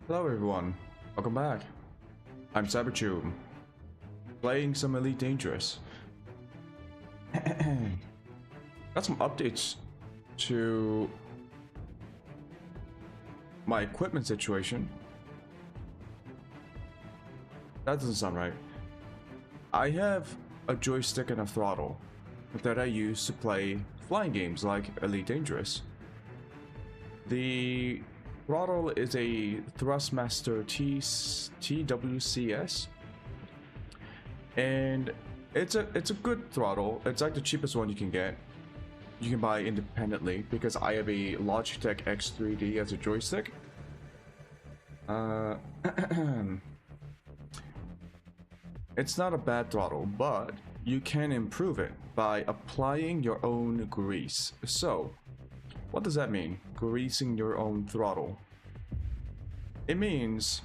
Hello everyone, welcome back. I'm Choom, playing some Elite Dangerous. Got some updates to my equipment situation. That doesn't sound right. I have a joystick and a throttle that I use to play flying games like Elite Dangerous. The throttle is a Thrustmaster TWCS, and it's a good throttle. It's like the cheapest one you can get. You can buy independently because I have a Logitech X3D as a joystick. It's not a bad throttle, but you can improve it by applying your own grease. So, what does that mean? Greasing your own throttle. It means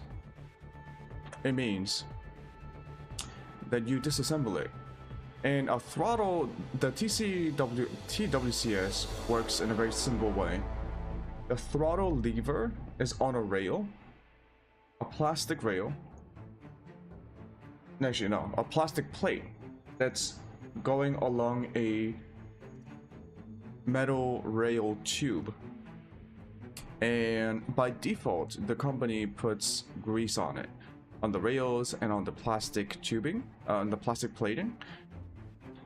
that you disassemble it. And a throttle, the TWCS works in a very simple way. The throttle lever is on a rail, a plastic rail. Actually, no, a plastic plate that's going along a metal rail tube. And by default, the company puts grease on it, on the rails and on the plastic tubing, on the plastic plating,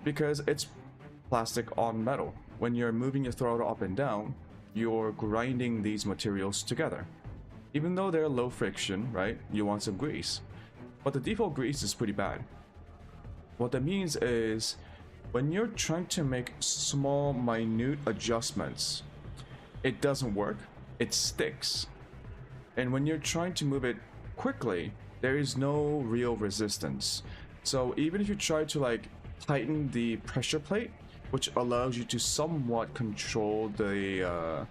because it's plastic on metal. When you're moving your throttle up and down, you're grinding these materials together. Even though they're low friction, right, you want some grease. But the default grease is pretty bad. What that means is, when you're trying to make small, minute adjustments, it doesn't work. It sticks. And when you're trying to move it quickly, there is no real resistance. So even if you try to like tighten the pressure plate, which allows you to somewhat control the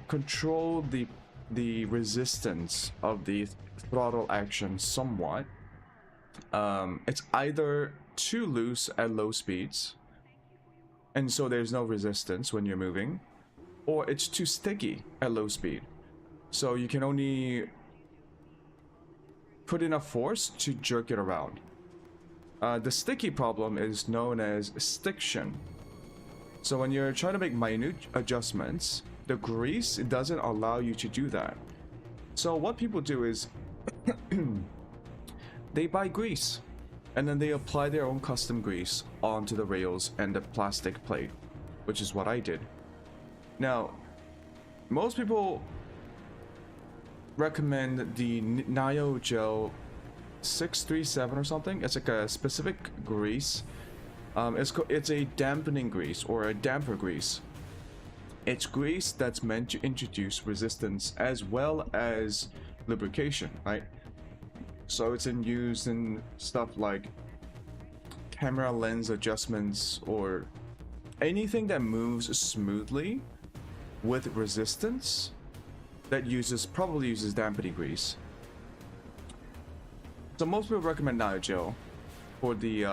control the resistance of the throttle action somewhat. It's either too loose at low speeds, and so there's no resistance when you're moving, or it's too sticky at low speed, so you can only put enough force to jerk it around. The sticky problem is known as stiction. So when you're trying to make minute adjustments, the grease doesn't allow you to do that. So what people do is they buy grease and then they apply their own custom grease onto the rails and the plastic plate, which is what I did. Now, most people recommend the Nio Gel 637 or something. It's like a specific grease. It's a dampening grease or a damper grease. It's grease that's meant to introduce resistance as well as lubrication, right? So it's used in stuff like camera lens adjustments or anything that moves smoothly with resistance that probably uses dampening grease. So most people recommend Nio for the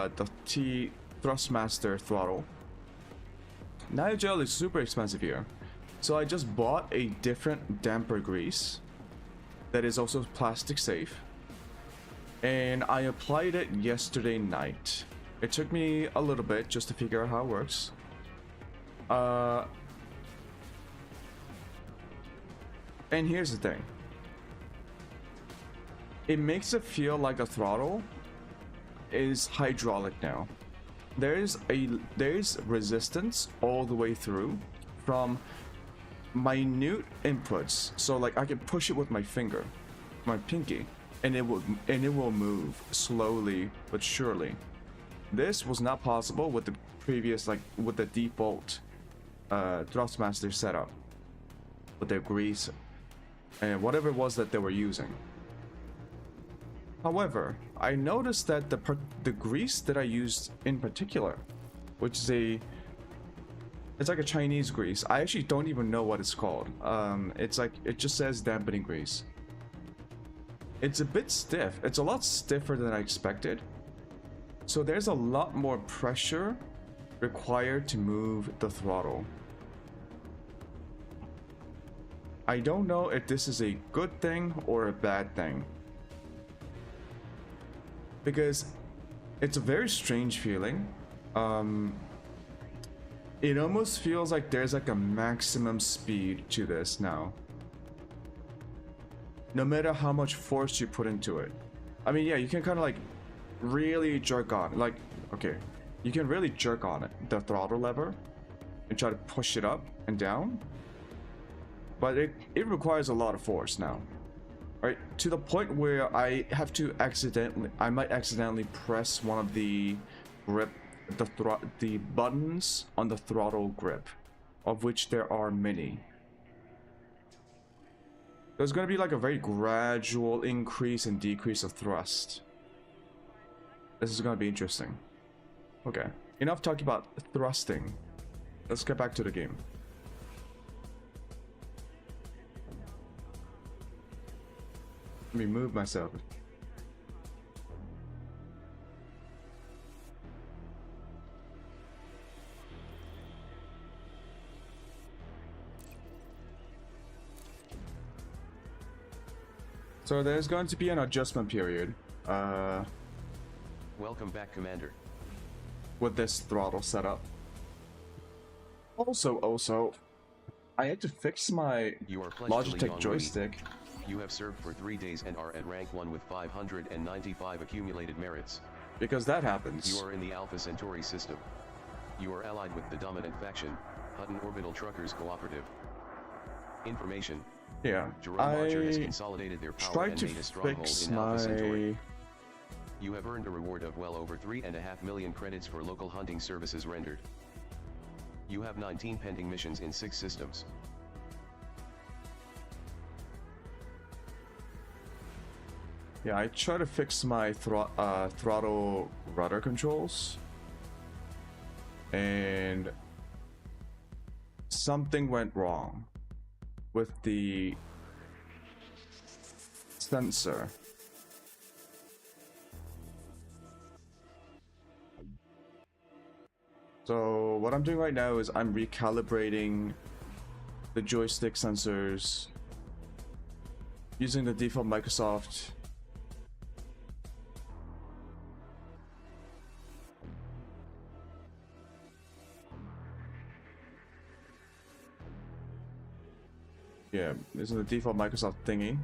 Thrustmaster throttle. Nio is super expensive here, so I just bought a different damper grease that is also plastic safe, and I applied it yesterday night. It took me a little bit just to figure out how it works. And here's the thing. It makes it feel like the throttle is hydraulic now. There's resistance all the way through from minute inputs. So like I can push it with my finger, my pinky, and it will move slowly but surely. This was not possible with the previous, like with the default Thrustmaster setup with their grease and whatever it was that they were using. However, I noticed that the grease that I used in particular, which is it's like a Chinese grease. I actually don't even know what it's called. It's like, it just says dampening grease. It's a bit stiff. It's a lot stiffer than I expected. So there's a lot more pressure required to move the throttle. I don't know if this is a good thing or a bad thing. Because it's a very strange feeling. It almost feels like there's like a maximum speed to this now. No matter how much force you put into it. I mean, yeah, you can kind of like really jerk on, like, okay, you can really jerk on it, the throttle lever, and try to push it up and down. But it requires a lot of force now. Right, to the point where I have to I might accidentally press one of the grip, the buttons on the throttle grip, of which there are many. There's going to be like a very gradual increase and decrease of thrust. This is going to be interesting. Okay, enough talking about thrusting. Let's get back to the game. Let me move myself. So there's going to be an adjustment period. Welcome back, Commander. With this throttle setup. Also, I had to fix my Logitech joystick. You have served for 3 days and are at rank 1 with 595 accumulated merits. Because that happens. You are in the Alpha Centauri system. You are allied with the dominant faction, Hutton Orbital Truckers Cooperative. Information. Yeah, Jerome Archer has consolidated their power and made a stronghold in Alpha Centauri. You have earned a reward of well over 3.5 million credits for local hunting services rendered. You have 19 pending missions in 6 systems. Yeah, I tried to fix my throttle rudder controls, and something went wrong with the sensor. So what I'm doing right now is I'm recalibrating the joystick sensors using the default Microsoft . Yeah, this is the default Microsoft thingy.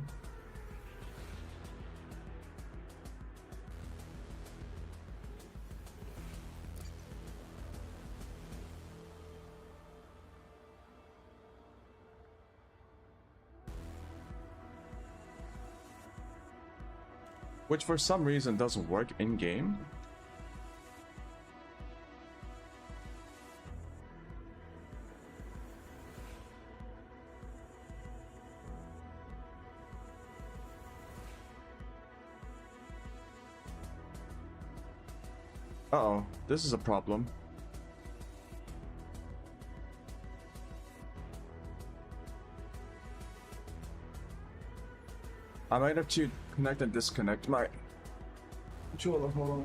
Which for some reason doesn't work in game. Uh-oh, this is a problem. I might have to connect and disconnect my controller. Hold on.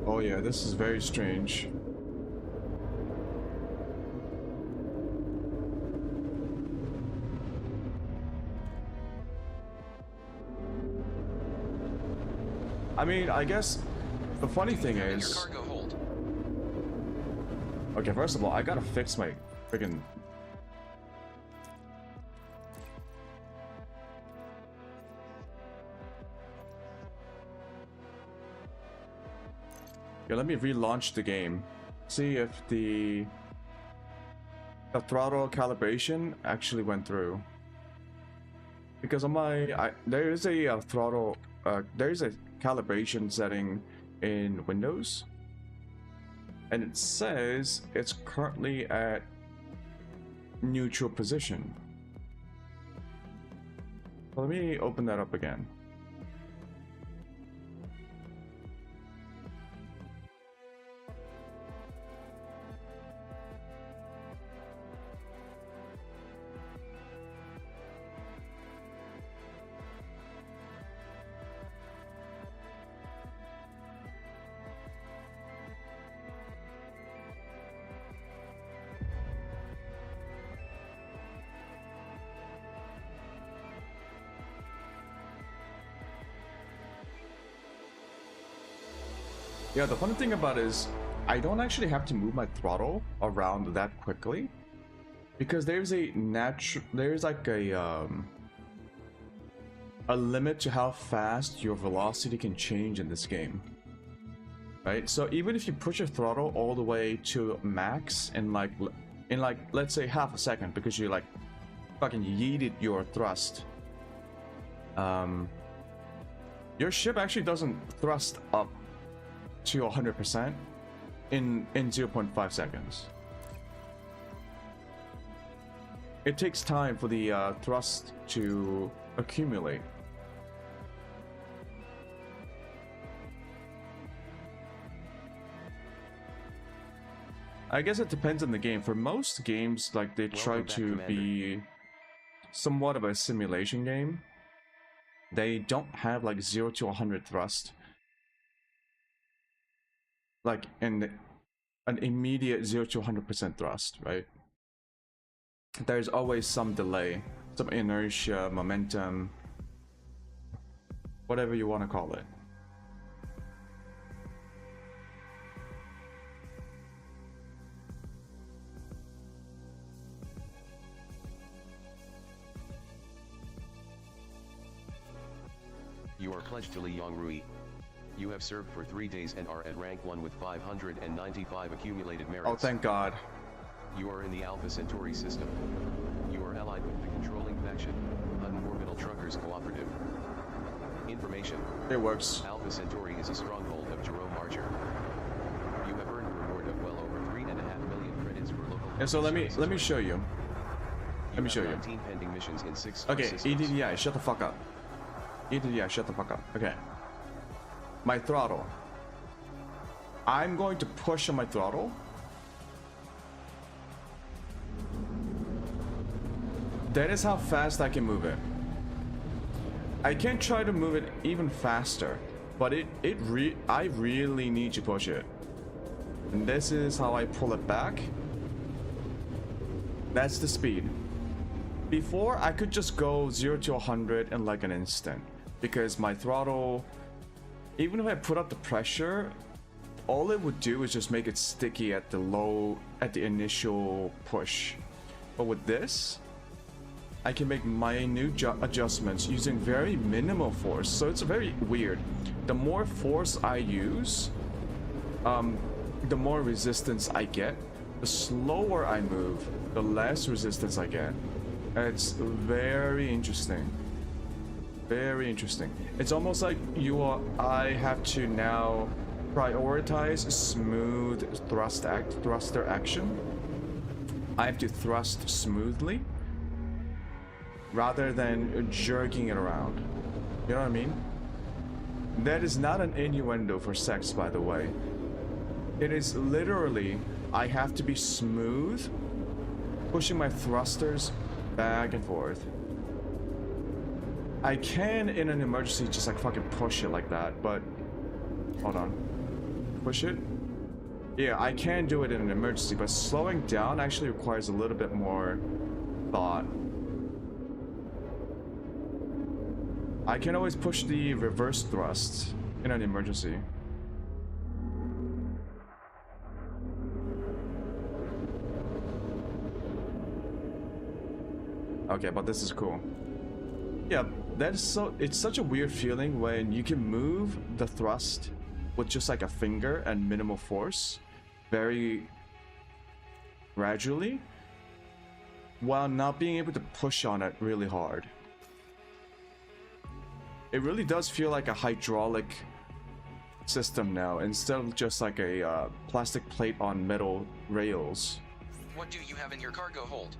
Oh yeah, this is very strange. I mean, I guess the funny thing is... Okay, first of all, I gotta fix my friggin... Yeah, let me relaunch the game. See if the throttle calibration actually went through. Because on my there is a throttle there is a calibration setting in Windows, and it says it's currently at neutral position. Let me open that up again. Yeah, the funny thing about it is I don't actually have to move my throttle around that quickly because there's a limit to how fast your velocity can change in this game. Right? So even if you push your throttle all the way to max in like let's say half a second because you like fucking yeeted your thrust, your ship actually doesn't thrust up to 100% in 0.5 seconds. It takes time for the thrust to accumulate. I guess it depends on the game. For most games, like they try to be somewhat of a simulation game. They don't have like 0 to 100 thrust. Like in an immediate 0 to 100% thrust, right? There's always some delay, some inertia, momentum, whatever you want to call it. You are pledged to Li Yongrui. You have served for 3 days and are at rank 1 with 595 accumulated merits. Oh, thank God. You are in the Alpha Centauri system. You are allied with the controlling faction, Hutton Orbital Truckers Cooperative. Information. It works. Alpha Centauri is a stronghold of Jerome Archer. You have earned a reward of well over 3.5 million credits for local. And so let me show you. Let me show you. 19 pending missions in 6 Okay, systems. EDDI, shut the fuck up. EDDI, shut the fuck up. Okay. My throttle. I'm going to push on my throttle. That is how fast I can move it. I can try to move it even faster, but I really need to push it. And this is how I pull it back. That's the speed. Before, I could just go 0 to 100 in like an instant because my throttle, even if I put up the pressure, all it would do is just make it sticky at the initial push. But with this, I can make minute adjustments using very minimal force. So it's very weird. The more force I use, the more resistance I get. The slower I move, the less resistance I get. It's very interesting. Very interesting. It's almost like I have to now prioritize smooth thruster action. I have to thrust smoothly rather than jerking it around. You know what I mean? That is not an innuendo for sex, by the way. It is literally, I have to be smooth, pushing my thrusters back and forth. I can, in an emergency, just like fucking push it like that, but... Hold on. Push it? Yeah, I can do it in an emergency, but slowing down actually requires a little bit more thought. I can always push the reverse thrust in an emergency. Okay, but this is cool. Yeah, that is so. It's such a weird feeling when you can move the thrust with just like a finger and minimal force, very gradually, while not being able to push on it really hard. It really does feel like a hydraulic system now instead of just like a plastic plate on metal rails. What do you have in your cargo hold?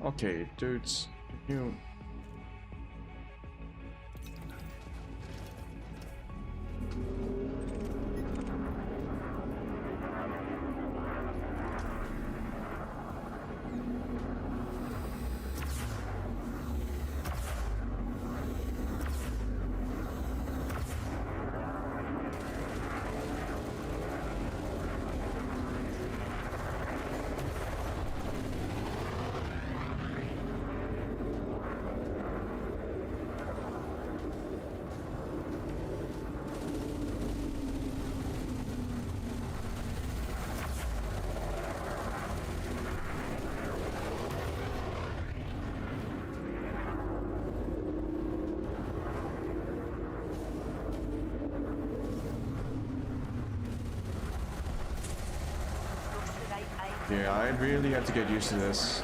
Okay, dudes, you. Yeah, I really had to get used to this.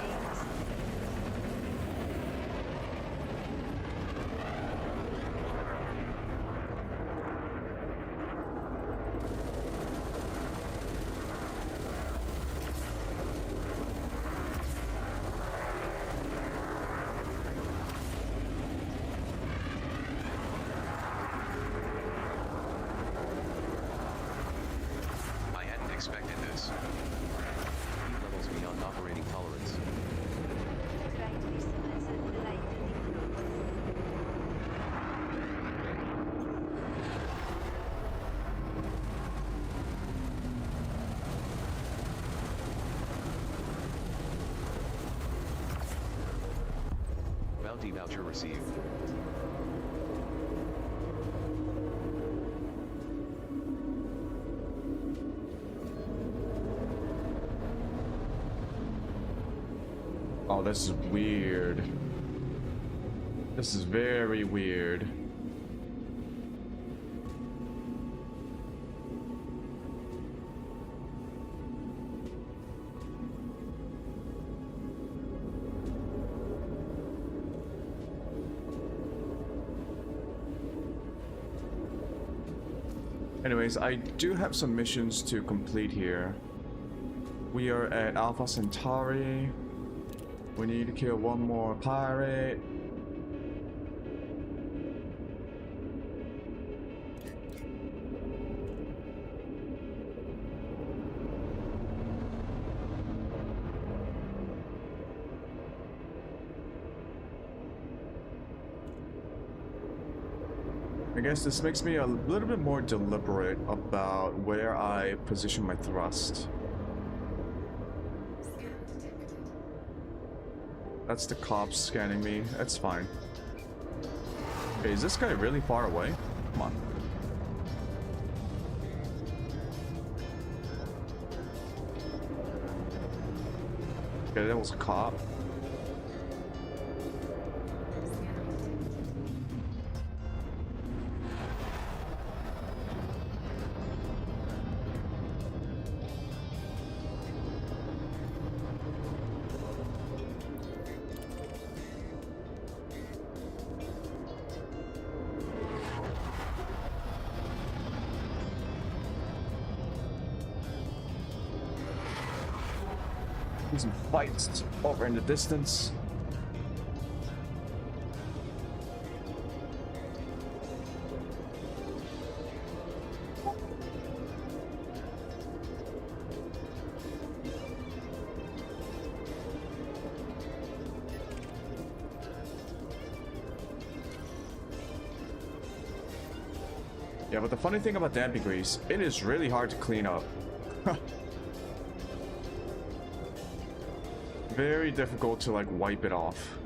I hadn't expected this. Heat levels beyond operating tolerance. Bounty voucher received. Oh, this is weird. This is very weird. Anyways, I do have some missions to complete here. We are at Alpha Centauri. We need to kill one more pirate. I guess this makes me a little bit more deliberate about where I position my thrust. That's the cops scanning me. That's fine. Okay, is this guy really far away? Come on. Okay, that was a cop. Some fights over in the distance. Yeah, but the funny thing about damping grease, it is really hard to clean up. Very difficult to like wipe it off.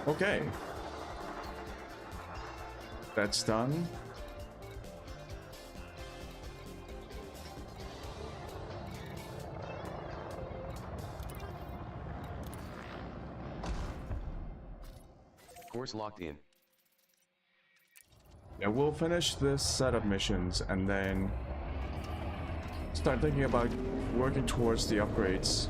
Okay. That's done. Course locked in. Yeah, we'll finish this set of missions and then start thinking about working towards the upgrades.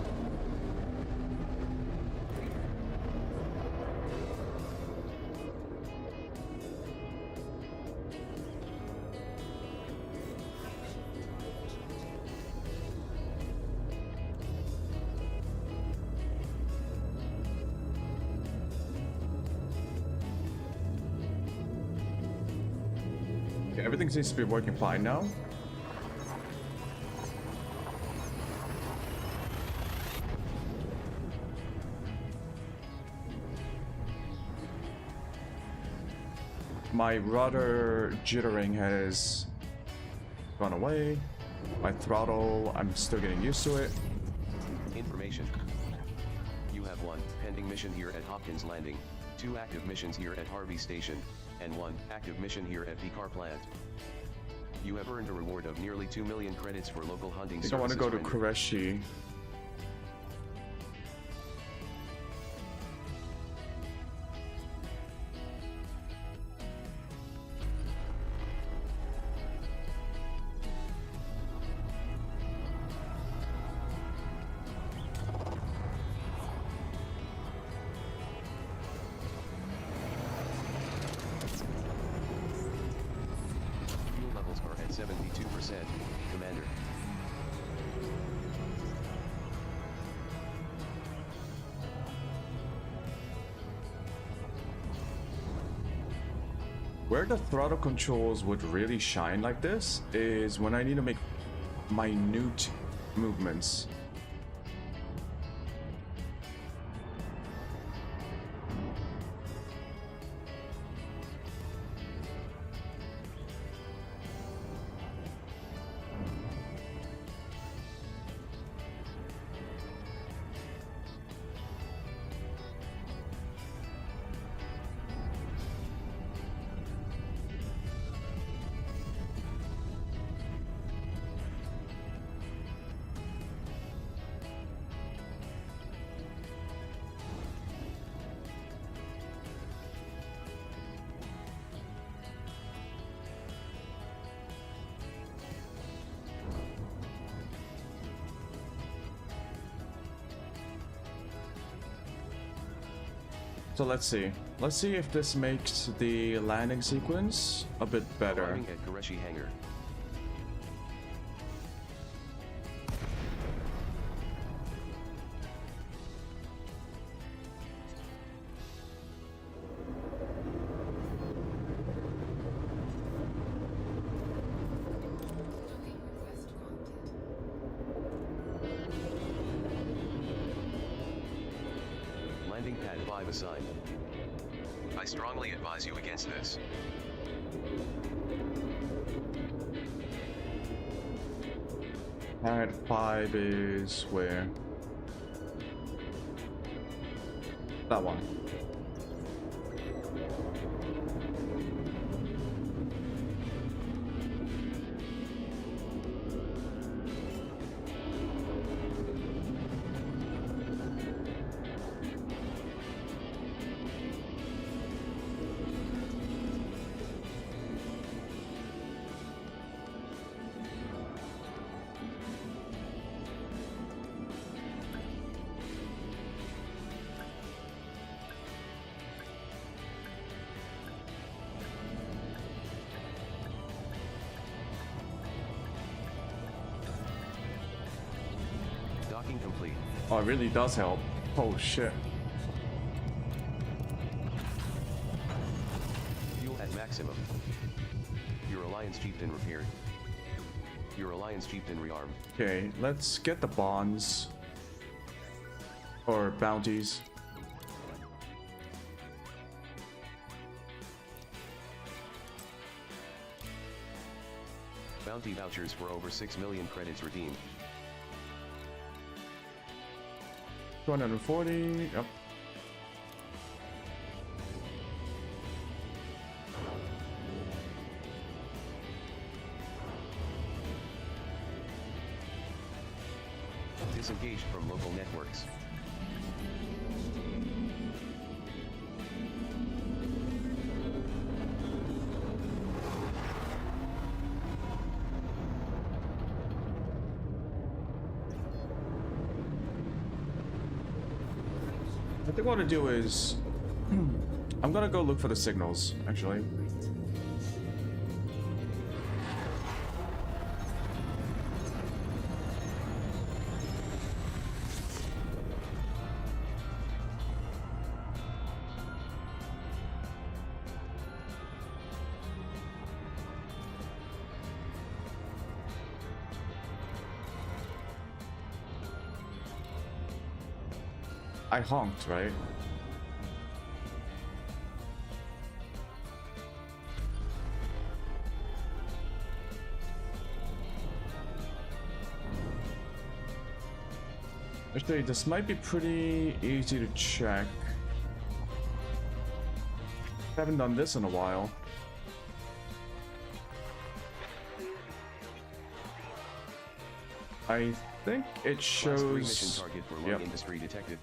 Okay, everything seems to be working fine now. My rudder jittering has gone away. My throttle, I'm still getting used to it. Information. You have 1 pending mission here at Hopkins Landing, 2 active missions here at Harvey Station, and 1 active mission here at the car plant. You have earned a reward of nearly 2 million credits for local hunting services. I want to go to rendered. Qureshi. Fuel levels are at 72%, Commander. Where the throttle controls would really shine like this is when I need to make minute movements. So let's see. Let's see if this makes the landing sequence a bit better. Arriving at Qureshi Hangar. Landing pad 5 assigned. I strongly advise you against this. Pad 5 is where? That one. Docking complete. Oh, it really does help. Oh shit. Fuel at maximum. Your Alliance Chieftain repaired. Your Alliance Chieftain rearmed. Okay, let's get the bonds. Or bounties. Bounty vouchers for over 6 million credits redeemed. 240, yep. Disengaged from local networks. I think what I want to do is I'm gonna go look for the signals, actually. I honked, right? Actually, this might be pretty easy to check. Haven't done this in a while. I think it shows. Class 3 mission target for lung industry detected.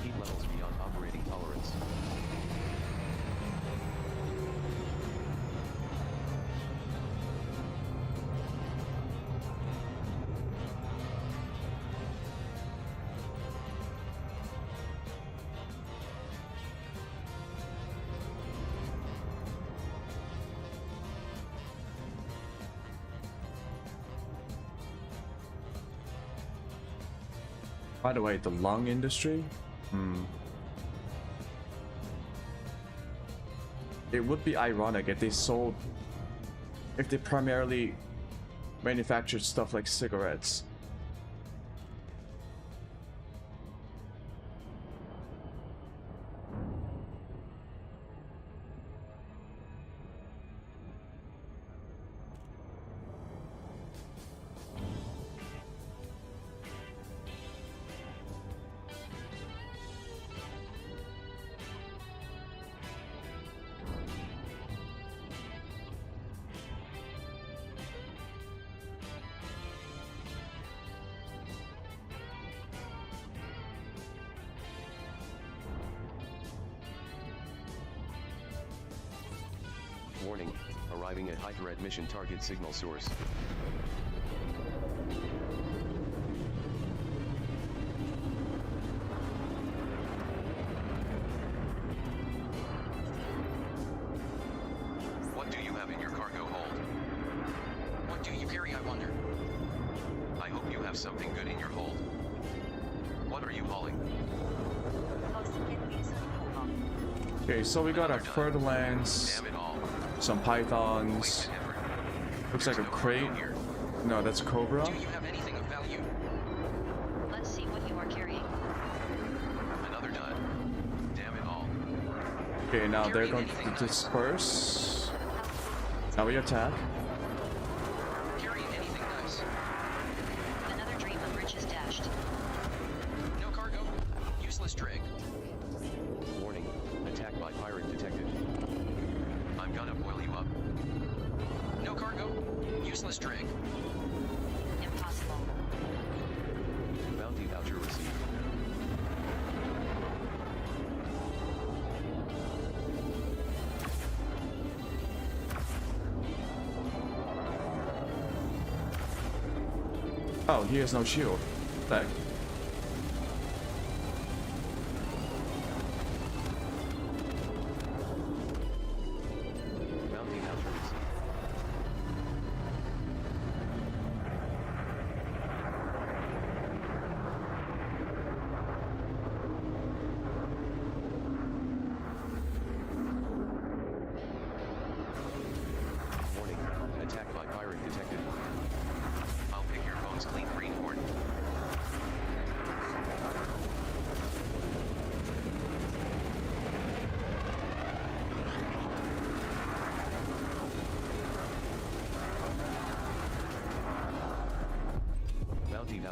Heat levels beyond operating tolerance. By the way, the lung industry? It would be ironic if they primarily manufactured stuff like cigarettes. Warning, arriving at high threat mission target signal source. What do you have in your cargo hold? What do you carry, I wonder? I hope you have something good in your hold. What are you hauling? Okay, so we got our fertilance, Damn it all. some pythons. Wasted effort. Looks like a There's no crate. cargo here. No, that's Cobra. Do you have anything of value? Let's see what you are carrying. Another dud. Damn it all. Okay, now they're going to disperse. Now we attack. Carrying anything nice. Another dream of riches dashed. No cargo. Useless drag. Warning, attack by pirate detected. I'm gonna boil you up. No cargo. Useless drag. Impossible. Bounty voucher received. Oh, he has no shield. Back. Bounty voucher received. Warning, attack by pirate detected. I'll pick your bones clean, greenhorn.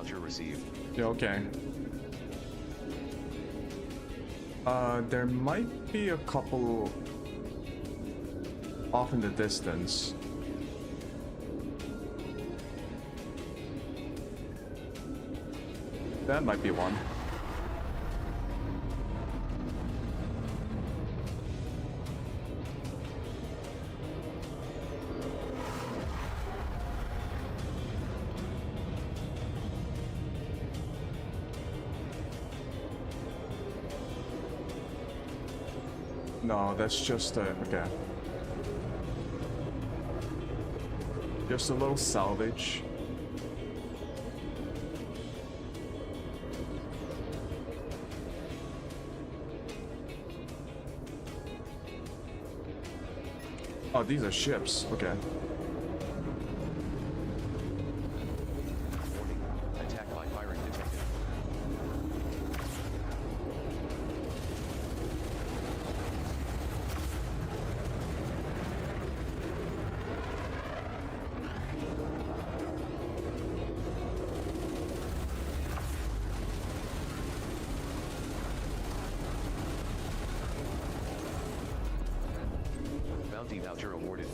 voucher received. Yeah, okay. There might be a couple off in the distance. That might be one. No, that's just okay. Just a little salvage. Oh, these are ships. Okay. Warning. Attack by pirate detected. Bounty voucher awarded.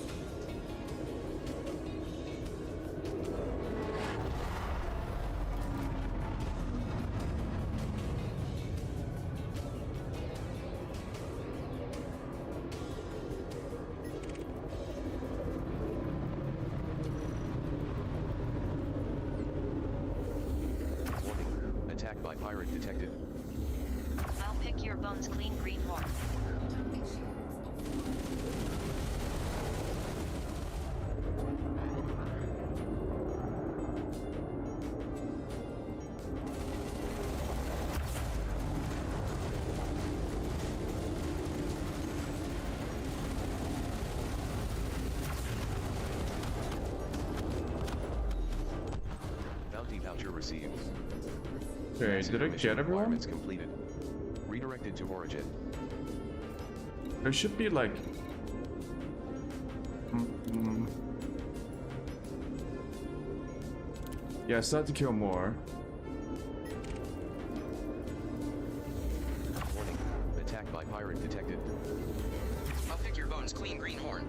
Warning. Attack by pirate detected. I'll pick your bones clean, greenhorn. Bounty voucher received. Okay, Massive did I mission get everyone? requirements completed. Redirected to origin. There should be like... Yeah, start to kill more. Warning. Attack by pirate detected. I'll pick your bones clean, greenhorn.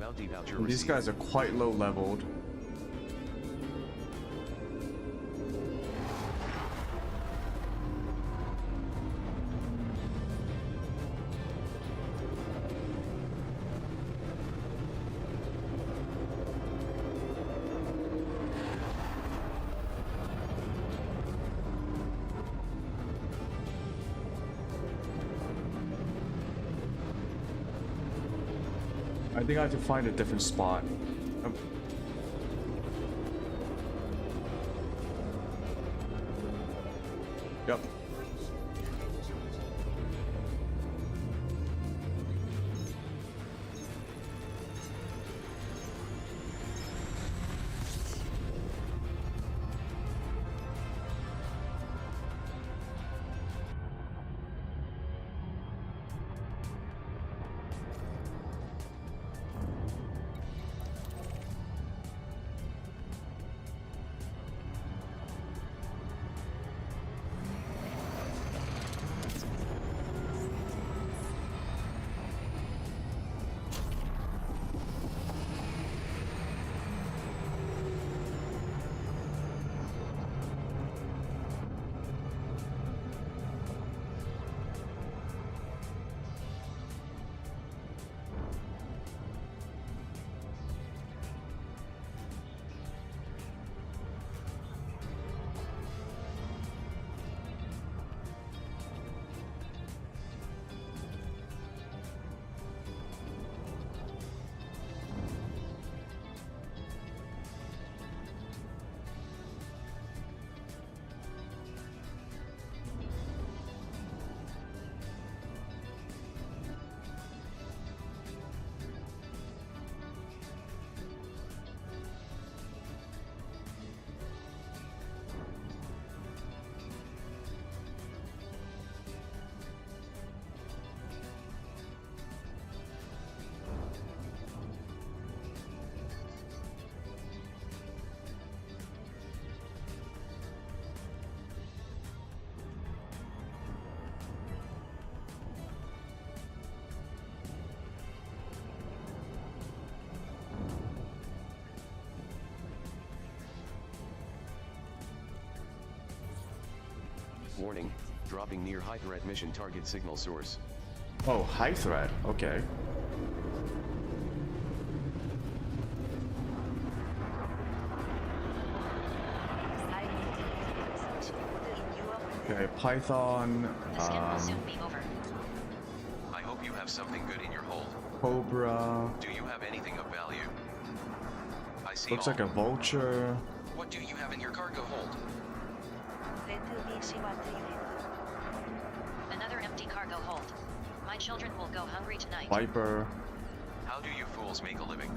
Bounty voucher And these received. guys are quite low leveled. I think I have to find a different spot. Yep. Warning, dropping near high threat mission target signal source. Oh, high threat. Okay. Okay, Python. The skin will soon be over. I hope you have something good in your hold. Cobra. Do you have anything of value? I see Looks all. like a vulture. What do you have in your cargo hold? Another empty cargo hold. My children will go hungry tonight. Viper. How do you fools make a living?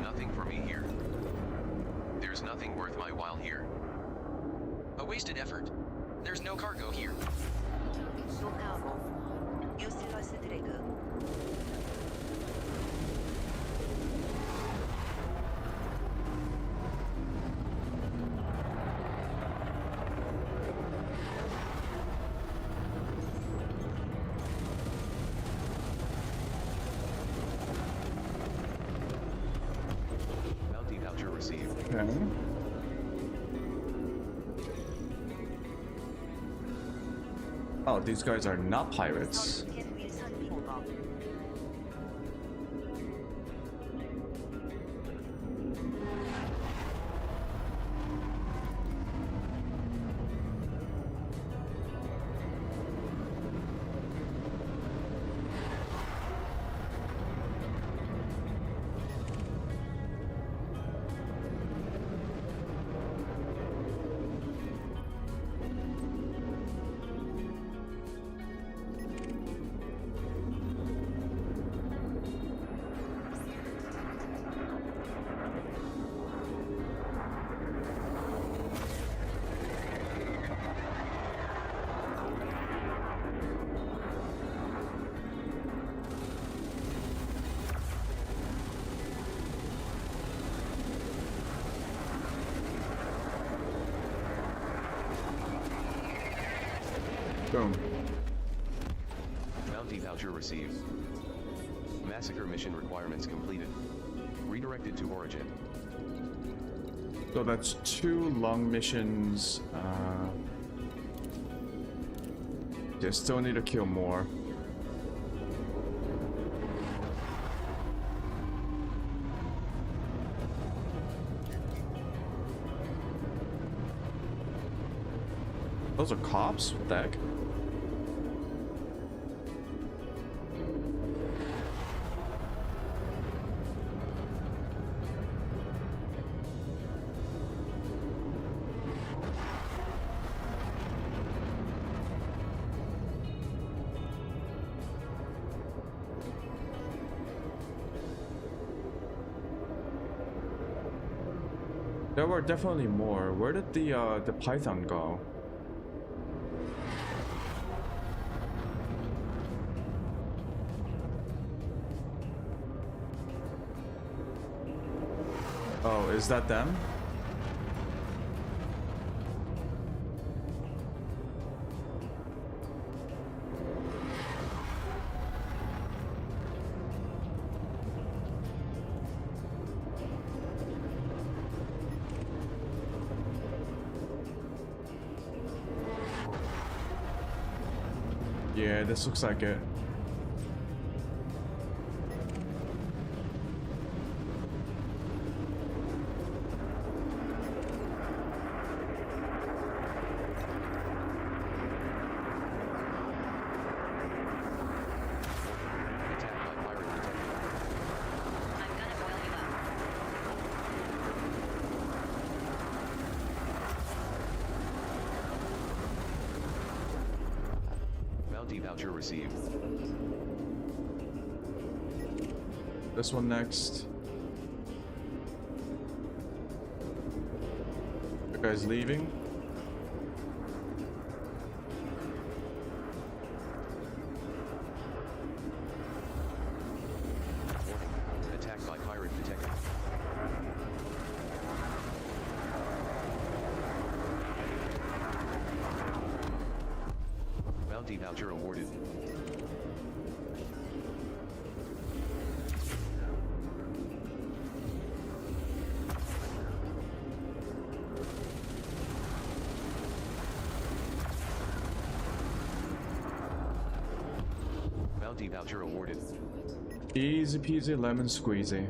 Nothing for me here. There's nothing worth my while here. A wasted effort. There's no cargo here. No cargo. Useless drag. Bounty voucher received. Okay. Oh, these guys are not pirates. Boom. Bounty voucher received. Massacre mission requirements completed. Redirected to origin. So that's 2 lung missions. Yeah, still need to kill more. Those are cops? What the heck? There were definitely more. Where did the python go? Oh, is that them? Yeah, this looks like it. Attack by pirate detected. I'm gonna boil you up. Bounty voucher received. This one next. The guy's leaving. Warning, attack by pirate detected. Bounty voucher awarded. Bounty voucher awarded. Easy peasy lemon squeezy.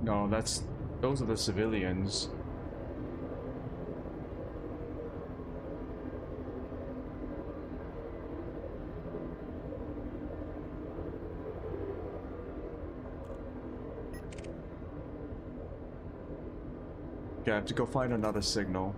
No, those are the civilians. Okay, I have to go find another signal.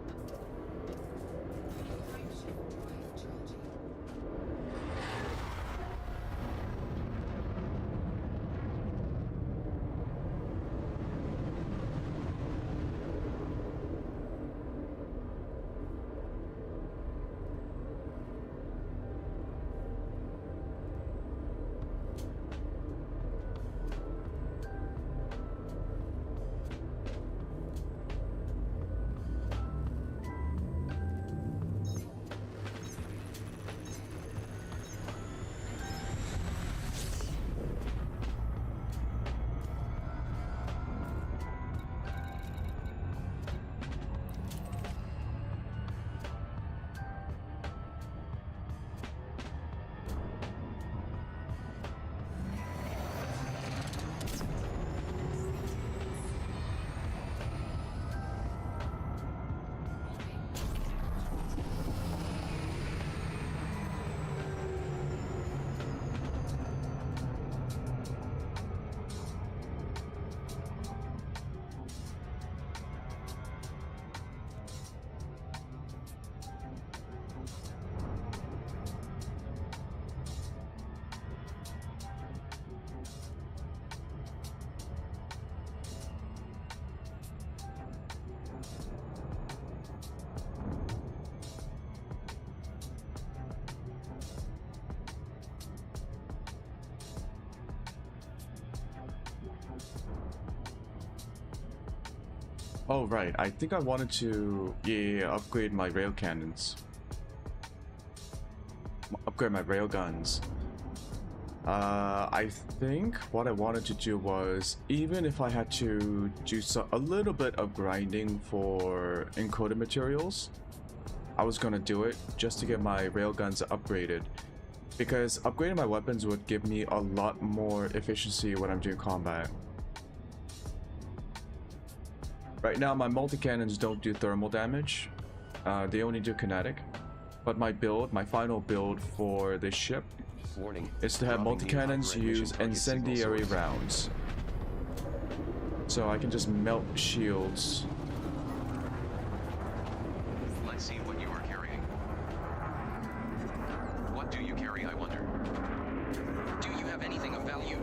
Oh right, I think I wanted to upgrade my rail cannons. Upgrade my rail guns. I think what I wanted to do was, even if I had to do a little bit of grinding for encoded materials, I was gonna do it just to get my rail guns upgraded. Because upgrading my weapons would give me a lot more efficiency when I'm doing combat. Right now, my multi-cannons don't do thermal damage. They only do kinetic. But my final build for this ship is to have multi-cannons use incendiary rounds. So I can just melt shields. Let's see what you are carrying. What do you carry, I wonder? Do you have anything of value?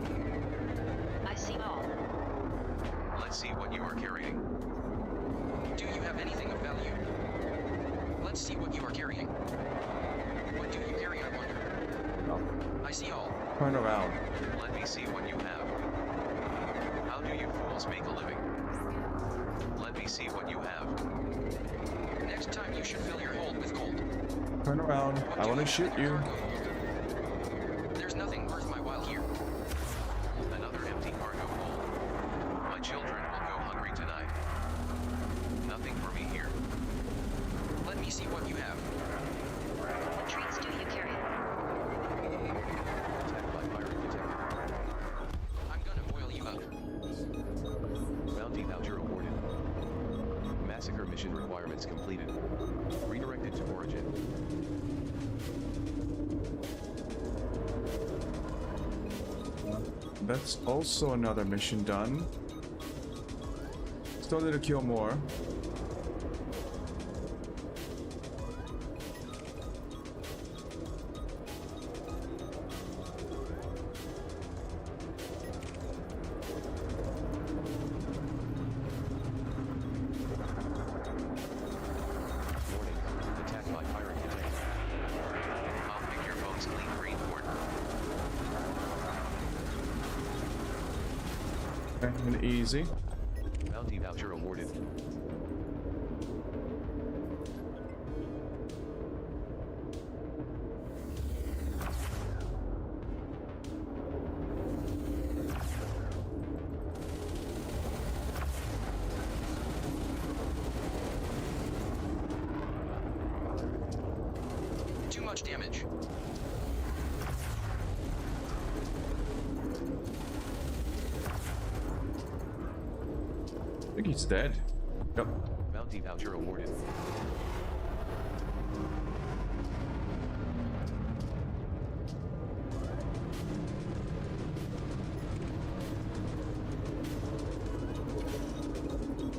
I see all. Let's see what you are carrying. Do you have anything of value? Let's see what you are carrying. What do you carry, I wonder? No. I see all. Turn around. Let me see what you have. How do you fools make a living? Let me see what you have. Next time you should fill your hold with gold. Turn around. I want to shoot you. There's nothing worth my while here. Another empty cargo hold. My children will go hungry tonight. Nothing for me here. Let me see what you have. What treats do you carry? Attack by pirate detected. I'm gonna boil you up. Bounty voucher awarded. Massacre mission requirements completed. Redirected to origin. That's also another mission done. Still need to kill more. And easy. Bounty voucher awarded. Too much damage. I think he's dead. Yep. Bounty voucher awarded.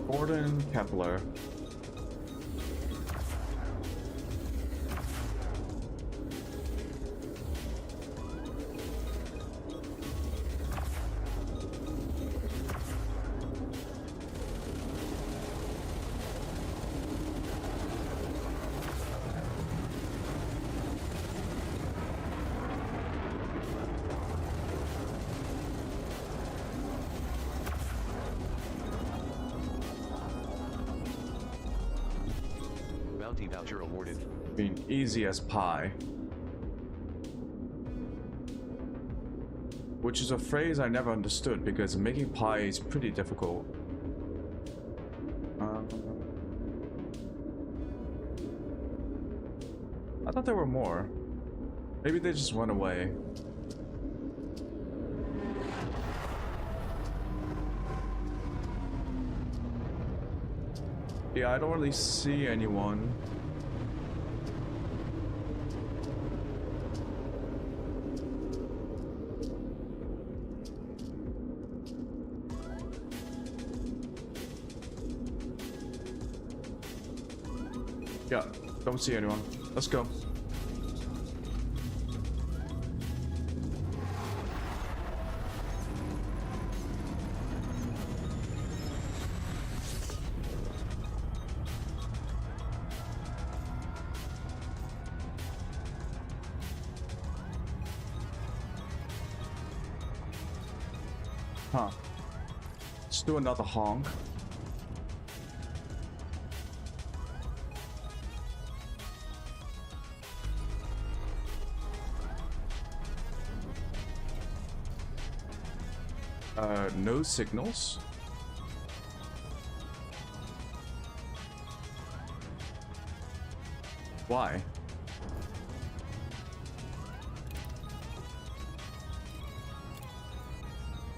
Gordon Kepler. Bounty voucher awarded. Being easy as pie. Which is a phrase I never understood because making pie is pretty difficult. I thought there were more. Maybe they just went away. Yeah, I don't really see anyone. Yeah, don't see anyone. Let's go. Huh. Let's do another honk. No signals. Why?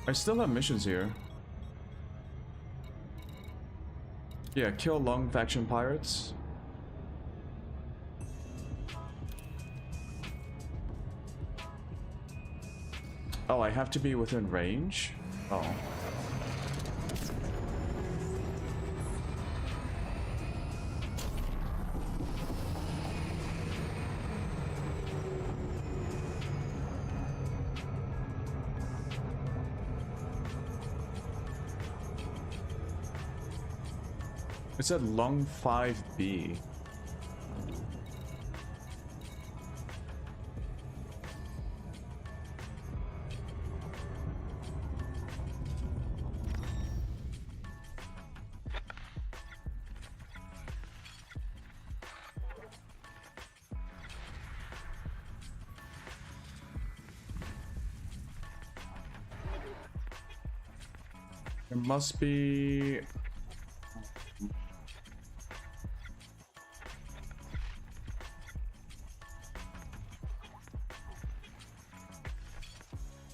I still have missions here. Yeah, kill Lung faction pirates. Oh, I have to be within range? Oh. It said Lung 5B. There must be...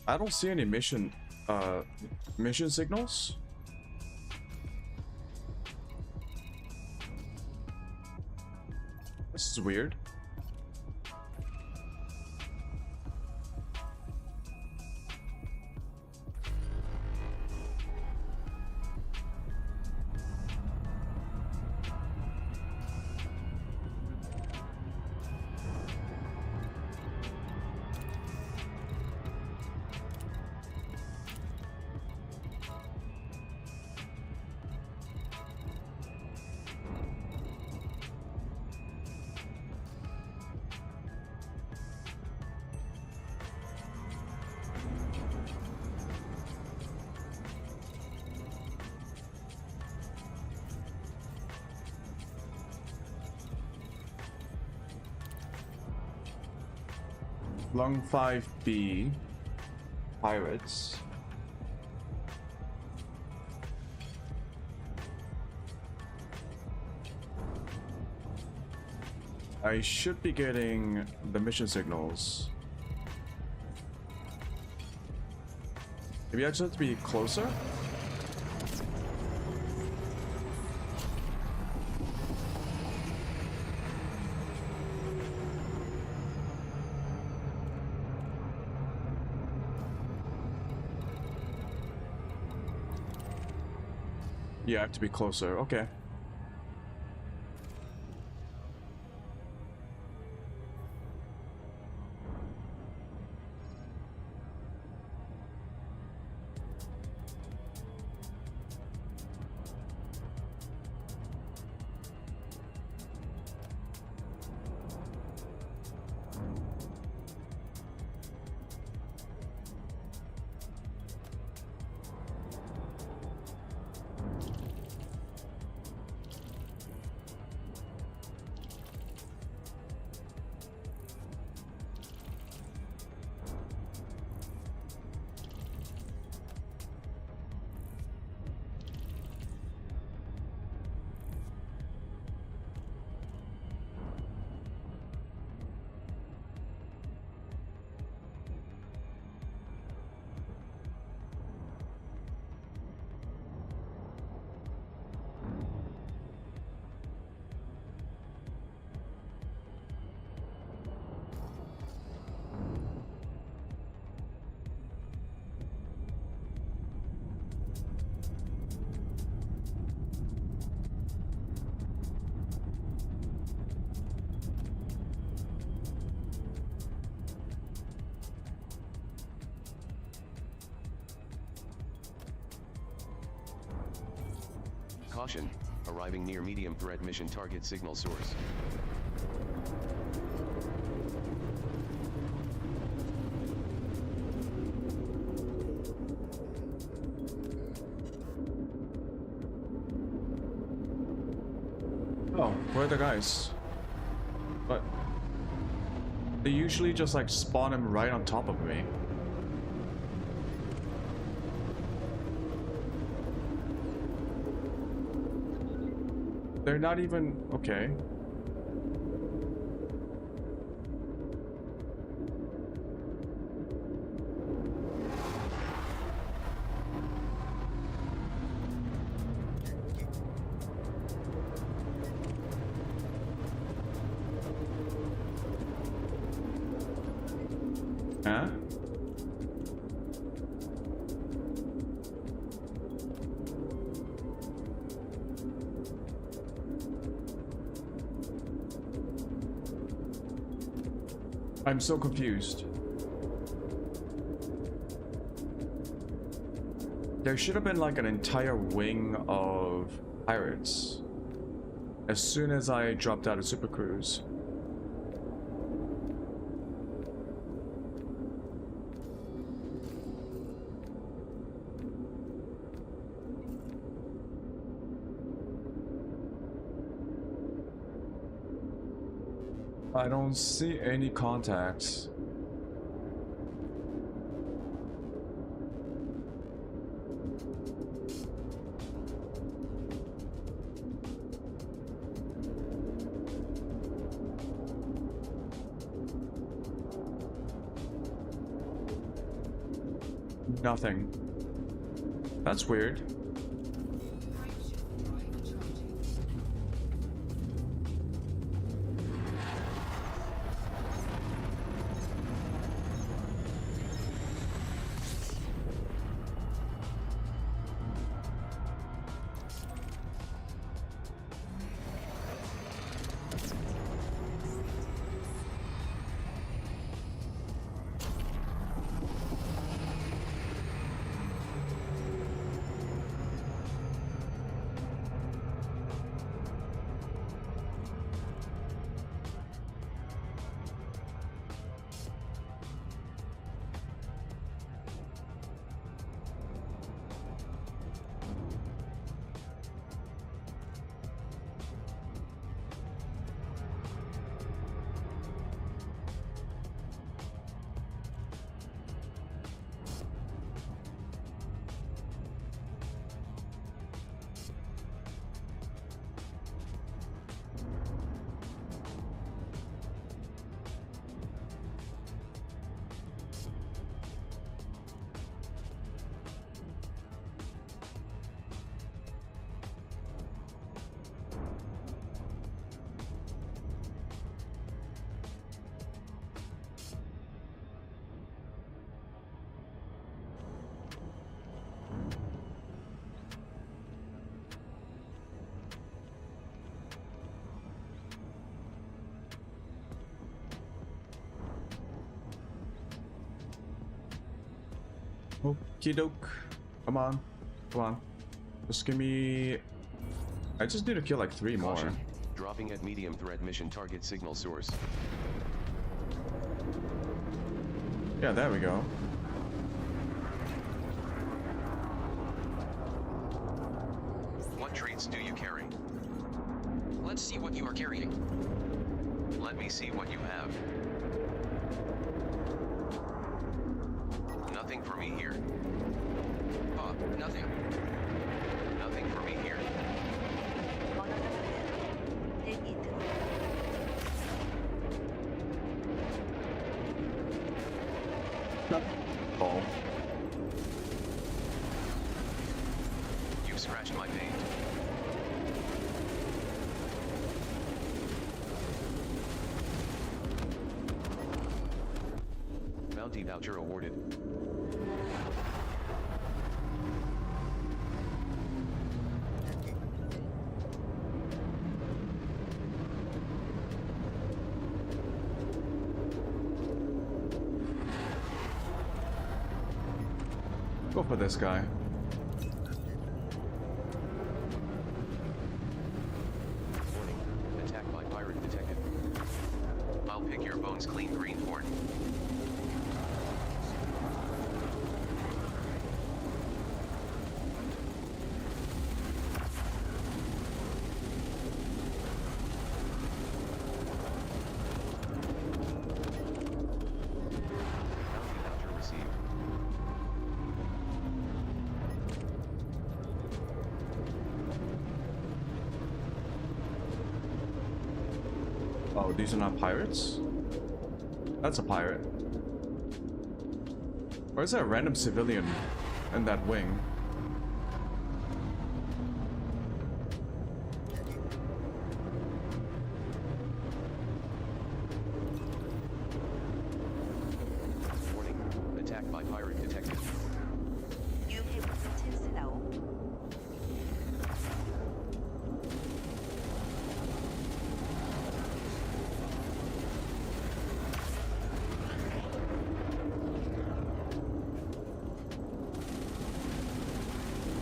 I don't see any mission signals. This is weird. Lung 5B. Pirates. I should be getting the mission signals. Maybe I just have to be closer? Yeah, I have to be closer. Okay. Caution, arriving near medium threat mission target signal source. Oh, where are the guys? But they usually just like spawn him right on top of me. They're not even okay. Huh? I'm so confused. There should have been like an entire wing of pirates as soon as I dropped out of Super Cruise. I don't see any contacts. Nothing. That's weird. Okie doke. Come on. Come on. Just give me... I just need to kill like 3 more. Caution. Dropping at medium threat mission target signal source. Yeah, there we go. What traits do you carry? Let's see what you are carrying. Let me see what you have. Nothing for me here. Ah, nothing. Nothing for me here. 원하는 대기 등. Oh. You've scratched my paint. Bounty voucher awarded. Go for this guy. Warning. Attack by pirate detected. I'll pick your bones clean, greenhorn. Bounty voucher received. Oh, these are not pirates? That's a pirate. Or is there a random civilian in that wing? Warning. Attack by pirate detected. 유해 무슨 챔스 나옴.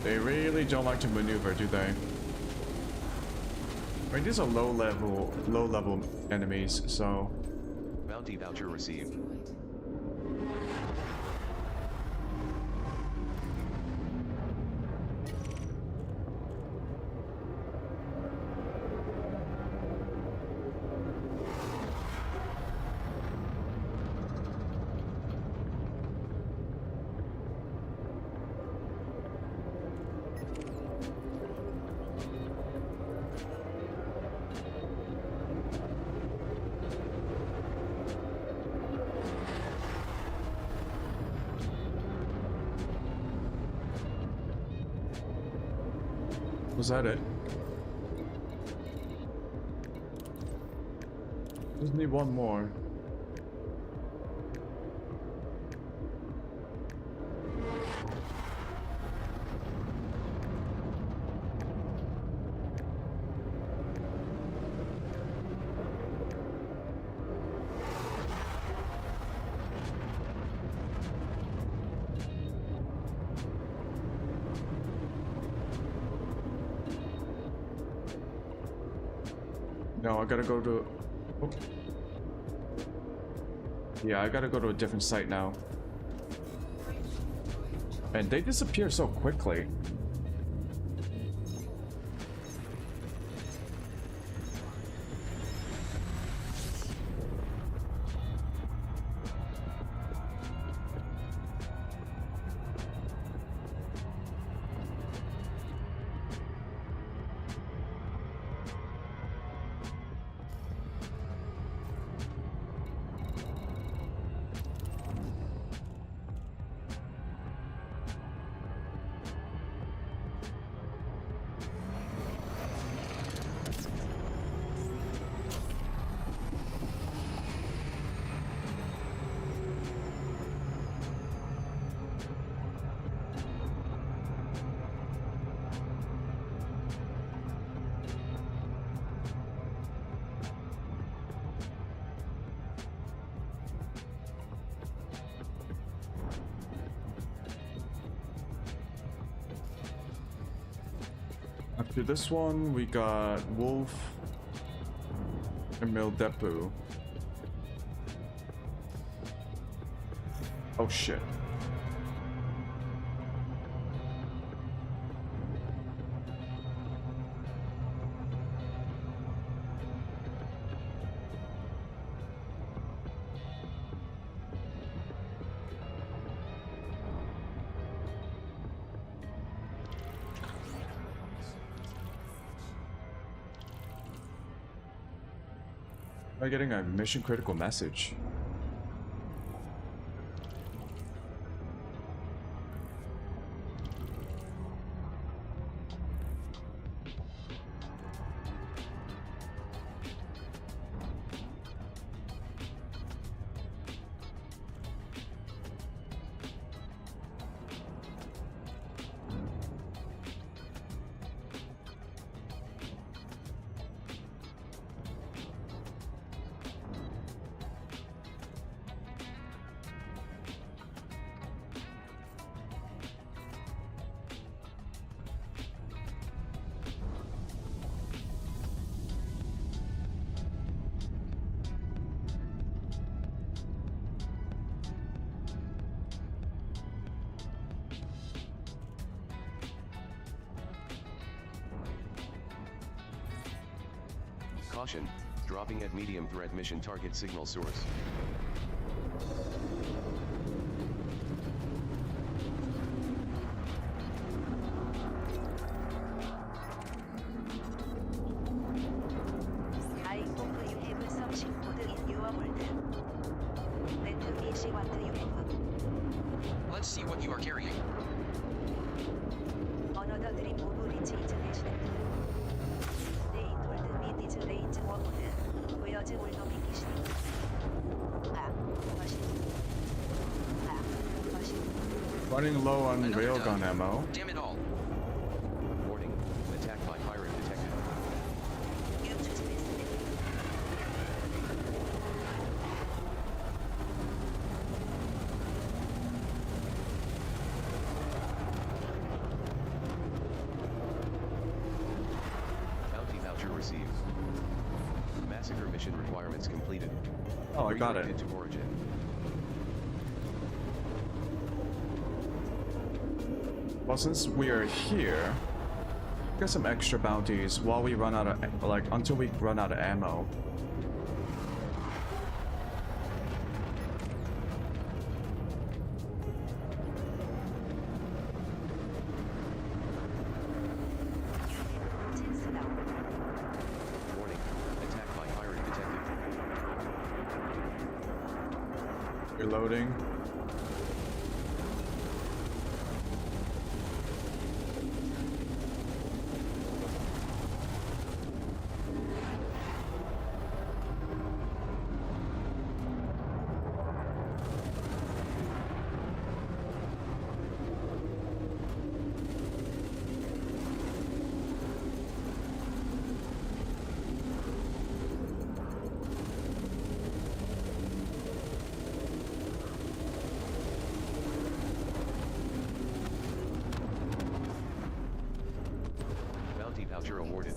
They really don't like to maneuver, do they? I mean, these are low level enemies, so... Bounty voucher received. Was that it? Just need one more. No, I gotta go to... Oh. Yeah, I gotta go to a different site now. And they disappear so quickly. After this one, we got Wolf and Mildepu. Oh shit. Am I getting a mission critical message? Caution, dropping at medium threat mission target signal source. I hope you have something good in your world. Let me see what you have. Let's see what you are carrying. Another dream of rich international. They told me this late woman, where's all the vacation? Running low on Another railgun dud. ammo. Damn it all. Warning, attack by pirate detected. You choose this. Bounty voucher received. Massacre mission requirements completed. Oh, I got it. Redirected to origin. Well, since we are here, get some extra bounties while we run out of, like, until we run out of ammo. Chance now. Warning, attack by pirate detected. Reloading. Bounty voucher awarded.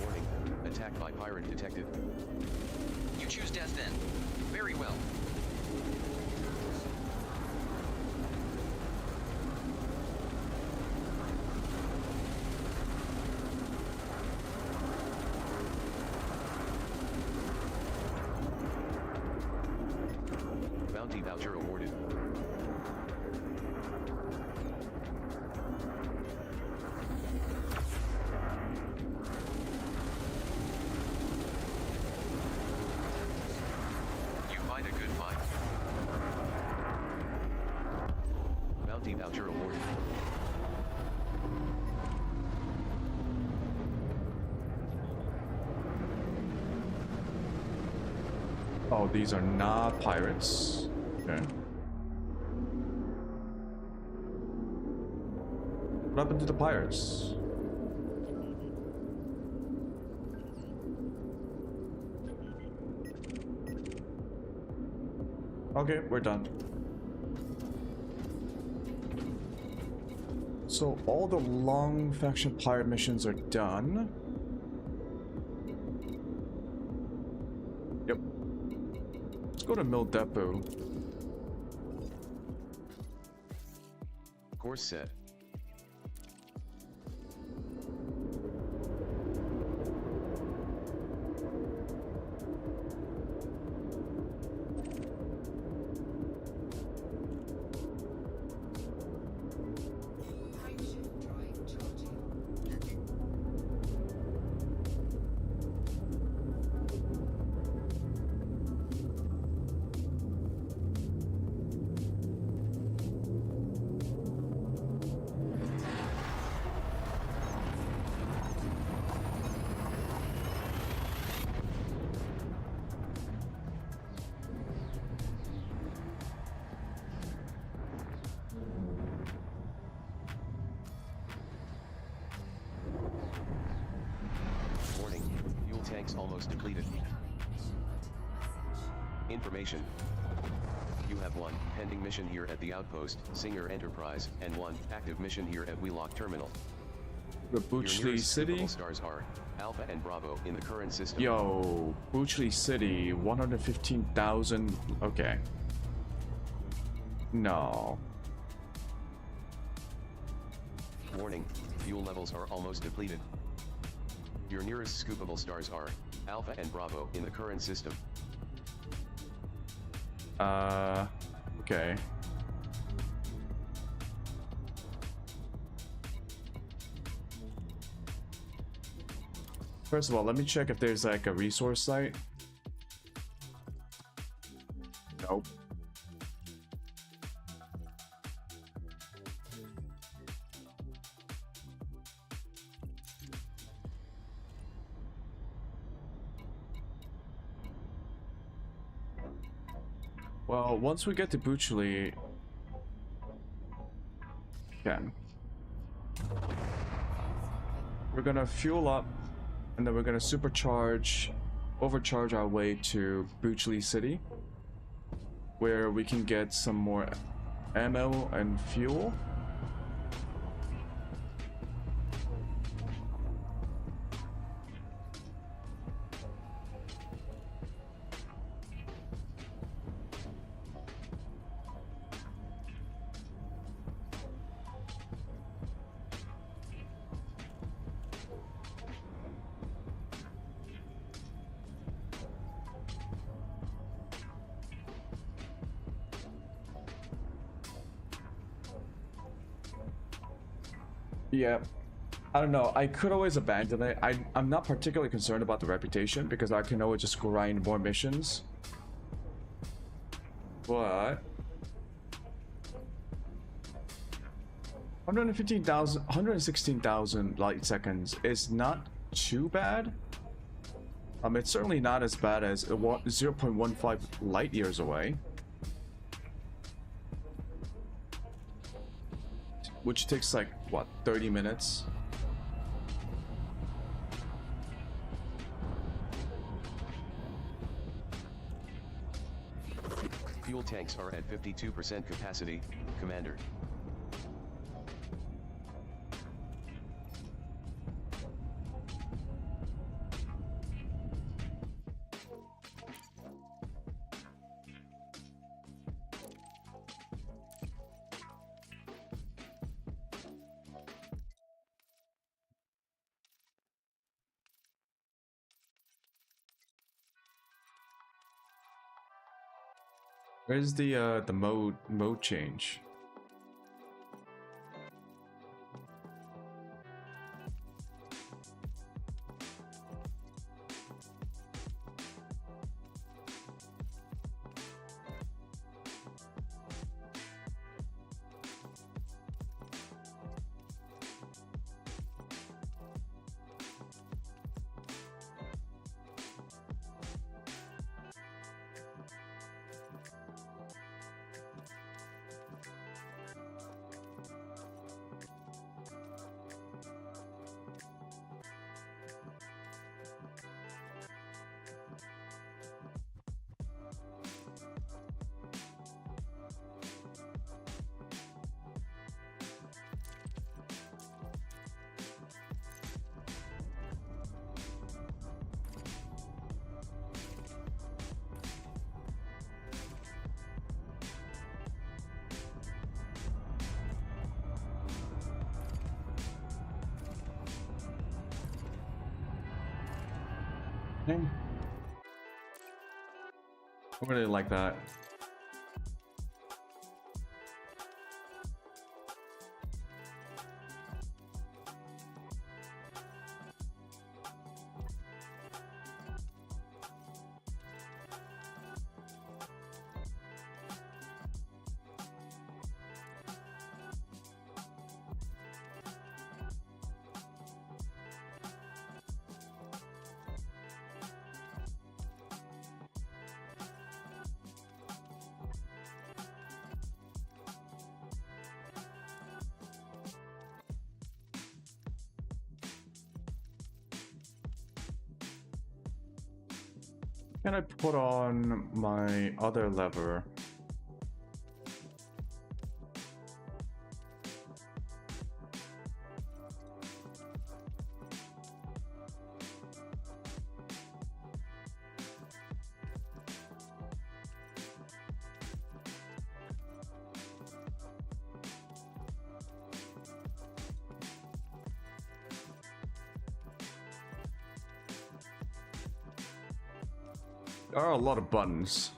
Warning, attack by pirate detected. You choose death then. Very well. Bounty voucher awarded. You fight a good fight. Bounty voucher awarded. Oh, these are not pirates. Okay. What happened to the pirates? Okay, we're done. So all the long faction pirate missions are done. Yep. Let's go to Mill Depot. Course set. Warning, fuel tanks almost depleted. Information. You have one pending mission here at the outpost, Singer Enterprise, and one active mission here at Wheelock Terminal. The Your Butchley nearest City. scoopable stars are Alpha and Bravo in the current system. Yo, Butchley City, 115,000. Okay. No. Warning, fuel levels are almost depleted. Your nearest scoopable stars are Alpha and Bravo in the current system. Okay. First of all, let me check if there's like a resource site. Nope. Well, once we get to Butchley, again, we're gonna fuel up, and then we're gonna overcharge our way to Butchley City, where we can get some more ammo and fuel. Yeah, I don't know. I could always abandon it. I'm not particularly concerned about the reputation because I can always just grind more missions. But 116,000 light seconds is not too bad. It's certainly not as bad as 0.15 light years away, which takes like what, 30 minutes. Fuel tanks are at 52% capacity, Commander. Where's the mode change? I really like that. Can I put on my other lever? There are a lot of buttons.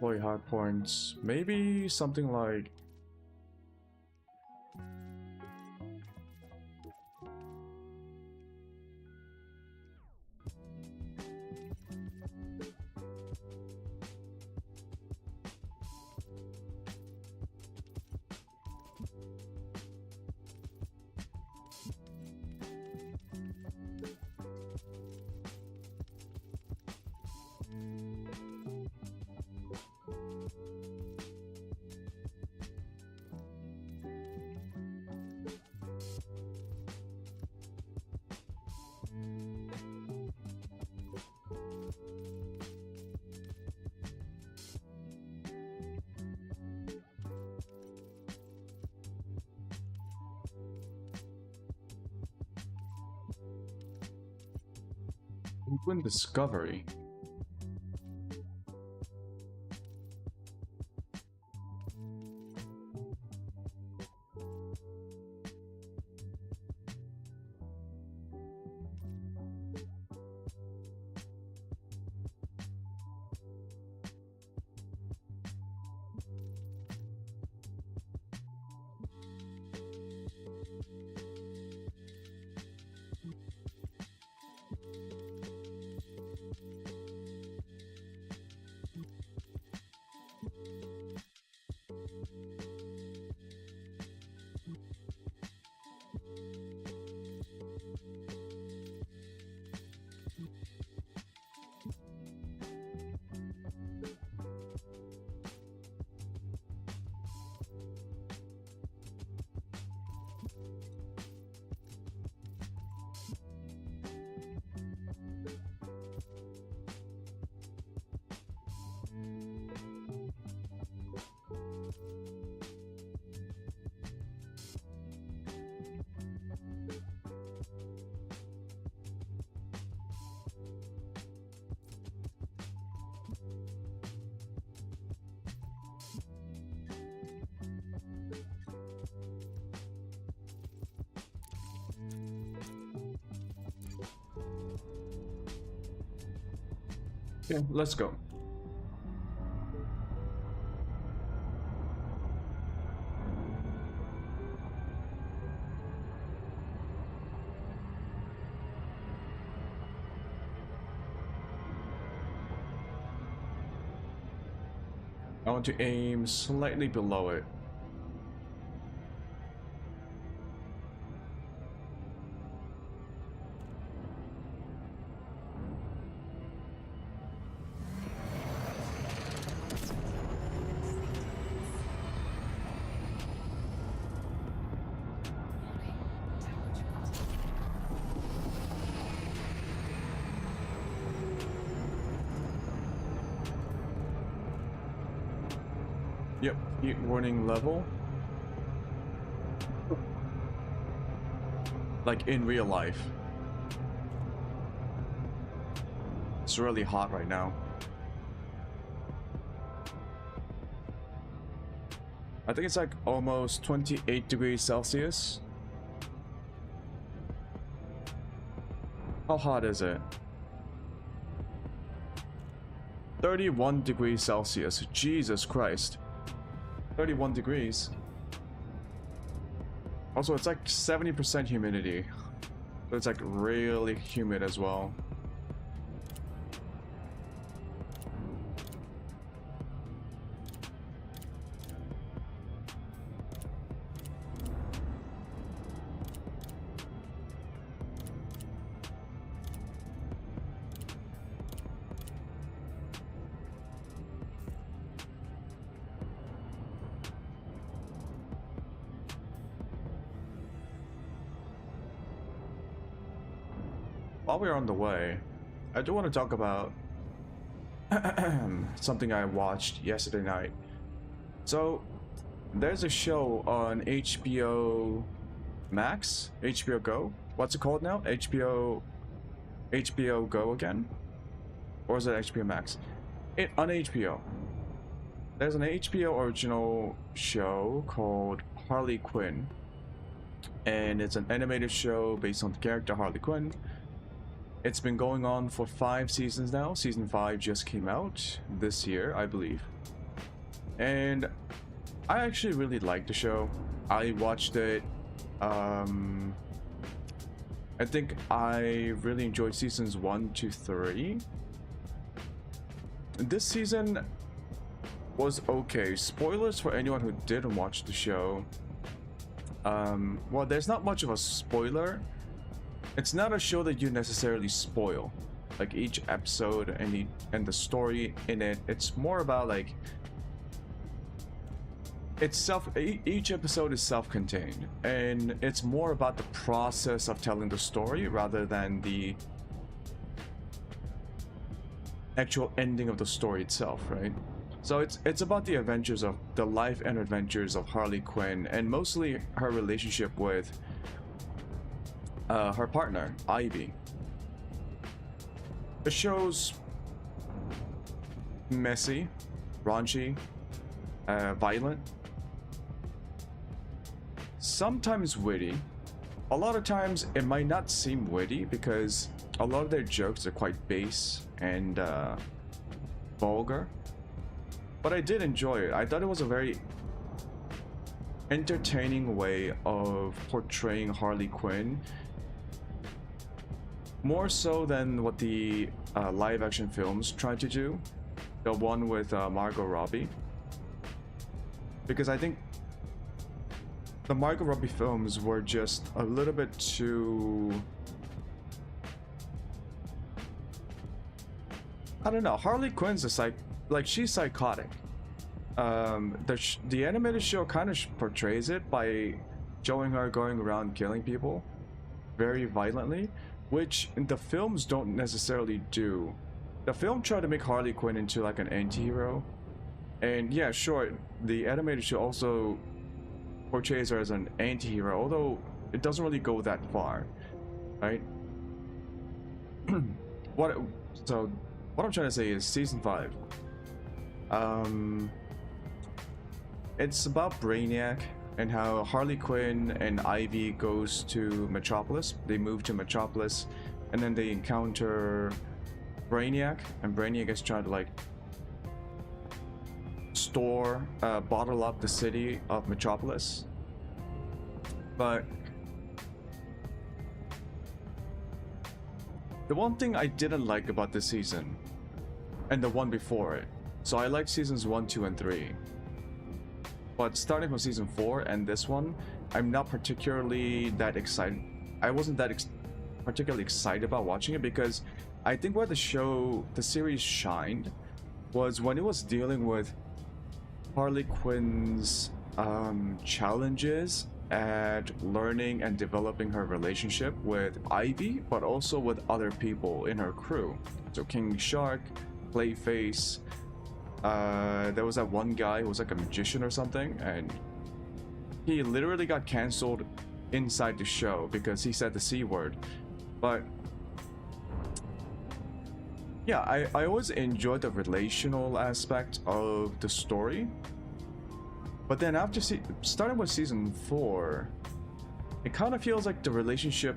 Employee hard points. Maybe something like Penguin Discovery. Yeah, let's go. I want to aim slightly below it. Yep, heat warning level. Like in real life. It's really hot right now. I think it's like almost 28 degrees Celsius. How hot is it? 31 degrees Celsius. Jesus Christ. 31 degrees. Also, it's like 70% humidity. So it's like really humid as well. While we're on the way, I do want to talk about something I watched yesterday night. So, there's a show on HBO Max, HBO Go. What's it called now? HBO Go again? Or is it HBO Max? On HBO. There's an HBO original show called Harley Quinn. And it's an animated show based on the character Harley Quinn. It's been going on for 5 seasons now. Season 5 just came out this year, I believe. And I actually really liked the show. I watched it. I think I really enjoyed seasons 1 to 3. This season was okay. Spoilers for anyone who didn't watch the show. Well, there's not much of a spoiler. It's not a show that you necessarily spoil, like each episode and the story in it. It's more about like each episode is self-contained, and it's more about the process of telling the story rather than the actual ending of the story itself, right? So it's about the adventures of the life and adventures of Harley Quinn, and mostly her relationship with her partner, Ivy. The show's messy, raunchy, violent, sometimes witty. A lot of times it might not seem witty because a lot of their jokes are quite base and vulgar. But I did enjoy it. I thought it was a very entertaining way of portraying Harley Quinn. More so than what the live action films tried to do. The one with Margot Robbie. Because I think the Margot Robbie films were just a little bit too... I don't know. Harley Quinn's she's psychotic. The animated show kind of portrays it by showing her going around killing people very violently, which the films don't necessarily do. The film tried to make Harley Quinn into like an anti-hero, and yeah, sure, the animated show also portrays her as an anti-hero, although it doesn't really go that far, right? What I'm trying to say is season 5. It's about Brainiac and how Harley Quinn and Ivy goes to Metropolis. They move to Metropolis, and then they encounter Brainiac, and Brainiac is trying to like bottle up the city of Metropolis. But the one thing I didn't like about this season, and the one before it, so I liked seasons 1, 2, and 3. But starting from season 4 and this one, I'm not particularly that excited. I wasn't that particularly excited about watching it because I think where the series shined was when it was dealing with Harley Quinn's challenges at learning and developing her relationship with Ivy, but also with other people in her crew. So King Shark, Clayface, there was that one guy who was like a magician or something, and he literally got canceled inside the show because he said the C word. But yeah, I always enjoyed the relational aspect of the story. But then after starting with season 4, it kind of feels like the relationship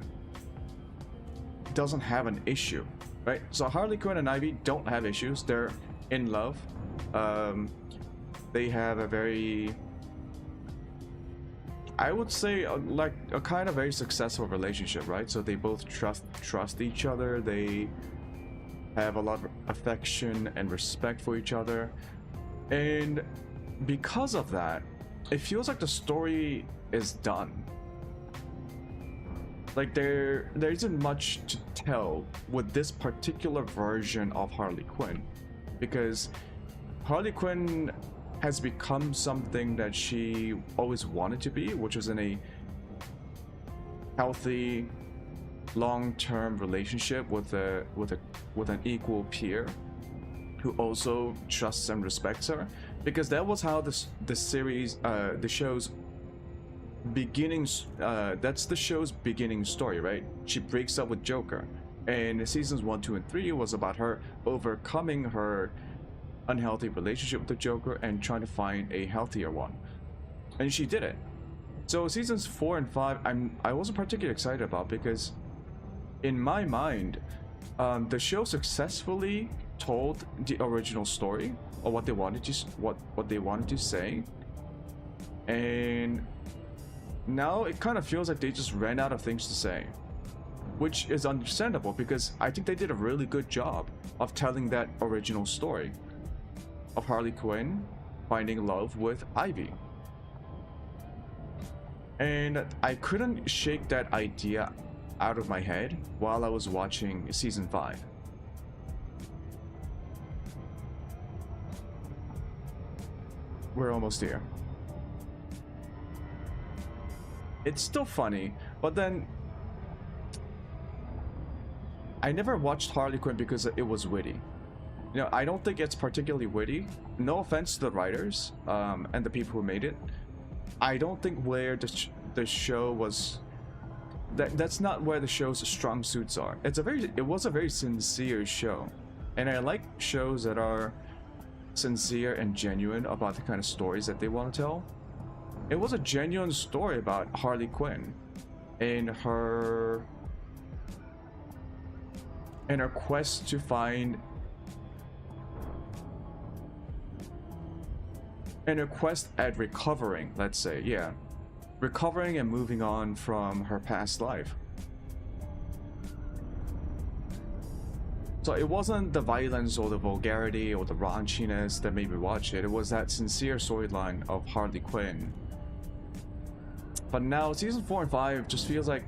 doesn't have an issue, right? So Harley Quinn and Ivy don't have issues. They're in love. They have a very, I would say, like a kind of very successful relationship, right? So they both trust each other. They have a lot of affection and respect for each other, and because of that, it feels like the story is done. Like there isn't much to tell with this particular version of Harley Quinn, because Harley Quinn has become something that she always wanted to be, which was in a healthy, long-term relationship with an equal peer who also trusts and respects her, because that was how the series, the show's beginnings, that's the show's beginning story, right? She breaks up with Joker, and seasons 1, 2, and 3 was about her overcoming her unhealthy relationship with the Joker and trying to find a healthier one, and she did it. So seasons 4 and 5, I wasn't particularly excited about, because in my mind, the show successfully told the original story, or what they wanted to say, and now it kind of feels like they just ran out of things to say, which is understandable, because I think they did a really good job of telling that original story of Harley Quinn finding love with Ivy. And I couldn't shake that idea out of my head while I was watching season 5. We're almost here. It's still funny, but then I never watched Harley Quinn because it was witty. You know, I don't think it's particularly witty. No offense to the writers and the people who made it. I don't think where the show was, that's not where the show's strong suits are. It was a very sincere show, and I like shows that are sincere and genuine about the kind of stories that they want to tell. It was a genuine story about Harley Quinn and her quest to find, and her quest at recovering, let's say, yeah, recovering and moving on from her past life. So it wasn't the violence or the vulgarity or the raunchiness that made me watch it. It was that sincere storyline of Harley Quinn. But now season 4 and 5 just feels like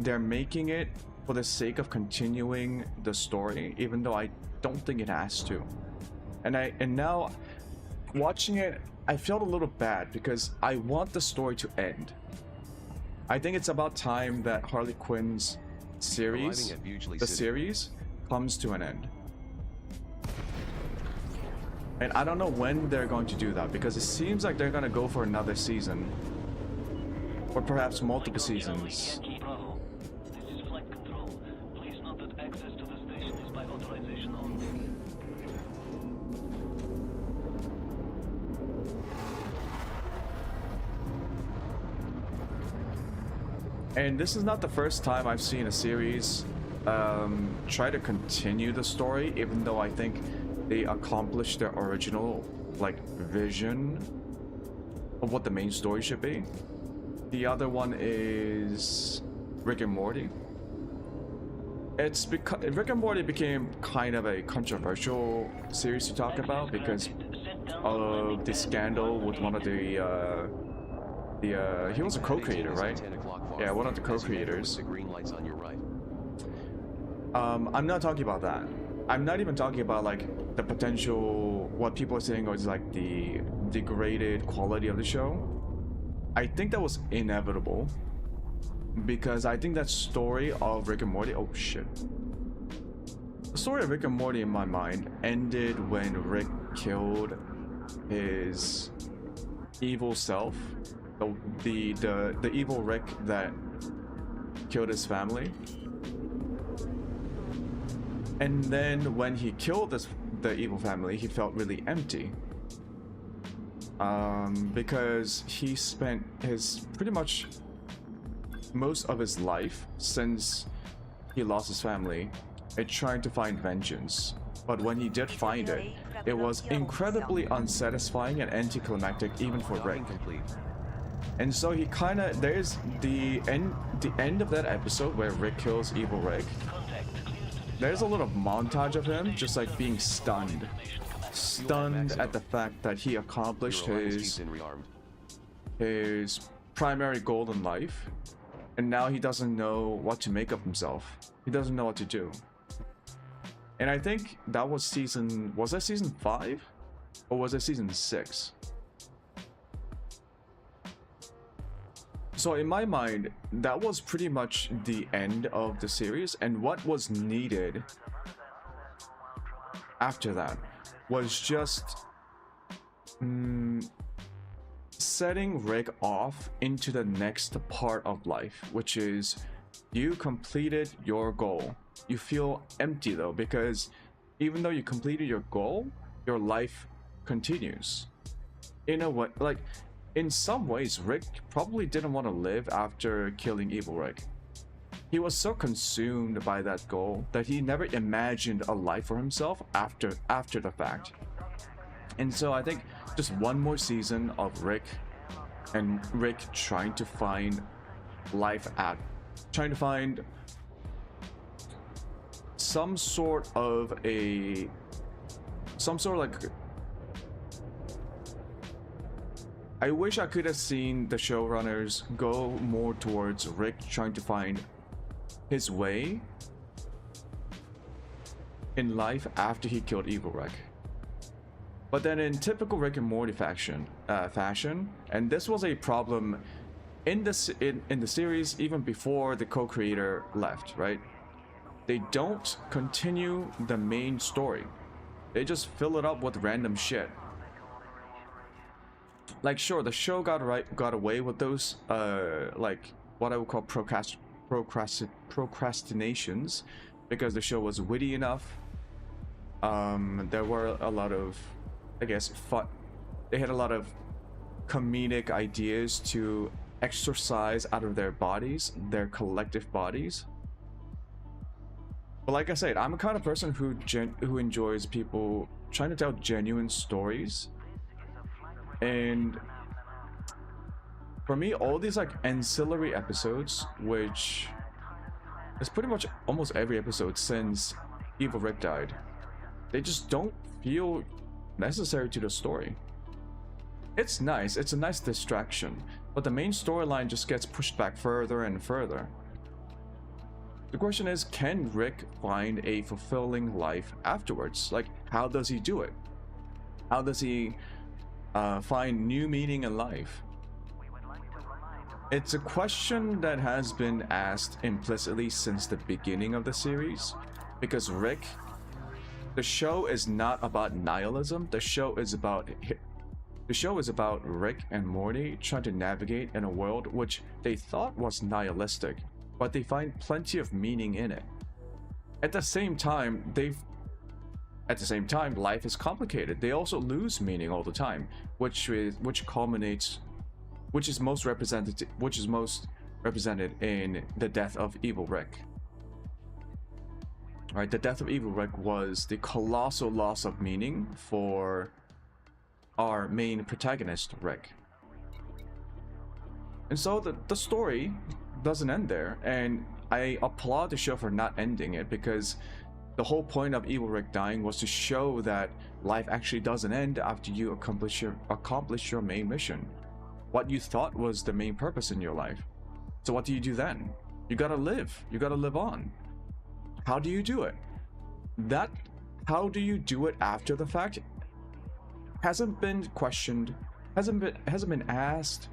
they're making it for the sake of continuing the story, even though I don't think it has to. And now watching it, I felt a little bad because I want the story to end. I think it's about time that Harley Quinn's series, series, comes to an end. And I don't know when they're going to do that, because it seems like they're going to go for another season, or perhaps multiple seasons. And this is not the first time I've seen a series try to continue the story, even though I think they accomplished their original vision of what the main story should be. The other one is Rick and Morty. It's because Rick and Morty became kind of a controversial series to talk about because of the scandal with one of the he was a co-creator, right? Yeah, one of the co-creators. I'm not talking about that. I'm not even talking about the potential, what people are saying is the degraded quality of the show. I think that was inevitable because I think that story of Rick and Morty, oh shit. The story of Rick and Morty in my mind ended when Rick killed his evil self, the evil Rick that killed his family. And then when he killed the evil family, he felt really empty. Because he spent pretty much most of his life since he lost his family trying to find vengeance. But when he did find it, it was incredibly unsatisfying and anticlimactic even for Rick. And so he kind of, there's the end of that episode where Rick kills evil Rick. There's a little montage of him just like being stunned at the fact that he accomplished his primary goal in life, and now he doesn't know what to make of himself. He doesn't know what to do. And I think that was that season 5 or was it season 6? So in my mind, that was pretty much the end of the series, and what was needed after that was just setting Rick off into the next part of life, which is you completed your goal. You feel empty though, because even though you completed your goal, your life continues. In a way, like in some ways, Rick probably didn't want to live after killing evil Rick. He was so consumed by that goal that he never imagined a life for himself after the fact. And so I think just one more season of Rick trying to find life trying to find some sort of like, I wish I could have seen the showrunners go more towards Rick trying to find his way in life after he killed evil Rick. But then in typical Rick and Morty fashion, and this was a problem in the series even before the co-creator left, right? They don't continue the main story. They just fill it up with random shit. Like, sure, the show got away with those like what I would call procrastinations, because the show was witty enough. There were a lot of, I guess, fun. They had a lot of comedic ideas to exercise out of their bodies, their collective bodies. But like I said, I'm a kind of person who enjoys people trying to tell genuine stories. And for me, all these like ancillary episodes, which is pretty much almost every episode since evil Rick died, they just don't feel necessary to the story. It's nice, it's a nice distraction, but the main storyline just gets pushed back further and further. The question is, can Rick find a fulfilling life afterwards? Like, how does he do it? How does he find new meaning in life? It's a question that has been asked implicitly since the beginning of the series, because the show is not about nihilism. The show is about Rick and Morty trying to navigate in a world which they thought was nihilistic, but they find plenty of meaning in it. At the same time, life is complicated. They also lose meaning all the time, which is most represented in the death of evil Rick. Right, the death of evil Rick was the colossal loss of meaning for our main protagonist, Rick. And so the story doesn't end there, and I applaud the show for not ending it, because the whole point of evil Rick dying was to show that life actually doesn't end after you accomplish your main mission, what you thought was the main purpose in your life. So what do you do then? You gotta live on. How do you do it? How do you do it after the fact hasn't been questioned, hasn't been asked,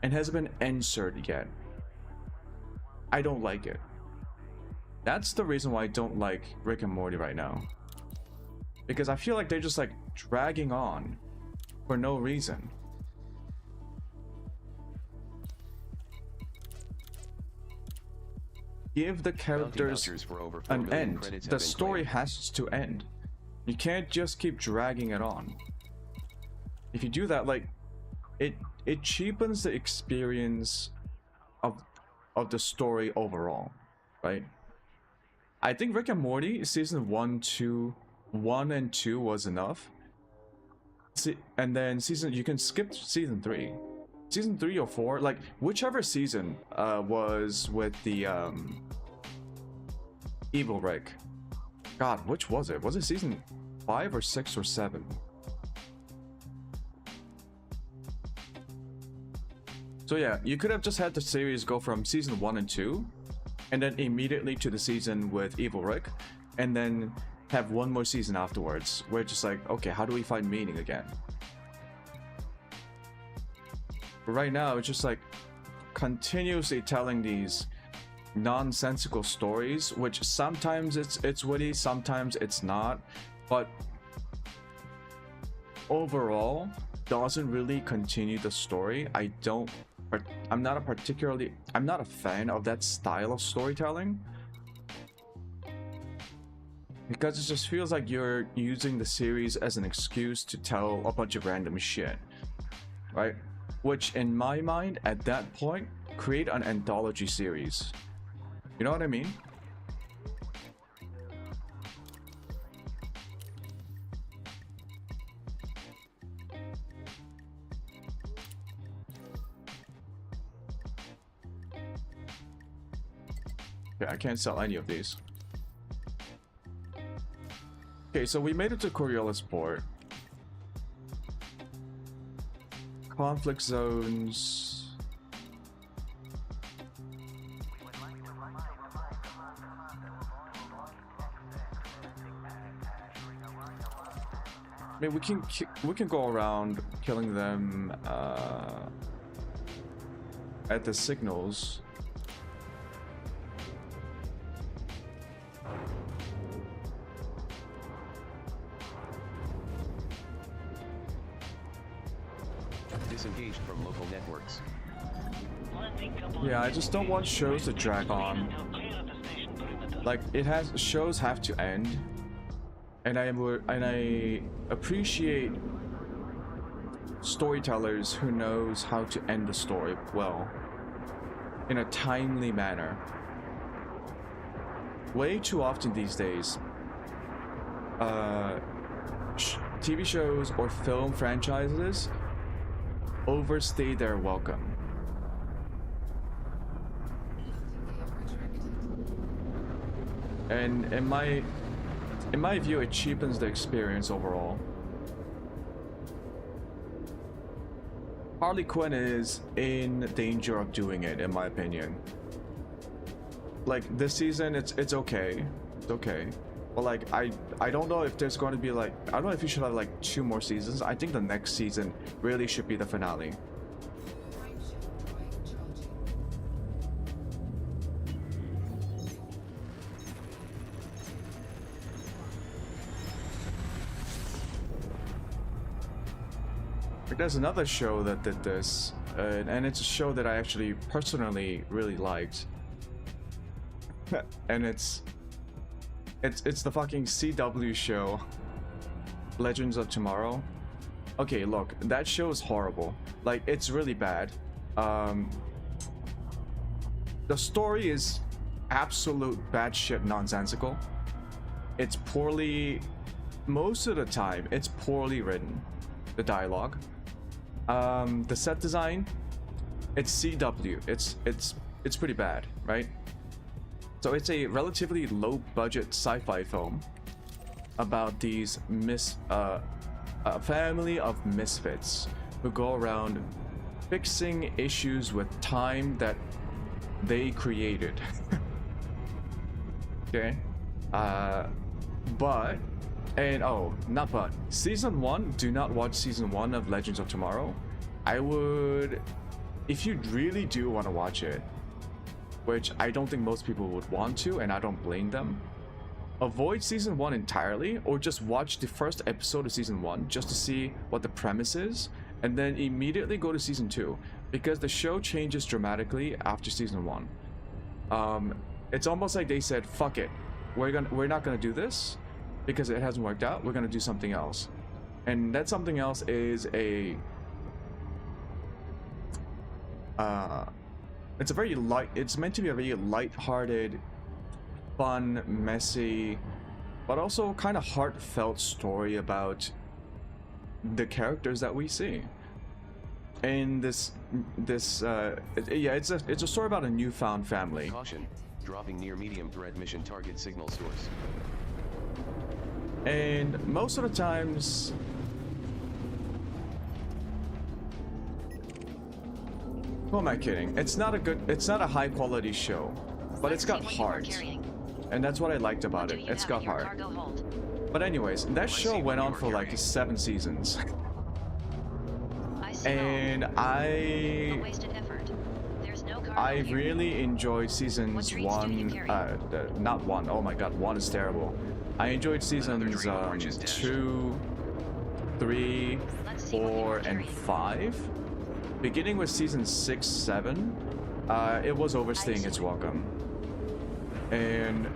and hasn't been answered yet. I don't like it. That's the reason why I don't like Rick and Morty right now. Because I feel like they're just like dragging on for no reason. Give the characters an end. The story has to end. You can't just keep dragging it on. If you do that, like, it cheapens the experience of the story overall, right? I think Rick and Morty season 1 and 2 was enough. And then you can skip season 3. Season 3 or 4, like whichever season was with the Evil Rick. God, which was it? Was it season 5 or 6 or 7? So yeah, you could have just had the series go from season 1 and 2 and then immediately to the season with Evil Rick, and then have one more season afterwards where it's just like, okay, how do we find meaning again? But right now it's just like continuously telling these nonsensical stories, which sometimes it's witty, sometimes it's not, but overall doesn't really continue the story. I'm not a fan of that style of storytelling, because it just feels like you're using the series as an excuse to tell a bunch of random shit, right? Which in my mind at that point, create an anthology series. You know what I mean? Okay, I can't sell any of these. Okay, so we made it to Coriolis port. Conflict zones. I mean, we can go around killing them at the signals. Disengaged from local networks. Yeah, I just don't want shows to drag on. Like, shows have to end. And I appreciate storytellers who knows how to end the story well, in a timely manner. Way too often these days, TV shows or film franchises overstay their welcome. And in my view, it cheapens the experience overall. Harley Quinn is in danger of doing it, in my opinion. Like, this season, it's okay. It's okay. But like, I don't know if there's going to be like, I don't know if you should have like 2 more seasons. I think the next season really should be the finale. There's another show that did this, and it's a show that I actually personally really liked. And it's the fucking CW show, Legends of Tomorrow. Okay, look, that show is horrible. Like, it's really bad. The story is absolute bad shit nonsensical. It's most of the time, it's poorly written. The dialogue. The set design, it's CW. It's pretty bad, right? So it's a relatively low budget sci-fi film about these a family of misfits who go around fixing issues with time that they created. Okay, season 1, do not watch season 1 of Legends of Tomorrow. I would, if you really do want to watch it, which I don't think most people would want to, and I don't blame them, avoid season 1 entirely, or just watch the first episode of season 1 just to see what the premise is, and then immediately go to season 2, because the show changes dramatically after season 1. It's almost like they said, fuck it, we're not gonna do this because it hasn't worked out, we're gonna do something else. And that something else is it's a very light, it's meant to be a very light-hearted, fun, messy, but also kind of heartfelt story about the characters that we see. And it's a story about a newfound family. Caution, dropping near medium threat mission target signal source. And most of the times, who am I kidding? It's not a high quality show, but it's got heart. And that's what I liked about it. It's got heart. But anyways, that show went on for like 7 seasons. And I really enjoyed seasons 1, not 1, oh my god, 1 is terrible. I enjoyed seasons 2, 3, 4, and 5. Beginning with season 6, 7, it was overstaying its welcome. And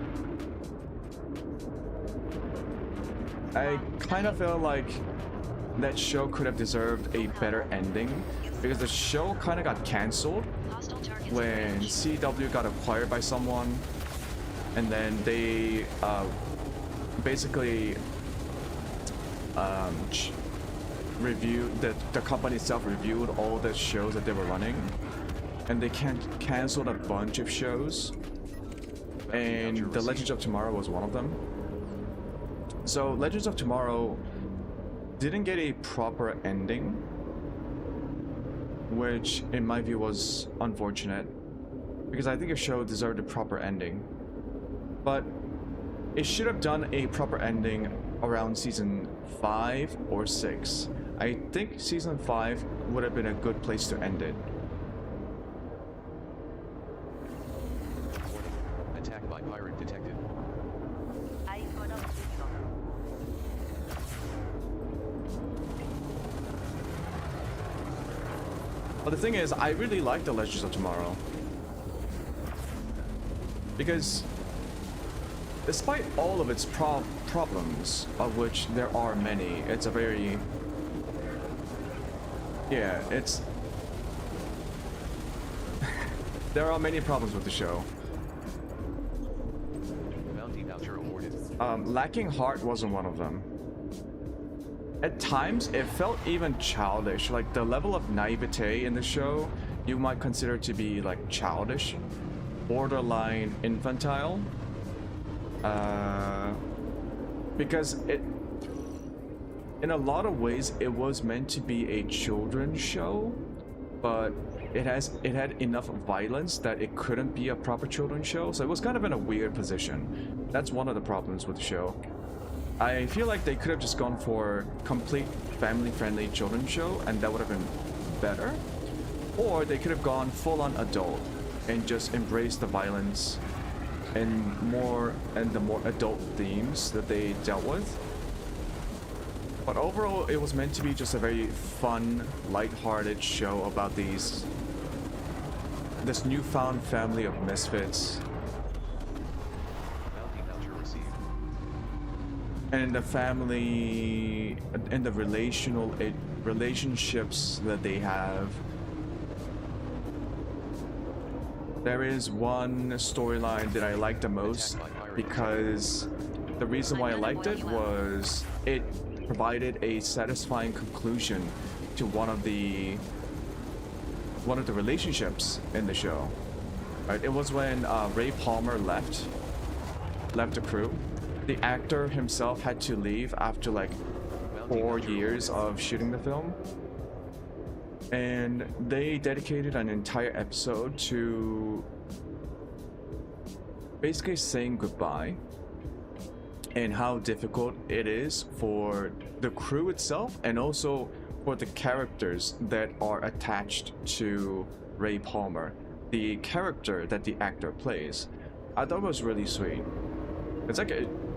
I kind of feel like that show could have deserved a better ending, because the show kind of got cancelled when CW got acquired by someone, and then they basically the company itself reviewed all the shows that they were running, and they canceled a bunch of shows, and the Legends of Tomorrow was one of them. So Legends of Tomorrow didn't get a proper ending, which in my view was unfortunate, because I think a show deserved a proper ending. But it should have done a proper ending around season 5 or 6. I think season 5 would have been a good place to end it. Attack by pirate detected. But the thing is, I really like the Legends of Tomorrow, because despite all of its problems, of which there are many, it's a very... yeah, it's... there are many problems with the show. Bounty voucher awarded. Lacking heart wasn't one of them. At times, it felt even childish. Like, the level of naivete in the show, you might consider to be, like, childish, borderline infantile. Because it, in a lot of ways, it was meant to be a children's show, but it had enough violence that it couldn't be a proper children's show, so it was kind of in a weird position. That's one of the problems with the show. I feel like they could have just gone for complete family-friendly children's show, and that would have been better. Or they could have gone full-on adult and just embraced the violence and the more adult themes that they dealt with. But overall, it was meant to be just a very fun, light-hearted show about this newfound family of misfits. And the family and the relationships that they have. There is one storyline that I liked the most, because the reason why I liked it was it provided a satisfying conclusion to one of the relationships in the show. Right? It was when Ray Palmer left the crew. The actor himself had to leave after like 4 years of shooting the film, and they dedicated an entire episode to basically saying goodbye and how difficult it is for the crew itself and also for the characters that are attached to Ray Palmer, the character that the actor plays. I thought it was really sweet. It's like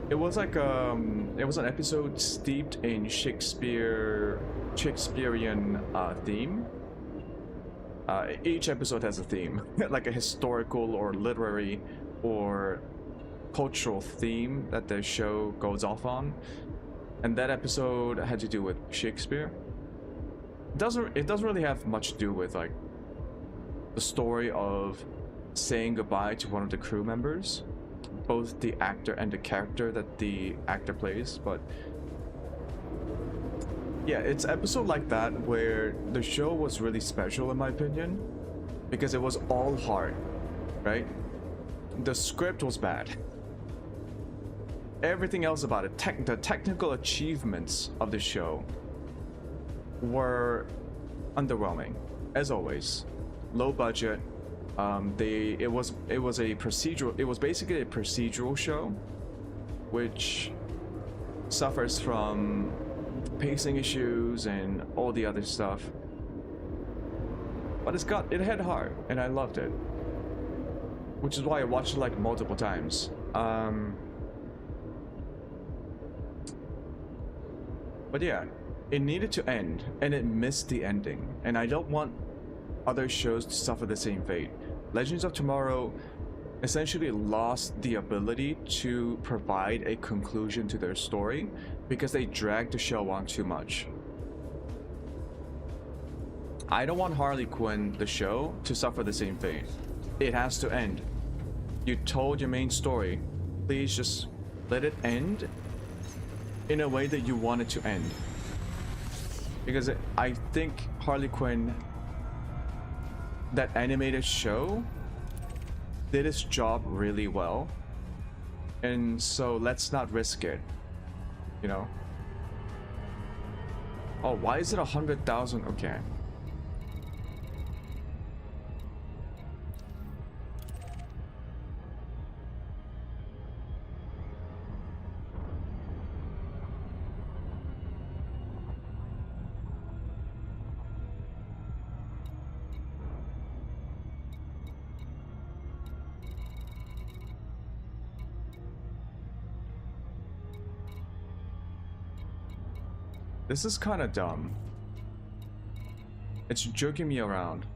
It was like it was an episode steeped in Shakespearean theme. Each episode has a theme, like a historical or literary or cultural theme that the show goes off on. And that episode had to do with Shakespeare. It doesn't really have much to do with like the story of saying goodbye to one of the crew members, both the actor and the character that the actor plays. But yeah, it's episode like that where the show was really special in my opinion, because it was all heart, right? The script was bad. Everything else about it, the technical achievements of the show were underwhelming, as always. Low budget. It was basically a procedural show, which suffers from pacing issues and all the other stuff. But it had heart, and I loved it, which is why I watched it like multiple times. But yeah, it needed to end, and it missed the ending, and I don't want other shows to suffer the same fate. Legends of Tomorrow essentially lost the ability to provide a conclusion to their story because they dragged the show on too much. I don't want Harley Quinn, the show, to suffer the same fate. It has to end. You told your main story. Please just let it end in a way that you want it to end. Because I think Harley Quinn, that animated show, did its job really well. And so let's not risk it, you know? Oh, why is it 100,000? Okay. This is kind of dumb. It's jerking me around.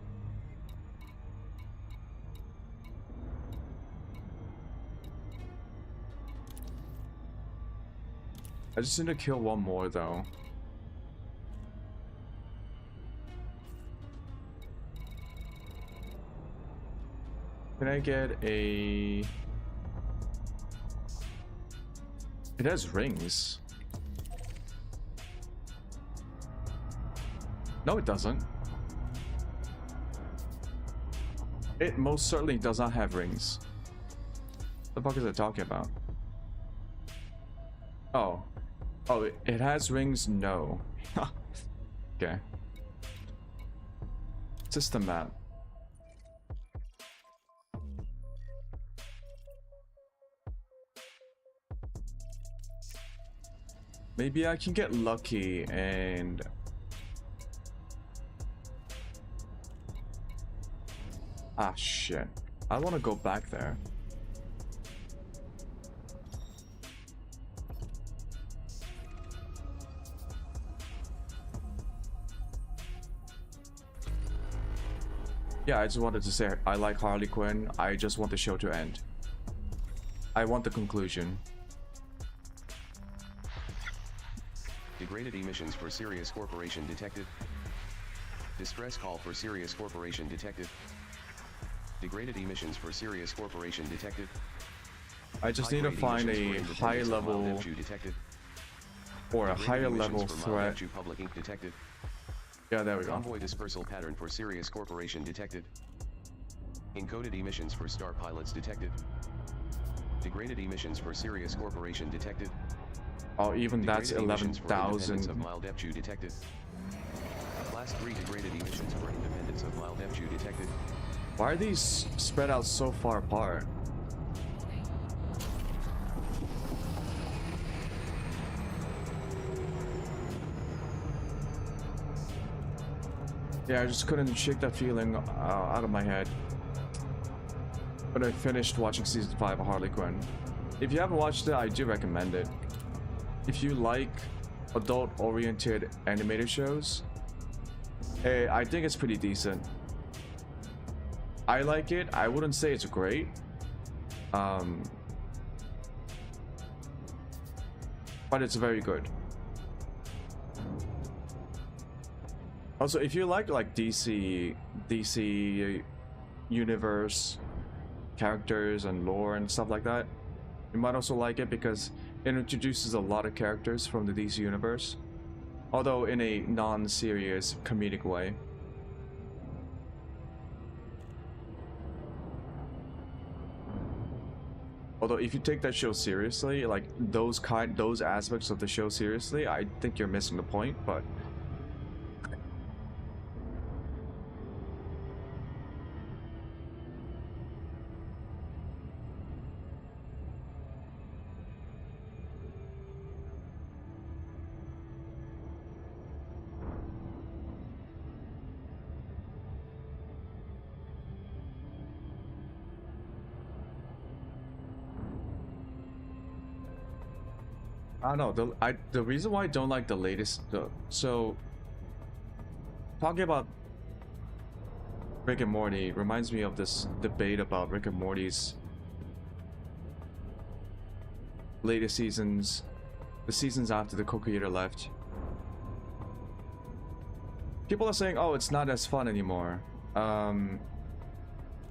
I just need to kill one more though. Can I get a... It has rings. No, it doesn't. It most certainly does not have rings. What the fuck is it talking about? Oh. Oh, it has rings? No. Okay. System map. Maybe I can get lucky and... Ah, shit. I want to go back there. Yeah, I just wanted to say I like Harley Quinn. I just want the show to end. I want the conclusion. Degraded emissions for Sirius Corporation detected. Distress call for Sirius Corporation detected. Degraded emissions for Sirius Corporation detected. I just need to find a high level or a higher level threat. Public Inc. detected. Yeah, there we go. Convoy dispersal pattern for Sirius Corporation detected. Encoded emissions for Star Pilots detected. Degraded emissions for Sirius Corporation detected. Oh, even that's 11,000. Of mild Vtube detected. Class 3 degraded emissions for independence of mild Vtube detected. Why are these spread out so far apart? Yeah, I just couldn't shake that feeling out of my head when I finished watching season 5 of Harley Quinn. If you haven't watched it, I do recommend it. If you like adult-oriented animated shows, I think it's pretty decent. I like it. I wouldn't say it's great. But it's very good. Also, if you like DC universe characters and lore and stuff like that, you might also like it because it introduces a lot of characters from the DC universe, although in a non-serious comedic way. Although if you take that show seriously, like those aspects of the show seriously, I think you're missing the point, but I don't know. The reason why I don't like the latest, so talking about Rick and Morty reminds me of this debate about Rick and Morty's latest seasons, the seasons after the co-creator left. People are saying, oh, it's not as fun anymore.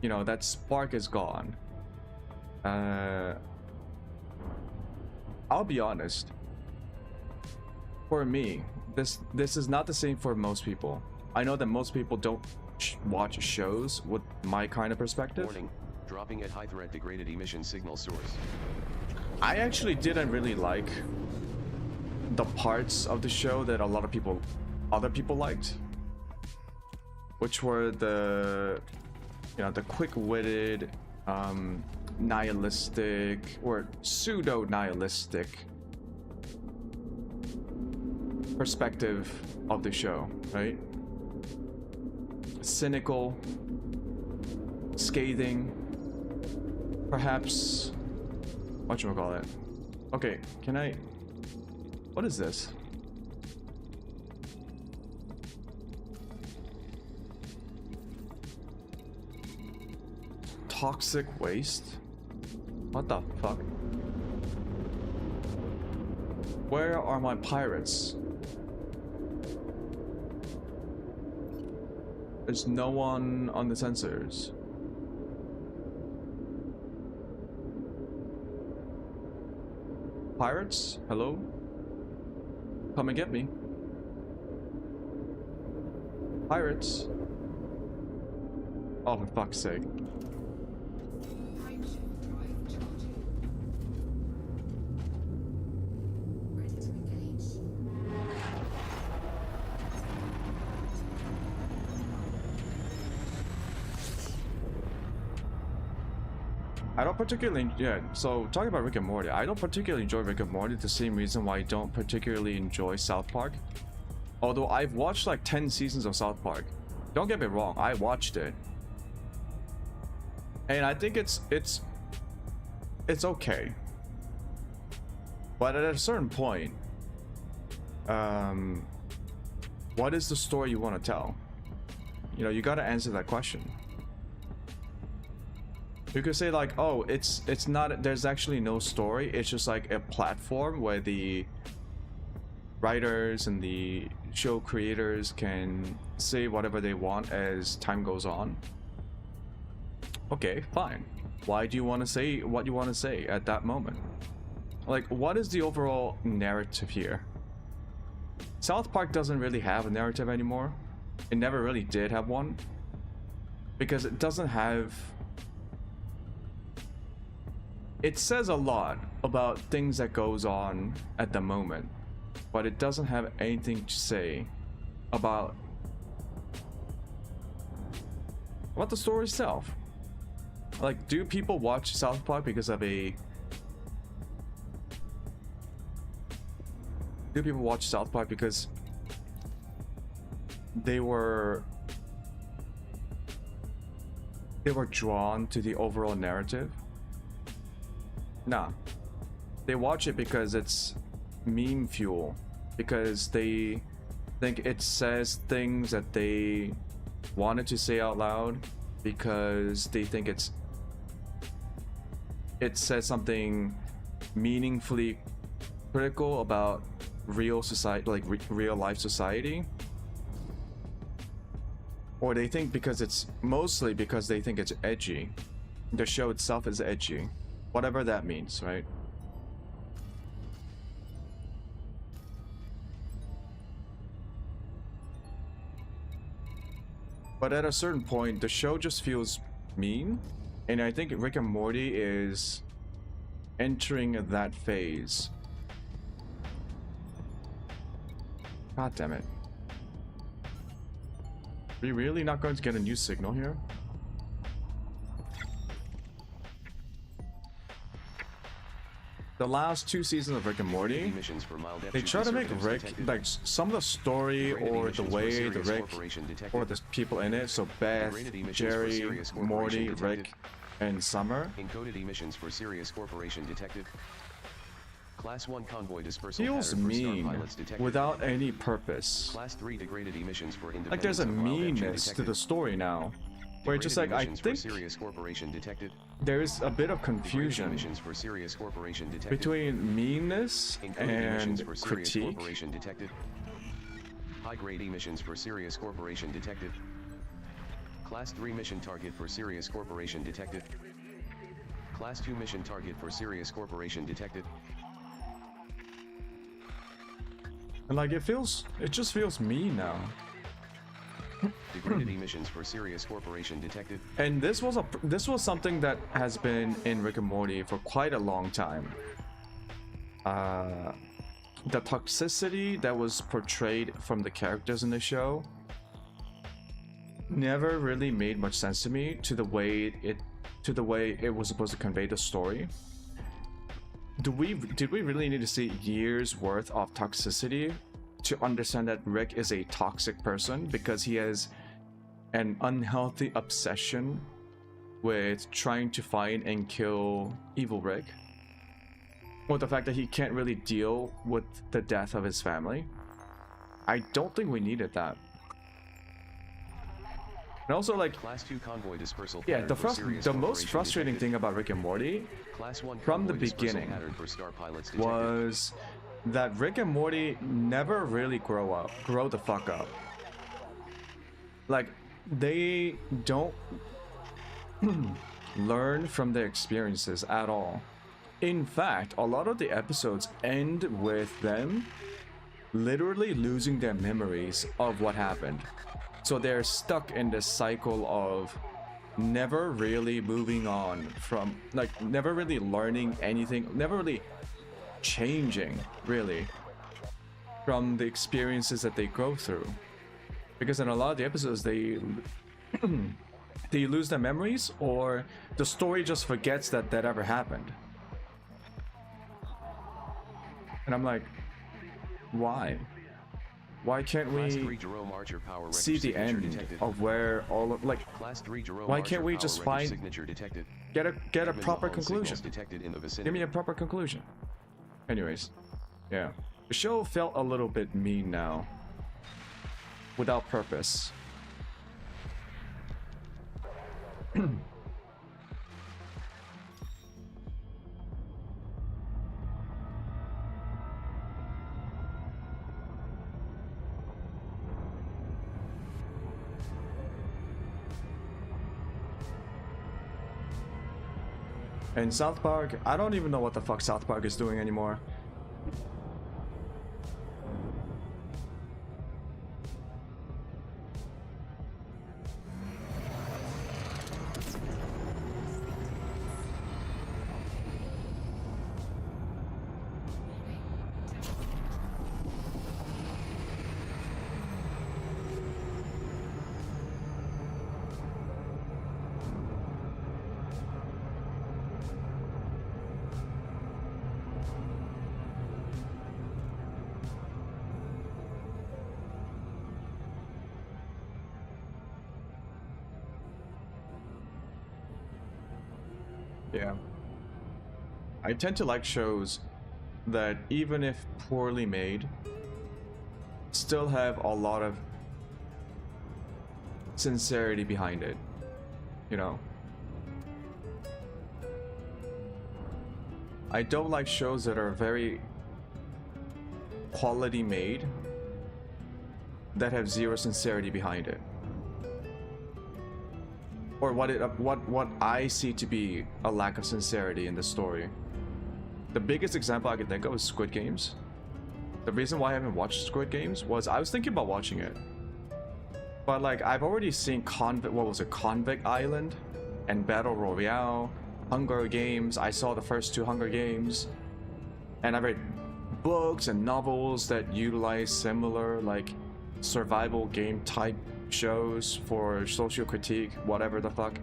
You know, that spark is gone. I'll be honest. For me, this is not the same for most people. I know that most people don't watch shows with my kind of perspective. Warning, dropping at high threat degraded emission signal source. I actually didn't really like the parts of the show that a lot of other people liked, which were the quick-witted, nihilistic or pseudo-nihilistic perspective of the show, right? Cynical, scathing, perhaps. Whatchamacallit? Okay, can I? What is this? Toxic waste? What the fuck? Where are my pirates? There's no one on the sensors. Pirates? Hello? Come and get me. Pirates? Oh, for fuck's sake. I don't particularly, so talking about Rick and Morty, I don't particularly enjoy Rick and Morty, the same reason why I don't particularly enjoy South Park. Although I've watched like 10 seasons of South Park. Don't get me wrong, I watched it. And I think it's okay. But at a certain point, what is the story you want to tell? You know, you gotta answer that question. You could say like, oh, it's not, there's actually no story, it's just like a platform where the writers and the show creators can say whatever they want as time goes on. Okay, fine. Why do you want to say what you want to say at that moment? Like, what is the overall narrative here? South Park doesn't really have a narrative anymore. It never really did have one. Because it doesn't have... It says a lot about things that goes on at the moment, but it doesn't have anything to say about the story itself. Like, do people watch South Park because of a... Do people watch South Park because they were drawn to the overall narrative? Nah. They watch it because it's meme fuel. Because they think it says things that they wanted to say out loud. Because they think it says something meaningfully critical about real society, like real life society. Or they think because it's mostly because they think it's edgy. The show itself is edgy. Whatever that means, right? But at a certain point, the show just feels mean. And I think Rick and Morty is entering that phase. God damn it. Are we really not going to get a new signal here? The last 2 seasons of Rick and Morty, they try to make Rick, like, some of the story or the way the Rick or the people in it, so Beth, Jerry, Morty, Rick, and Summer, Encoded emissions for Sirius Corporation detected. Class 1 convoy dispersal feels pattern for star mean pilots detected. without any purpose. Class 3 degraded emissions for independence Like there's a of wild meanness engine to detected. the story now, where it's just like, I Degraded emissions think for Sirius Corporation detected. there's a bit of Degraded confusion emissions for Sirius Corporation detected. between meanness Encoded emissions and for Sirius critique. Corporation detected. High-grade emissions for Sirius Corporation detected. Class 3 mission target for Sirius Corporation detected. Class 2 mission target for Sirius Corporation detected. And like it just feels mean now. Degraded emissions for Sirius Corporation detected. And this was something that has been in Rick and Morty for quite a long time. The toxicity that was portrayed from the characters in the show never really made much sense to me to the way it was supposed to convey the story. Did we really need to see years worth of toxicity to understand that Rick is a toxic person because he has an unhealthy obsession with trying to find and kill evil Rick? Or the fact that he can't really deal with the death of his family? I don't think we needed that. And also, like, Class 2 convoy dispersal yeah, pattern for Sirius the most Corporation frustrating detected. thing about Rick and Morty Class 1 from the convoy dispersal beginning pattern for star pilots detected. was that Rick and Morty never really grow the fuck up. Like, they don't learn from their experiences at all. In fact, a lot of the episodes end with them literally losing their memories of what happened. So they're stuck in this cycle of never really moving on from, like, never really learning anything, never really changing, really, from the experiences that they go through. Because in a lot of the episodes, they lose their memories, or the story just forgets that ever happened. And I'm like, why? Why can't Class we 3 Jerome Archer power see wreckage the signature end detected. of where all of, like, Class 3 Jerome why Archer can't we power just wreckage find signature detected. get a Edmund proper Mahone conclusion? signals detected in the vicinity. Give me a proper conclusion. Anyways, yeah, the show felt a little bit mean now, without purpose. And South Park, I don't even know what the fuck South Park is doing anymore. Yeah. I tend to like shows that, even if poorly made, still have a lot of sincerity behind it, you know? I don't like shows that are very quality made that have zero sincerity behind it, or what I see to be a lack of sincerity in the story. The biggest example I can think of is Squid Games. The reason why I haven't watched Squid Games was I was thinking about watching it, but like I've already seen Convict Island and Battle Royale, Hunger Games. I saw the first two Hunger Games, and I read books and novels that utilize similar like survival game type shows for social critique, whatever the fuck.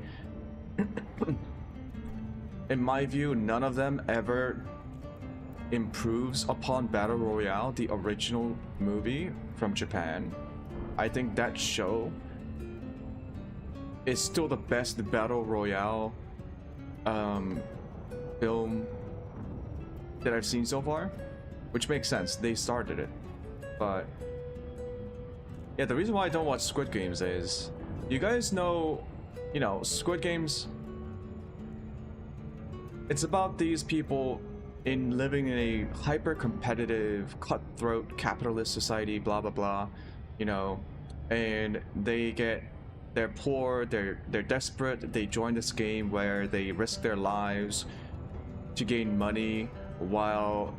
In my view, none of them ever improves upon Battle Royale, the original movie from Japan. I think that show is still the best Battle Royale film that I've seen so far, which makes sense. They started it. But yeah, the reason why I don't watch Squid Games is, you guys know, you know, Squid Games, it's about these people living in a hyper-competitive, cutthroat, capitalist society, blah blah blah, you know, and they're poor, they're desperate, they join this game where they risk their lives to gain money, while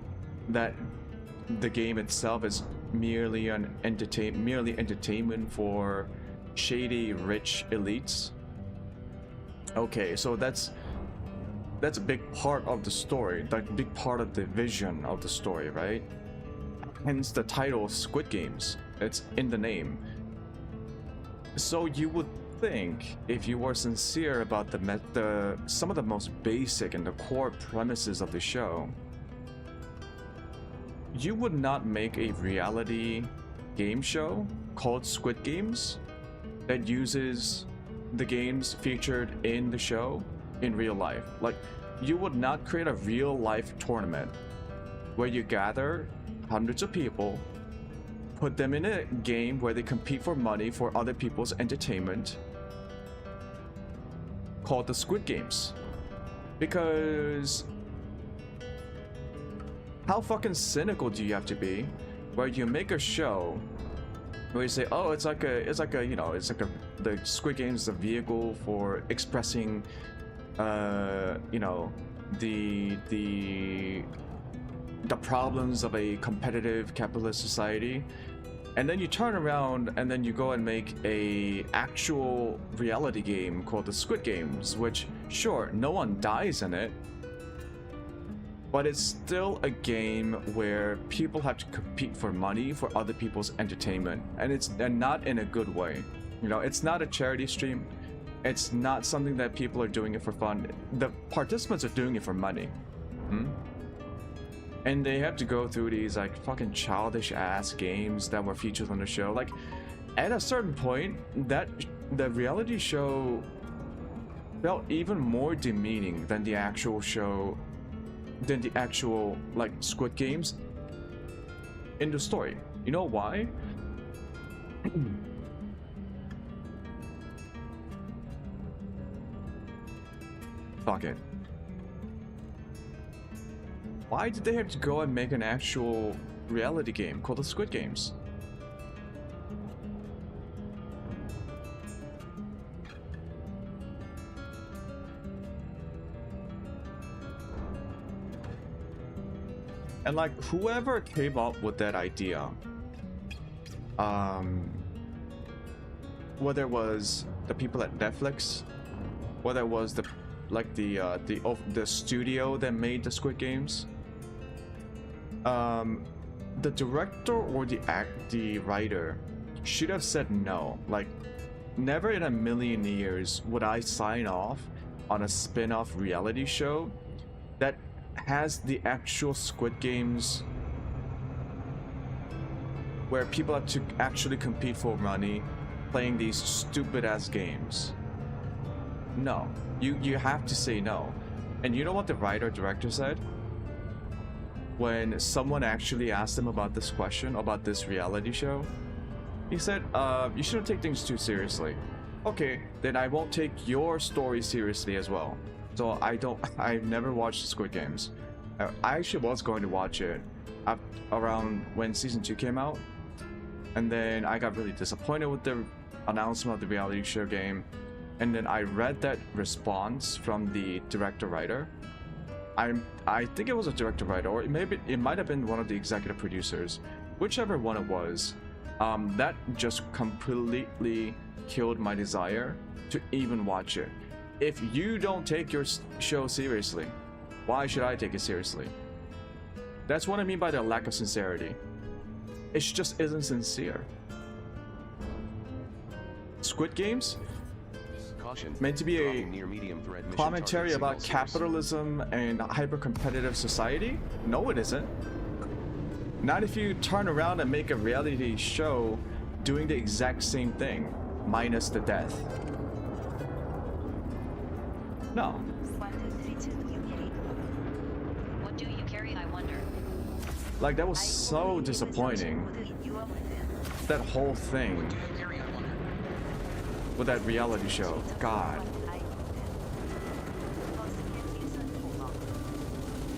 the game itself is merely entertainment for shady rich elites. Okay, so that's a big part of the story, like big part of the vision of the story, right? Hence the title Squid Games. It's in the name. So you would think, if you were sincere about some of the most basic and the core premises of the show, you would not make a reality game show called Squid Games that uses the games featured in the show in real life. Like, you would not create a real life tournament where you gather hundreds of people, put them in a game where they compete for money for other people's entertainment, called the Squid Games. Because how fucking cynical do you have to be where you make a show where you say, oh, it's like the Squid Games is a vehicle for expressing you know, the problems of a competitive capitalist society, and then you turn around and then you go and make a actual reality game called the Squid Games, which, sure, no one dies in it, but it's still a game where people have to compete for money for other people's entertainment, and not in a good way. You know, it's not a charity stream. It's not something that people are doing it for fun. The participants are doing it for money. And they have to go through these like fucking childish ass games that were featured on the show. Like, at a certain point, that the reality show felt even more demeaning than the actual show, than the actual like Squid Games in the story. You know why? Fuck it. Why did they have to go and make an actual reality game called the Squid Games? And like, whoever came up with that idea, whether it was the people at Netflix, whether it was the studio that made the Squid Games, the director or the writer should have said no. Like, never in a million years would I sign off on a spin-off reality show that has the actual Squid Games where people have to actually compete for money playing these stupid ass games. No, you have to say no. And you know what the writer director said? when someone actually asked him about this question, about this reality show. He said, you shouldn't take things too seriously. Okay, then I won't take your story seriously as well. So I've never watched Squid Games. I actually was going to watch it around when season 2 came out. And then I got really disappointed with the announcement of the reality show game. And then I read that response from the director-writer. I think it was a director-writer, or it might have been one of the executive producers. Whichever one it was, that just completely killed my desire to even watch it. If you don't take your show seriously, why should I take it seriously? That's what I mean by the lack of sincerity. It just isn't sincere. Squid Games? Caution. Meant to be a near medium threat mission commentary target about signal source. capitalism and hyper-competitive society? No, it isn't. Not if you turn around and make a reality show doing the exact same thing, minus the death. No. What do you carry, I wonder? Like, that was so disappointing. That whole thing Do you carry, I wonder? with that reality show. God.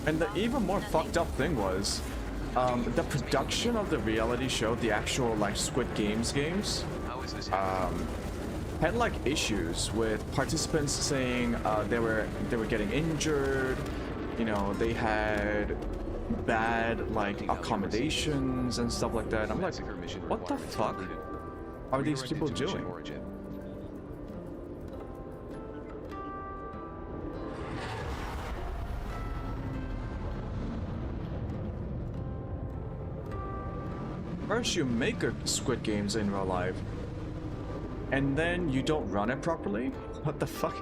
And the even more fucked up thing was, the production of the reality show, the actual like Squid games, How is this? had like issues with participants saying they were getting injured. You know, they had bad like accommodations and stuff like that. I'm like, Massacre mission what the requirements fuck completed. are these Redirected people to mission doing? origin. First you make a Squid Games in real life, and then you don't run it properly? What the fuck?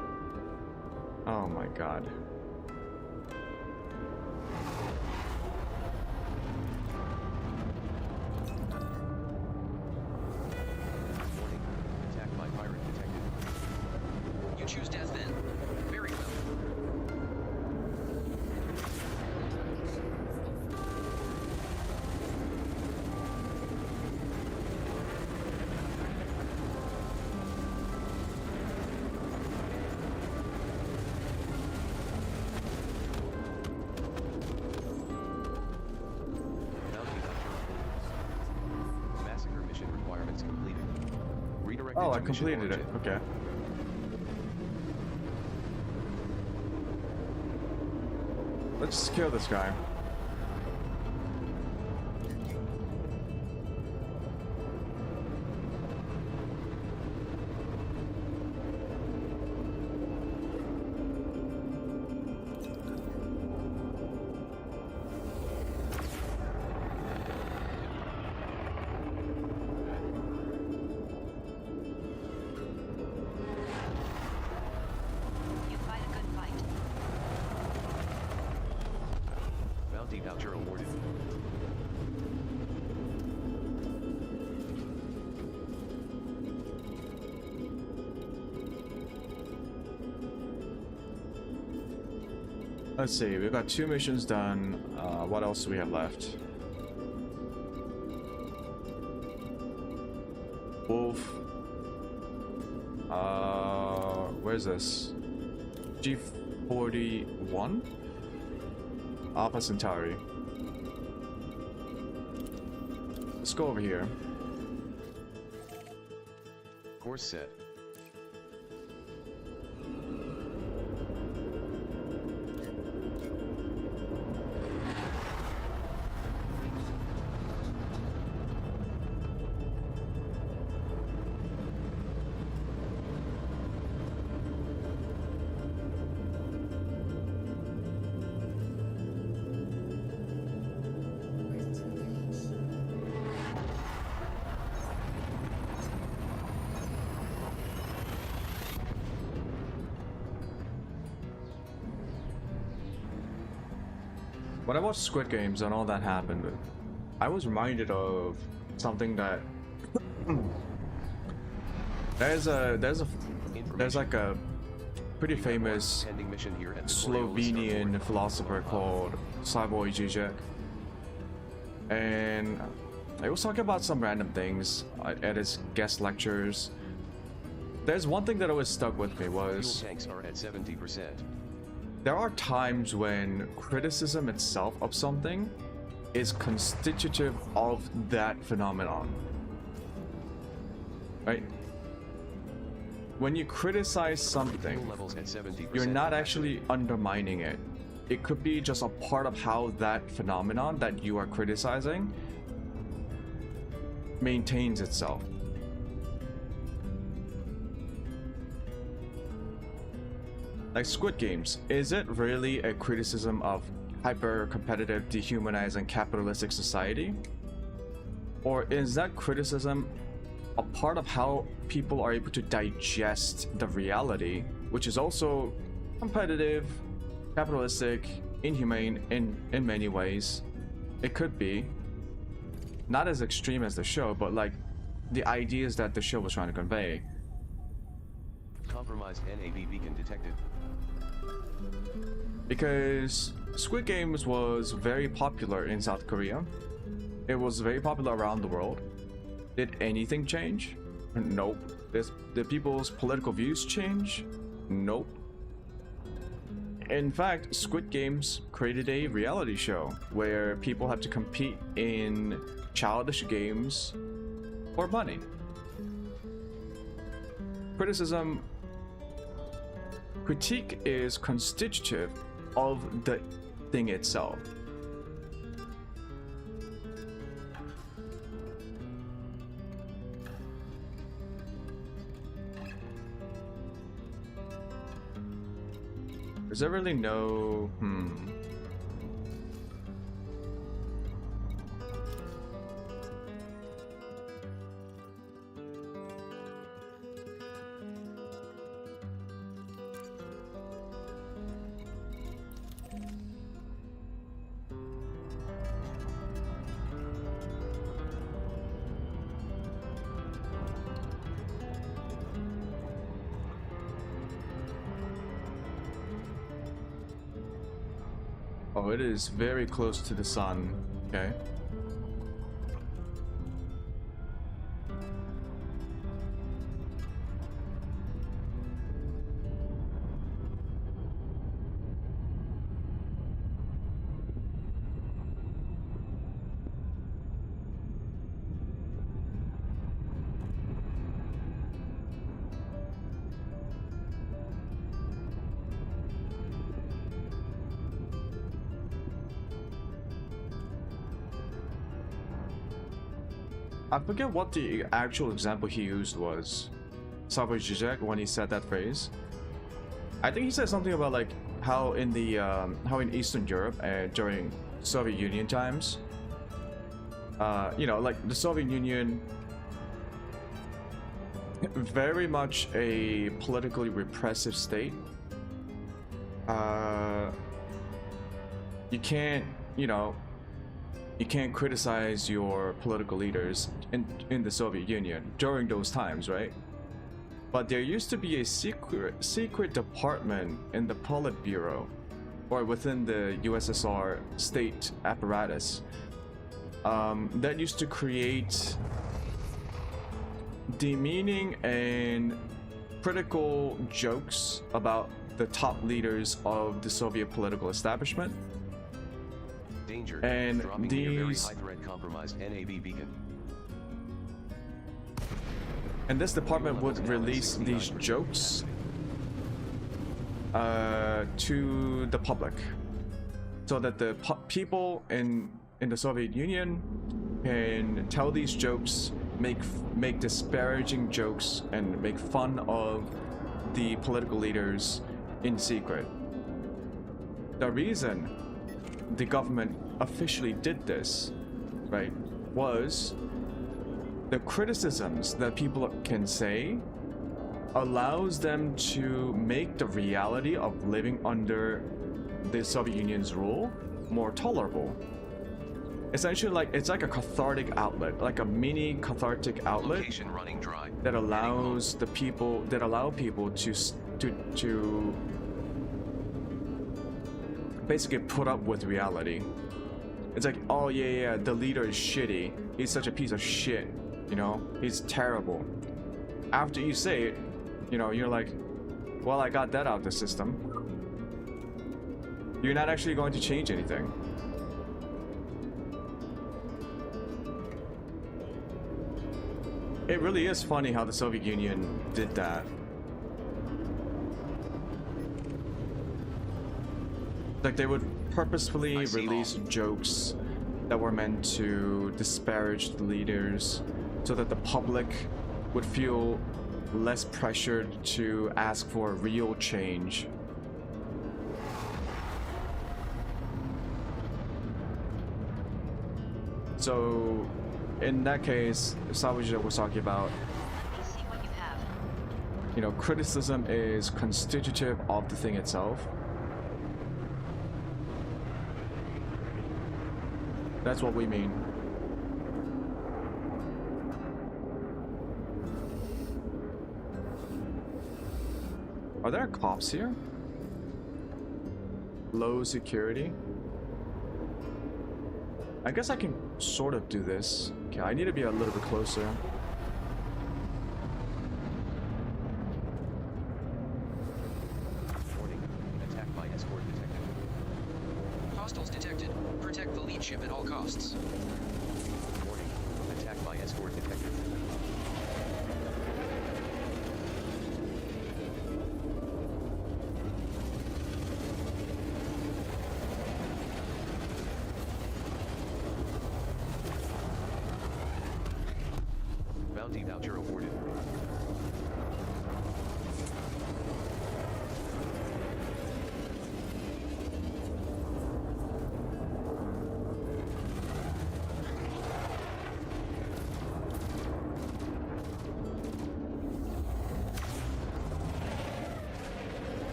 Oh my god. Warning. Attack by pirate detected. You choose death then. Very well. Bounty Doctor. Massacre mission requirements completed. Redirected Oh, to I mission completed it. origin. Okay. Let's kill this guy. You fight a good fight. Bounty voucher awarded. Let's see, we've got 2 missions done. What else do we have left? Wolf. Where's this? G41? Alpha Centauri. Let's go over here. Course set. When I watched Squid Games and all that happened, I was reminded of something that there's like a pretty famous Pending mission here at the Borealis Slovenian Starport. philosopher called Slavoj Žižek. and I was talking about some random things at his guest lectures. There's one thing that always stuck with me was Fuel tanks are at 70%. there are times when criticism itself of something is constitutive of that phenomenon, right? When you criticize something, Fuel levels at 70%. you're not actually undermining it. It could be just a part of how that phenomenon that you are criticizing maintains itself. Like Squid Games, is it really a criticism of hyper-competitive, dehumanizing capitalistic society? Or is that criticism a part of how people are able to digest the reality, which is also competitive, capitalistic, inhumane in many ways? It could be. Not as extreme as the show, but like the ideas that the show was trying to convey. Compromised NAV beacon detected. Because Squid Games was very popular in South Korea. It was very popular around the world. Did anything change? Nope. Did people's political views change? Nope. In fact, Squid Games created a reality show where people have to compete in childish games for money. Critique is constitutive of the thing itself. Is there really no Oh, it is very close to the sun. Okay. I forget what the actual example he used was. Slavoj Žižek, when he said that phrase. I think he said something about like how in Eastern Europe during Soviet Union times, you know, like the Soviet Union, very much a politically repressive state. You can't, you know, you can't criticize your political leaders in the Soviet Union during those times, right? But there used to be a secret department in the Politburo, or within the USSR state apparatus, that used to create demeaning and critical jokes about the top leaders of the Soviet political establishment. Danger. And Dropping near very these high threat compromised NAV beacon. and this department would release these jokes to the public, so that the people in the Soviet Union can tell these jokes, make disparaging jokes, and make fun of the political leaders in secret. The reason the government officially did this, right, was the criticisms that people can say allows them to make the reality of living under the Soviet Union's rule more tolerable. Essentially, like it's like a cathartic outlet, like a mini cathartic outlet Location running dry. that allows the people to basically put up with reality. It's like, oh yeah, the leader is shitty. He's such a piece of shit. You know, he's terrible. After you say it, you know, you're like, well, I got that out of the system. You're not actually going to change anything. It really is funny how the Soviet Union did that. Like, they would purposefully release jokes that were meant to disparage the leaders so that the public would feel less pressured to ask for real change. So, in that case, Savage's was talking about, Let me see what you have. you know, criticism is constitutive of the thing itself. That's what we mean. Are there cops here? Low security? I guess I can sort of do this. Okay, I need to be a little bit closer. Warning. Attack by escort detected. Hostiles detected. Protect the lead ship at all costs. Warning. Attack by escort detected. Bounty voucher awarded.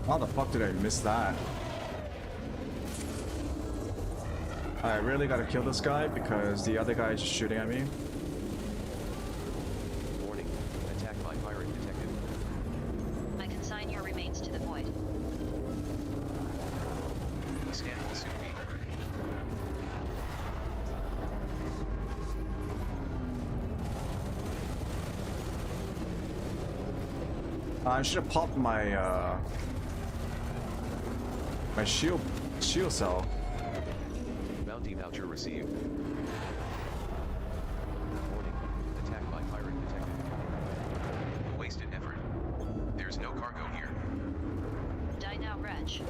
How the fuck did I miss that? I really gotta kill this guy because the other guy is just shooting at me. Warning. Attack by pirate detected. I consign your remains to the void. Scan will soon be. I should have popped my my shield cell. Bounty voucher received. Warning. Attack by pirate detected. Wasted effort. There's no cargo here. Die now, Reg.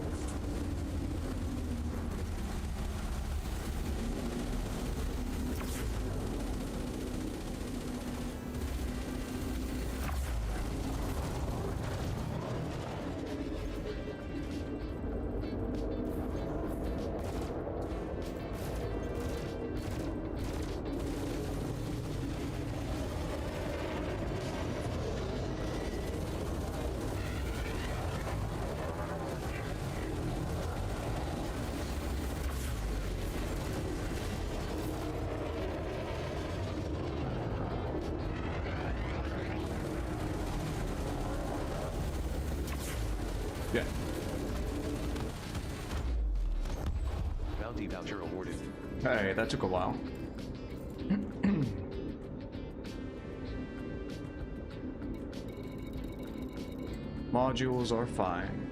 Yeah. Bounty voucher awarded. Hey, that took a while. Modules are fine.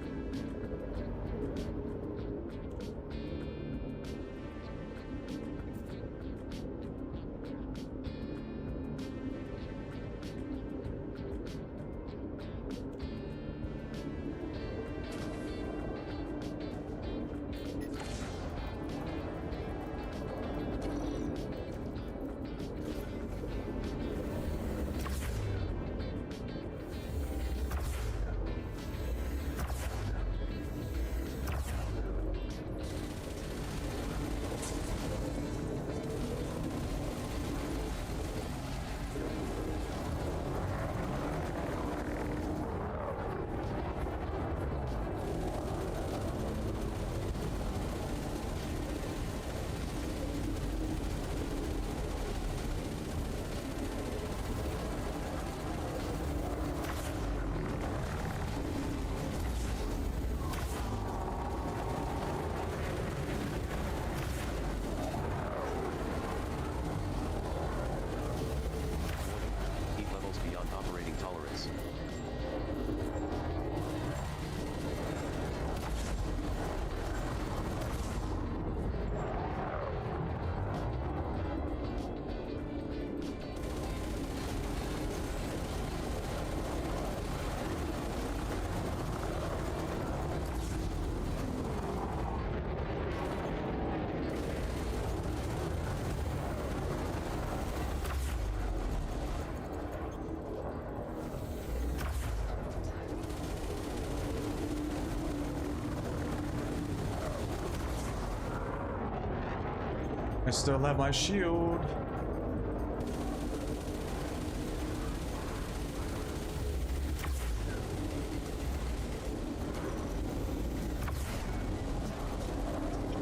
I still have my shield.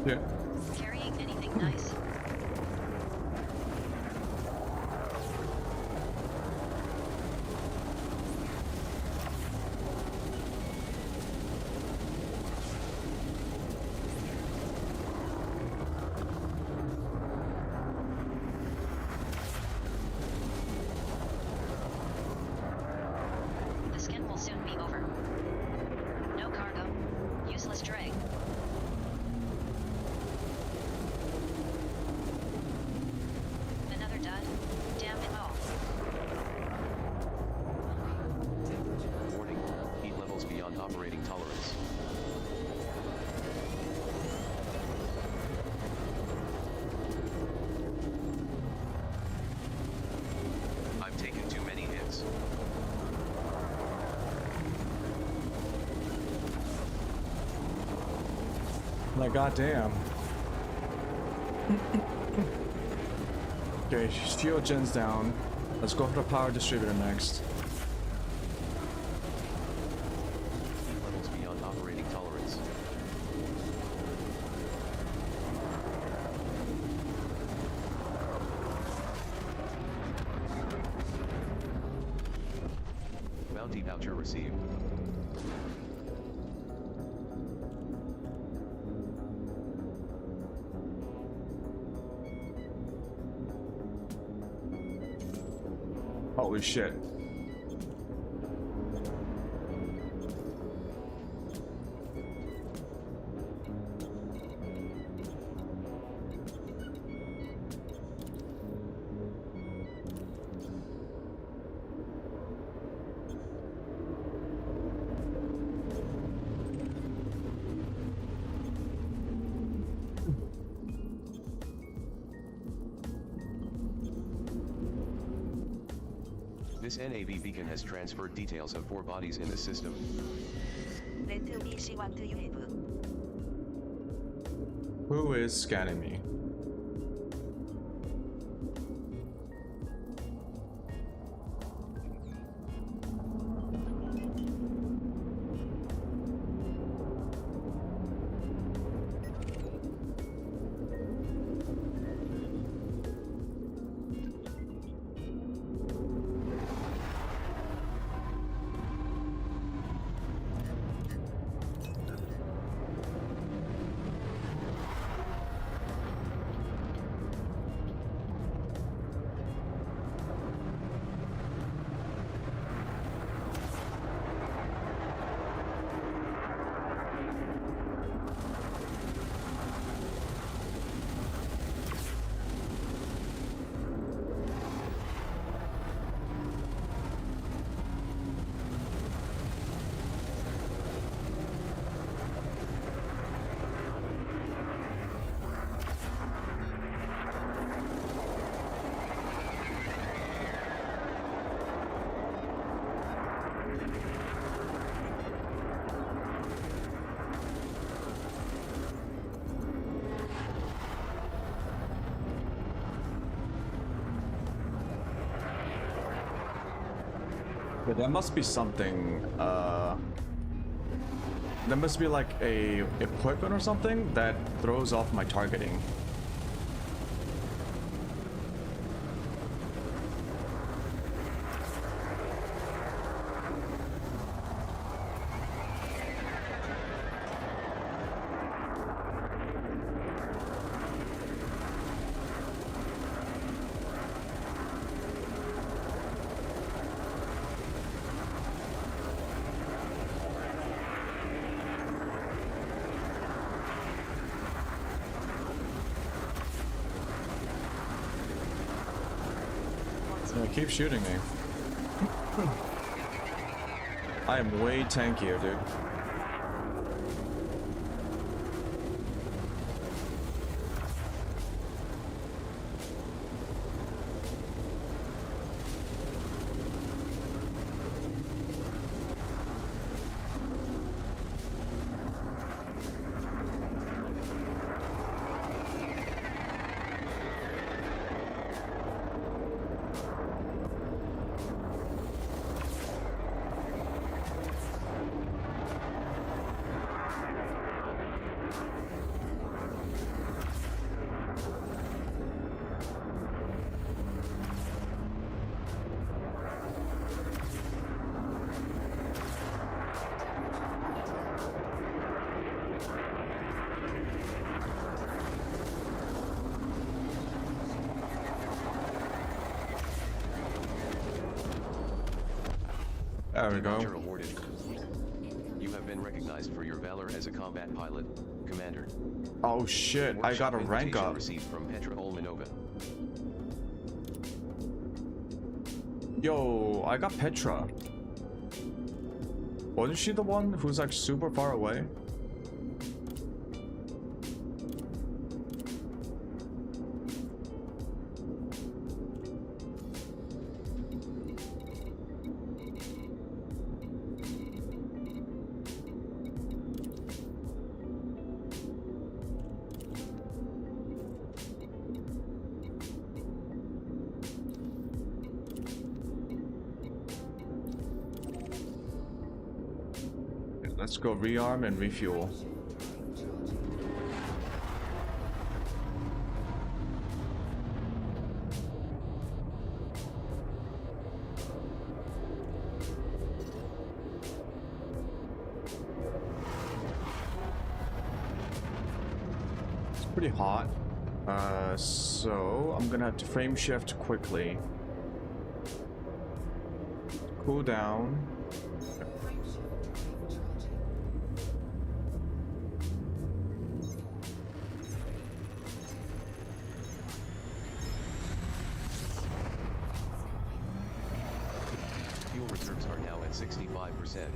Yeah. Carrying anything nice? The scan will soon be over. No cargo. Useless drag. Another dud. Damn it all. Warning, heat levels beyond operating tolerance. I've taken too many hits. Like, goddamn. Okay, shield gen's down. Let's go for the power distributor next. Heat levels beyond operating tolerance. Bounty voucher received. Holy shit. This NAV beacon has transferred details of 4 bodies in the system. Let me see what you have. Who is scanning me? But there must be something, there must be like a equipment or something that throws off my targeting. Yeah, keep shooting me. I am way tankier, dude. There we go. Voucher awarded. You have been recognized for your valor as a combat pilot, Commander. Oh shit, I got a Workshop rank invitation up. Received from Petra Olmanova. Yo, I got Petra. Wasn't she the one who's like super far away? Let's go rearm and refuel. It's pretty hot. So I'm gonna have to frame shift quickly. Cool down. Fuel reserves are now at 65%.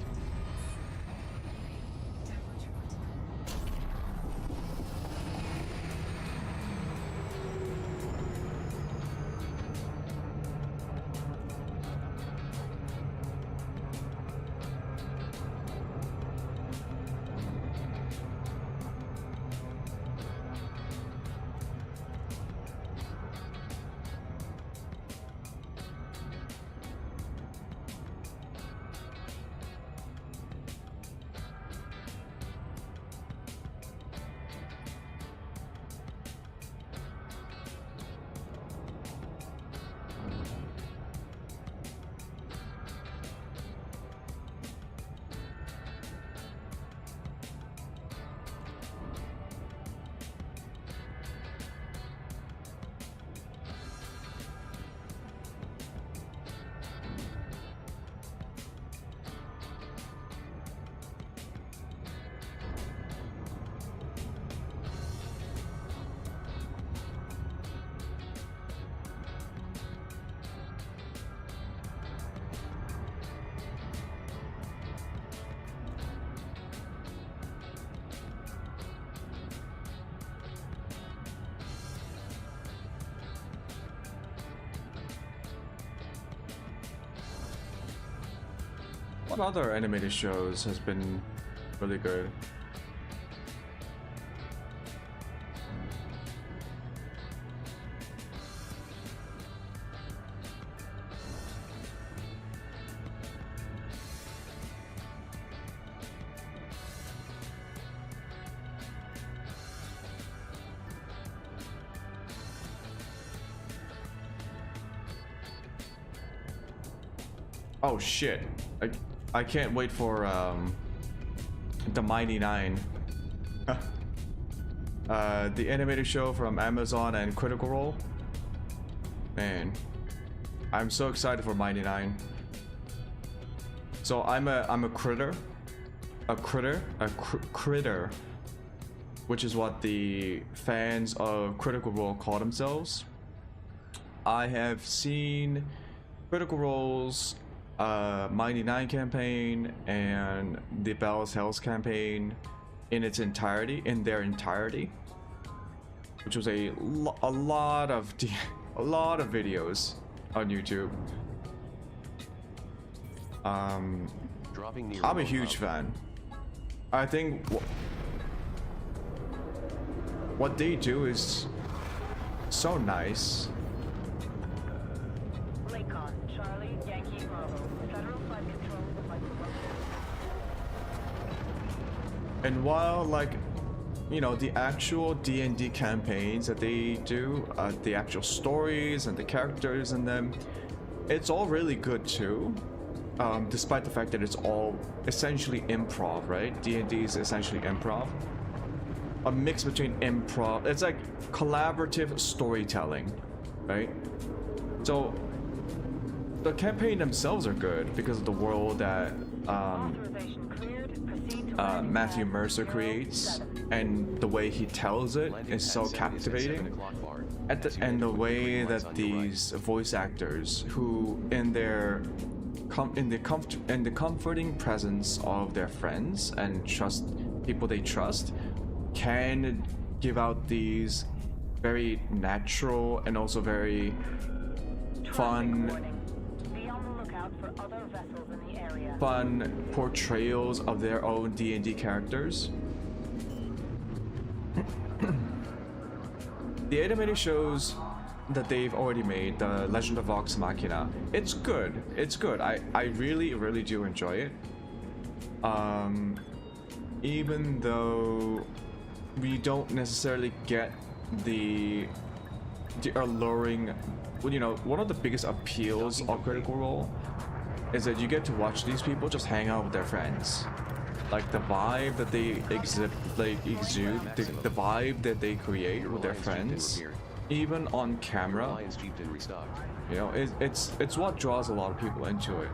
What other animated shows has been really good? Oh shit. I can't wait for the Mighty Nine. The animated show from Amazon and Critical Role. Man, I'm so excited for Mighty Nine. So I'm a critter, which is what the fans of Critical Role call themselves. I have seen Critical Role's Mighty Nine campaign and the Bell's Hells campaign in their entirety, which was a lot of videos on YouTube. I'm a huge fan. I think what they do is so nice. And while, like, you know, the actual D&D campaigns that they do, the actual stories and the characters in them, it's all really good too. Despite the fact that it's all essentially improv, right? D&D is essentially improv. A mix between improv, it's like collaborative storytelling, right? So the campaign themselves are good because of the world that Matthew Mercer creates, and the way he tells it is so captivating. And the way that these voice actors, who in the comforting presence of their friends and people they trust, can give out these very natural and also very fun portrayals of their own D&D characters. The animated shows that they've already made, the Legend of Vox Machina, it's good. It's good. I really, really do enjoy it. Even though we don't necessarily get the alluring, well, you know, one of the biggest appeals of Critical Role is that you get to watch these people just hang out with their friends. Like the vibe that they exude, the vibe that they create with their friends, even on camera. You know, it's what draws a lot of people into it.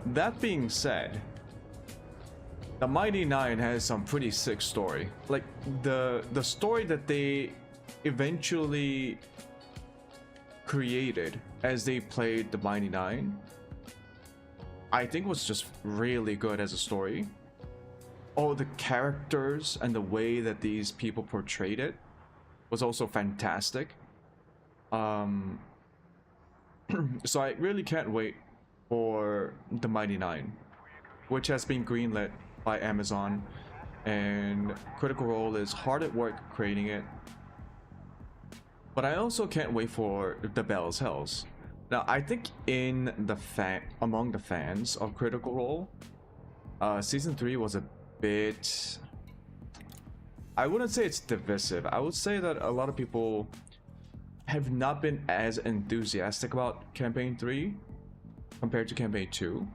That being said, the Mighty Nine has some pretty sick story. Like the story that they eventually created as they played the Mighty Nine, I think was just really good as a story. All the characters and the way that these people portrayed it was also fantastic. So I really can't wait for the Mighty Nine, which has been greenlit by Amazon, and Critical Role is hard at work creating it. But I also can't wait for the Bell's Hells. Now, I think among the fans of Critical Role, Season 3 was a bit... I wouldn't say it's divisive. I would say that a lot of people have not been as enthusiastic about Campaign 3 compared to Campaign 2.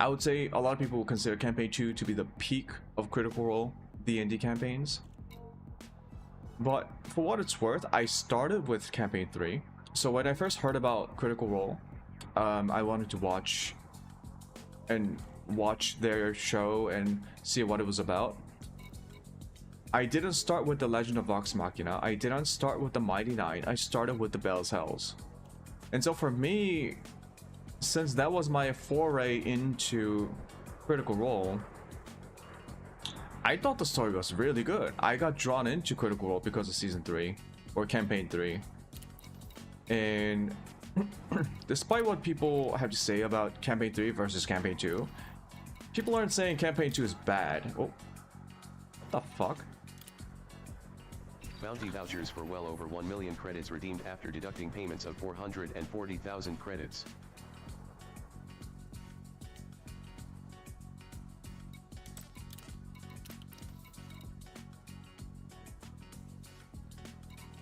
I would say a lot of people consider Campaign 2 to be the peak of Critical Role D&D campaigns. But for what it's worth, I started with Campaign 3. So when I first heard about Critical Role, I wanted to watch their show and see what it was about. I didn't start with the Legend of Vox Machina. I didn't start with the Mighty Nine. I started with the Bell's Hells. And so for me, since that was my foray into Critical Role, I thought the story was really good. I got drawn into Critical Role because of Season 3, or Campaign 3. And despite what people have to say about Campaign 3 versus Campaign 2, people aren't saying Campaign 2 is bad. Oh, what the fuck? Bounty vouchers for well over 1 million credits redeemed after deducting payments of 440,000 credits.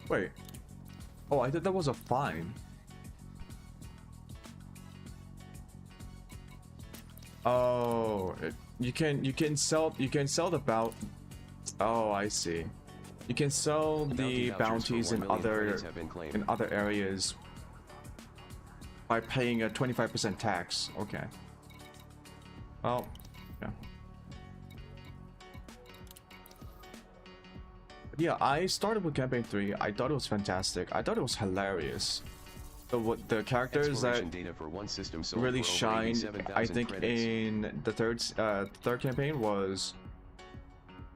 Wait. Oh, I thought that was a fine. Oh, you can sell the bounty. Oh, I see. You can sell the bounties in other areas by paying a 25% tax. Okay. Well, yeah. Yeah, I started with Campaign 3. I thought it was fantastic. I thought it was hilarious. The characters that really shined, I think, in the third campaign was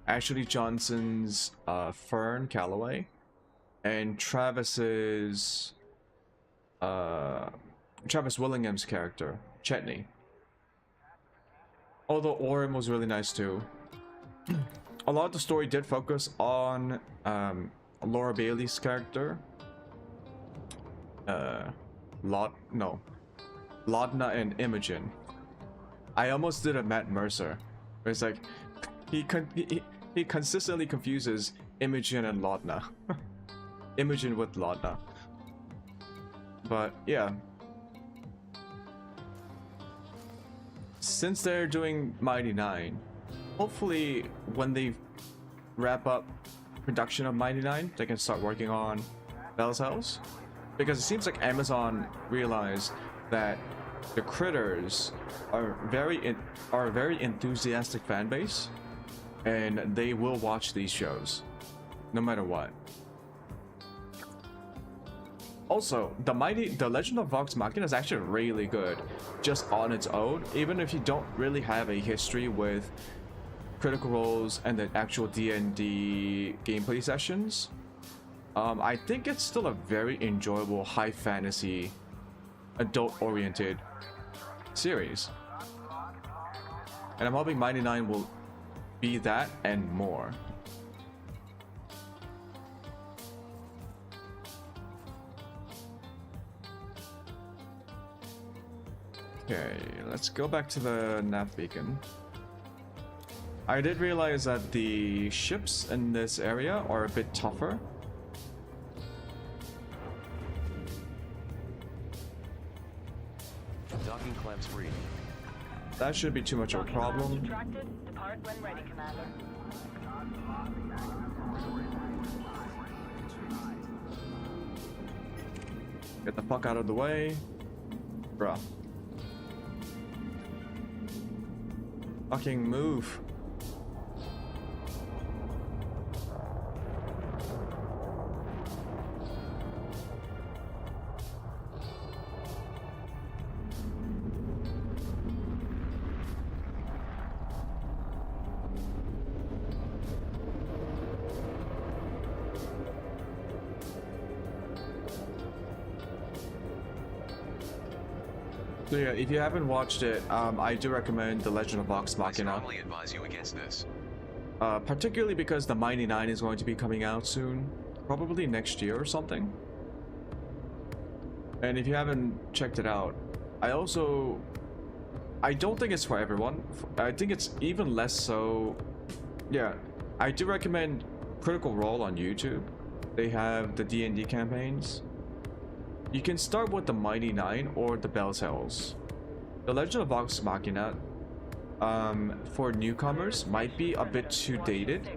Ashley Johnson's Fern Calloway, and Travis Willingham's character Chetney. Although Orem was really nice too. A lot of the story did focus on Laura Bailey's character, Laudna and Imogen. I almost did a Matt Mercer. It's like he consistently confuses Imogen and Laudna. Imogen with Laudna. But yeah, since they're doing Mighty Nine, hopefully when they wrap up production of Mighty Nine, they can start working on Bell's House. because it seems like Amazon realized that the critters are a very enthusiastic fan base, and they will watch these shows no matter what. Also, the Legend of Vox Machina is actually really good just on its own, even if you don't really have a history with Critical Roles and the actual D&D gameplay sessions. I think it's still a very enjoyable high fantasy, adult-oriented series. And I'm hoping Mighty 9 will be that and more. Okay, let's go back to the nav beacon. I did realize that the ships in this area are a bit tougher. Docking clamps free. That shouldn't be too much of a problem. Depart when ready, Commander. Get the fuck out of the way. Bruh. Fucking move. So yeah, if you haven't watched it, I do recommend The Legend of Vox I Machina. strongly advise you against this. Particularly because the Mighty 9 is going to be coming out soon. Probably next year or something. And if you haven't checked it out, I don't think it's for everyone. I think it's even less so. Yeah, I do recommend Critical Role on YouTube. They have the D&D campaigns. You can start with the Mighty 9 or the Bell's Hells. The Legend of Vox Machina, for newcomers, might be a bit too dated.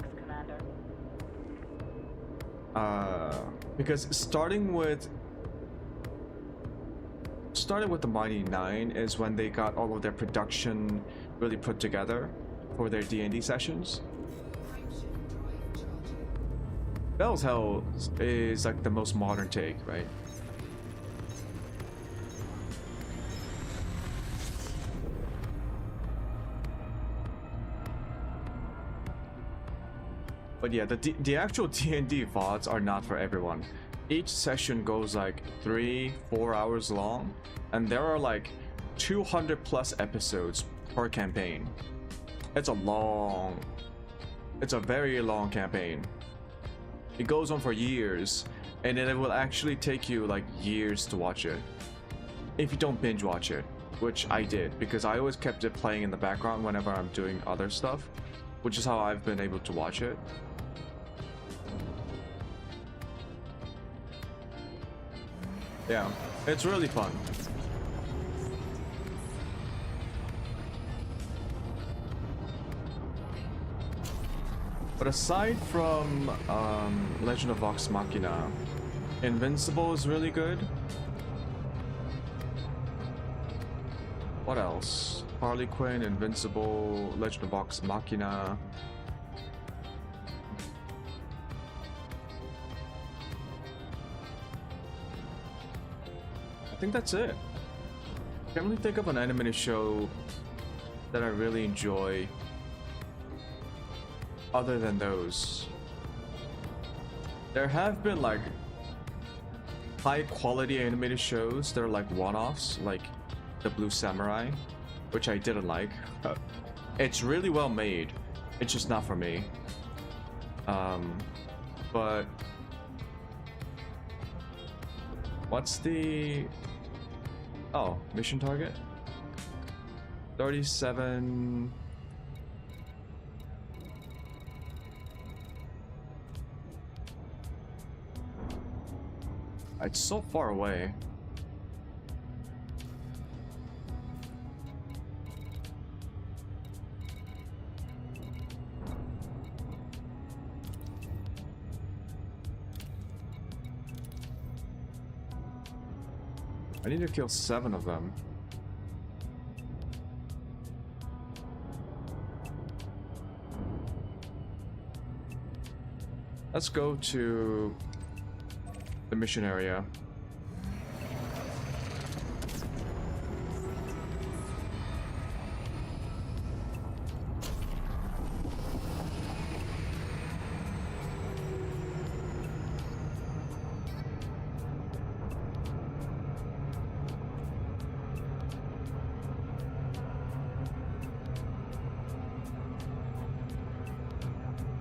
Because starting with the Mighty 9 is when they got all of their production really put together for their D&D sessions. Bell's Hells is like the most modern take, right? But yeah, the actual D&D VODs are not for everyone. Each session goes like 3-4 hours long, and there are like 200 plus episodes per campaign. It's a very long campaign. It goes on for years, and then it will actually take you like years to watch it. If you don't binge watch it, which I did, because I always kept it playing in the background whenever I'm doing other stuff, which is how I've been able to watch it. Yeah, it's really fun. But aside from Legend of Vox Machina, Invincible is really good. What else? Harley Quinn, Invincible, Legend of Vox Machina. I think that's it. Can't really think of an animated show that I really enjoy other than those. There have been like high quality animated shows that are like one-offs, like The Blue Samurai, which I didn't like. It's really well made, it's just not for me. But what's the mission target? 37. It's so far away. I need to kill 7 of them. Let's go to the mission area.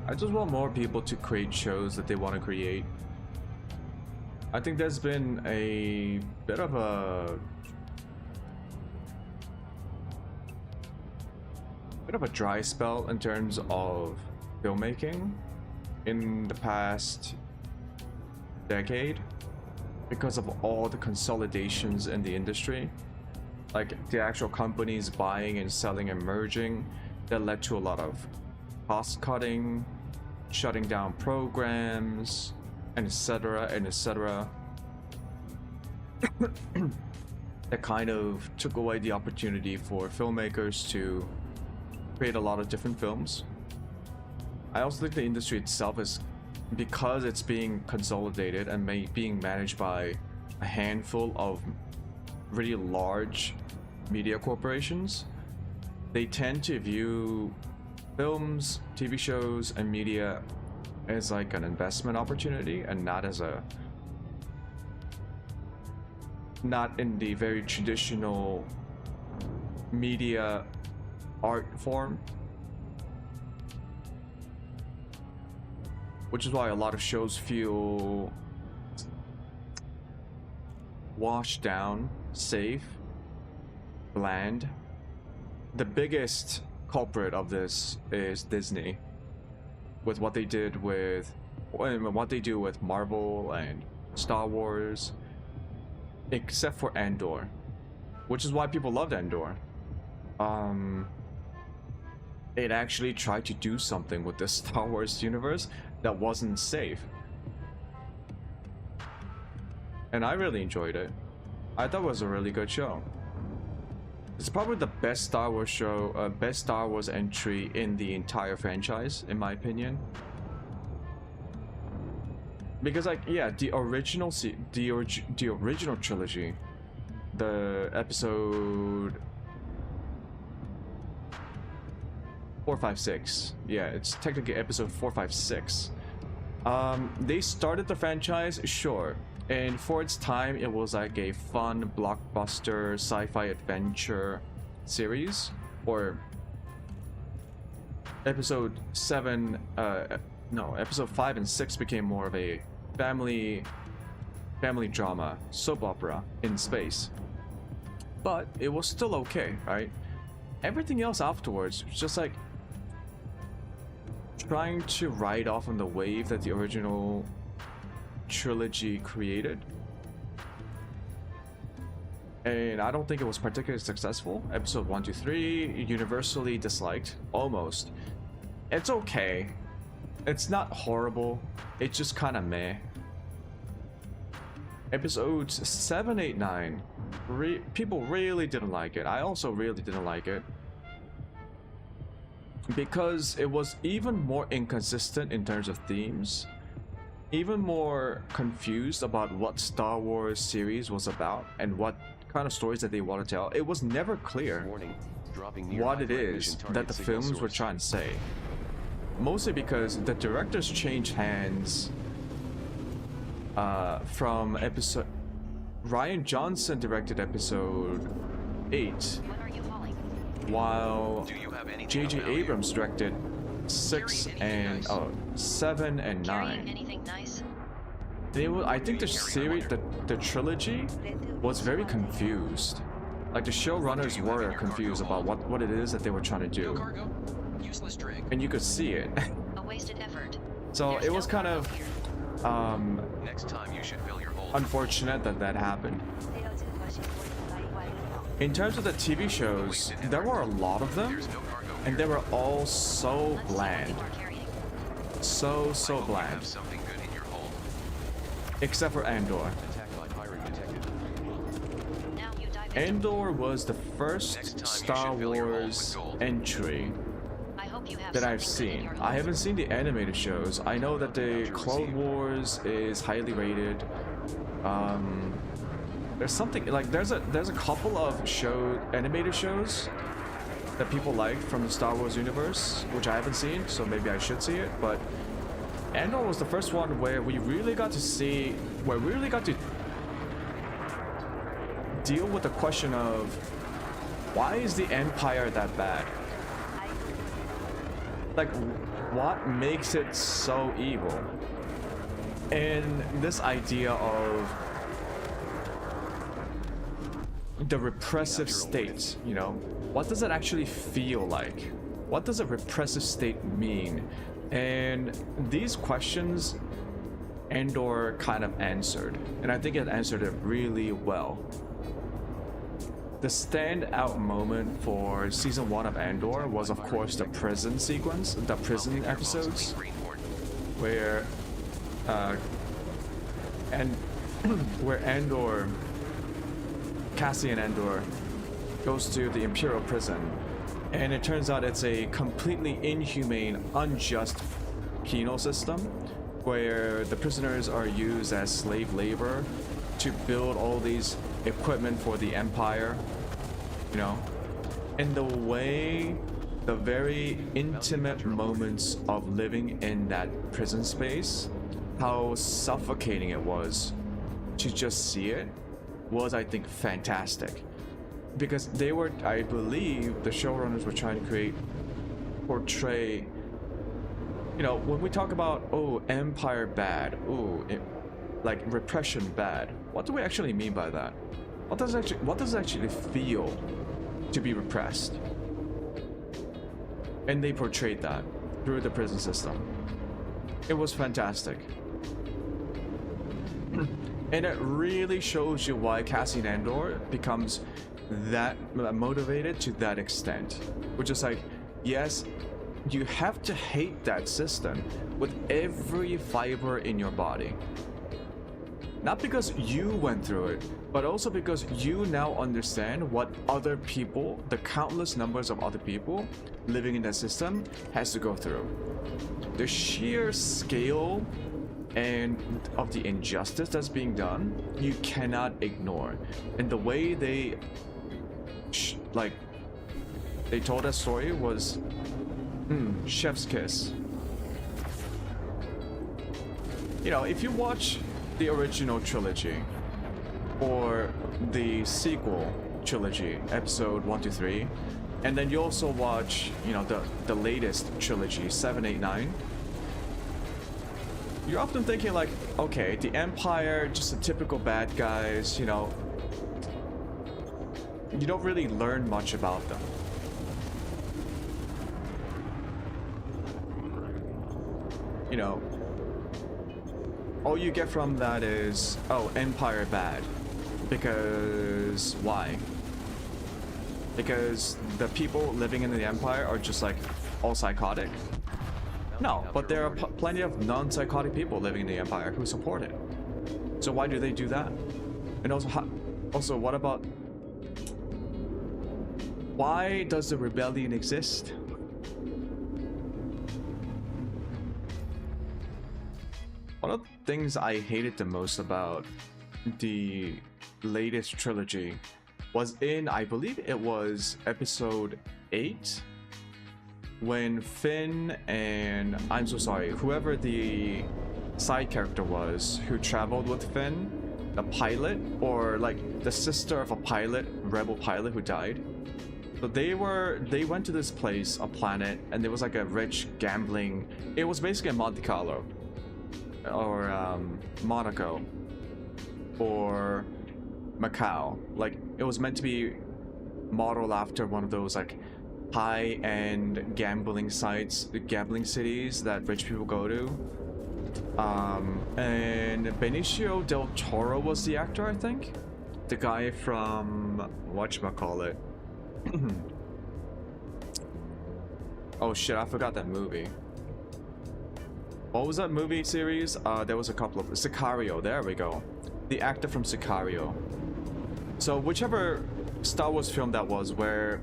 I just want more people to create shows that they want to create. I think there's been a bit of a dry spell in terms of filmmaking in the past decade because of all the consolidations in the industry, like the actual companies buying and selling and merging, that led to a lot of cost cutting, shutting down programs, and etc. and etc. That kind of took away the opportunity for filmmakers to create a lot of different films. I also think the industry itself is, because it's being consolidated and being managed by a handful of really large media corporations, they tend to view films, TV shows, and media as like an investment opportunity and not in the very traditional media art form, which is why a lot of shows feel washed down, safe, bland. The biggest culprit of this is Disney, with what they did with what they do with Marvel and Star Wars, except for Andor, which is why people loved Andor. It actually tried to do something with the Star Wars universe that wasn't safe, and I really enjoyed it. I thought it was a really good show. It's probably the best Star Wars show, best Star Wars entry in the entire franchise, in my opinion. Because, like, yeah, the original trilogy, the episode 4, 5, 6. Yeah, it's technically episode 4, 5, 6. They started the franchise, sure. And for its time, it was like a fun blockbuster sci-fi adventure series. Or episode 7, episode 5 and 6 became more of a family drama soap opera in space. But it was still okay, right? Everything else afterwards was just like trying to ride off on the wave that the original trilogy created, and I don't think it was particularly successful. Episode 1, 2, 3 universally disliked. Almost. It's okay, it's not horrible, it's just kind of meh. Episodes 7, 8, 9, people really didn't like it. I also really didn't like it because it was even more inconsistent in terms of themes, even more confused about what Star Wars series was about and what kind of stories that they want to tell. It was never clear what it is that the films were trying to say. Mostly because the directors changed hands from episode... Rian Johnson directed episode 8, while J.J. Abrams directed 6 and 7 and 9. Anything nice? I think the series, the trilogy, was very confused. Like the showrunners were confused about what it is that they were trying to do, and you could see it. A wasted effort. So There's it was no kind cargo of here. Next time you should fill your hold. unfortunate that happened. In terms of the TV shows, there were a lot of them, There's no cargo and here. they were all so Let's see what bland. you are carrying. So I hope you bland. have something good in your hold. Except for Andor. Attack by pirate detected. Andor was the Next first time Star you should fill your hold with Wars gold. entry I hope you have that I've something good in seen. your I haven't hold. seen the animated shows. I know that the Clone Wars is highly rated. There's something like there's a couple of animated shows that people like from the Star Wars universe, which I haven't seen, so maybe I should see it. But Andor was the first one where we really got to deal with the question of why is the Empire that bad? Like, what makes it so evil? And this idea of the repressive state, you know, what does it actually feel like? What does a repressive state mean? And these questions Andor kind of answered, and I think it answered it really well. The standout moment for season 1 of Andor was, of course, the prison sequence, the prison episodes, where where Andor, Cassian Andor, goes to the Imperial prison, and it turns out it's a completely inhumane, unjust penal system, where the prisoners are used as slave labor to build all these equipment for the Empire, you know, and the very intimate moments of living in that prison space, how suffocating it was to just see it, was, I think, fantastic. Because they were, I believe, the showrunners were trying to portray, you know, when we talk about, oh, Empire bad, like repression bad, what do we actually mean by that? What does it actually feel to be repressed? And they portrayed that through the prison system. It was fantastic. And it really shows you why Cassian Andor becomes that motivated to that extent. Which is like, yes, you have to hate that system with every fiber in your body. Not because you went through it, but also because you now understand what other people, the countless numbers of other people living in that system, has to go through. The sheer scale and of the injustice that's being done, you cannot ignore. And the way they told that story was chef's kiss. You know, if you watch the original trilogy or the sequel trilogy, episode 1 to 3, and then you also watch, you know, the latest trilogy, 7, 8, 9, you're often thinking like, okay, the Empire, just the typical bad guys, you know, you don't really learn much about them. You know, all you get from that is, oh, Empire bad. Because why? Because the people living in the Empire are just like all psychotic? No, but there are plenty of non-psychotic people living in the Empire who support it. So why do they do that? And also, what about, why does the rebellion exist? One of the things I hated the most about the latest trilogy was in, I believe it was episode 8, when Finn and, I'm so sorry, whoever the side character was who traveled with Finn, the pilot, or like the sister of a pilot, rebel pilot who died. So they went to this place, a planet, and there was like a rich gambling, it was basically a Monte Carlo, or Monaco, or Macau. Like, it was meant to be modeled after one of those like high-end gambling sites, gambling cities that rich people go to. And Benicio del Toro was the actor, I think, the guy from whatchamacallit. Oh shit, I forgot that movie. What was that movie series? There was a couple of Sicario. There we go. The actor from Sicario. So whichever Star Wars film that was where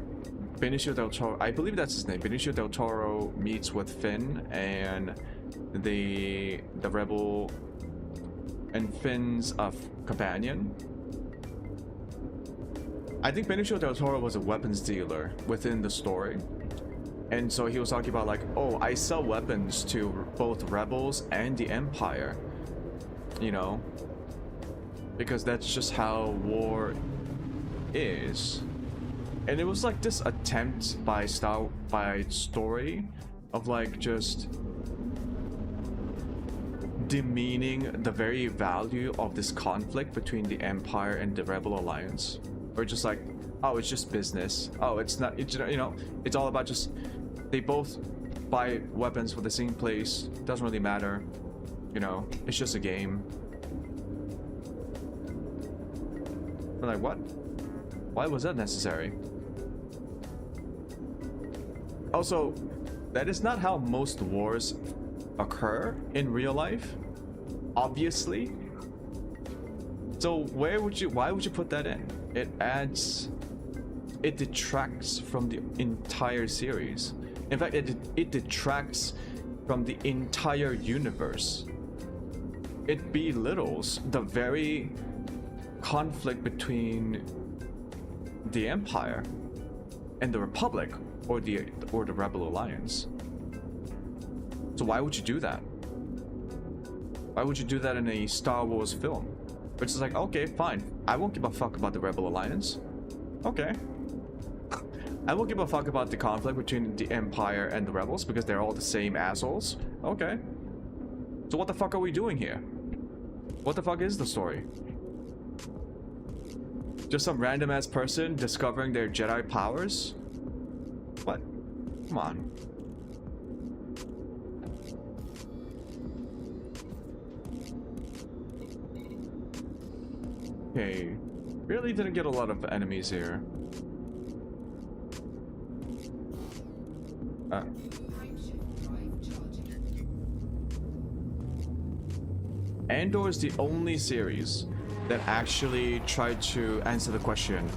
Benicio del Toro, I believe that's his name, Benicio del Toro meets with Finn and the rebel and Finn's companion. I think Benicio del Toro was a weapons dealer within the story. And so he was talking about like, oh, I sell weapons to both rebels and the Empire, you know, because that's just how war is. And it was like this attempt by story of like just demeaning the very value of this conflict between the Empire and the Rebel Alliance. Or just like, oh, it's just business. Oh, it's not, it's, you know, it's all about just, they both buy weapons for the same place. Doesn't really matter. You know, it's just a game. But like, what? Why was that necessary? Also, that is not how most wars occur in real life, obviously. So why would you put that in? It detracts from the entire series. In fact, it detracts from the entire universe. It belittles the very conflict between the Empire and the Republic, or the Rebel Alliance. So why would you do that? Why would you do that in a Star Wars film? Which is like, okay, fine. I won't give a fuck about the Rebel Alliance. Okay. I won't give a fuck about the conflict between the Empire and the Rebels because they're all the same assholes. Okay. So what the fuck are we doing here? What the fuck is the story? Just some random ass person discovering their Jedi powers? What? Come on. Okay. Really didn't get a lot of enemies here. Andor is the only series that actually tried to answer the question,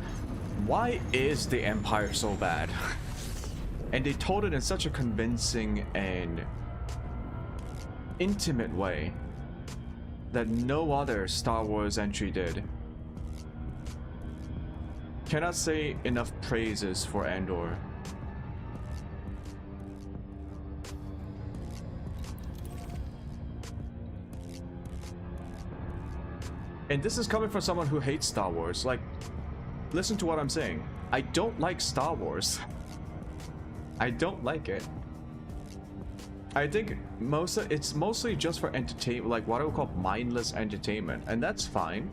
why is the Empire so bad? And they told it in such a convincing and intimate way that no other Star Wars entry did. Cannot say enough praises for Andor. And this is coming from someone who hates Star Wars. Like, listen to what I'm saying. I don't like Star Wars. I don't like it. I think it's mostly just for entertainment, like what I would call mindless entertainment, and that's fine.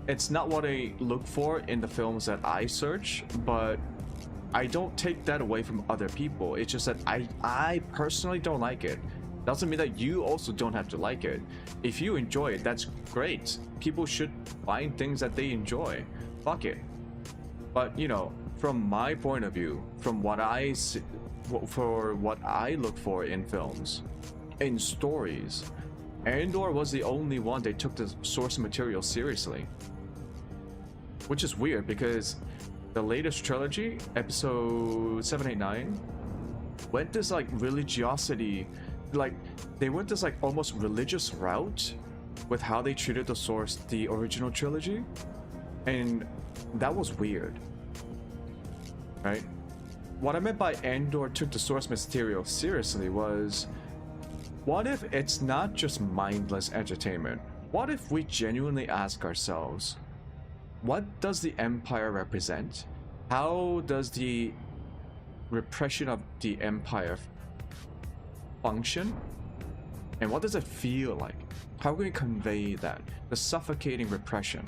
It's not what I look for in the films that I search, but I don't take that away from other people. It's just that I personally don't like it. Doesn't mean that you also don't have to like it. If you enjoy it, that's great. People should find things that they enjoy. Fuck it. But you know, from my point of view, from what I see, for what I look for in films, in stories, Andor was the only one that took the source material seriously. Which is weird because the latest trilogy, episode 7, 8, 9, went this like religiosity, like they went this like almost religious route with how they treated the original trilogy, and that was weird, right? What I meant by Andor took the source material seriously was, what if it's not just mindless entertainment? What if we genuinely ask ourselves, what does the Empire represent? How does the repression of the Empire function? And what does it feel like? How can we convey that? The suffocating repression.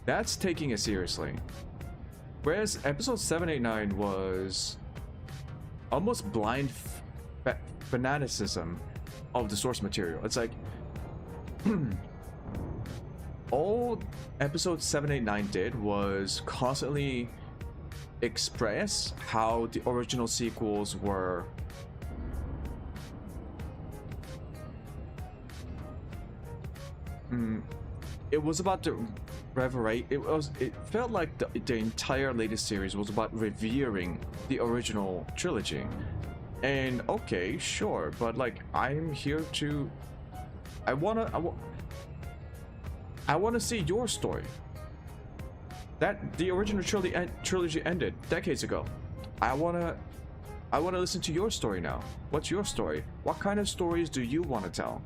That's taking it seriously. Whereas episode 7, 8, 9 was almost blind fanaticism of the source material. It's like all episode 7, 8, 9 did was constantly express how the original sequels were it was about the reverate. It felt like the entire latest series was about revering the original trilogy. And okay, sure, but like I'm here to I wanna see your story. That the original trilogy ended decades ago. I wanna listen to your story now. What's your story? What kind of stories do you want to tell?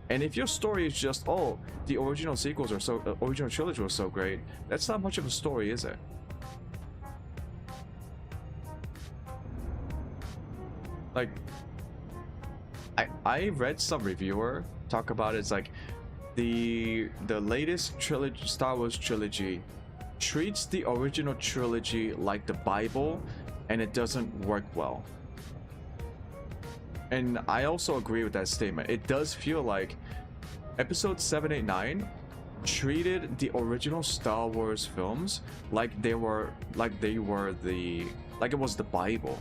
And if your story is just, oh, the original sequels are so, original trilogy was so great, that's not much of a story, is it? Like, I read some reviewer talk about it. It's like the latest trilogy, Star Wars trilogy, treats the original trilogy like the Bible, and it doesn't work well. And I also agree with that statement. It does feel like episode 7, 8, 9 treated the original Star Wars films like it was the Bible.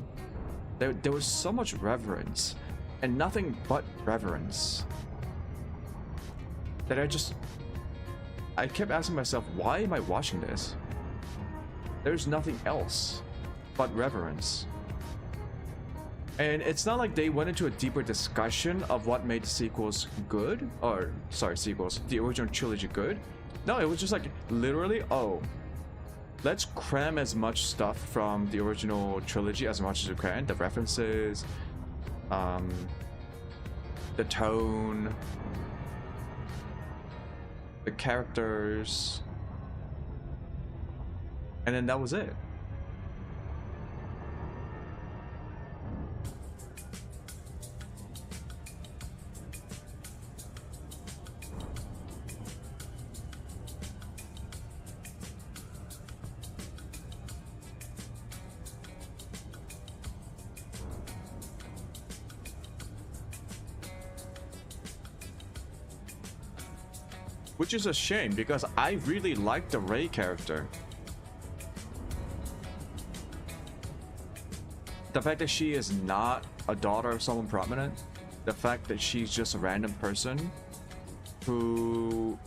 There was so much reverence, and nothing but reverence, that I kept asking myself, why am I watching this? There's nothing else but reverence. And it's not like they went into a deeper discussion of what made the sequels good, or sorry, sequels, the original trilogy good. No, it was just like literally, oh, let's cram as much stuff from the original trilogy as much as we can. The references, the tone, the characters, and then that was it. Which is a shame, because I really like the Rey character. The fact that she is not a daughter of someone prominent, the fact that she's just a random person who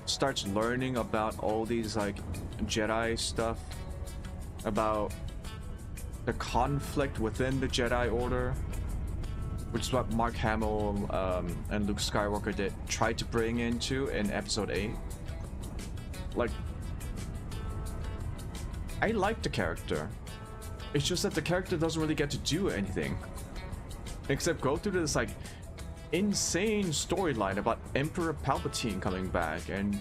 starts learning about all these like Jedi stuff, about the conflict within the Jedi Order, which is what Mark Hamill and Luke Skywalker tried to bring into in episode 8. Like, I like the character. It's just that the character doesn't really get to do anything except go through this like insane storyline about Emperor Palpatine coming back and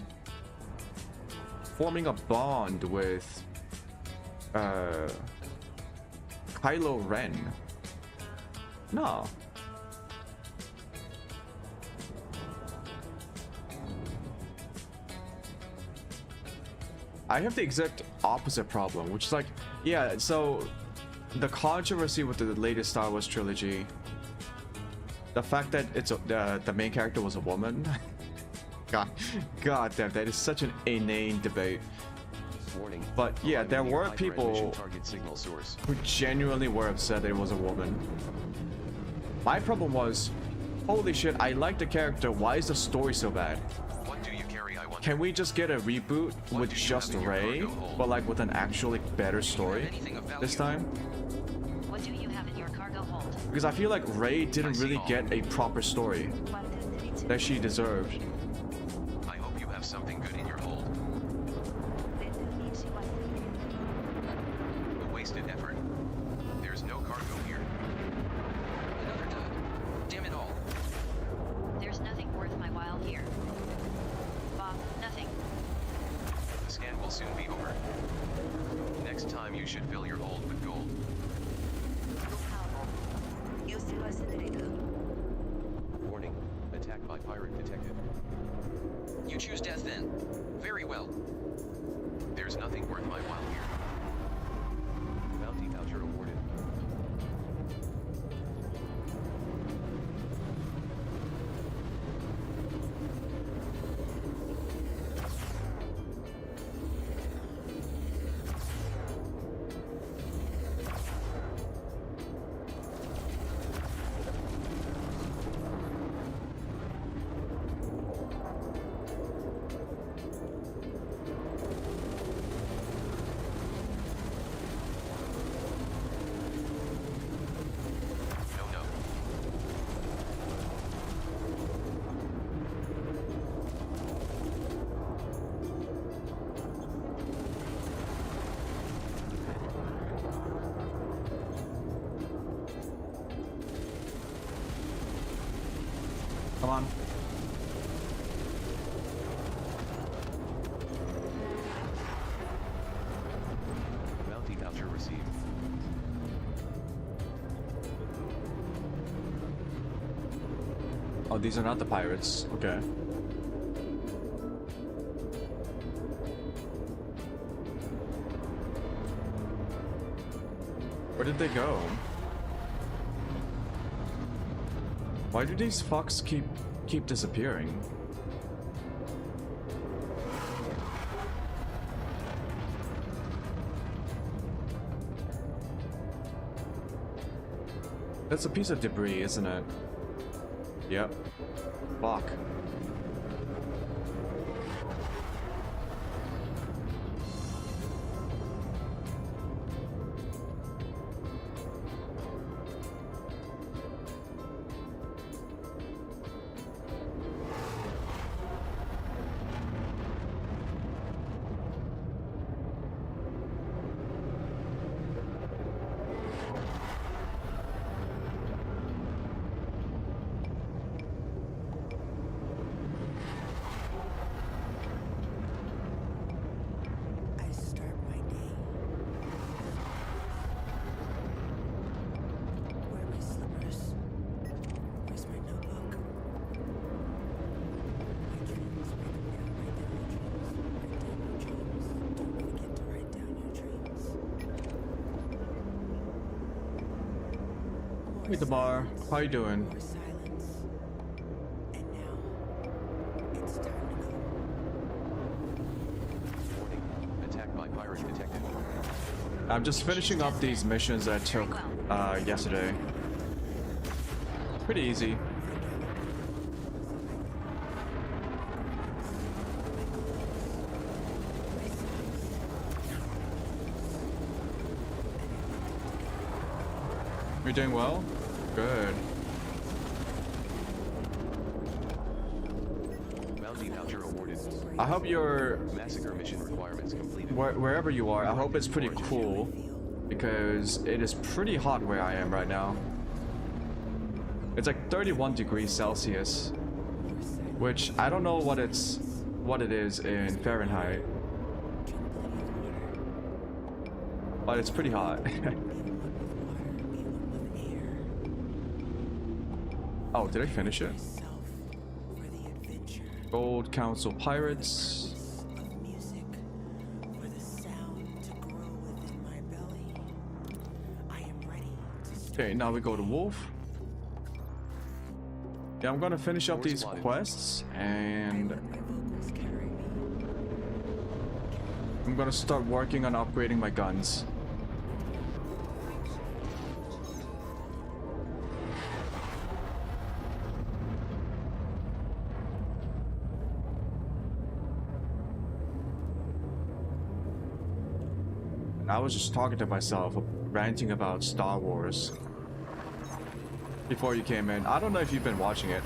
forming a bond with Kylo Ren. No. I have the exact opposite problem, which is like, yeah, so the controversy with the latest Star Wars trilogy, the fact that it's the main character was a woman, God damn, that is such an inane debate. Warning. But yeah, there were people who genuinely were upset that it was a woman. My problem was, holy shit, I like the character, why is the story so bad? What do you carry, I wonder? Can we just get a reboot with just Rey, but like with an actually better story this time? What do you have in your cargo hold? Because I feel like Rey didn't really get a proper story 1, 2, 3, that she deserved. I hope you have something good in your hold. A wasted effort. There's no cargo here. Another dud. Damn it all. There's nothing worth my while here. Bob, nothing. The scan will soon be over. Next time you should fill your hold with gold. Warning. Attack by pirate detected. You choose death then. Very well. There's nothing worth my while here. Bounty voucher awarded. Come on. Bounty voucher received. Oh, these are not the pirates. Okay. Where did they go? Why do these fucks keep disappearing? That's a piece of debris, isn't it? Yep. Fuck. I start my day. Where are my slippers? Where's my notebook? My dreams, write down your dreams. Don't forget to write down your dreams. Hey, Damar. How you doing? More silence. And now, it's time to go. Warning. Attack by pirate detected. I'm just finishing up these missions I took yesterday. Pretty easy. You're doing well? Good. Bounty voucher awarded. I hope you're Massacre mission requirements completed. wherever you are. I hope it's pretty cool because it is pretty hot where I am right now. It's like 31 degrees Celsius, which I don't know what it is in Fahrenheit, but it's pretty hot. Oh, did I finish it? Gold Council Pirates. Okay, now we go to Wolf. Yeah, I'm gonna finish up these quests and I'm gonna start working on upgrading my guns. I was just talking to myself, ranting about Star Wars before you came in. I don't know if you've been watching it.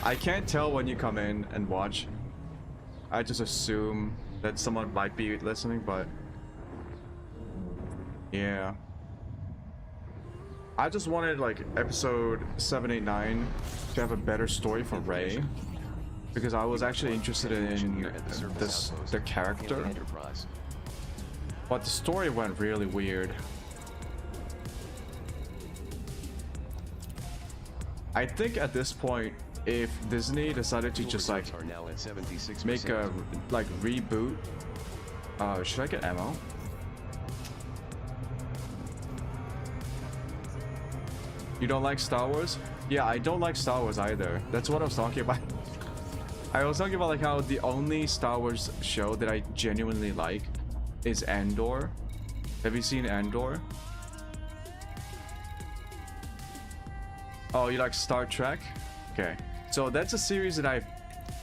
I can't tell when you come in and watch. I just assume that someone might be listening, but yeah. I just wanted like episode 789 to have a better story for Rey, because I was actually interested in the character. Enterprise. But the story went really weird. I think at this point, if Disney decided to just like Are now at 76%. make a like reboot, should I get ammo? You don't like Star Wars? Yeah, I don't like Star Wars either. That's what I was talking about. I was talking about like how the only Star Wars show that I genuinely like is Andor. Have you seen Andor? Oh, you like Star Trek? Okay. So that's a series that I've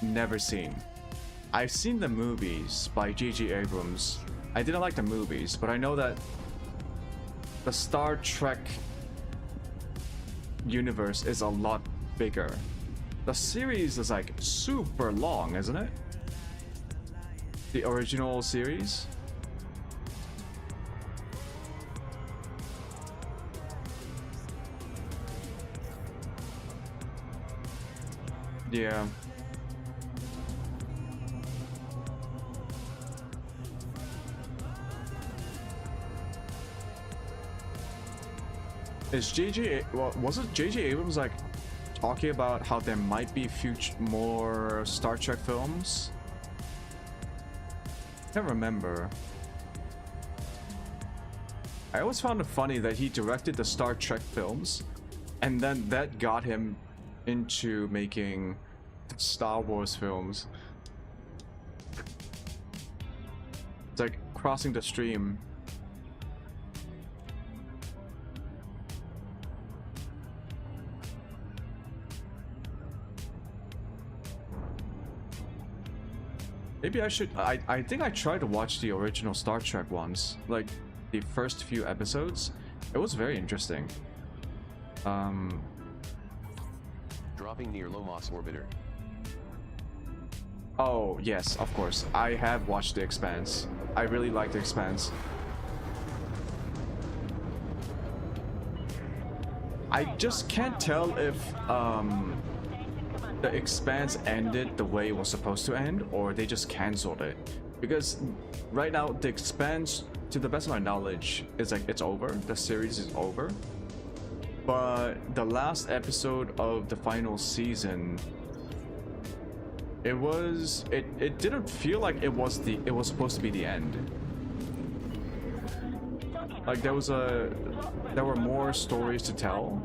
never seen. I've seen the movies by J.J. Abrams. I didn't like the movies, but I know that the Star Trek universe is a lot bigger. The series is like super long, isn't it? The original series? Yeah. Is well, was it JJ Abrams like talking about how there might be more Star Trek films? I can't remember. I always found it funny that he directed the Star Trek films, and then that got him into making Star Wars films. It's like crossing the stream. Maybe I should. I think I tried to watch the original Star Trek once, like the first few episodes. It was very interesting. Dropping near Lomos Orbiter. Oh yes, of course. I have watched The Expanse. I really like The Expanse. I just can't tell if The Expanse ended the way it was supposed to end, or they just cancelled it. Because right now, The Expanse, to the best of my knowledge, is like it's over. The series is over. But the last episode of the final season, it didn't feel like it was supposed to be the end. Like there were more stories to tell.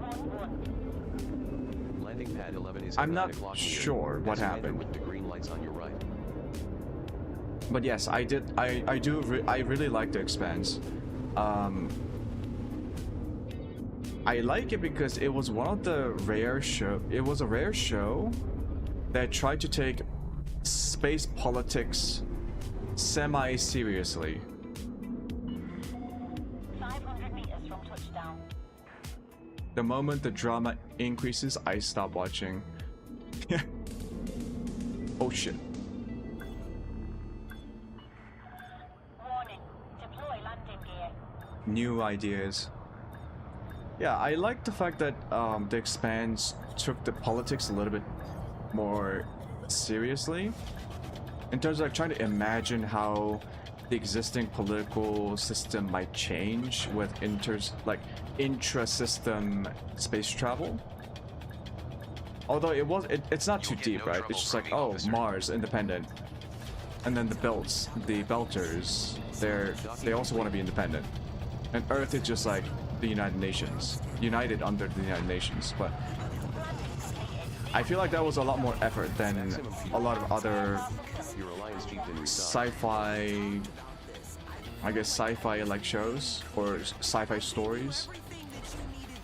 Landing pad 11 is I'm not sure what happened. With the green lights on your right. But yes, I really like The Expanse. I like it because it was one of the rare show. It was a rare show that tried to take space politics semi-seriously. 500 meters from touchdown. The moment the drama increases, I stop watching. Oh shit. Warning. Deploy landing gear. New ideas. Yeah, I like the fact that The Expanse took the politics a little bit more seriously in terms of like trying to imagine how the existing political system might change with intra-system space travel. Although it's not too deep, right? It's just like, oh, Mars independent, and then the Belters, they also want to be independent, and Earth is just like the United Nations, united under the United Nations. But I feel like that was a lot more effort than a lot of other sci-fi, I guess sci-fi like shows or sci-fi stories.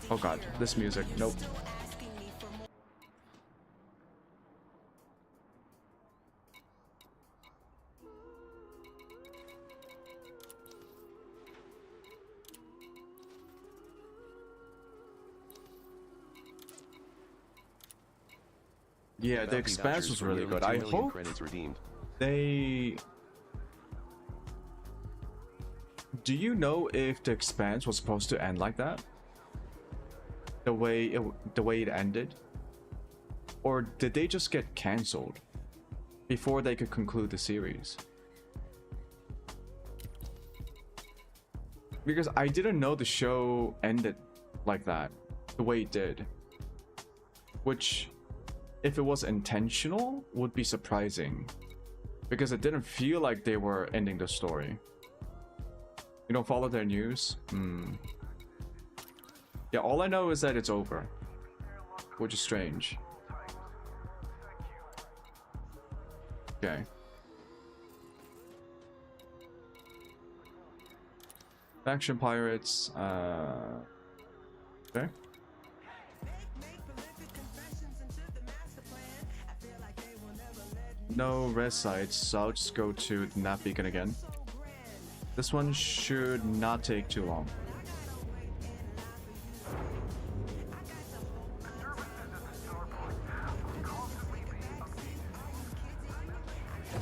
Oh god, this music, nope. Yeah, The Expanse was really good. I hope they... Do you know if The Expanse was supposed to end like that? The way it ended? Or did they just get cancelled before they could conclude the series? Because I didn't know the show ended like that, the way it did. Which, if it was intentional, would be surprising. Because it didn't feel like they were ending the story. You don't follow their news? Yeah, all I know is that it's over. Which is strange. Okay. Faction pirates, okay. No red sites, so I'll just go to the nav beacon again. This one should not take too long.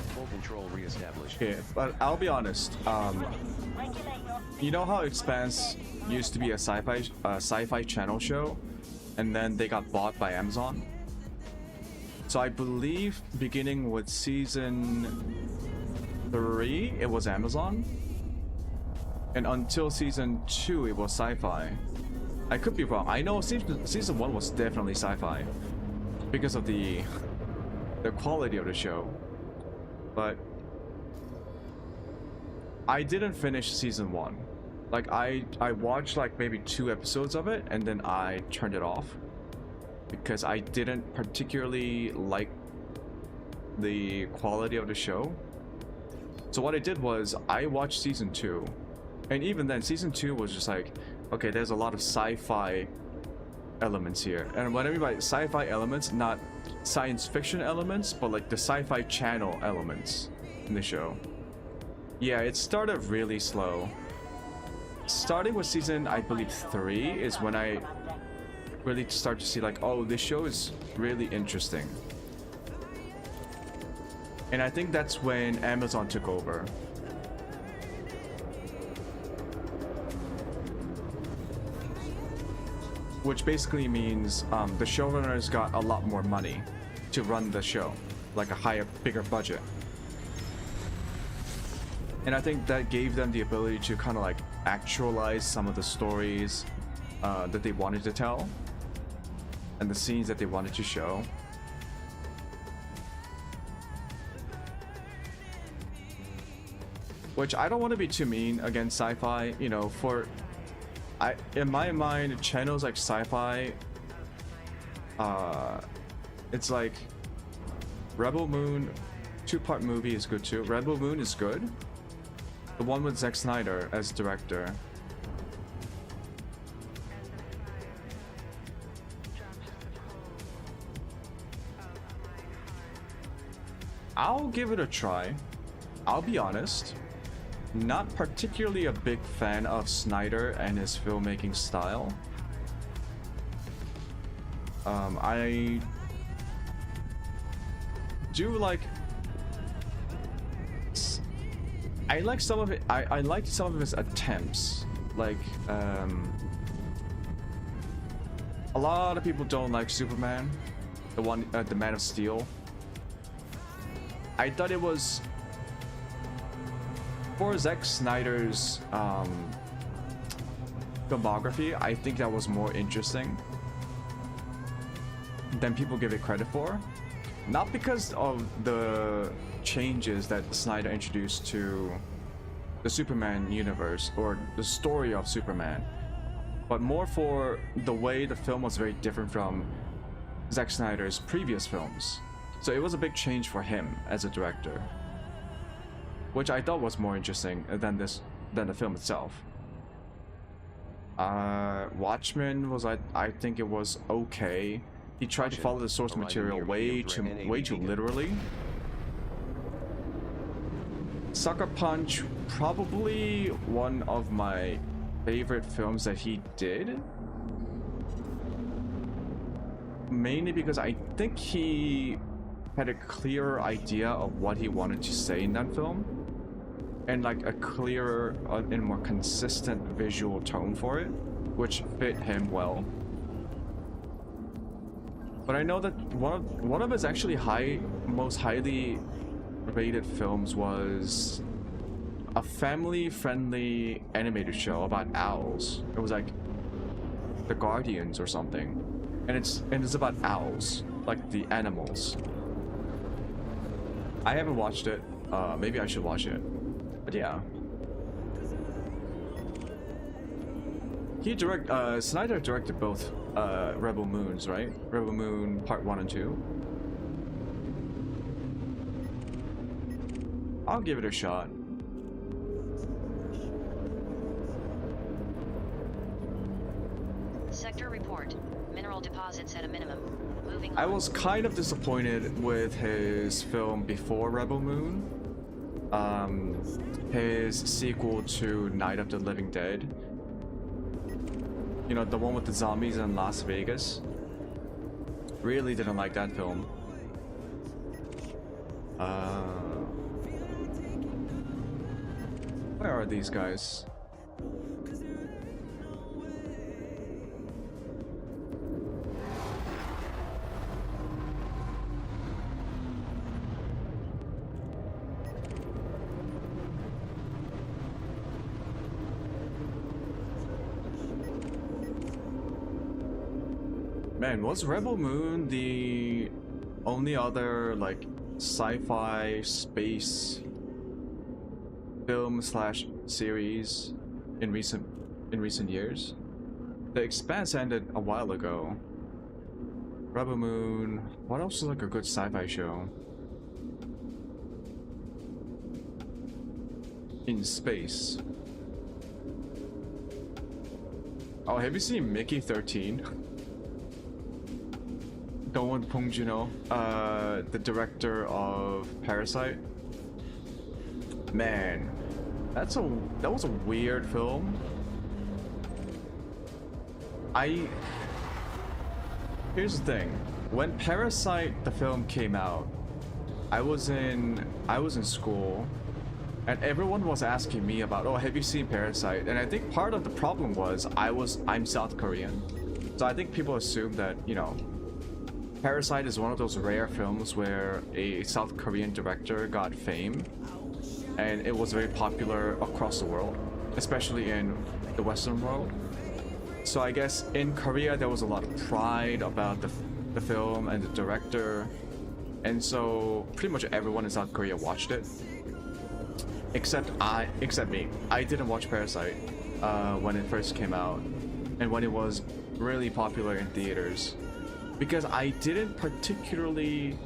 Full control reestablished. Okay, but I'll be honest. You know how Expanse used to be a sci-fi channel show, and then they got bought by Amazon? So I believe beginning with season 3, it was Amazon. And until season 2, it was Sci-Fi. I could be wrong. I know season 1 was definitely Sci-Fi because of the quality of the show. But I didn't finish season 1. Like I watched like maybe 2 episodes of it and then I turned it off because I didn't particularly like the quality of the show. So what I did was I watched season 2, and even then season 2 was just like, okay, there's a lot of sci-fi elements here. And what I mean by sci-fi elements, not science fiction elements, but like the sci-fi channel elements in the show. Yeah, it started really slow. Starting with season, I believe 3 is when I really start to see like, oh, this show is really interesting. And I think that's when Amazon took over. Which basically means the showrunners got a lot more money to run the show, like a bigger budget. And I think that gave them the ability to kind of like actualize some of the stories that they wanted to tell and the scenes that they wanted to show. Which I don't want to be too mean against sci-fi, you know, in my mind, channels like Sci-Fi, it's like Rebel Moon, 2-part movie is good too. Rebel Moon is good. The one with Zack Snyder as director. I'll give it a try. I'll be honest. Not particularly a big fan of Snyder and his filmmaking style. I do like. I like some of it. I liked some of his attempts. Like, a lot of people don't like Superman, the Man of Steel. I thought it was. For Zack Snyder's filmography, I think that was more interesting than people give it credit for. Not because of the changes that Snyder introduced to the Superman universe or the story of Superman, but more for the way the film was very different from Zack Snyder's previous films. So it was a big change for him as a director, which I thought was more interesting than the film itself. Watchmen was I think it was okay. He tried to follow the source material way too literally. Sucker Punch, probably one of my favorite films that he did. Mainly because I think he had a clearer idea of what he wanted to say in that film. And like a clearer and more consistent visual tone for it, which fit him well. But I know that one of his actually most highly rated films was a family-friendly animated show about owls. It was like The Guardians or something, and it's about owls, like the animals. I haven't watched it. Maybe I should watch it. But yeah. Snyder directed both Rebel Moons, right? Rebel Moon Part 1 and 2. I'll give it a shot. Sector report. Mineral deposits at a minimum. Moving on. I was kind of disappointed with his film before Rebel Moon. His sequel to Night of the Living Dead. You know, the one with the zombies in Las Vegas. Really didn't like that film. Where are these guys? Man, was Rebel Moon the only other like sci-fi space film slash series in recent years? The Expanse ended a while ago. Rebel Moon. What else is like a good sci-fi show in space? Oh, have you seen Mickey 13? Dong Pong Juno, the director of Parasite. Man, that was a weird film. Here's the thing. When Parasite the film came out, I was in school, and everyone was asking me about, oh, have you seen Parasite? And I think part of the problem was I'm South Korean, so I think people assume that, you know, Parasite is one of those rare films where a South Korean director got fame, and it was very popular across the world, especially in the Western world. So I guess in Korea there was a lot of pride about the film and the director, and so pretty much everyone in South Korea watched it, except me. I didn't watch Parasite when it first came out and when it was really popular in theaters, because I didn't particularly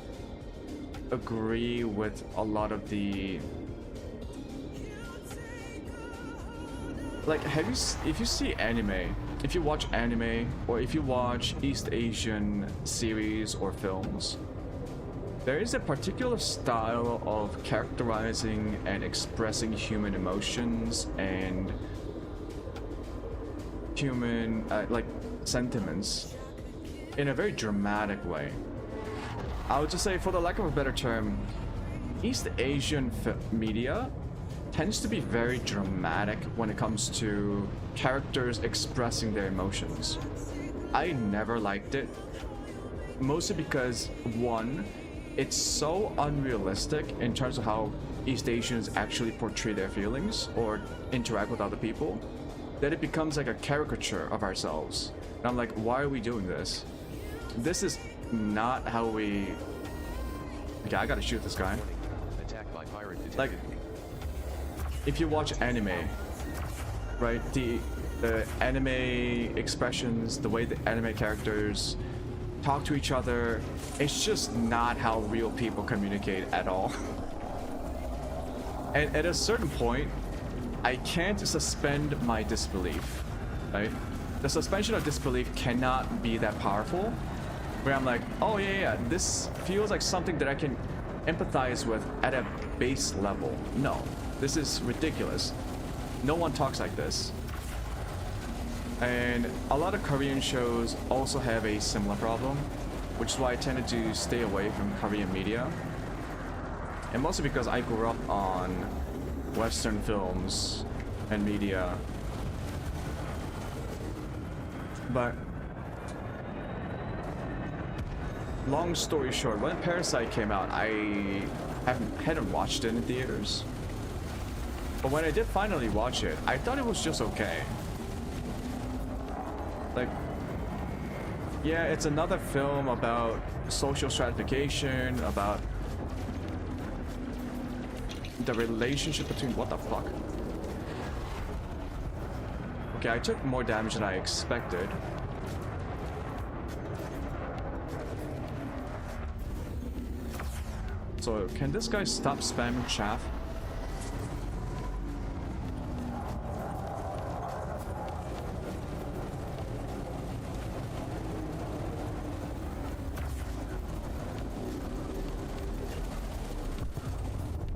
agree with a lot of the, like, if you watch anime or if you watch East Asian series or films, there is a particular style of characterizing and expressing human emotions and human like sentiments in a very dramatic way. I would just say, for the lack of a better term, East Asian media tends to be very dramatic when it comes to characters expressing their emotions. I never liked it, mostly because, one, it's so unrealistic in terms of how East Asians actually portray their feelings or interact with other people, that it becomes like a caricature of ourselves. And I'm like, why are we doing this? This is not how we... Okay, I gotta shoot this guy. Attack by pirate detected. Like, if you watch anime, right, the anime expressions, the way the anime characters talk to each other, it's just not how real people communicate at all. And at a certain point, I can't suspend my disbelief, right? The suspension of disbelief cannot be that powerful, where I'm like, oh yeah, this feels like something that I can empathize with at a base level. No, this is ridiculous. No one talks like this. And a lot of Korean shows also have a similar problem, which is why I tended to stay away from Korean media. And mostly because I grew up on Western films and media. But long story short, when Parasite came out, I hadn't watched it in theaters. But when I did finally watch it, I thought it was just okay. Like, yeah, it's another film about social stratification, about the relationship between... What the fuck? Okay, I took more damage than I expected. So, can this guy stop spamming chaff?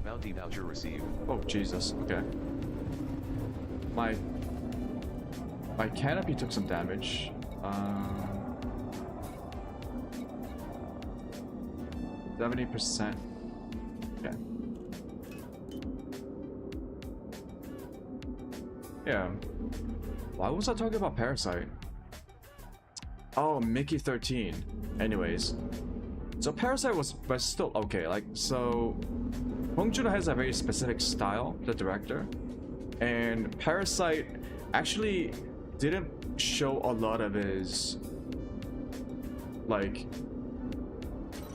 Bounty voucher received. Oh, Jesus. Okay. My canopy took some damage. 70%. Okay. Yeah. Why was I talking about Parasite? Oh, Mickey 13. Anyways. So Parasite was still okay. Like, so Bong Joon-ho has a very specific style, the director. And Parasite actually didn't show a lot of his like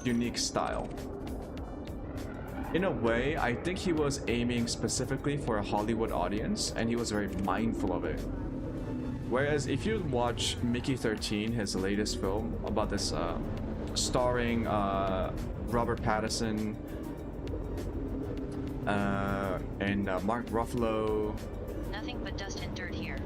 unique style. In a way, I think he was aiming specifically for a Hollywood audience, and he was very mindful of it. Whereas if you watch Mickey 13, his latest film about this, starring Robert Pattinson and Mark Ruffalo, Nothing but dust and dirt here.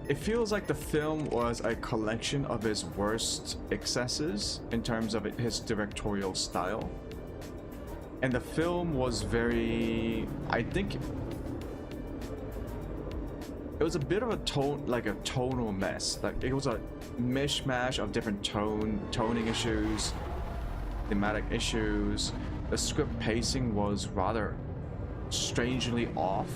it feels like the film was a collection of his worst excesses in terms of his directorial style. And the film was very, I think, it was a bit of a tonal mess. Like it was a mishmash of different toning issues, thematic issues. The script pacing was rather strangely off.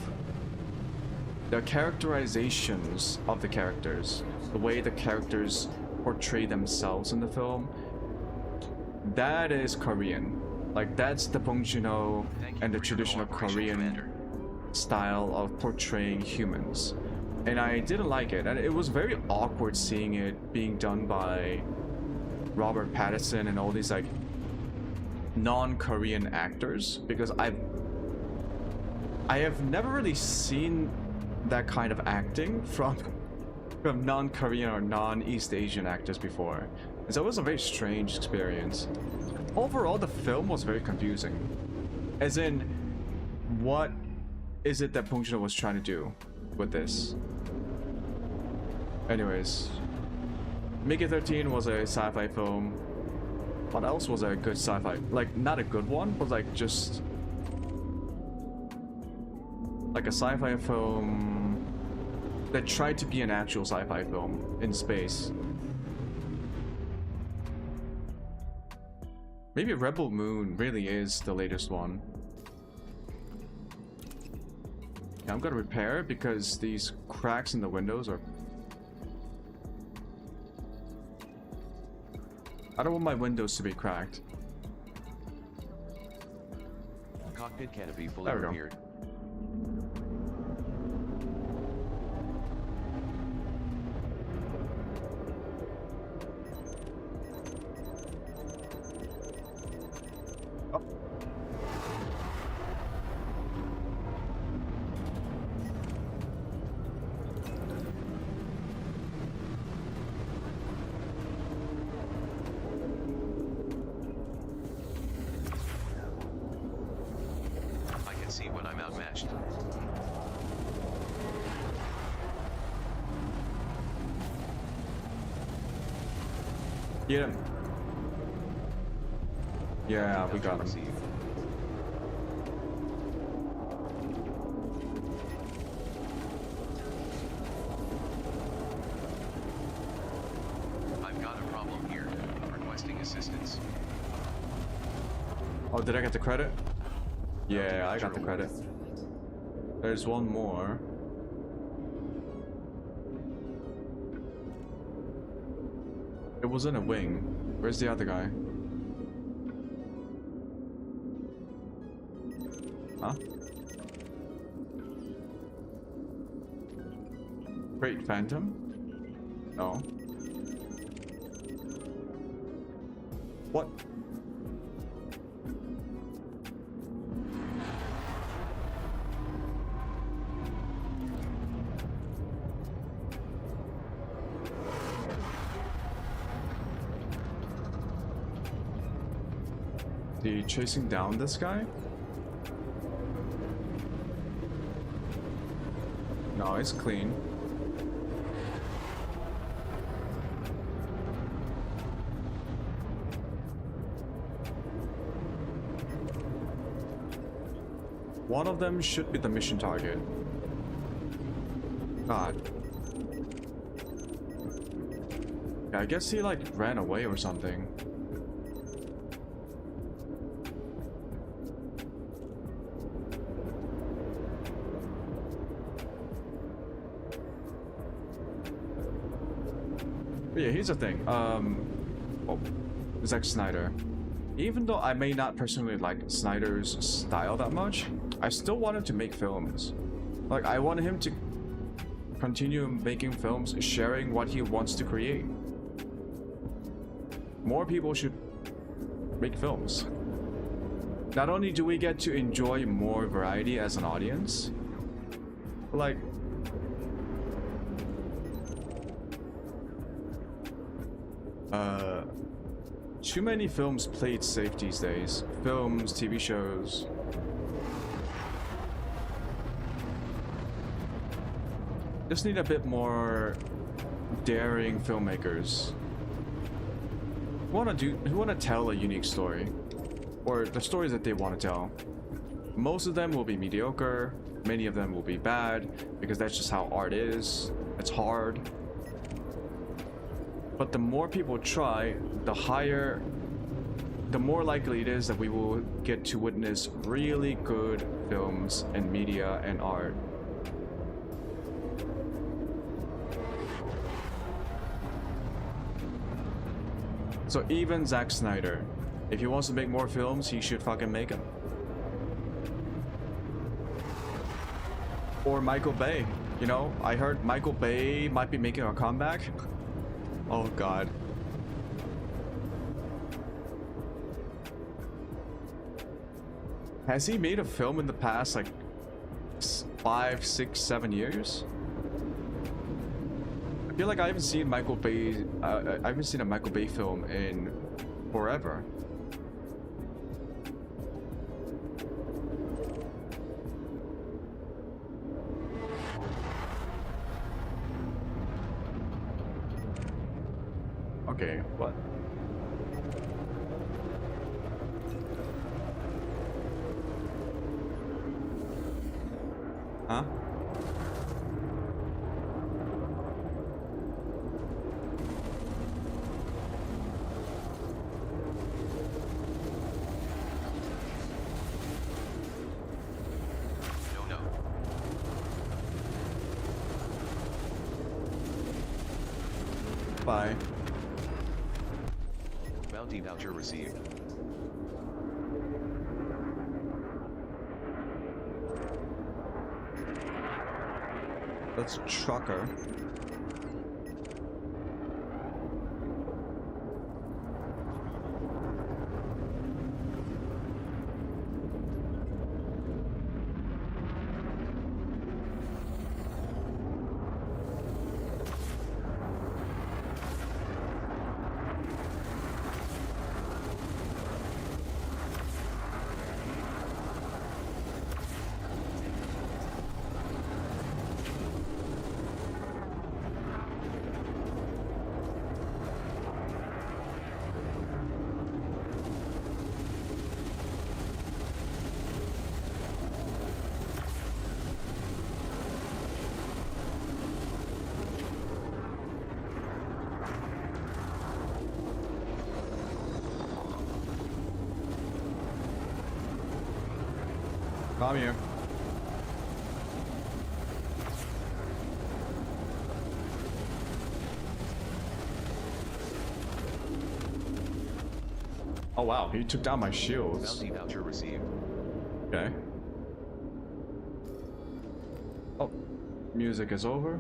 The characterizations of the characters, the way the characters portray themselves in the film, that is Korean. Like that's the Bong Joon-ho and the traditional Korean style of portraying humans. And I didn't like it, and it was very awkward seeing it being done by Robert Pattinson and all these like non-Korean actors, because I have never really seen that kind of acting from non-Korean or non-East Asian actors before. And so it was a very strange experience. Overall, the film was very confusing. As in, what is it that Bong Joon-ho was trying to do with this? Anyways, Mickey 13 was a sci-fi film. What else was a good sci-fi? Like, not a good one, but like just like a sci-fi film that tried to be an actual sci-fi film in space. Maybe Rebel Moon really is the latest one. Yeah, I'm gonna repair it because these cracks in the windows are... I don't want my windows to be cracked. Cockpit canopy fully There we go. repaired. See when I'm outmatched. Yeah. Yeah, we got him. Received. I've got a problem here. Requesting assistance. Oh, did I get the credit? Yeah, I got the credit. There's one more. It was in a wing. Where's the other guy? Huh? Great Phantom? No. What? Chasing down this guy? No, it's clean. One of them should be the mission target. God. Yeah, I guess he like ran away or something. But yeah, here's the thing. Zack Snyder. Even though I may not personally like Snyder's style that much, I still wanted to make films. Like, I wanted him to continue making films, sharing what he wants to create. More people should make films. Not only do we get to enjoy more variety as an audience, like too many films play it safe these days. Films, TV shows. Just need a bit more daring filmmakers who want to tell a unique story, or the stories that they want to tell. Most of them will be mediocre, many of them will be bad, because that's just how art is. It's hard. But the more people try, the more likely it is that we will get to witness really good films and media and art. So even Zack Snyder, if he wants to make more films, he should fucking make them. Or Michael Bay, you know, I heard Michael Bay might be making a comeback. Oh god. Has he made a film in the past like 5, 6, 7 years? I feel like I haven't seen Michael Bay. I haven't seen a Michael Bay film in forever. Okay, what? Huh? No. Bye. Bounty voucher received. That's Trucker. Come here. Oh wow, he took down my shields. Bounty voucher received. Okay. Oh, music is over.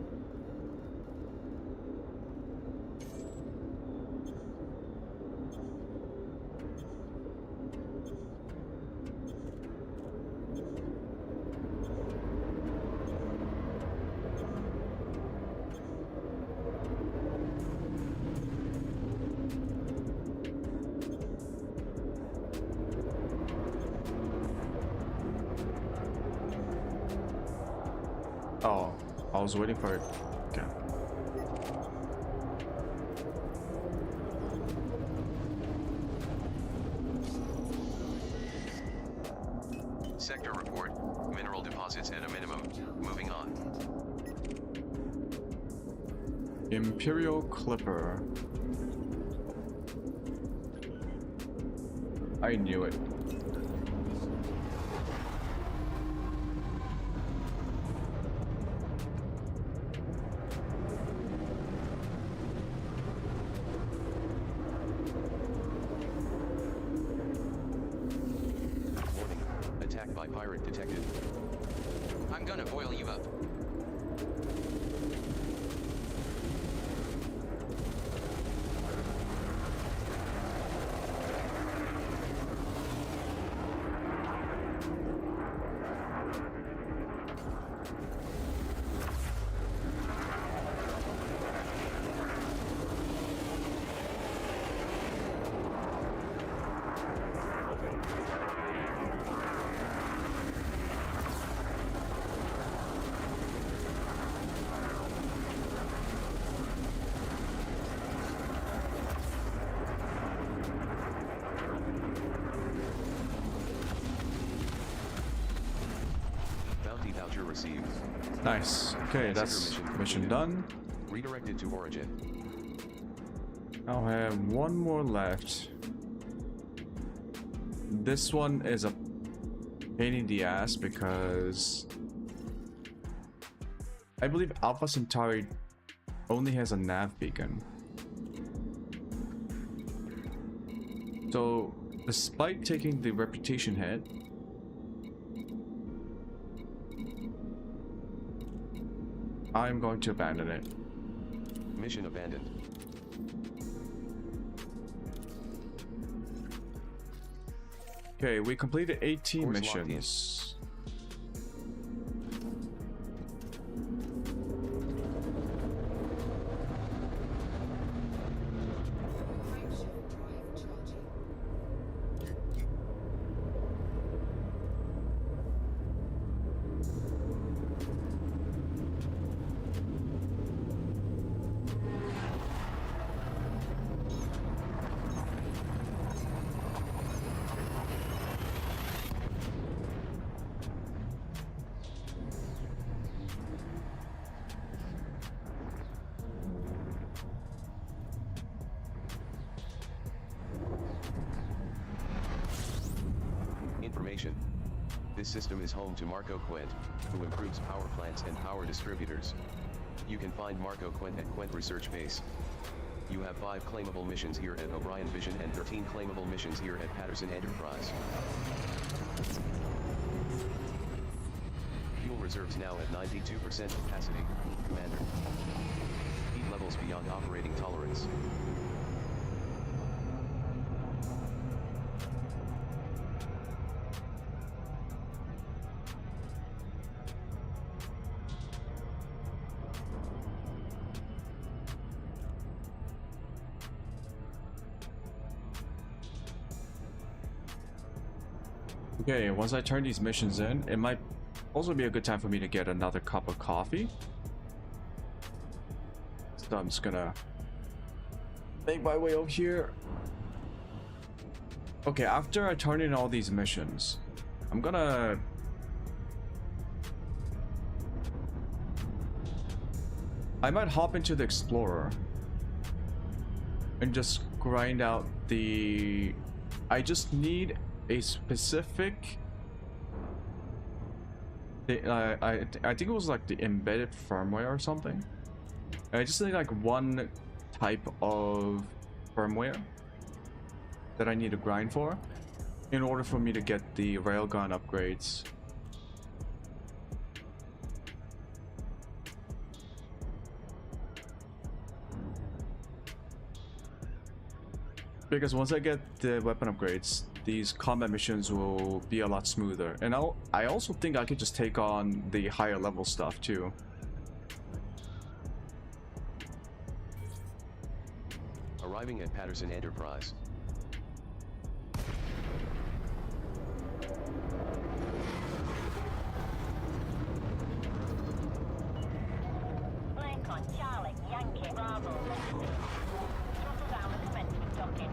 Oh, I was waiting for it. Okay. Sector report. Mineral deposits at a minimum. Moving on. Imperial Clipper. I knew it. Warning. Attack by pirate detected. I'm gonna boil you up. received. Nice. Okay, that's mission done. Redirected to origin. I'll have one more left. This one is a pain in the ass because I believe Alpha Centauri only has a nav beacon. So, despite taking the reputation hit, I'm going to abandon it. Mission abandoned. Okay, we completed 18 Course locked in. missions. Information. This system is home to Marco Quent, who improves power plants and power distributors. You can find Marco Quent at Quent Research Base. You have 5 claimable missions here at O'Brien Vision and 13 claimable missions here at Patterson Enterprise. Fuel reserves now at 92% capacity, Commander. Heat levels beyond operating tolerance. Okay, once I turn these missions in, it might also be a good time for me to get another cup of coffee. So I'm just gonna make my way over here. Okay, after I turn in all these missions, I'm gonna I might hop into the Explorer and just grind out the... I just need a specific... I think it was like the embedded firmware or something. I just need like one type of firmware that I need to grind for in order for me to get the railgun upgrades. Because once I get the weapon upgrades, these combat missions will be a lot smoother. And I also think I could just take on the higher level stuff too. Arriving at Patterson Enterprise. Lincoln, Charlie, Yankee, Bravo, Lexi. Throttle down and commence with docking.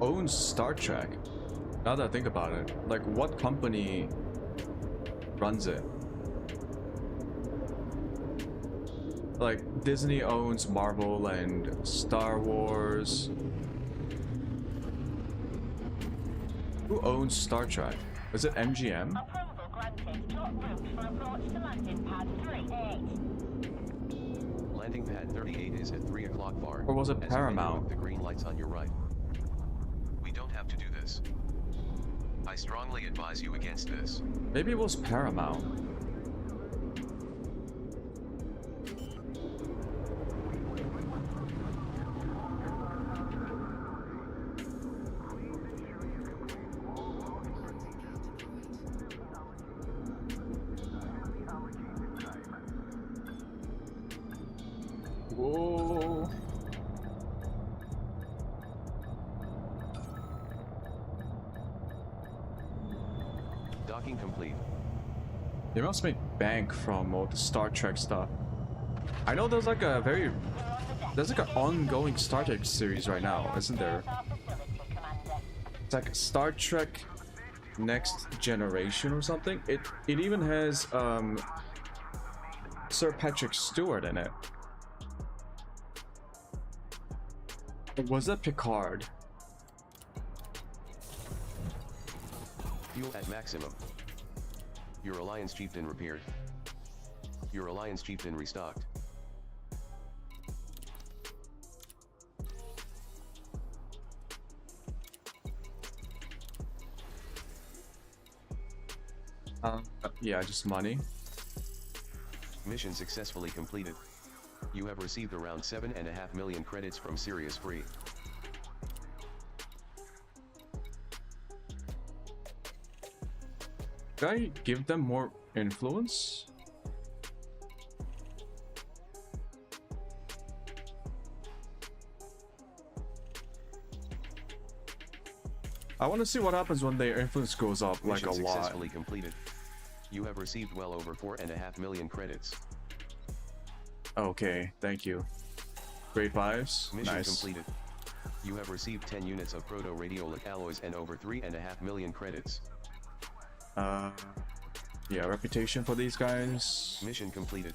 Owns Star Trek? Now that I think about it, like what company runs it? Like Disney owns Marvel and Star Wars. Who owns Star Trek? Is it MGM? Approval granted. Plot route for approach to landing pad 38. Landing pad 38 is at 3 o'clock bar. Or was it As you Paramount? enter with the green lights on your right. We don't have to do this. I strongly advise you against this. Maybe it was Paramount. Whoa. Docking complete. They must make bank from all the Star Trek stuff. I know there's like a there's like an ongoing Star Trek series right now, isn't there? Our facility, Commander. It's like Star Trek Next Generation or something. It even has Sir Patrick Stewart in it. Or was that Picard? Fuel at maximum. Your Alliance Chieftain repaired. Your Alliance Chieftain restocked. Yeah, just money. Mission successfully completed. You have received around 7.5 million credits from Sirius Free. Did I give them more influence? I want to see what happens when their influence goes up like Mission a lot. successfully completed. You have received well over 4.5 million credits. Okay, thank you. Great vibes. Mission Nice. completed. You have received 10 units of proto-radiolic alloys and over 3.5 million credits. Yeah, reputation for these guys. Mission completed.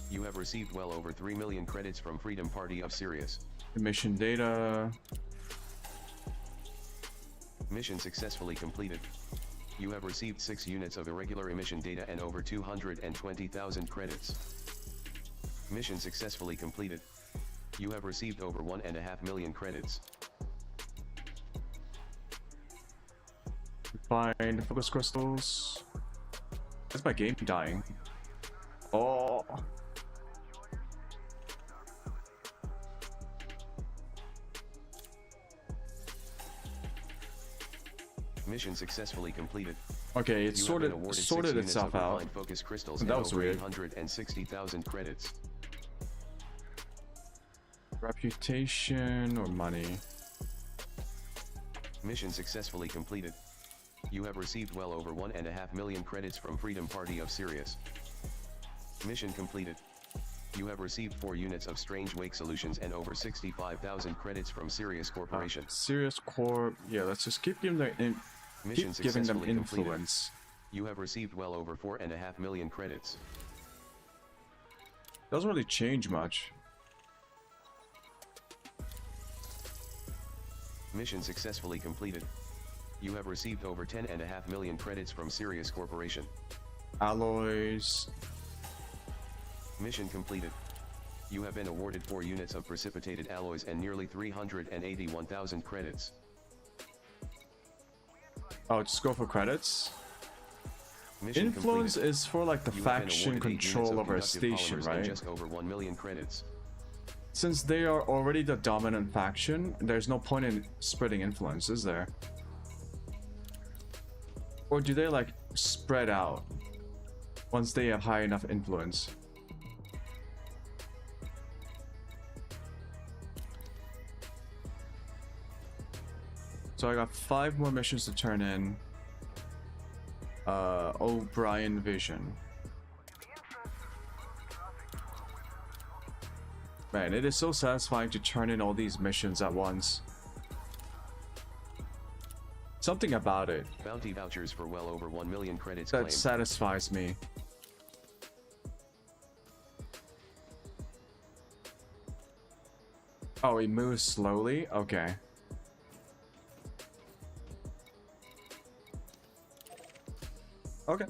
You have received well over 3 million credits from Freedom Party of Sirius. Mission data. Mission successfully completed. You have received 6 units of irregular emission data and over 220,000 credits. Mission successfully completed. You have received over 1.5 million credits. Find focus crystals. Is my game dying? Oh. Mission successfully completed. Okay, it You have sorted been awarded 6 sorted units itself of out. refined focus crystals That and was over weird. 860,000 credits. Reputation or money? Mission successfully completed. You have received well over 1.5 million credits from Freedom Party of Sirius. Mission completed. You have received 4 units of Strange Wake Solutions and over 65,000 credits from Sirius Corporation. Sirius Corp. Yeah, let's just keep giving them Mission keep giving them successfully completed. influence. You have received well over 4.5 million credits. Doesn't really change much. Mission successfully completed. You have received over 10.5 million credits from Sirius Corporation. Alloys. Mission completed. You have been awarded 4 units of precipitated alloys and nearly 381,000 credits. Oh, just go for credits. Mission Influence completed. is for like the You have been faction awarded 8 units control of over a conductive station, polymers and right? just over 1 million credits. Since they are already the dominant faction, there's no point in spreading influence, is there? Or do they like spread out once they have high enough influence? So I got 5 more missions to turn in. O'Brien Vision. Man, it is so satisfying to turn in all these missions at once. Something about it Bounty vouchers for well over 1 million credits that claimed. satisfies me. Oh, it moves slowly? Okay. Okay.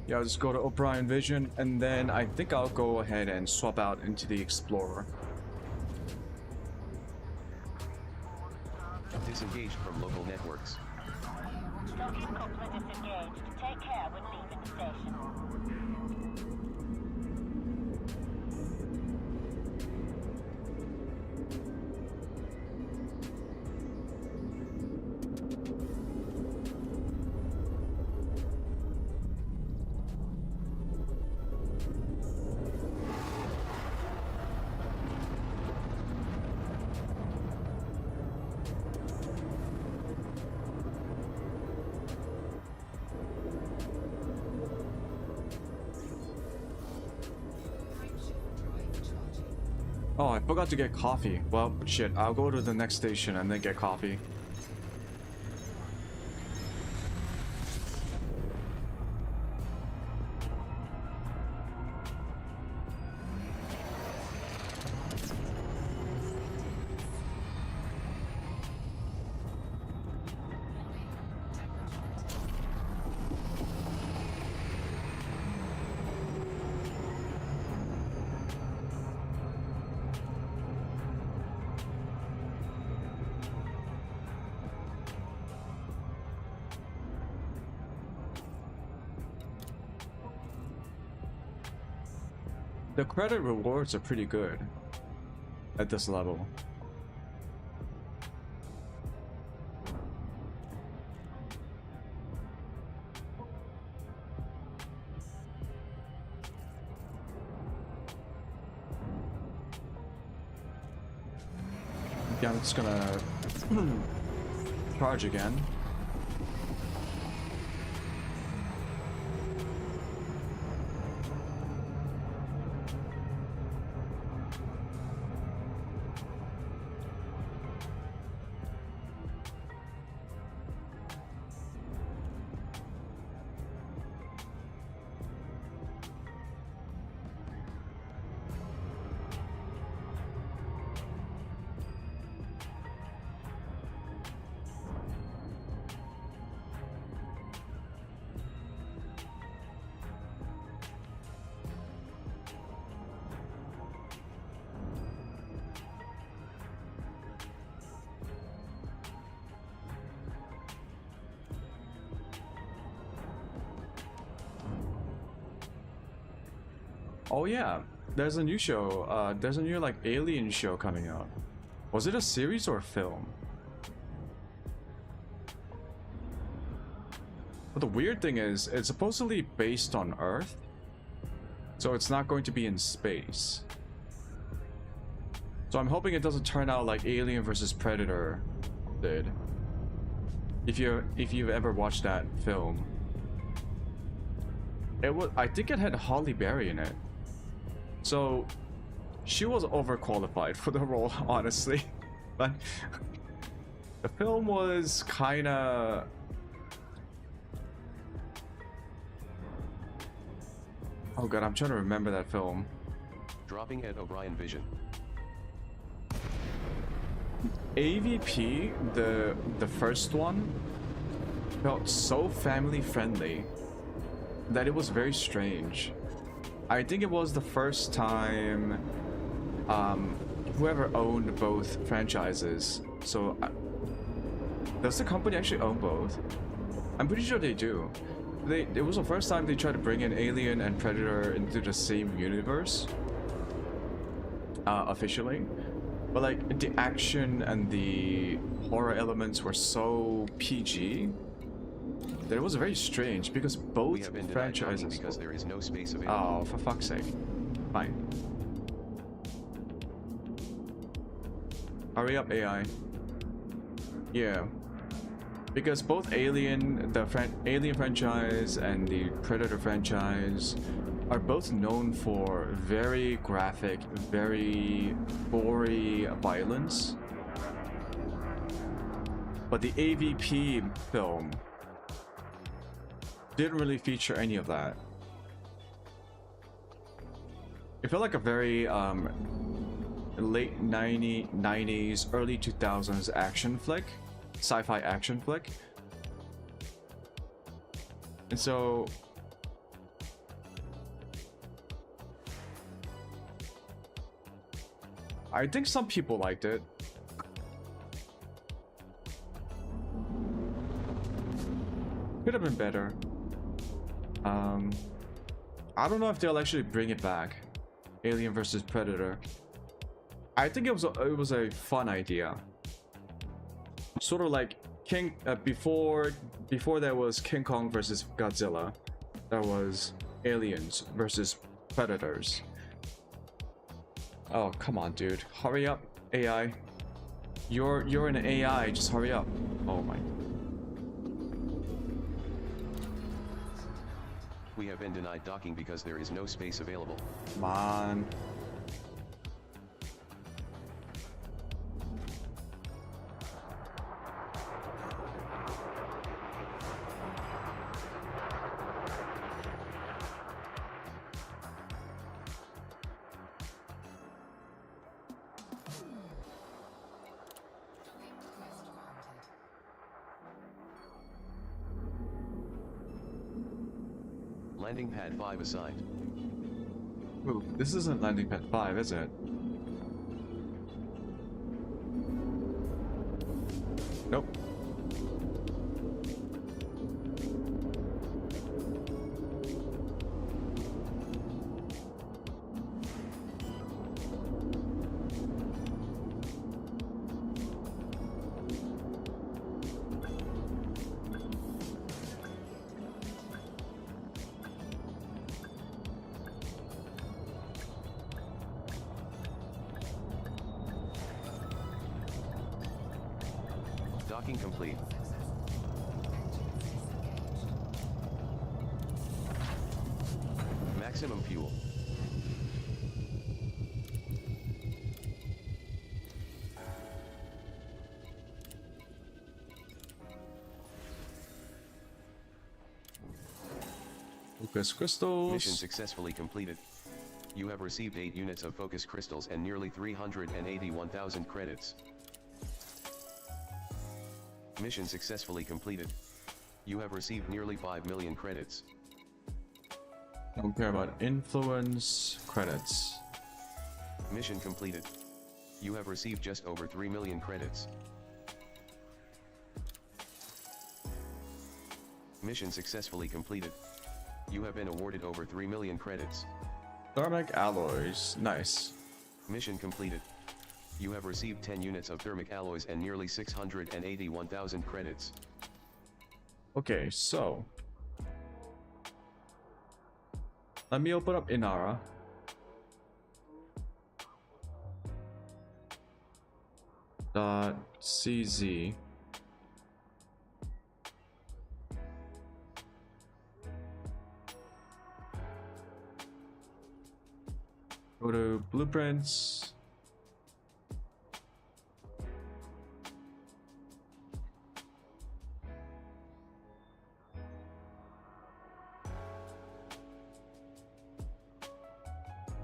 Yeah, I'll just go to O'Brien Vision, and then I think I'll go ahead and swap out into the Explorer. Disengaged from local networks. Docking coupler disengaged. Take care when leaving the station. Oh, I forgot to get coffee. Well, shit, I'll go to the next station and then get coffee. The credit rewards are pretty good at this level. Yeah, I'm just gonna charge again. Oh yeah, there's a new show. There's a new like alien show coming out. Was it a series or a film? But the weird thing is, it's supposedly based on Earth, so it's not going to be in space. So I'm hoping it doesn't turn out like Alien vs Predator did. If you've ever watched that film, I think it had Halle Berry in it. So she was overqualified for the role, honestly. But the film was kinda... Oh god, I'm trying to remember that film. Dropping at O'Brien Vision. AVP, the first one, felt so family friendly that it was very strange. I think it was the first time whoever owned both franchises. So does the company actually own both? I'm pretty sure they do. It was the first time they tried to bring in Alien and Predator into the same universe officially. But like the action and the horror elements were so PG that it was very strange because both franchises. Because there is no space available. Oh, for fuck's sake! Fine. Hurry up, AI. Yeah, because both Alien, Alien franchise and the Predator franchise are both known for very graphic, very gory violence. But the AVP film didn't really feature any of that. It felt like a very late 90s, early 2000s action flick, sci-fi action flick. And so I think some people liked it. Could have been better. I don't know if they'll actually bring it back. Alien vs Predator. I think it was a fun idea. Sort of like before there was King Kong versus Godzilla, there was Aliens versus Predators. Oh, come on, dude. Hurry up, AI. You're an AI, just hurry up. Oh my. We have been denied docking because there is no space available. Come on. Landing pad 5 assigned. Ooh, this isn't landing pad 5, is it? Nope. Docking complete. Maximum fuel. Focus crystals. Mission successfully completed. You have received 8 units of focus crystals and nearly 381,000 credits. Mission successfully completed. You have received nearly 5 million credits. Don't care about influence credits. Mission completed. You have received just over 3 million credits. Mission successfully completed. You have been awarded over 3 million credits. Thermic alloys. Nice. Mission completed. You have received 10 units of thermic alloys and nearly 681,000 credits. Okay, so let me open up Inara. .cz. Go to blueprints.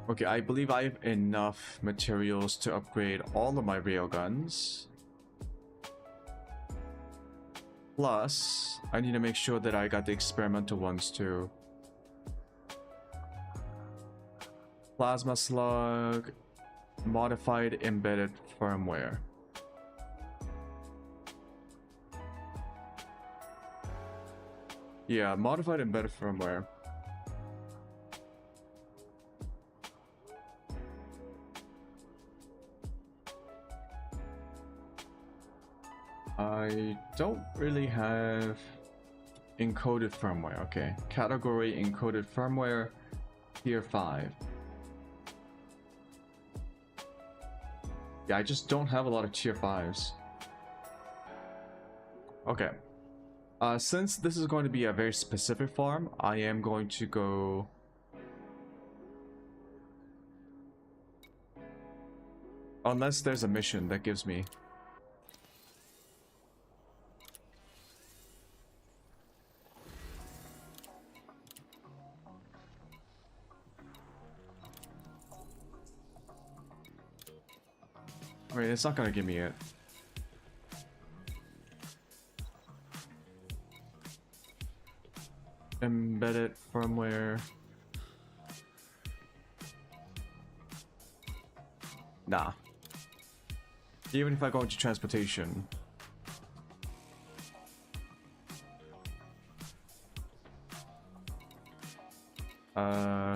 Okay, I believe I have enough materials to upgrade all of my railguns. Plus, I need to make sure that I got the experimental ones too. Plasma slug, modified embedded firmware. Yeah, modified embedded firmware. I don't really have encoded firmware. Okay, category encoded firmware, tier 5. Yeah, I just don't have a lot of tier 5s. Okay. Since this is going to be a very specific farm, I am going to go... Unless there's a mission that gives me... I mean, it's not gonna give me it. Embedded firmware. Nah. Even if I go into transportation.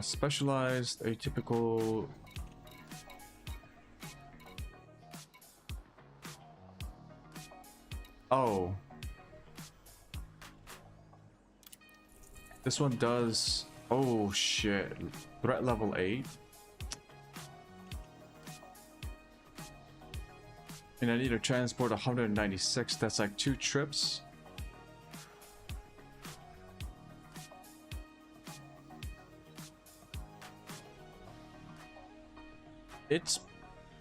Specialized, atypical. Oh. This one does... Oh shit. Threat level 8. And I need to transport 196. That's like 2 trips.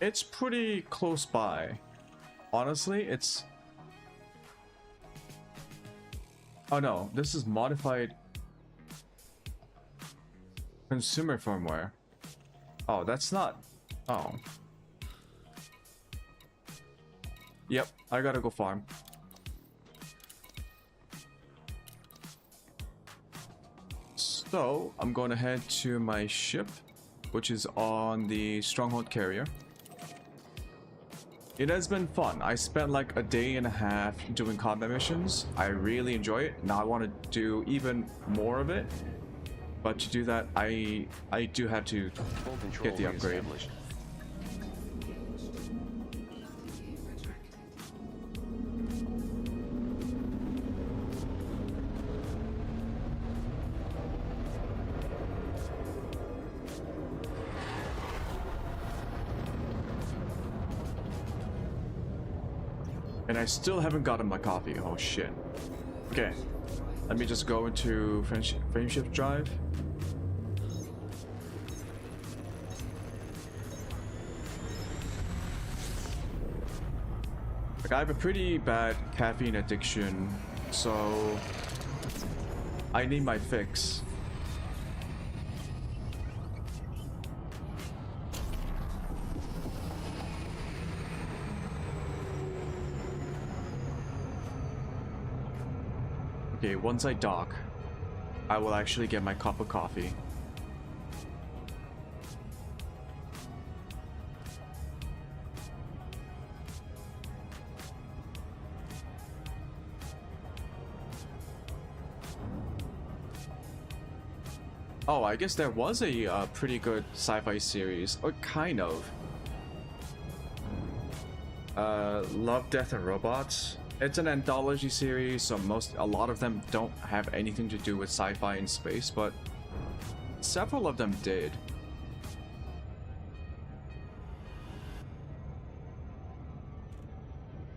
It's pretty close by. Honestly, it's... Oh no, this is modified consumer firmware. Oh, that's not... Oh. Yep, I gotta go farm. So I'm going to head to my ship, which is on the Stronghold carrier. It has been fun. I spent like a day and a half doing combat missions. I really enjoy it. Now I want to do even more of it. But to do that, I do have to get the upgrade. And I still haven't gotten my coffee. Oh shit. Okay. Let me just go into frameshift drive. Like, I have a pretty bad caffeine addiction, so I need my fix. Okay, once I dock, I will actually get my cup of coffee. Oh, I guess there was a pretty good sci-fi series, or kind of. Love, Death, and Robots. It's an anthology series, so a lot of them don't have anything to do with sci-fi and space, but several of them did.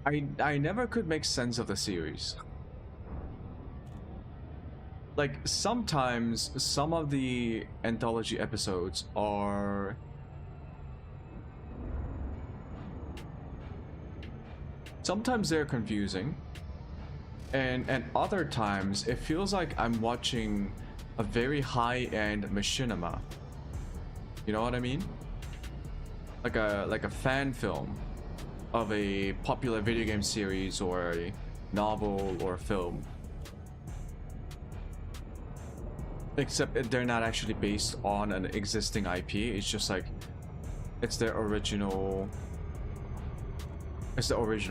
I never could make sense of the series. Like, sometimes some of the anthology episodes are sometimes they're confusing, and other times it feels like I'm watching a very high-end machinima. You know what I mean? Like a fan film of a popular video game series or a novel or film. Except they're not actually based on an existing IP. It's just like it's the original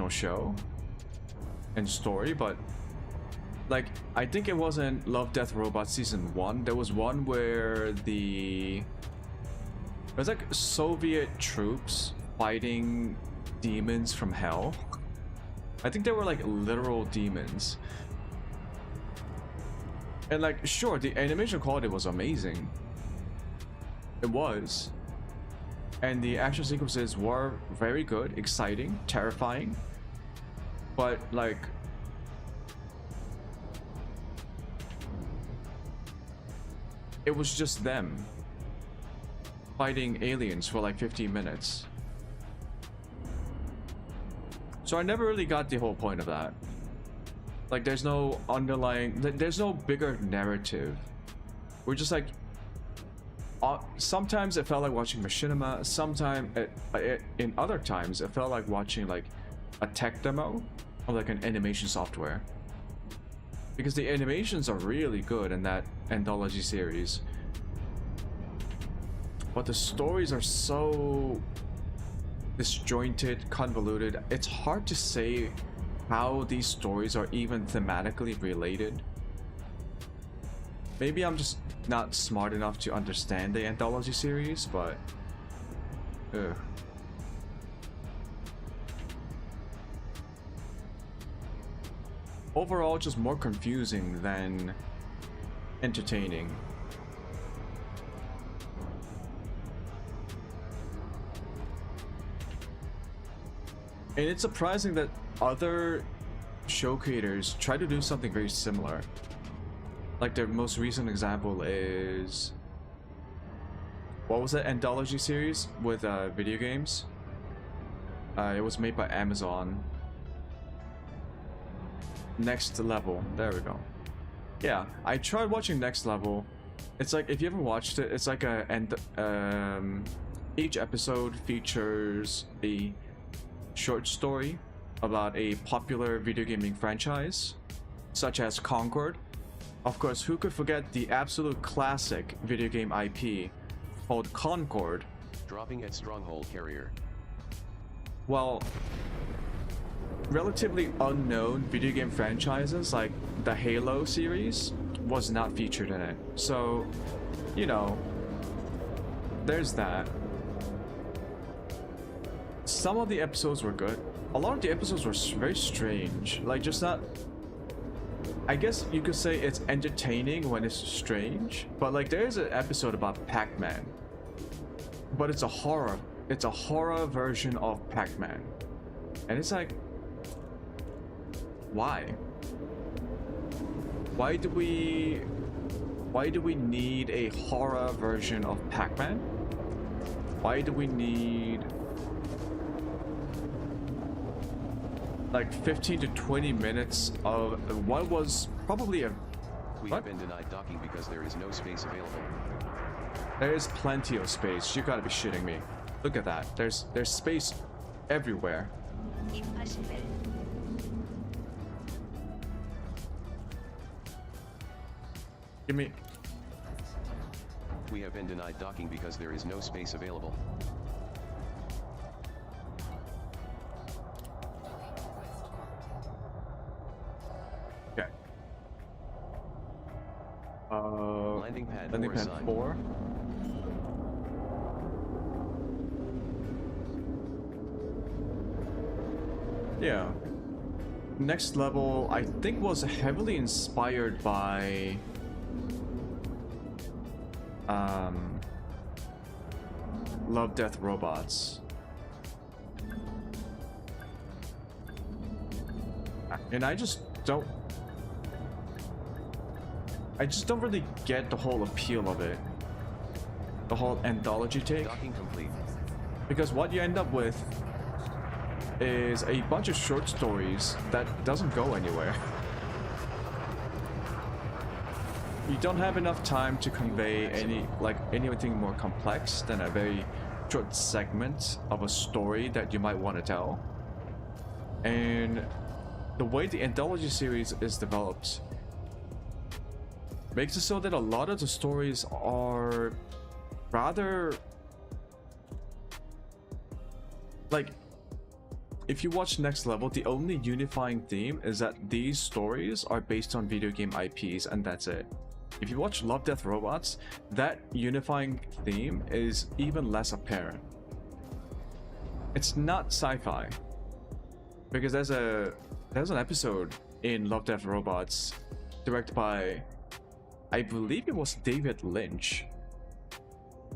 show and story. But like, I think it wasn't Love, Death, Robots season 1. There was one where it was like Soviet troops fighting demons from hell. I think they were like literal demons. And like, sure, the animation quality was amazing. It was. And the action sequences were very good, exciting, terrifying. But like, it was just them fighting aliens for like 15 minutes. So I never really got the whole point of that. Like, there's no there's no bigger narrative. We're just like, sometimes it felt like watching machinima. Sometimes, in other times, it felt like watching like a tech demo of like an animation software. Because the animations are really good in that anthology series, but the stories are so disjointed, convoluted. It's hard to say how these stories are even thematically related. Maybe I'm just not smart enough to understand the anthology series, but overall, just more confusing than entertaining. And it's surprising that other show creators try to do something very similar. Like, their most recent example is, what was that anthology series with video games? It was made by Amazon. Next Level. There we go. Yeah, I tried watching Next Level. It's like, if you ever watched it, it's like each episode features a short story about a popular video gaming franchise, such as Concord. Of course, who could forget the absolute classic video game IP called Concord? Dropping at Stronghold Carrier. Well, relatively unknown video game franchises like the Halo series was not featured in it. So, you know, there's that. Some of the episodes were good. A lot of the episodes were very strange. Like, just not... I guess you could say it's entertaining when it's strange. But, like, there's an episode about Pac-Man. But it's a horror. It's a horror version of Pac-Man. And it's like... Why? Why do we need a horror version of Pac-Man? Why do we need like 15 to 20 minutes of what was probably a... We have been denied docking because there is no space available. There is plenty of space. You gotta be shitting me. Look at that. There's space everywhere. 임파시벨. Give me... We have been denied docking because there is no space available. Okay. Landing pad landing 4 pad assigned. 4. Yeah. Next level, I think, was heavily inspired by Love, Death, Robots. And I just don't really get the whole appeal of it. The whole anthology take. Docking complete. Because what you end up with is a bunch of short stories that doesn't go anywhere. You don't have enough time to convey anything more complex than a very short segment of a story that you might want to tell. And the way the anthology series is developed makes it so that a lot of the stories are rather like, if you watch Next Level, the only unifying theme is that these stories are based on video game IPs, and that's it. If you watch Love, Death, Robots, that unifying theme is even less apparent. It's not sci-fi, because there's an episode in Love, Death, Robots directed by, I believe it was David Lynch.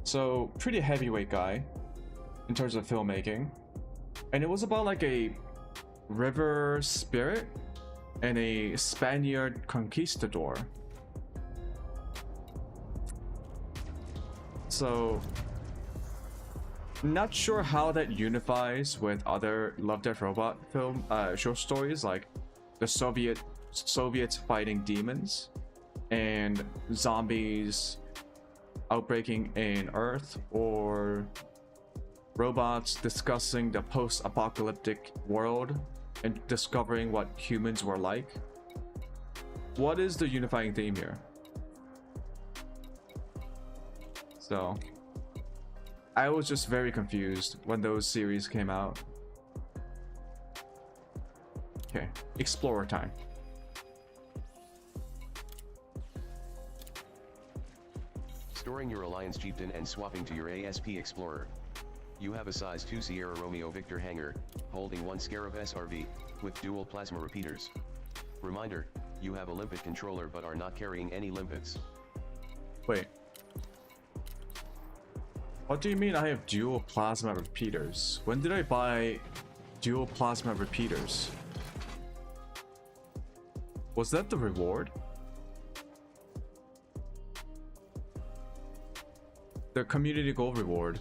So pretty heavyweight guy in terms of filmmaking. And it was about like a river spirit and a Spaniard conquistador. So, not sure how that unifies with other Love, Death, Robot film short stories like the Soviets fighting demons and zombies outbreaking in Earth, or robots discussing the post-apocalyptic world and discovering what humans were like. What is the unifying theme here? So, I was just very confused when those series came out. Okay, Explorer time. Storing your Alliance Chieftain and swapping to your ASP Explorer. You have a size 2 Sierra Romeo Victor hangar, holding 1 Scarab SRV, with dual plasma repeaters. Reminder, you have a limpet controller but are not carrying any limpets. Wait. What do you mean I have dual plasma repeaters? When did I buy dual plasma repeaters? Was that the reward? The community goal reward.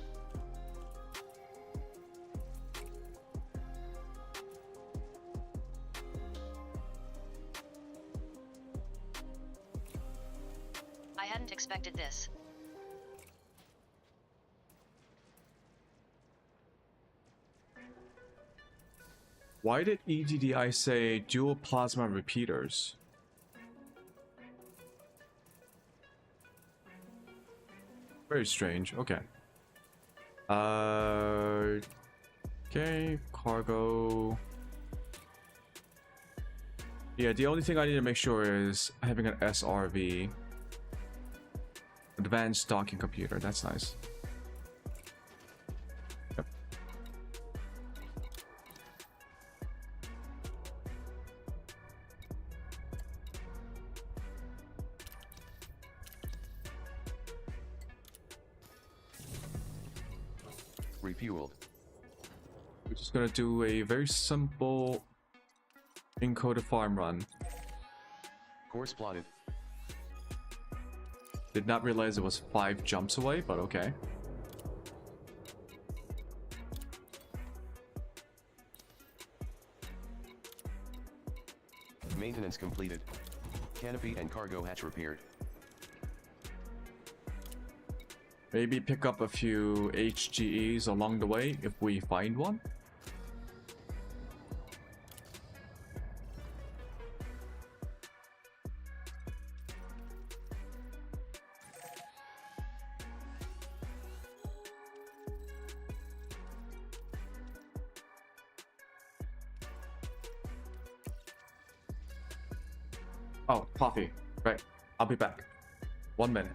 I hadn't expected this. Why did EDDI say dual plasma repeaters? Very strange. Okay. Okay, cargo. Yeah, the only thing I need to make sure is having an SRV. Advanced docking computer. That's nice. Yep. Refueled. We're just gonna do a very simple encoded farm run. Course plotted. Did not realize it was 5 jumps away, but okay. Maintenance completed. Canopy and cargo hatch repaired. Maybe pick up a few HGEs along the way if we find one. Oh, coffee. Right. I'll be back. 1 minute.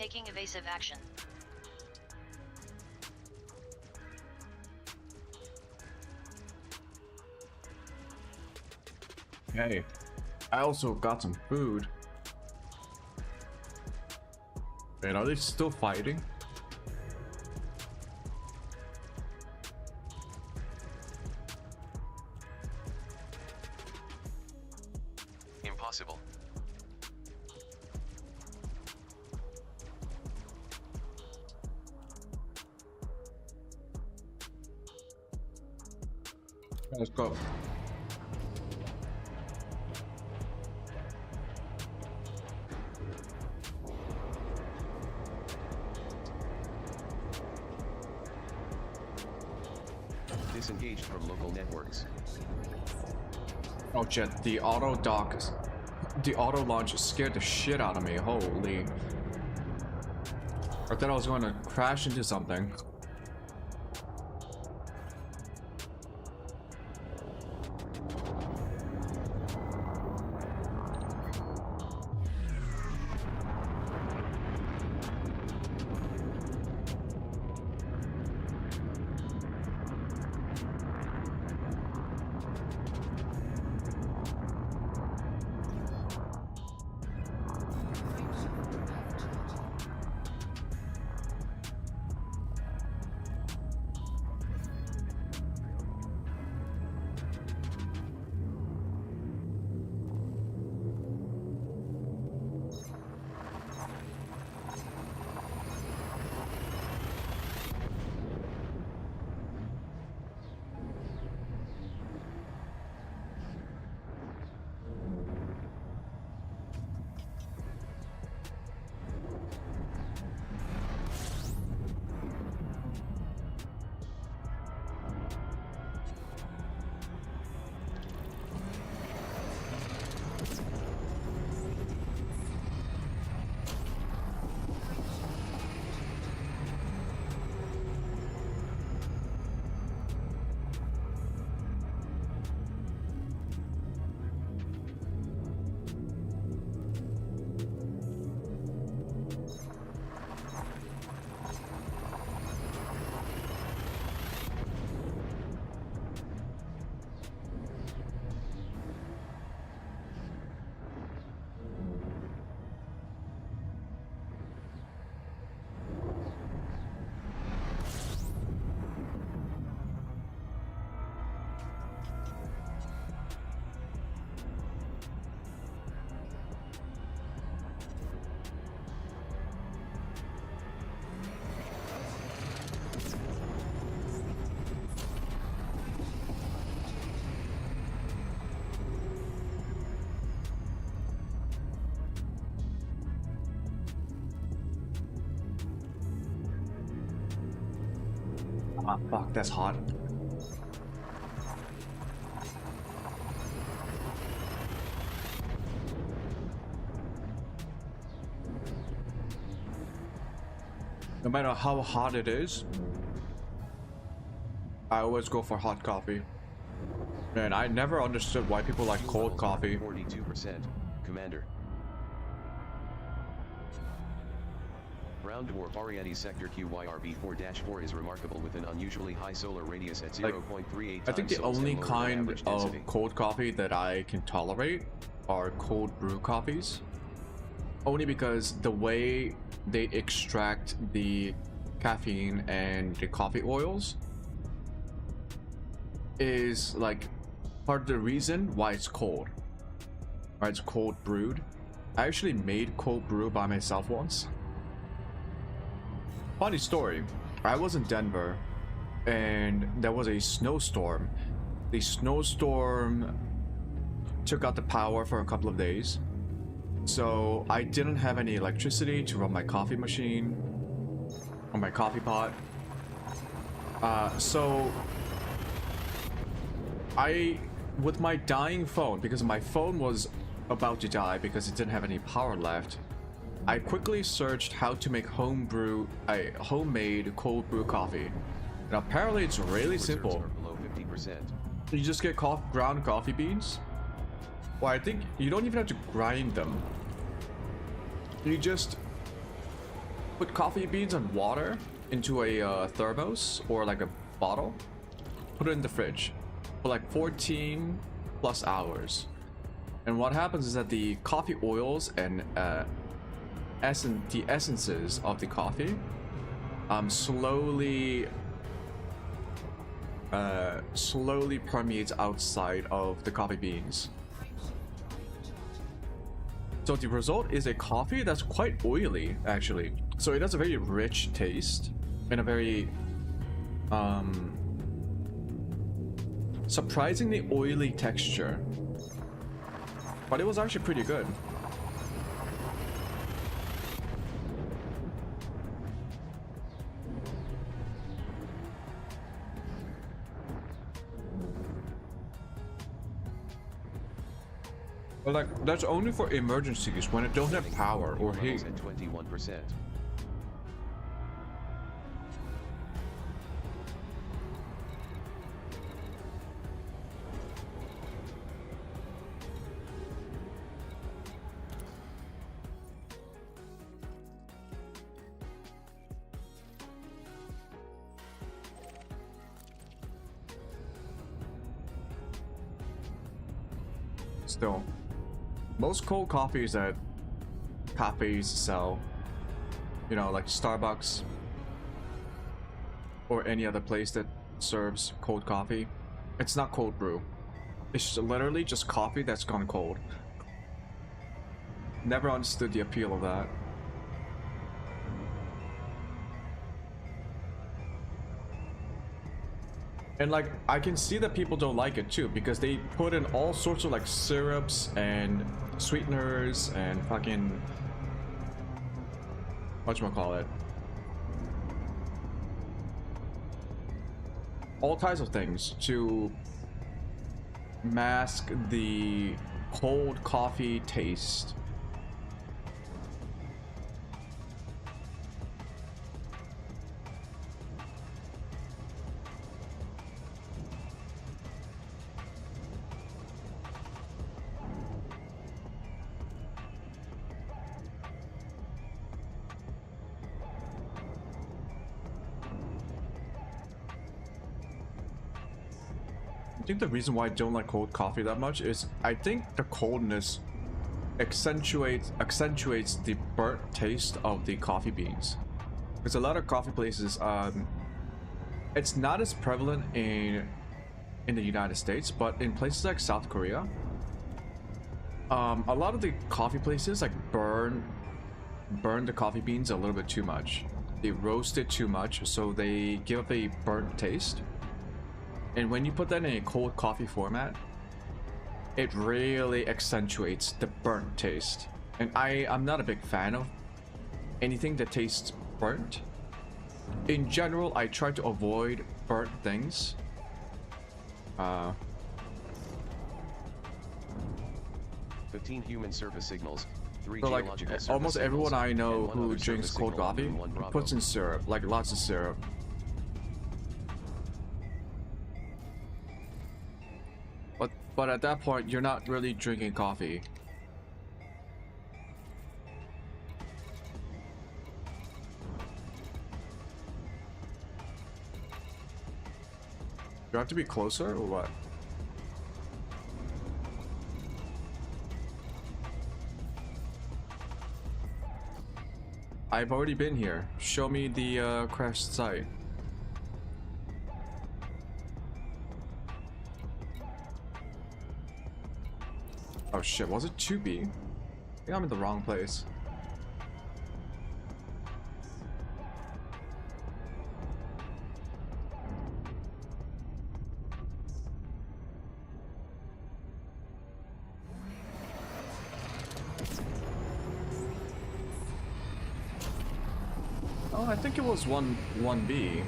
Taking evasive action. Hey, I also got some food. Wait, are they still fighting? Impossible. Let's go. Disengaged from local networks. Oh shit, the auto launch scared the shit out of me. Holy. I thought I was going to crash into something. Ah, fuck, that's hot. No matter how hot it is, I always go for hot coffee. Man, I never understood why people like cold coffee. 42%, Commander. Brown dwarf Ariete sector QYRB4-4 is remarkable with an unusually high solar radius at 0.38 I think the times only solar than kind average of density. cold coffee that I can tolerate are cold brew coffees. Only because the way they extract the caffeine and the coffee oils is like part of the reason why it's cold. Why it's cold brewed. I actually made cold brew by myself once. Funny story, I was in Denver and there was a snowstorm. The snowstorm took out the power for a couple of days. So I didn't have any electricity to run my coffee machine or my coffee pot. So with my dying phone, because my phone was about to die because it didn't have any power left, I quickly searched how to make homemade cold brew coffee. And apparently it's really simple. Reserves are below 50%. You just get ground coffee beans. Well, I think you don't even have to grind them. You just put coffee beans and water into a thermos or like a bottle, put it in the fridge for like 14 plus hours. And what happens is that the coffee oils and the essences of the coffee slowly permeates outside of the coffee beans. So the result is a coffee that's quite oily, actually. So it has a very rich taste and a very surprisingly oily texture. But it was actually pretty good. But like, that's only for emergencies when it don't have power or heat. At 21%. Still, most cold coffees that cafes sell, you know, like Starbucks or any other place that serves cold coffee, it's not cold brew. It's literally just coffee that's gone cold. Never understood the appeal of that. And like, I can see that people don't like it too, because they put in all sorts of like syrups and sweeteners and fucking whatchamacallit, all types of things to mask the cold coffee taste. I think the reason why I don't like cold coffee that much is I think the coldness accentuates the burnt taste of the coffee beans. Because a lot of coffee places, it's not as prevalent in the United States, but in places like South Korea, a lot of the coffee places like burn the coffee beans a little bit too much. They roast it too much, so they give up a burnt taste. And when you put that in a cold coffee format, it really accentuates the burnt taste. And I'm not a big fan of anything that tastes burnt. In general, I try to avoid burnt things. 15 human surface signals, 3 So like, geological surface almost everyone signals, I know and one who other drinks surface cold signal, coffee and one Bravo. puts in syrup, like lots of syrup. But at that point, you're not really drinking coffee. Do I have to be closer or what? I've already been here. Show me the crashed site. Oh shit, was it 2B? I think I'm in the wrong place. Oh, I think it was 1B.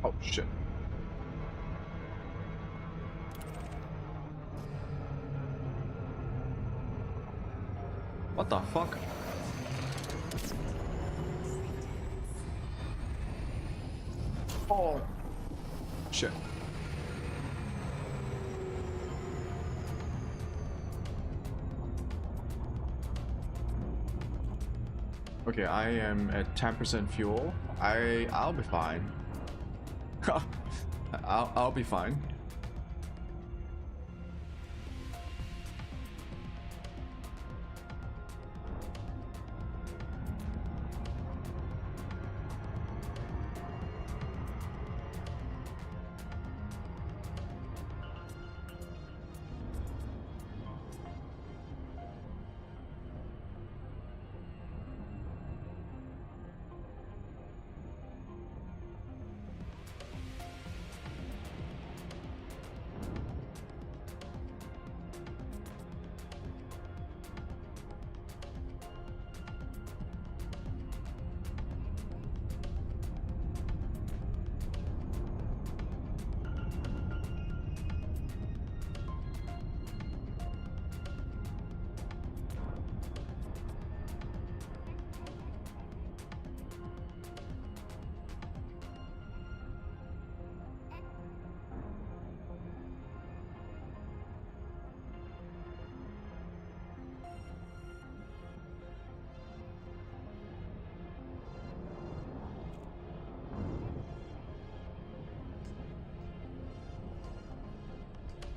Oh shit. What the fuck? Oh. Shit. Okay, I am at 10% fuel. I'll be fine. I'll be fine.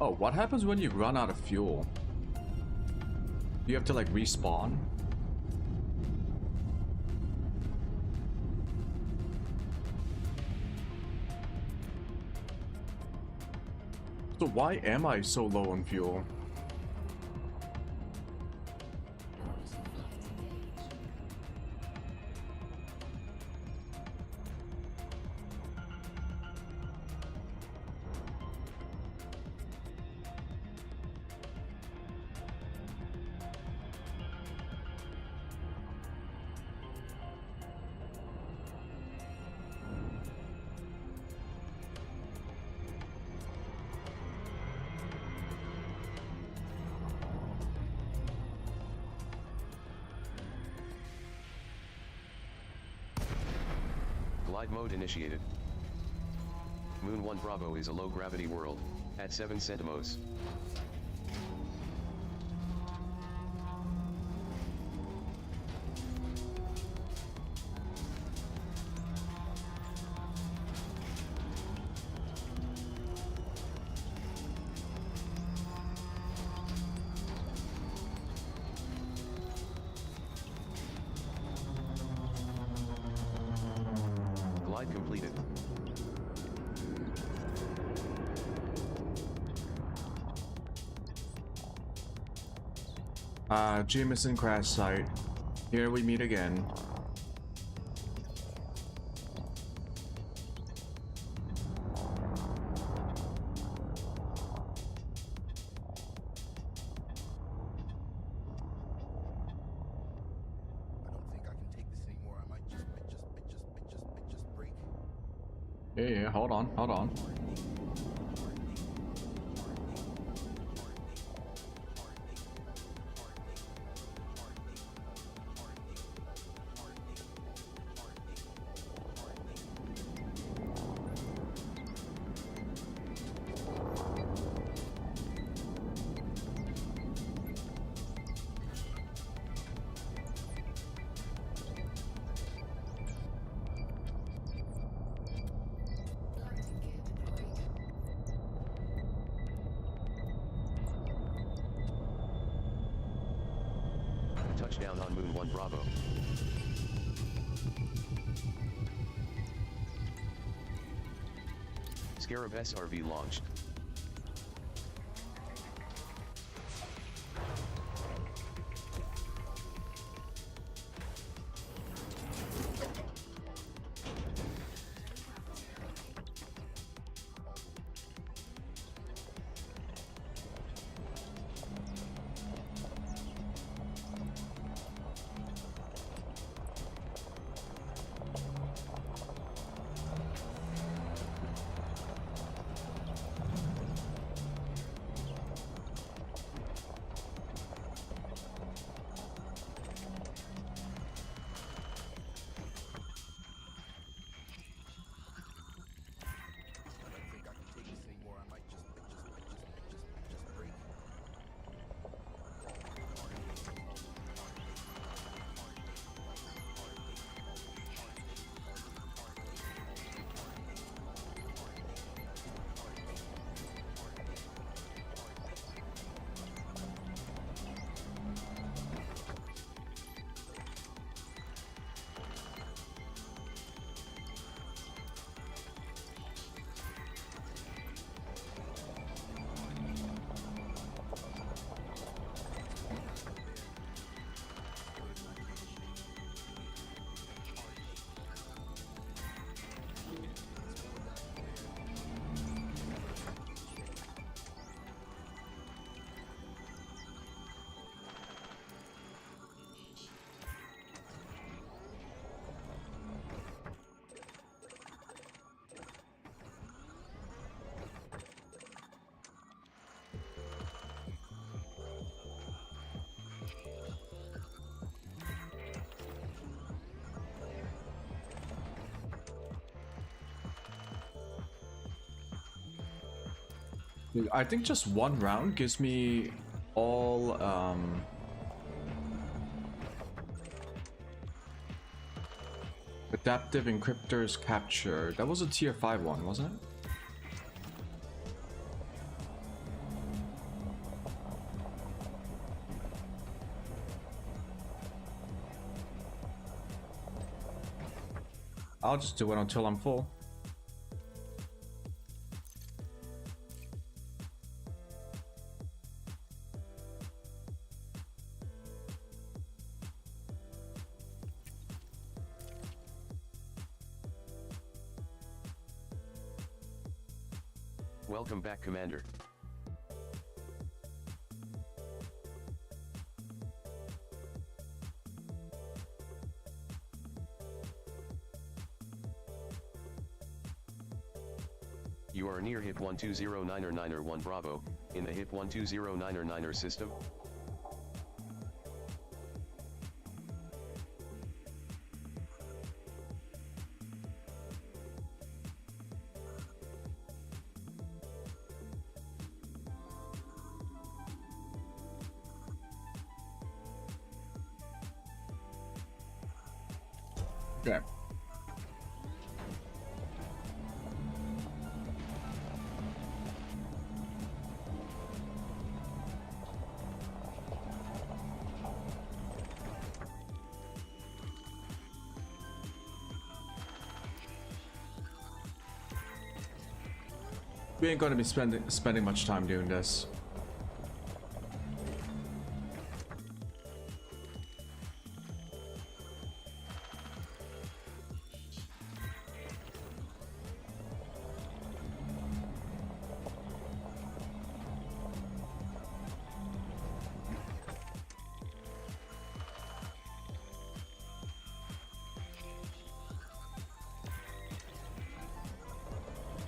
Oh, what happens when you run out of fuel? You have to like respawn? So why am I so low on fuel? Glide mode initiated. Moon 1 Bravo is a low-gravity world, at 7 centimos. Glide completed. Jameson crash site. Here we meet again. Yeah, hold on, hold on. Touchdown on Moon 1 Bravo. Scarab SRV launched. I think just one round gives me all adaptive encryptors capture. That was a tier 5 one, wasn't it? I'll just do it until I'm full. Welcome back, Commander. You are near HIP 1209er Bravo, in the HIP 1209er system. Okay. We ain't gonna be spending much time doing this.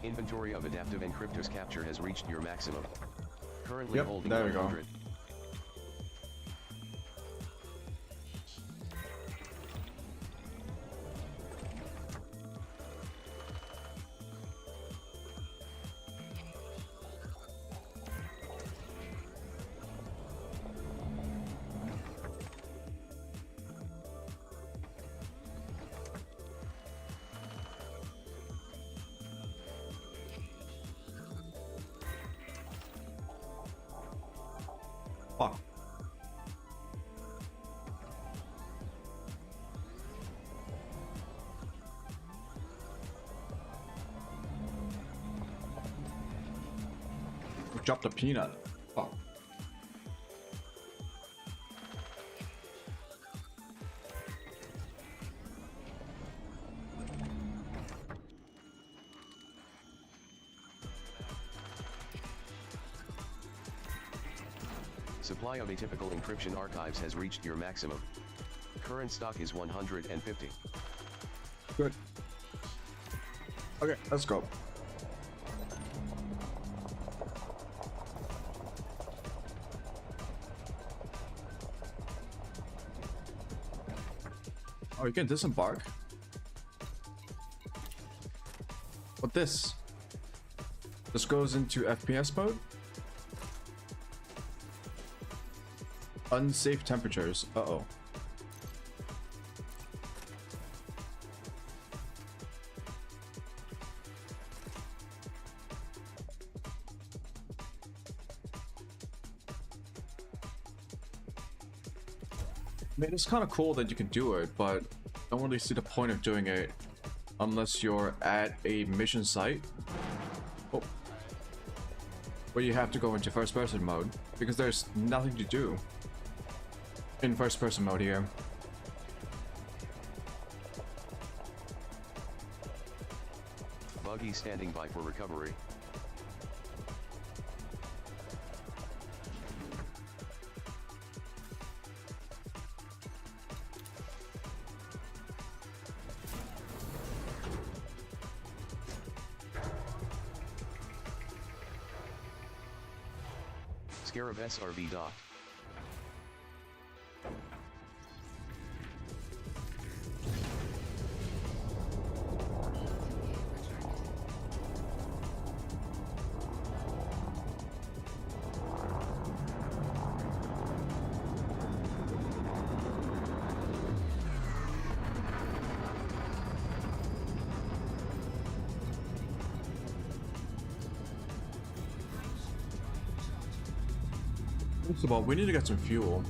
Inventory of adaptive encryptors capture has reached your maximum. Currently Yep, holding there we go. 100. Fuck. Dropped a peanut. Fuck. Supply of atypical encryption archives has reached your maximum. Current stock is 150. Good. Okay, let's go. Oh, you can disembark? What this? This goes into FPS mode? Unsafe temperatures. Uh-oh. I mean, it's kind of cool that you can do it, but I don't really see the point of doing it unless you're at a mission site. Oh. Where you have to go into first person mode, because there's nothing to do in first person mode here. Buggy standing by for recovery. Scarab SRV docked. First of all, we need to get some fuel.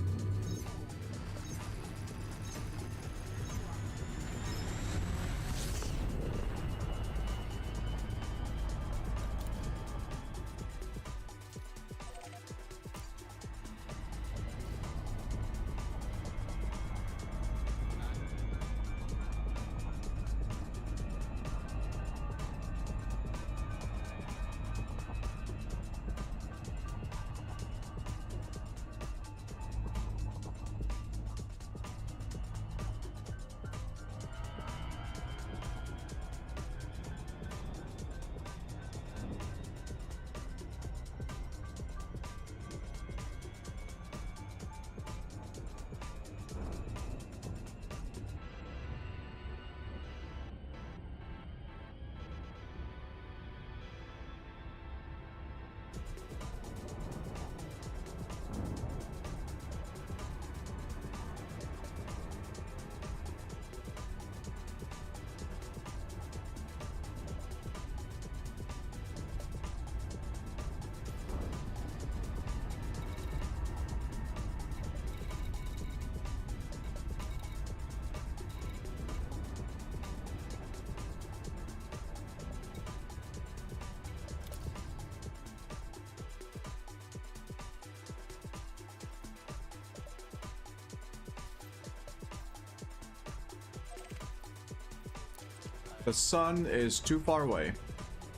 The sun is too far away.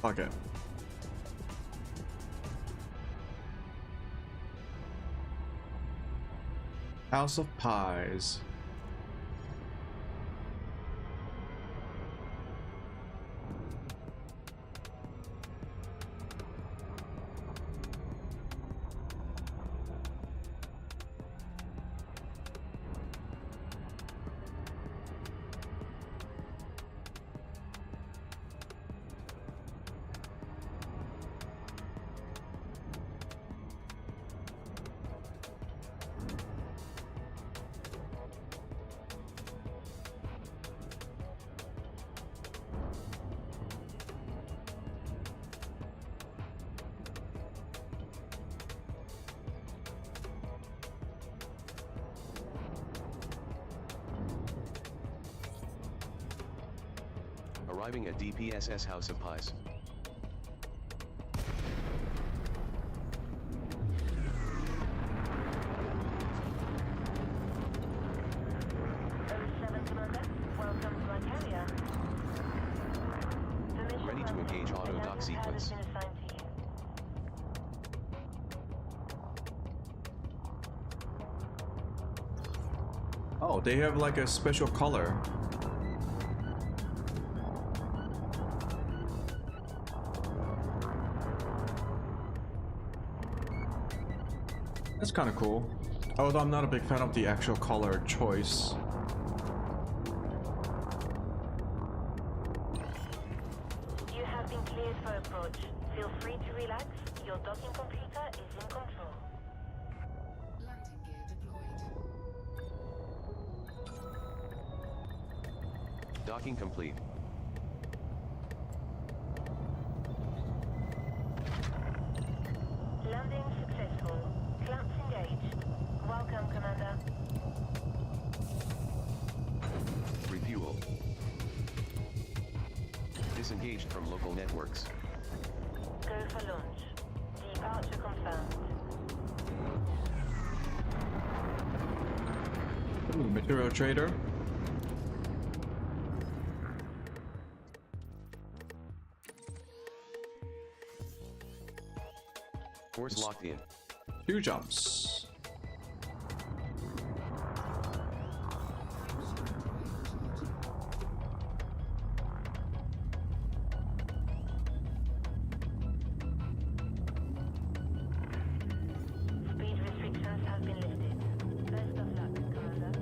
Fuck it. House of Pies. Arriving at DPSS House of Pies. Ready to engage auto dock sequence. Oh, they have like a special color. That's kind of cool. Although I'm not a big fan of the actual color choice. You have been cleared for approach. Feel free to relax. Your docking computer is in control. Landing gear deployed. Docking complete. Landing successful. Clamps engaged. Welcome, Commander. Refuel. Disengaged from local networks. Go for launch. Departure confirmed. Ooh, material trader. Course locked in. 2 jumps. Speed restrictions have been lifted. Best of luck, Commander.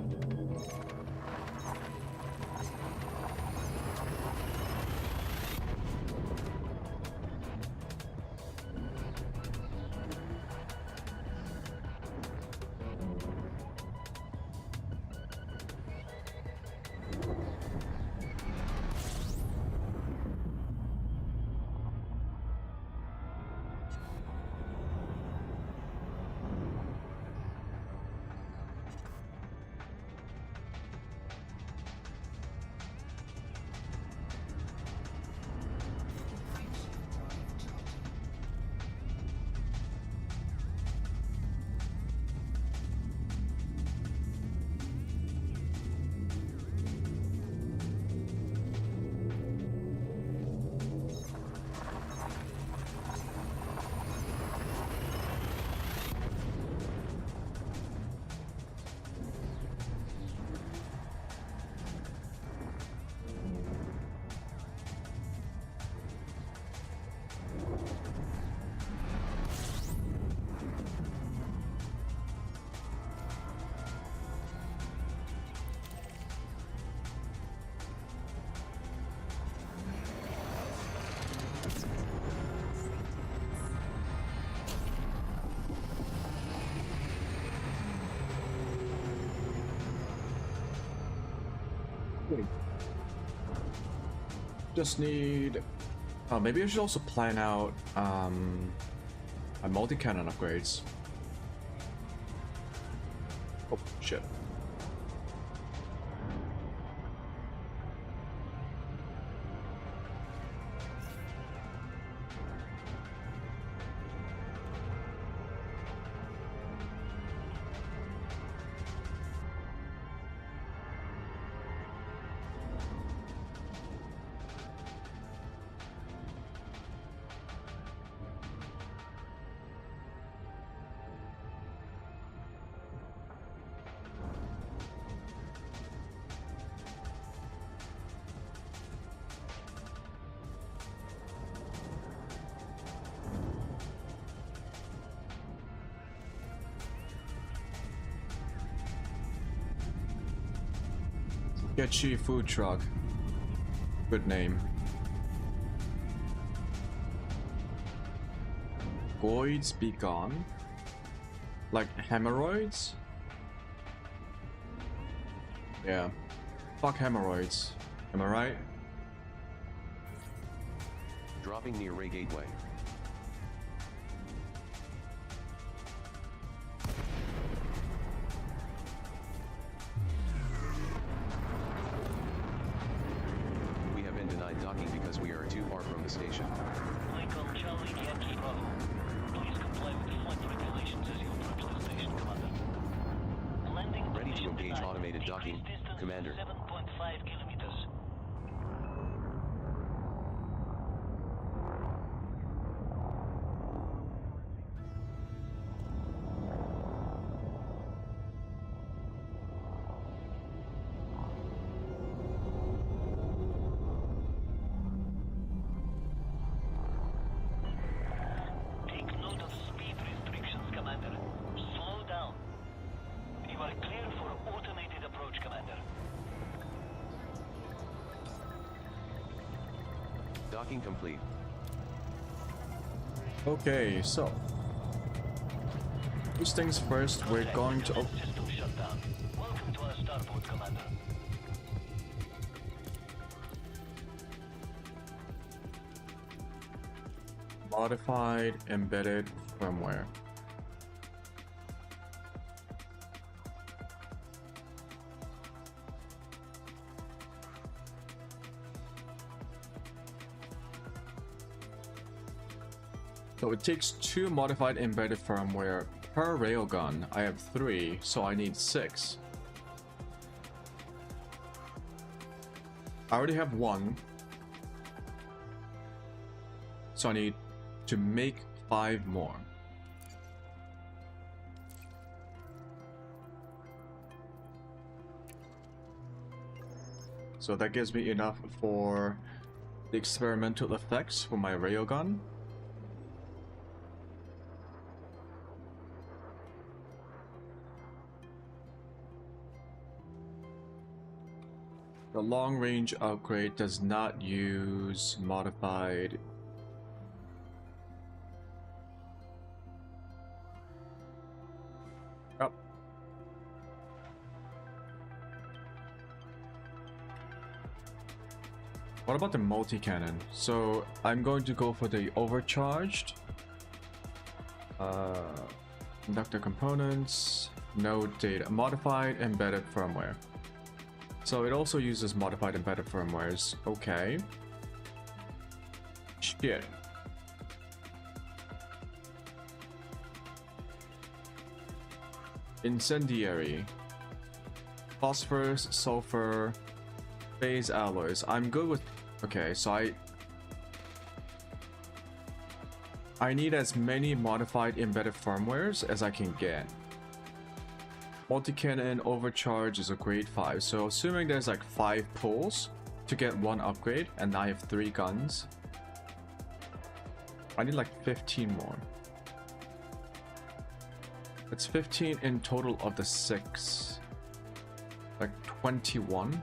Just need... maybe I should also plan out my multi-cannon upgrades. Oh, shit. Sketchy food truck. Good name. Goids be gone. Like hemorrhoids? Yeah. Fuck hemorrhoids. Am I right? Dropping near Ray Gateway. We have been denied docking because we are too far from the station. Lincoln Charlie Yankee Bravo. Please comply with the flight regulations as you approach the station, Commander. Landing Ready to permission engage denied. automated docking, Increased distance Commander. 7.5 kilometers. Take note of speed restrictions, Commander. Slow down. You are clear for automated approach, Commander. Docking complete. Okay, so. First things first, we're going to... Oh, System shutdown. Welcome to our starport, Commander. modified embedded firmware. So it takes 2 modified embedded firmware per railgun. I have 3, so I need 6. I already have 1. So I need to make 5 more. So that gives me enough for the experimental effects for my railgun. The long range upgrade does not use modified. Oh. What about the multi-cannon? So I'm going to go for the overcharged conductor components, node data, modified embedded firmware. So it also uses modified embedded firmwares. Okay. Shit. Incendiary. Phosphorus, sulfur, phase alloys. I'm good with... Okay, so I need as many modified embedded firmwares as I can get. Multi-cannon overcharge is a grade 5, so assuming there's like 5 pulls to get 1 upgrade, and I have 3 guns, I need like 15 more. It's 15 in total of the 6. Like 21.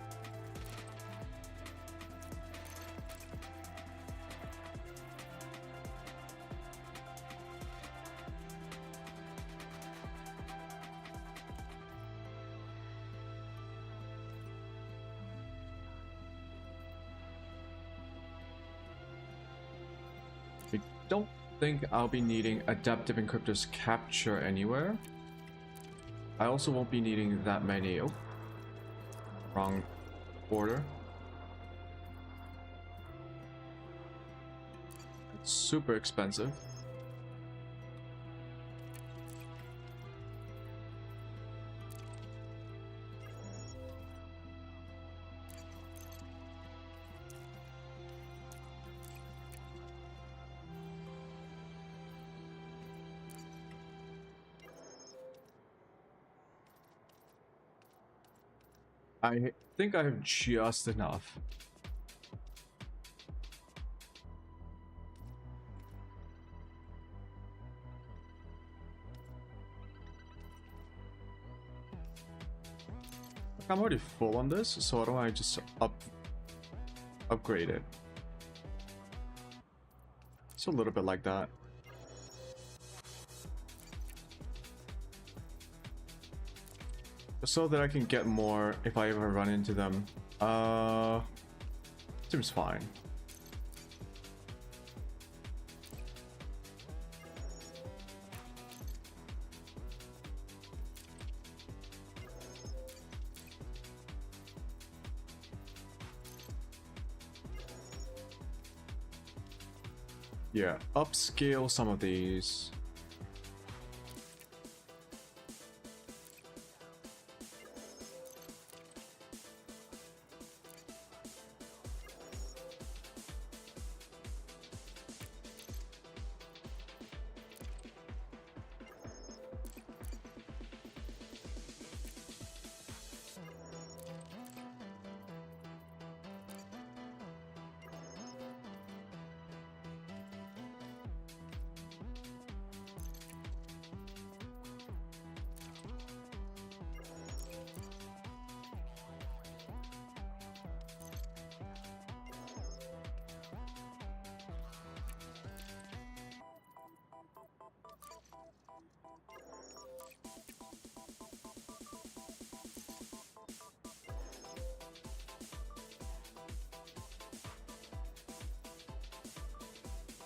I don't think I'll be needing adaptive encryptors capture anywhere. I also won't be needing that many. Oh, wrong order. It's super expensive. I think I have just enough. I'm already full on this, so why don't I just upgrade it? It's a little bit like that. So that I can get more if I ever run into them. Seems fine. Yeah, upscale some of these.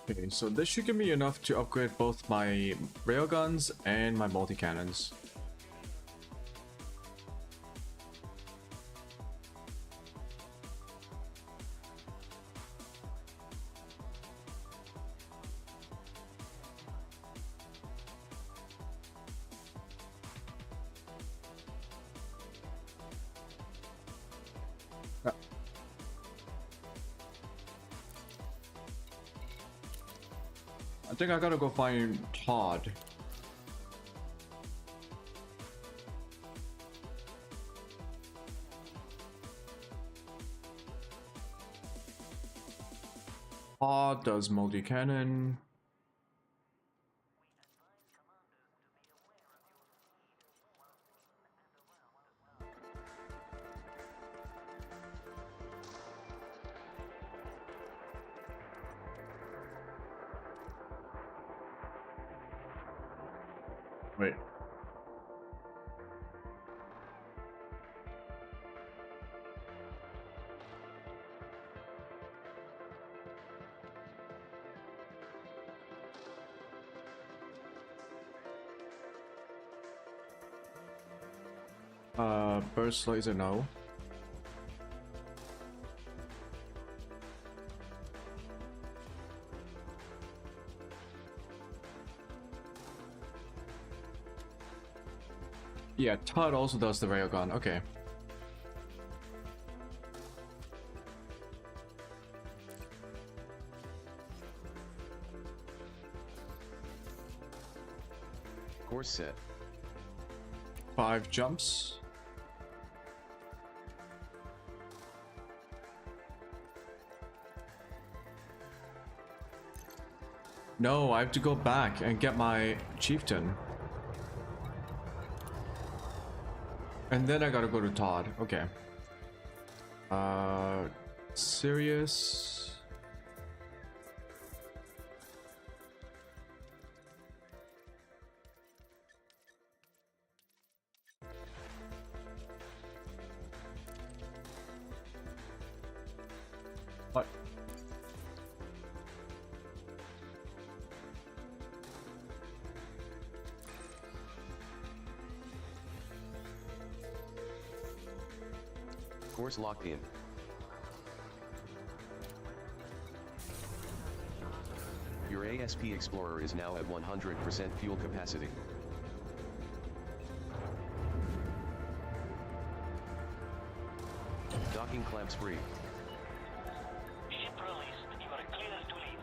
Okay, so this should give me enough to upgrade both my railguns and my multi-cannons. I think I gotta go find Todd. Todd does multi-cannon. Wait. Burst laser, no. Yeah, Todd also does the railgun. Okay. Course set. 5 jumps. No, I have to go back and get my chieftain. And then I gotta go to Todd. Okay. Serious. What? Course locked in. Your ASP Explorer is now at 100% fuel capacity. Docking clamps free. Ship released. You are clear to leave.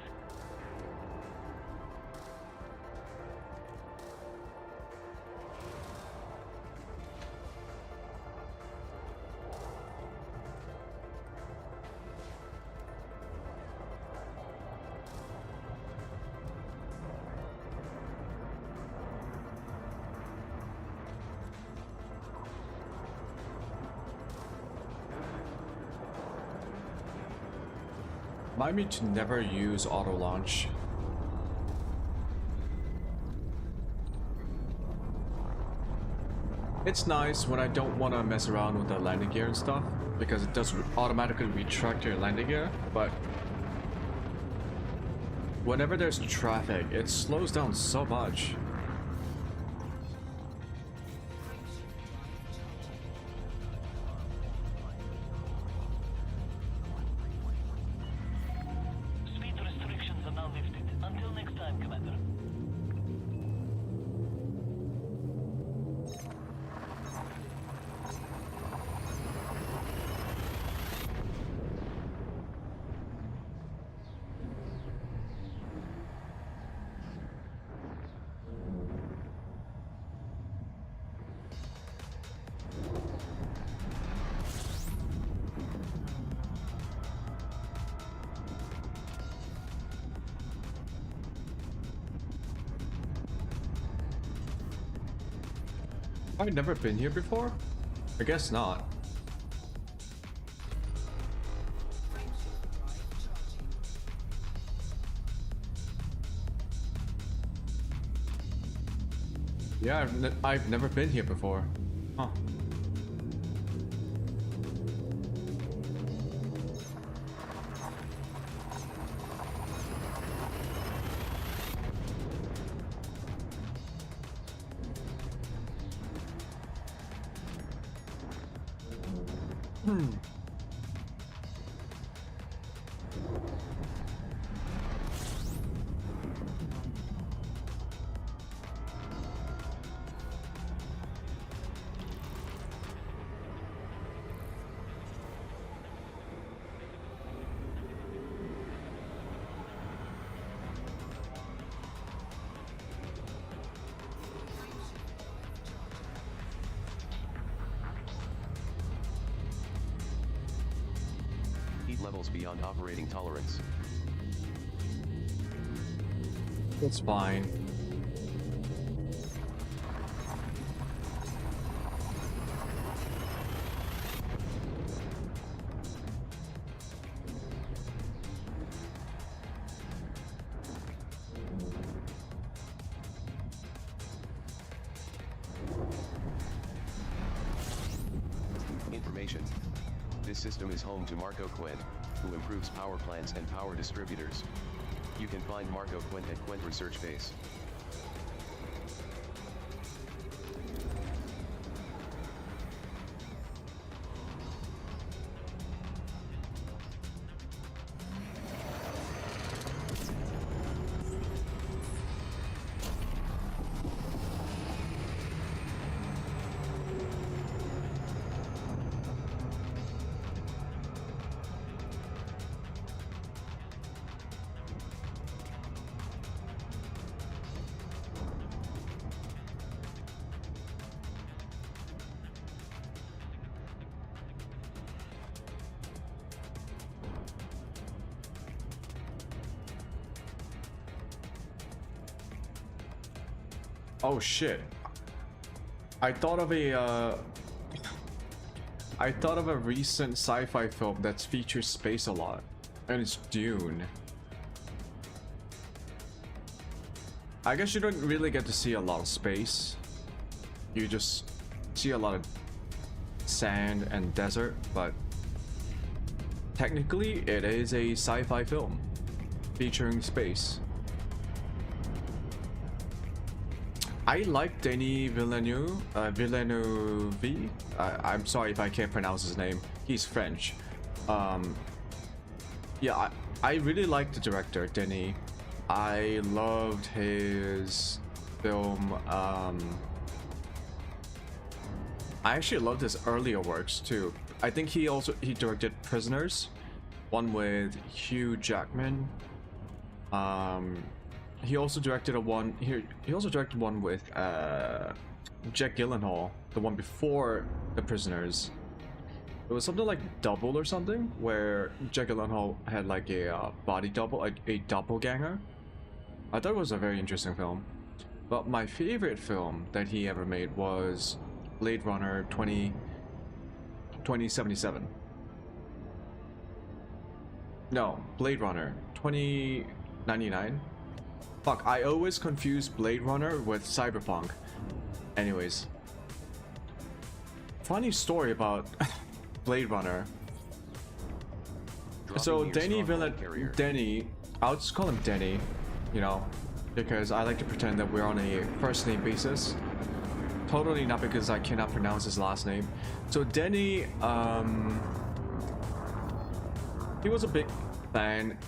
Remind me to never use auto launch. It's nice when I don't want to mess around with the landing gear and stuff, because it does automatically retract your landing gear, but whenever there's traffic, it slows down so much. Speed restrictions are now lifted. Until next time, Commander. I've never been here before? I guess not. Yeah, I've never been here before. Huh. Heat levels beyond operating tolerance. It's fine. Information. This system is home to Marco Quinn, who improves power plants and power distributors. You can find Marco Quinn at Quinn Research Base. Oh shit. I thought of a recent sci-fi film that features space a lot, and it's Dune. I guess you don't really get to see a lot of space. You just see a lot of sand and desert, but technically it is a sci-fi film featuring space. I like Denis Villeneuve. I'm sorry if I can't pronounce his name. He's French. Yeah, I really like the director, Denis. I loved his film. I actually loved his earlier works too. I think he directed Prisoners, one with Hugh Jackman. He also directed one with Jack Gyllenhaal, the one before The Prisoners. It was something like Double or something, where Jack Gyllenhaal had like a body double, like a doppelganger. I thought it was a very interesting film. But my favorite film that he ever made was Blade Runner 2077. No, Blade Runner 2099. Fuck, I always confuse Blade Runner with Cyberpunk. Anyways. Funny story about Blade Runner. So Denny, I'll just call him Denny, you know, because I like to pretend that we're on a first name basis. Totally not because I cannot pronounce his last name. So Denny, he was a big fan,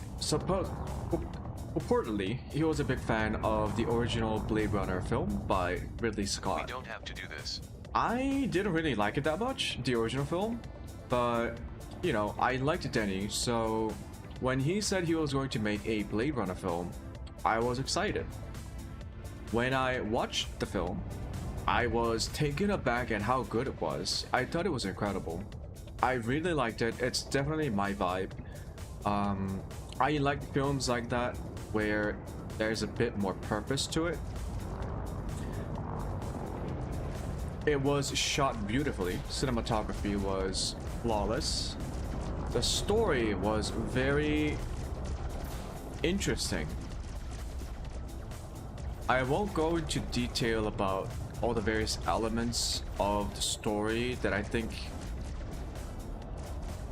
purportedly, he was a big fan of the original Blade Runner film by Ridley Scott. We don't have to do this. I didn't really like it that much, the original film, but, you know, I liked Denny, so when he said he was going to make a Blade Runner film, I was excited. When I watched the film, I was taken aback at how good it was. I thought it was incredible. I really liked it. It's definitely my vibe. I like films like that where there's a bit more purpose to it. It was shot beautifully. Cinematography was flawless. The story was very interesting. I won't go into detail about all the various elements of the story that I think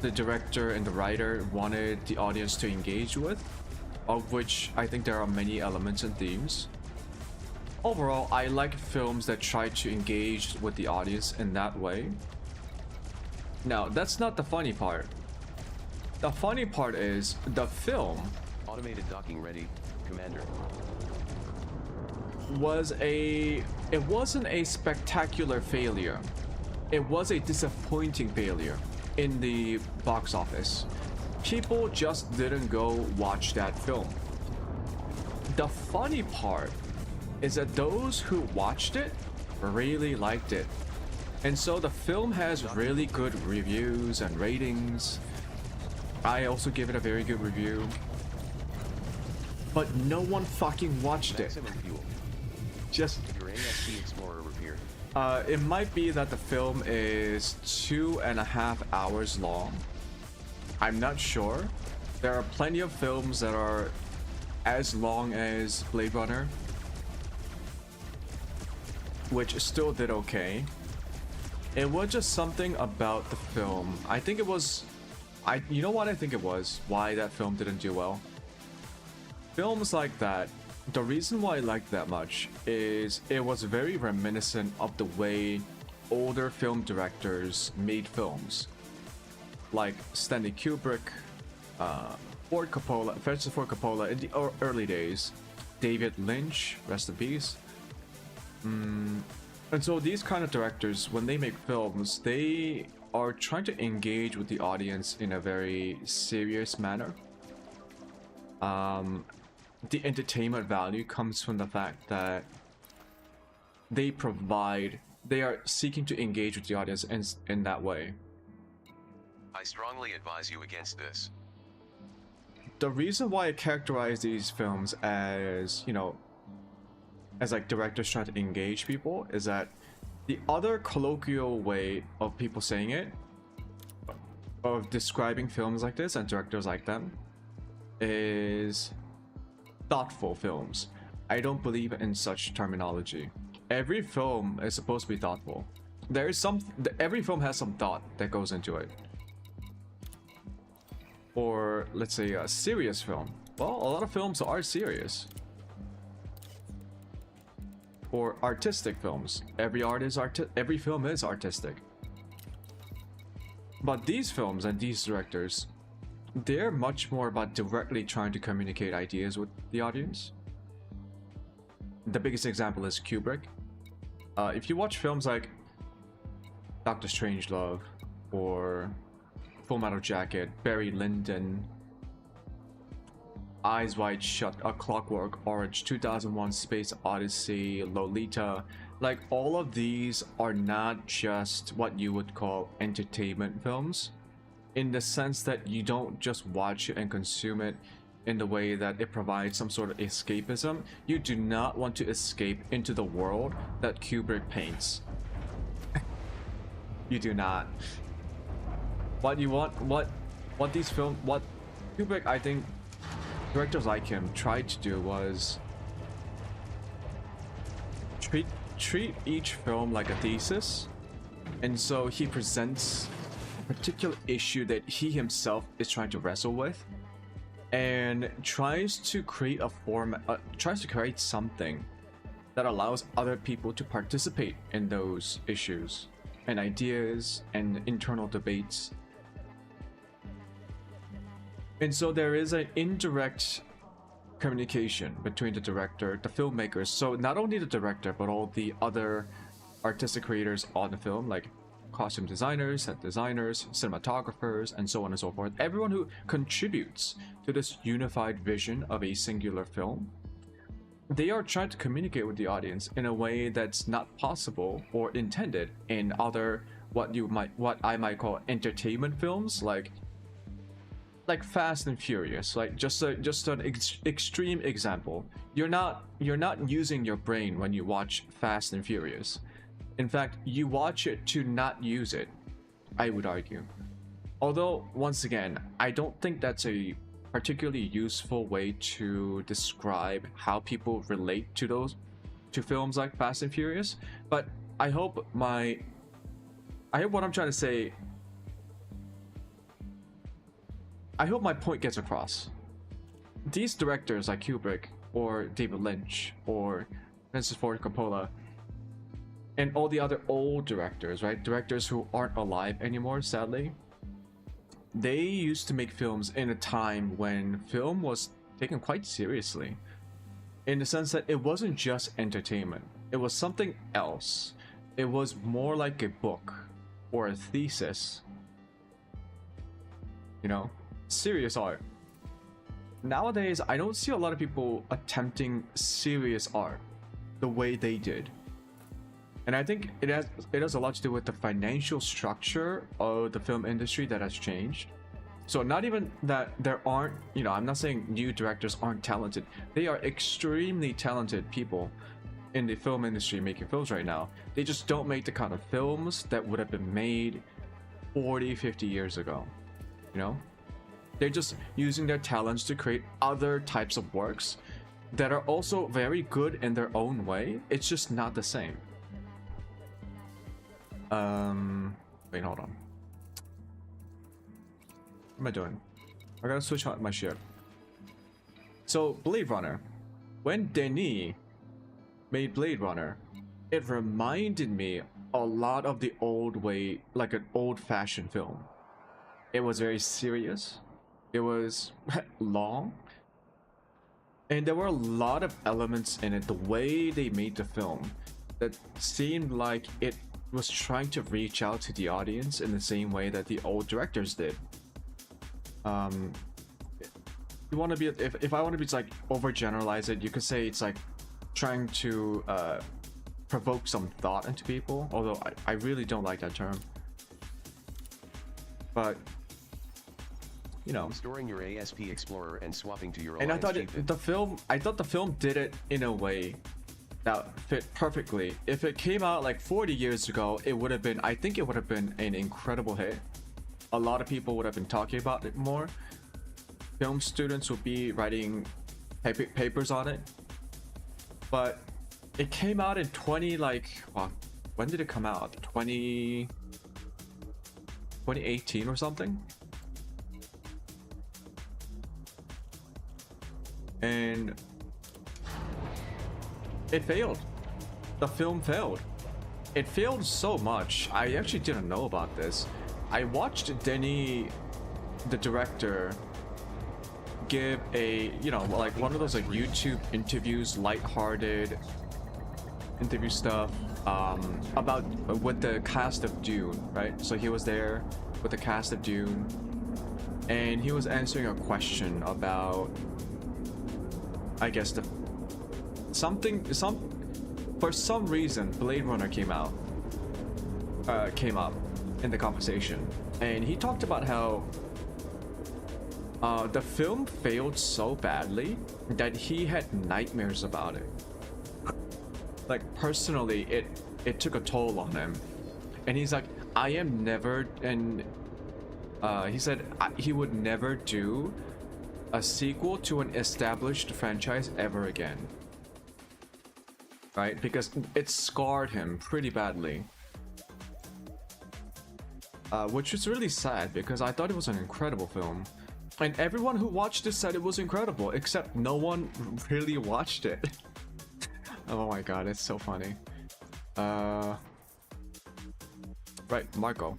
the director and the writer wanted the audience to engage with, of which I think there are many elements and themes. Overall, I like films that try to engage with the audience in that way. Now, that's not the funny part. The funny part is the film Automated docking ready, Commander. it wasn't a spectacular failure. It was a disappointing failure in the box office. People just didn't go watch that film. The funny part is that those who watched it really liked it. And so the film has really good reviews and ratings. I also give it a very good review. But no one fucking watched it. Maximum fuel. Just Your ASC Explorer repaired. it might be that the film is 2.5 hours long. I'm not sure. There are plenty of films that are as long as Blade Runner, which still did okay. It was just something about the film. I think it was... you know what I think it was? Why that film didn't do well? Films like that, the reason why I liked that much is it was very reminiscent of the way older film directors made films. Like Stanley Kubrick, Francis Ford Coppola in the early days, David Lynch, rest in peace. And so these kind of directors, when they make films, they are trying to engage with the audience in a very serious manner. The entertainment value comes from the fact that they are seeking to engage with the audience in that way. I strongly advise you against this. The reason why I characterize these films as, you know, as like directors trying to engage people is that the other colloquial way of people saying it, of describing films like this and directors like them, is thoughtful films. I don't believe in such terminology. Every film is supposed to be thoughtful. Every film has some thought that goes into it. Or let's say a serious film. Well, a lot of films are serious. or artistic films. Every film is artistic. But these films and these directors, they're much more about directly trying to communicate ideas with the audience. The biggest example is Kubrick. If you watch films like Doctor Strangelove or Full Metal Jacket, Barry Lyndon, Eyes Wide Shut, A Clockwork Orange, 2001 Space Odyssey, Lolita, like all of these are not just what you would call entertainment films, in the sense that you don't just watch it and consume it in the way that it provides some sort of escapism. You do not want to escape into the world that Kubrick paints. You do not. What you want, what Kubrick, I think directors like him tried to do was treat each film like a thesis, and so he presents a particular issue that he himself is trying to wrestle with, and tries to create a tries to create something that allows other people to participate in those issues and ideas and internal debates. And so there is an indirect communication between the director, the filmmakers. So not only the director, but all the other artistic creators on the film, like costume designers, set designers, cinematographers, and so on and so forth. Everyone who contributes to this unified vision of a singular film, they are trying to communicate with the audience in a way that's not possible or intended in other what I might call entertainment films, like Fast and Furious. Like just an extreme example. You're not using your brain when you watch Fast and Furious. In fact, you watch it to not use it, I would argue. Although, once again, I don't think that's a particularly useful way to describe how people relate to films like Fast and Furious. But I hope what I'm trying to say, I hope my point gets across. These directors like Kubrick or David Lynch or Francis Ford Coppola and all the other old directors, right? Directors who aren't alive anymore, sadly. They used to make films in a time when film was taken quite seriously, in the sense that it wasn't just entertainment. It was something else. It was more like a book or a thesis. You know? Serious art. Nowadays, I don't see a lot of people attempting serious art the way they did. And I think it has a lot to do with the financial structure of the film industry that has changed. So not even that there aren't, you know, I'm not saying new directors aren't talented. They are extremely talented people in the film industry making films right now. They just don't make the kind of films that would have been made 40, 50 years ago, you know? They're just using their talents to create other types of works that are also very good in their own way. It's just not the same. Wait, hold on. What am I doing? I gotta switch out my ship. So, Blade Runner. When Denis made Blade Runner, it reminded me a lot of the old way, like an old-fashioned film. It was very serious. It was long. And there were a lot of elements in it, the way they made the film, that seemed like it was trying to reach out to the audience in the same way that the old directors did. You want to be, if I want to be like overgeneralize it, you could say it's like trying to provoke some thought into people, although I really don't like that term. But you know, storing your ASP Explorer and swapping to your and I thought the film did it in a way that fit perfectly. If it came out like 40 years ago, it would have been, I think it would have been an incredible hit. A lot of people would have been talking about it more. Film students would be writing papers on it. But it came out in when did it come out? 2018 or something? And it failed. the film failed. It failed so much. I actually didn't know about this. I watched Denny, the director, give a, you know, like one of those like YouTube interviews, lighthearted interview stuff, about with the cast of Dune, right? So he was there with the cast of Dune, and he was answering a question about, I guess, for some reason Blade Runner came up in the conversation, and he talked about how the film failed so badly that he had nightmares about it. Like personally, it took a toll on him, and he's like, I am never, and he said he would never do a sequel to an established franchise ever again, right? Because it scarred him pretty badly, which is really sad because I thought it was an incredible film, and everyone who watched it said it was incredible, except no one really watched it. Oh my god, it's so funny. Right, Marco.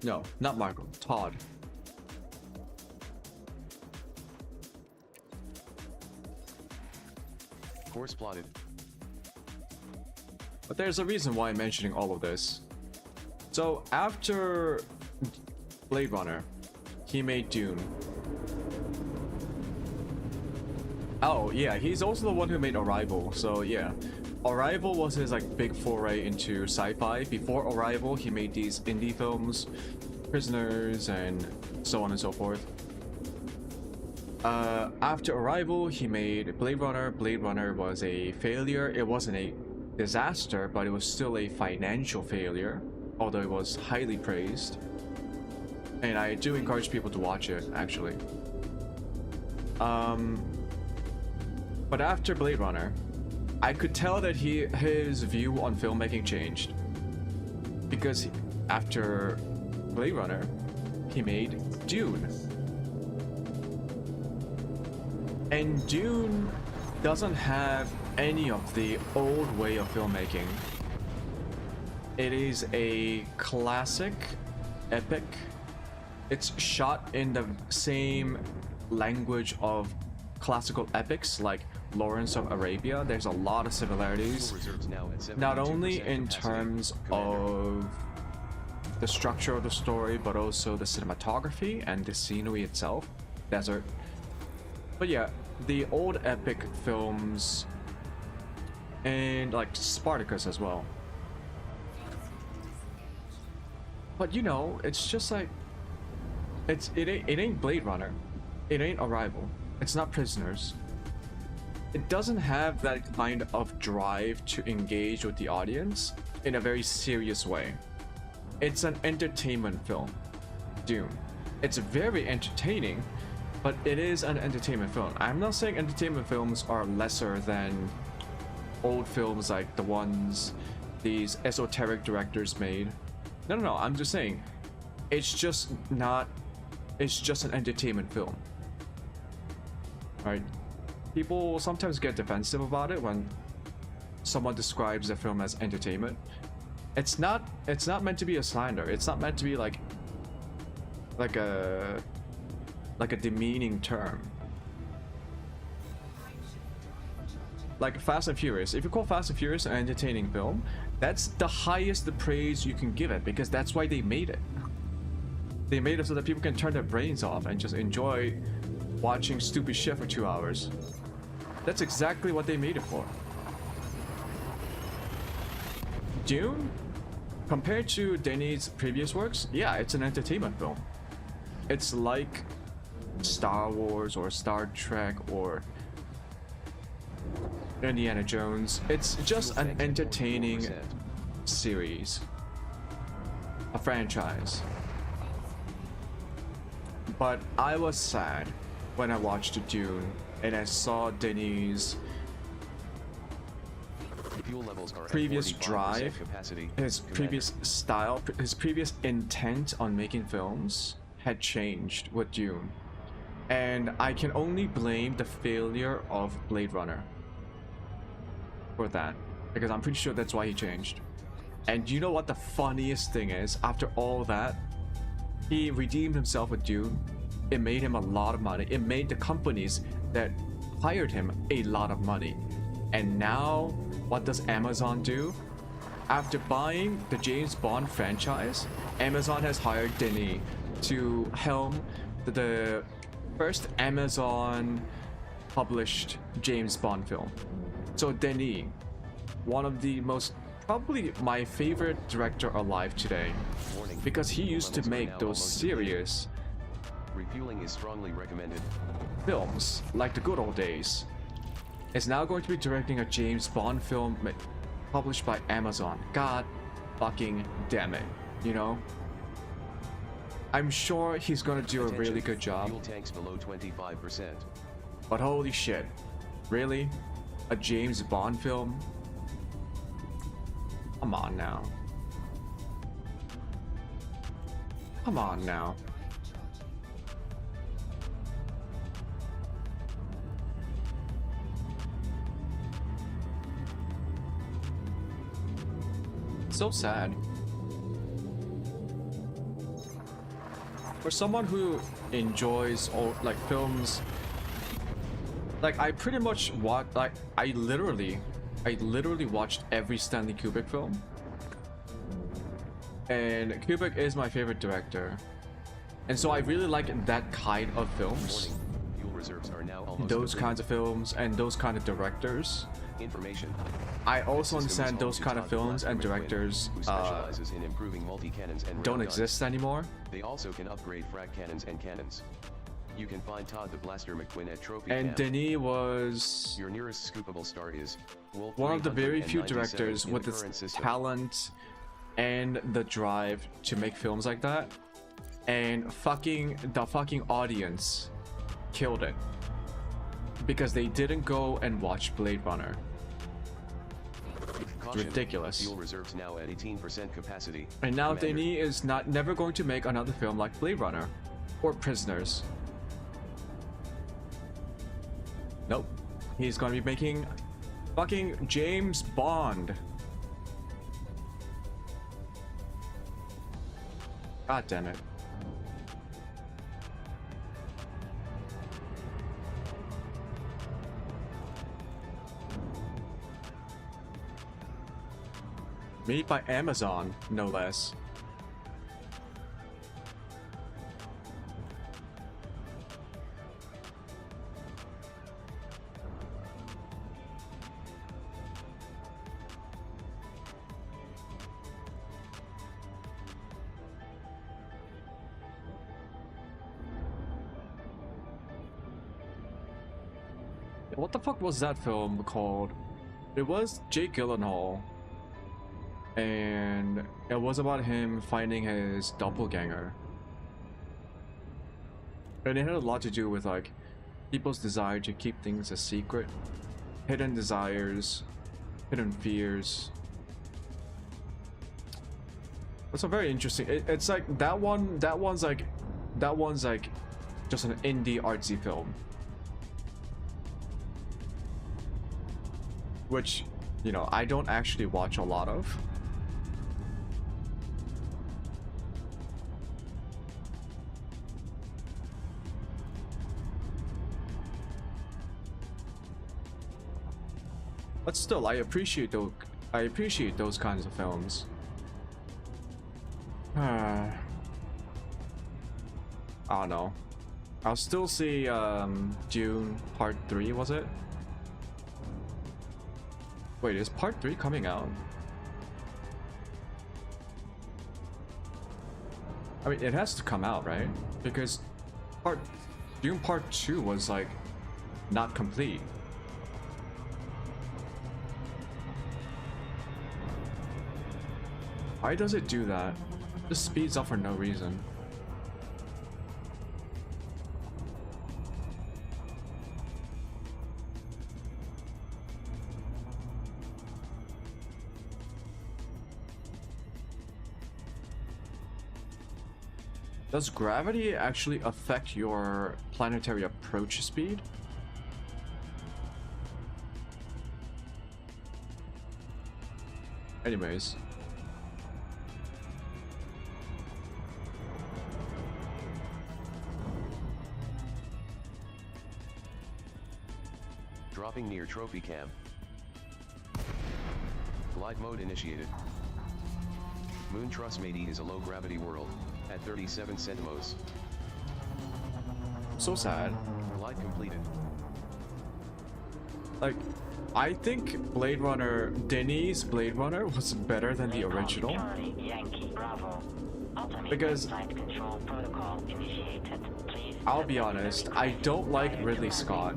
No, not Marco, Todd. Course plotted. But there's a reason why I'm mentioning all of this. So after Blade Runner, he made Dune. Oh yeah, he's also the one who made Arrival. So yeah, Arrival was his like big foray into sci-fi. Before Arrival, he made these indie films, Prisoners, and so on and so forth. After Arrival, he made Blade Runner. Blade Runner was a failure. It wasn't a disaster, but it was still a financial failure, although it was highly praised. And I do encourage people to watch it, actually. But after Blade Runner, I could tell that his view on filmmaking changed. Because after Blade Runner, he made Dune. And Dune doesn't have any of the old way of filmmaking. It is a classic epic. It's shot in the same language of classical epics like Lawrence of Arabia. There's a lot of similarities, not only in terms of the structure of the story, but also the cinematography and the scenery itself. Desert. But yeah, the old epic films, and like Spartacus as well. But you know, it's just like, it ain't Blade Runner, it ain't Arrival, it's not Prisoners. It doesn't have that kind of drive to engage with the audience in a very serious way. It's an entertainment film, Dune. It's very entertaining, but it is an entertainment film. I'm not saying entertainment films are lesser than old films like the ones these esoteric directors made. No, I'm just saying it's just an entertainment film. Right? People sometimes get defensive about it when someone describes a film as entertainment. It's not meant to be a slander. It's not meant to be like a demeaning term. Like Fast and Furious. If you call Fast and Furious an entertaining film, that's the highest praise you can give it, because that's why they made it. They made it so that people can turn their brains off and just enjoy watching stupid shit for 2 hours. That's exactly what they made it for. Dune, compared to Denis' previous works, yeah, it's an entertainment film. It's like Star Wars or Star Trek or Indiana Jones. It's just an entertaining series, a franchise. But I was sad when I watched Dune and I saw Denis' Fuel levels are previous at 45% drive, capacity. his Commander. previous style, his previous intent on making films had changed with Dune. And I can only blame the failure of Blade Runner for that, because I'm pretty sure that's why he changed. And you know what the funniest thing is? After all that, he redeemed himself with Dune. It made him a lot of money. It made the companies that hired him a lot of money. And now, what does Amazon do? After buying the James Bond franchise, Amazon has hired Denis to helm the first Amazon published James Bond film. So Denis, one of the most, probably my favorite director alive today, Warning. because he used to Lemons are make now those almost serious Refueling is strongly recommended. films like the good old days, is now going to be directing a James Bond film published by Amazon. God fucking damn it, you know? I'm sure he's gonna do a really good job, Fuel tanks below 25%. but holy shit, really? A James Bond film? Come on now. Come on now. So sad. For someone who enjoys all like films, like I pretty much watch, like I literally watched every Stanley Kubrick film, and Kubrick is my favorite director, and so I really like that kind of films, Warning. Fuel reserves are now almost those depleted. kinds of films and those kind of directors. Information. I This also system is understand home those to kind of Todd films and Blaster McQuinn, directors who specializes in improving multi-cannons and don't rail guns. exist anymore. They also can upgrade frag cannons and cannons. You can find Todd the Blaster McQuinn at Trophy And Camp. Denis was Your nearest scoopable star is Wolf one of the very few 397 directors in with the the current system. talent and the drive to make films like that, and the fucking audience killed it because they didn't go and watch Blade Runner. Caution, ridiculous. Fuel reserves now at 18% capacity. And now Commander. Denis is never going to make another film like Blade Runner or Prisoners. Nope. He's going to be making fucking James Bond. God damn it. Made by Amazon, no less. What the fuck was that film called? It was Jake Gyllenhaal, and it was about him finding his doppelganger, and it had a lot to do with like people's desire to keep things a secret, hidden desires, hidden fears. It's a very interesting. It's like that one. That one's like just an indie artsy film, which, you know, I don't actually watch a lot of. But still, I appreciate those kinds of films. I don't know. I'll still see Dune Part 3, was it? Wait, is Part 3 coming out? I mean, it has to come out, right? Because Dune Part 2 was like not complete. Why does it do that? It just speeds up for no reason. Does gravity actually affect your planetary approach speed? Anyways. Dropping near trophy camp. Glide mode initiated. Moon Trustmate is a low gravity world at 37 centimos. So sad. Glide completed. Like, I think Blade Runner, Denis Blade Runner was better than the original. Because I'll be honest, I don't like Ridley Scott.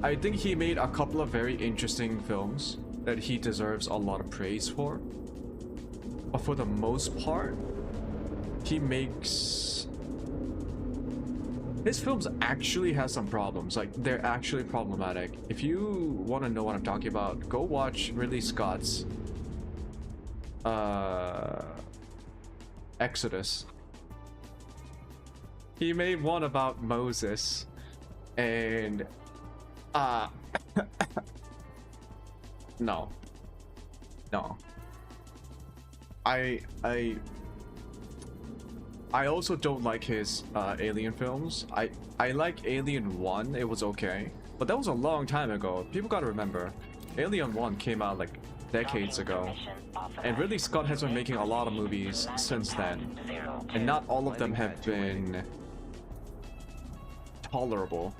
I think he made a couple of very interesting films that he deserves a lot of praise for. But for the most part, he makes... his films actually has some problems. Like, they're actually problematic. If you want to know what I'm talking about, go watch Ridley Scott's Exodus. He made one about Moses, and no. I also don't like his Alien films. I like Alien 1, it was okay. But that was a long time ago. People gotta remember, Alien 1 came out like decades ago. And Ridley Scott has been making a lot of movies since then. And not all of them have been tolerable.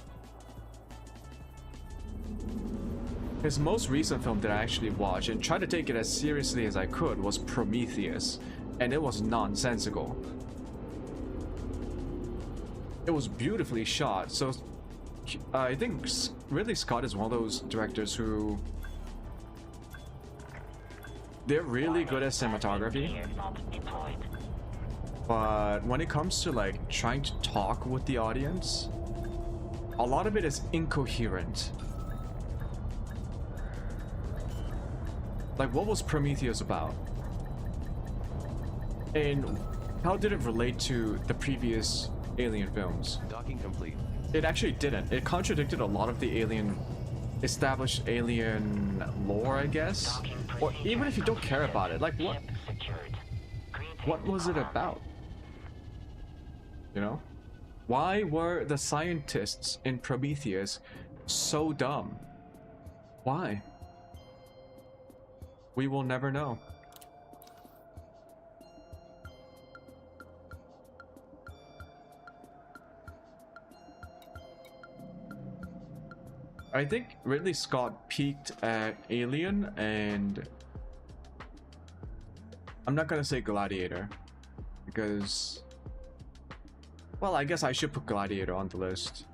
His most recent film that I actually watched and tried to take it as seriously as I could was Prometheus. And it was nonsensical. It was beautifully shot, so I think Ridley Scott is one of those directors who... they're really good at cinematography. But when it comes to like trying to talk with the audience, a lot of it is incoherent. Like, what was Prometheus about? And how did it relate to the previous Alien films? Docking complete. It actually didn't. It contradicted a lot of the established alien lore, I guess. Or even if you don't care about it, like what was it about? You know? Why were the scientists in Prometheus so dumb? Why? We will never know. I think Ridley Scott peaked at Alien, and I'm not gonna say Gladiator because, well, I guess I should put Gladiator on the list.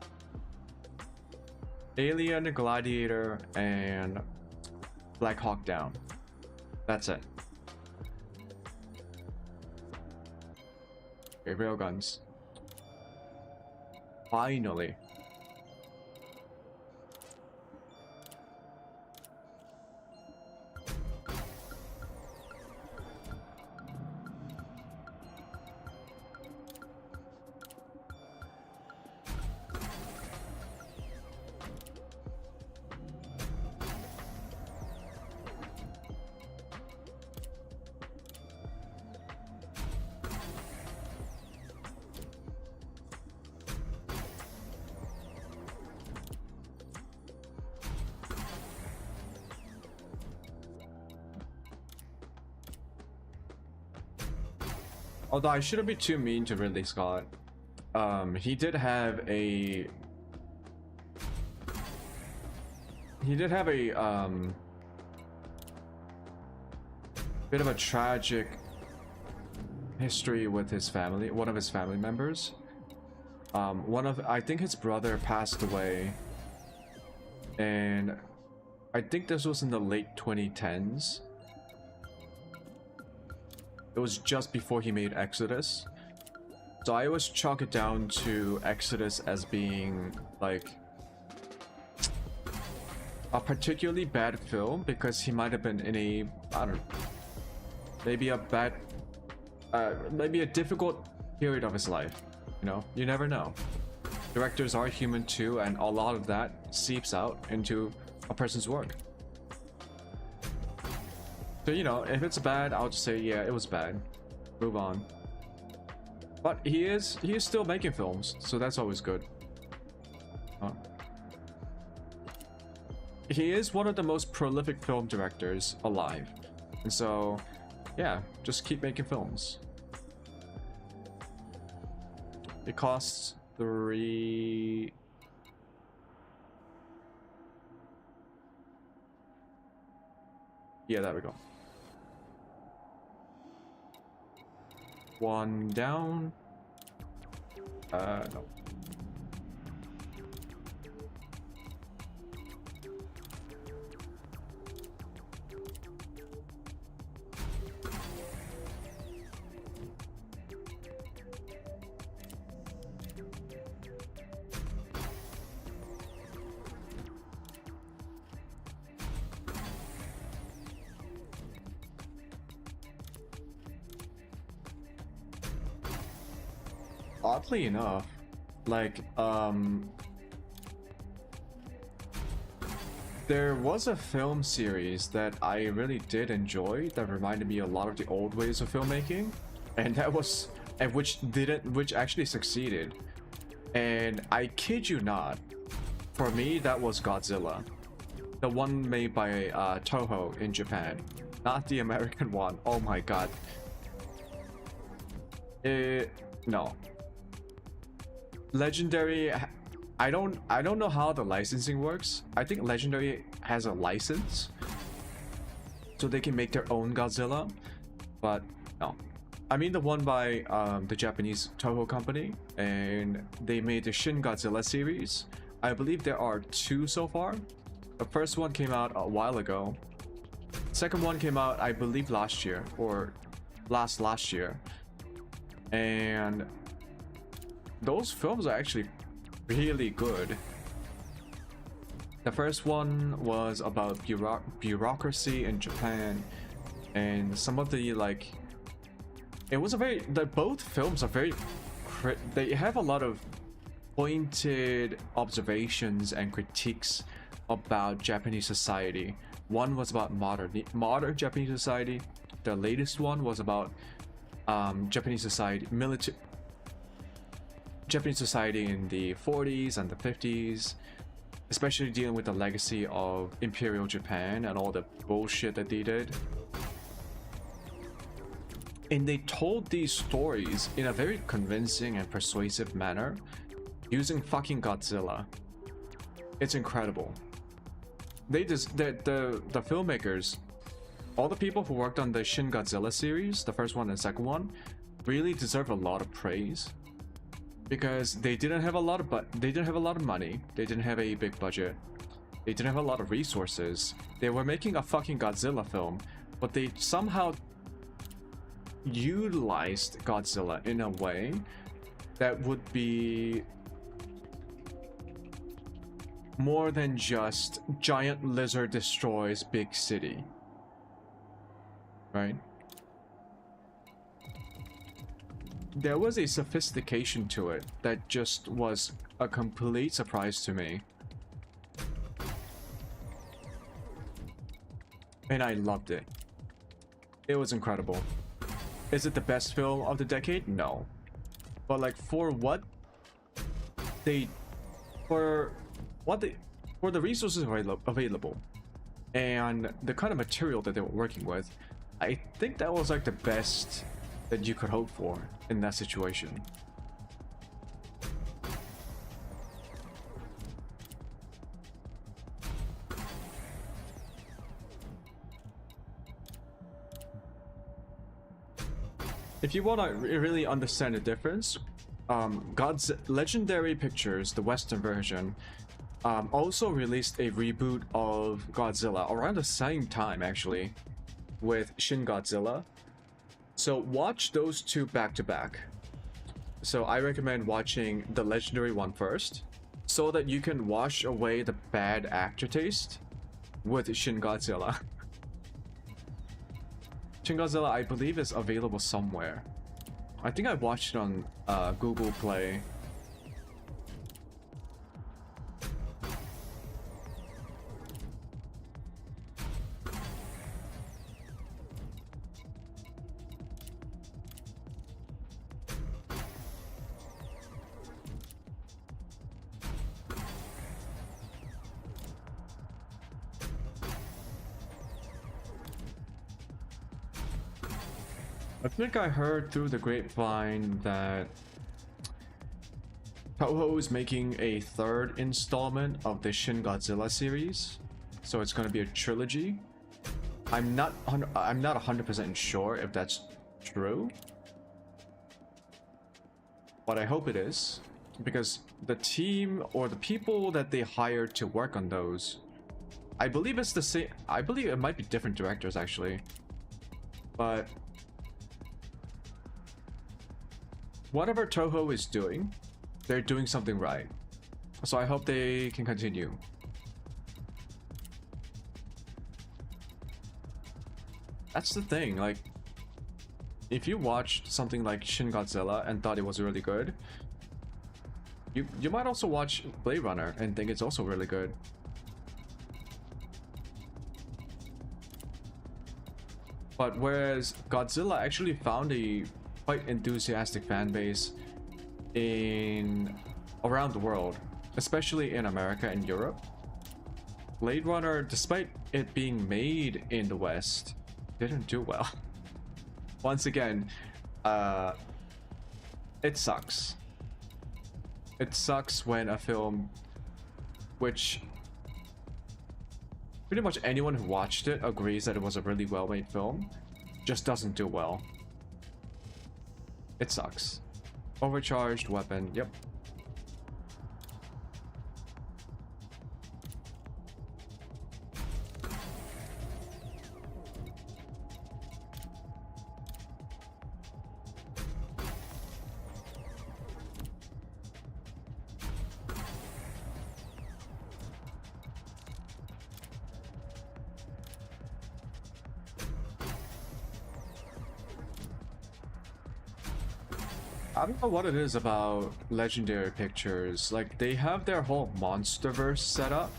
Alien, Gladiator, and Black Hawk Down. That's it. Okay, railguns. Finally. Although I shouldn't be too mean to Ridley Scott. He did have a bit of a tragic history with his family, one of his family members. I think his brother passed away, and I think this was in the late 2010s. It was just before he made Exodus. So I always chalk it down to Exodus as being like a particularly bad film because he might have been in a, I don't know, maybe a bad maybe a difficult period of his life. You know, you never know. Directors are human too, and a lot of that seeps out into a person's work. So, you know, if it's bad, I'll just say, yeah, it was bad. Move on. But he is still making films, so that's always good. He is one of the most prolific film directors alive. And so, yeah, just keep making films. It costs 3... Yeah, there we go. 1 down. No. Oddly enough, like, there was a film series that I really did enjoy that reminded me a lot of the old ways of filmmaking, and that was, and which actually succeeded. And I kid you not, for me that was Godzilla, the one made by Toho in Japan, not the American one. Oh my god. No. Legendary, I don't know how the licensing works. I think Legendary has a license so they can make their own Godzilla, but no. I mean the one by the Japanese Toho company, and they made the Shin Godzilla series. I believe there are 2 so far. The first one came out a while ago. Second one came out, I believe, last year or last year. And those films are actually really good. The first one was about bureaucracy in Japan, and some of the, like, it was a very, both films are very, they have a lot of pointed observations and critiques about Japanese society. One was about modern Japanese society. The latest one was about Japanese society, Japanese society in the 40s and the 50s, especially dealing with the legacy of Imperial Japan and all the bullshit that they did. And they told these stories in a very convincing and persuasive manner, using fucking Godzilla. It's incredible. They just, the filmmakers, all the people who worked on the Shin Godzilla series, the first one and second one, really deserve a lot of praise. Because they didn't have a lot of money, they didn't have a big budget, they didn't have a lot of resources. They were making a fucking Godzilla film, but they somehow utilized Godzilla in a way that would be more than just giant lizard destroys big city, right? There was a sophistication to it that just was a complete surprise to me. And I loved it. It was incredible. Is it the best film of the decade? No. But like for the resources available and the kind of material that they were working with, I think that was like the best that you could hope for in that situation. If you want to really understand the difference, Legendary Pictures, the Western version, also released a reboot of Godzilla around the same time, actually, with Shin Godzilla. So watch those two back to back. So I recommend watching the Legendary one first, so that you can wash away the bad actor taste with Shin Godzilla. Shin Godzilla, I believe, is available somewhere. I think I watched it on Google Play. I think I heard through the grapevine that Toho is making a third installment of the Shin Godzilla series, so it's going to be a trilogy. I'm not 100% sure if that's true, but I hope it is, because the team or the people that they hired to work on those, I believe it's the same. I believe it might be different directors actually, but whatever Toho is doing, they're doing something right. So I hope they can continue. That's the thing, like, if you watched something like Shin Godzilla and thought it was really good, you might also watch Blade Runner and think it's also really good. But whereas Godzilla actually found a quite enthusiastic fan base around the world, especially in America and Europe, Blade Runner, despite it being made in the West, didn't do well. Once again, it sucks. It sucks when a film, which pretty much anyone who watched it agrees that it was a really well-made film, just doesn't do well. It sucks. Overcharged weapon, yep. I don't know what it is about Legendary Pictures. Like, they have their whole monsterverse set up,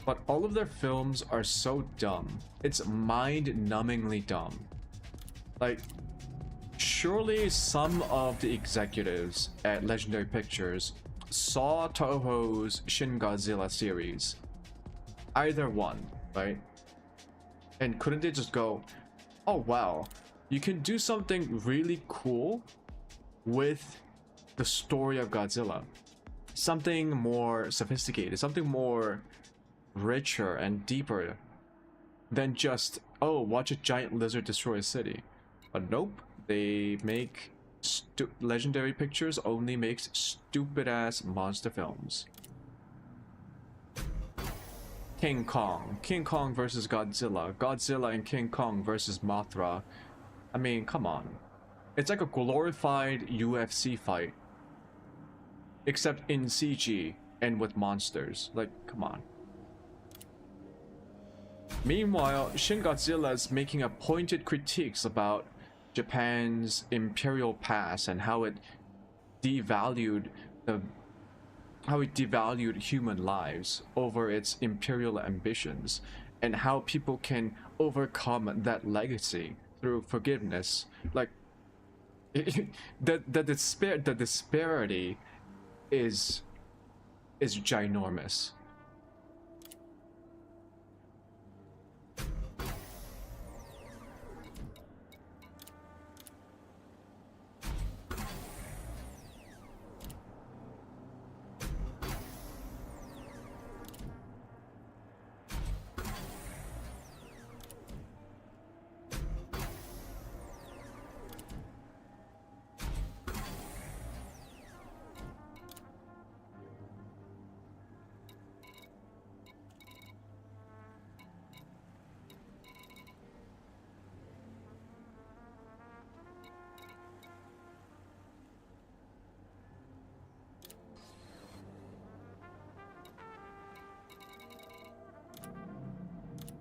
but all of their films are so dumb. It's mind-numbingly dumb. Like, surely some of the executives at Legendary Pictures saw Toho's Shin Godzilla series. Either one, right? And couldn't they just go, oh wow, you can do something really cool with the story of Godzilla. Something more sophisticated, something more richer and deeper than just, oh, watch a giant lizard destroy a city. But nope, they make Legendary Pictures only makes stupid ass monster films. King Kong versus Godzilla, Godzilla and King Kong versus Mothra. I mean, come on. It's like a glorified UFC fight, except in CG and with monsters. Like, come on. Meanwhile, Shin Godzilla is making a pointed critiques about Japan's imperial past and how it devalued human lives over its imperial ambitions, and how people can overcome that legacy through forgiveness. Like, the disparity is ginormous.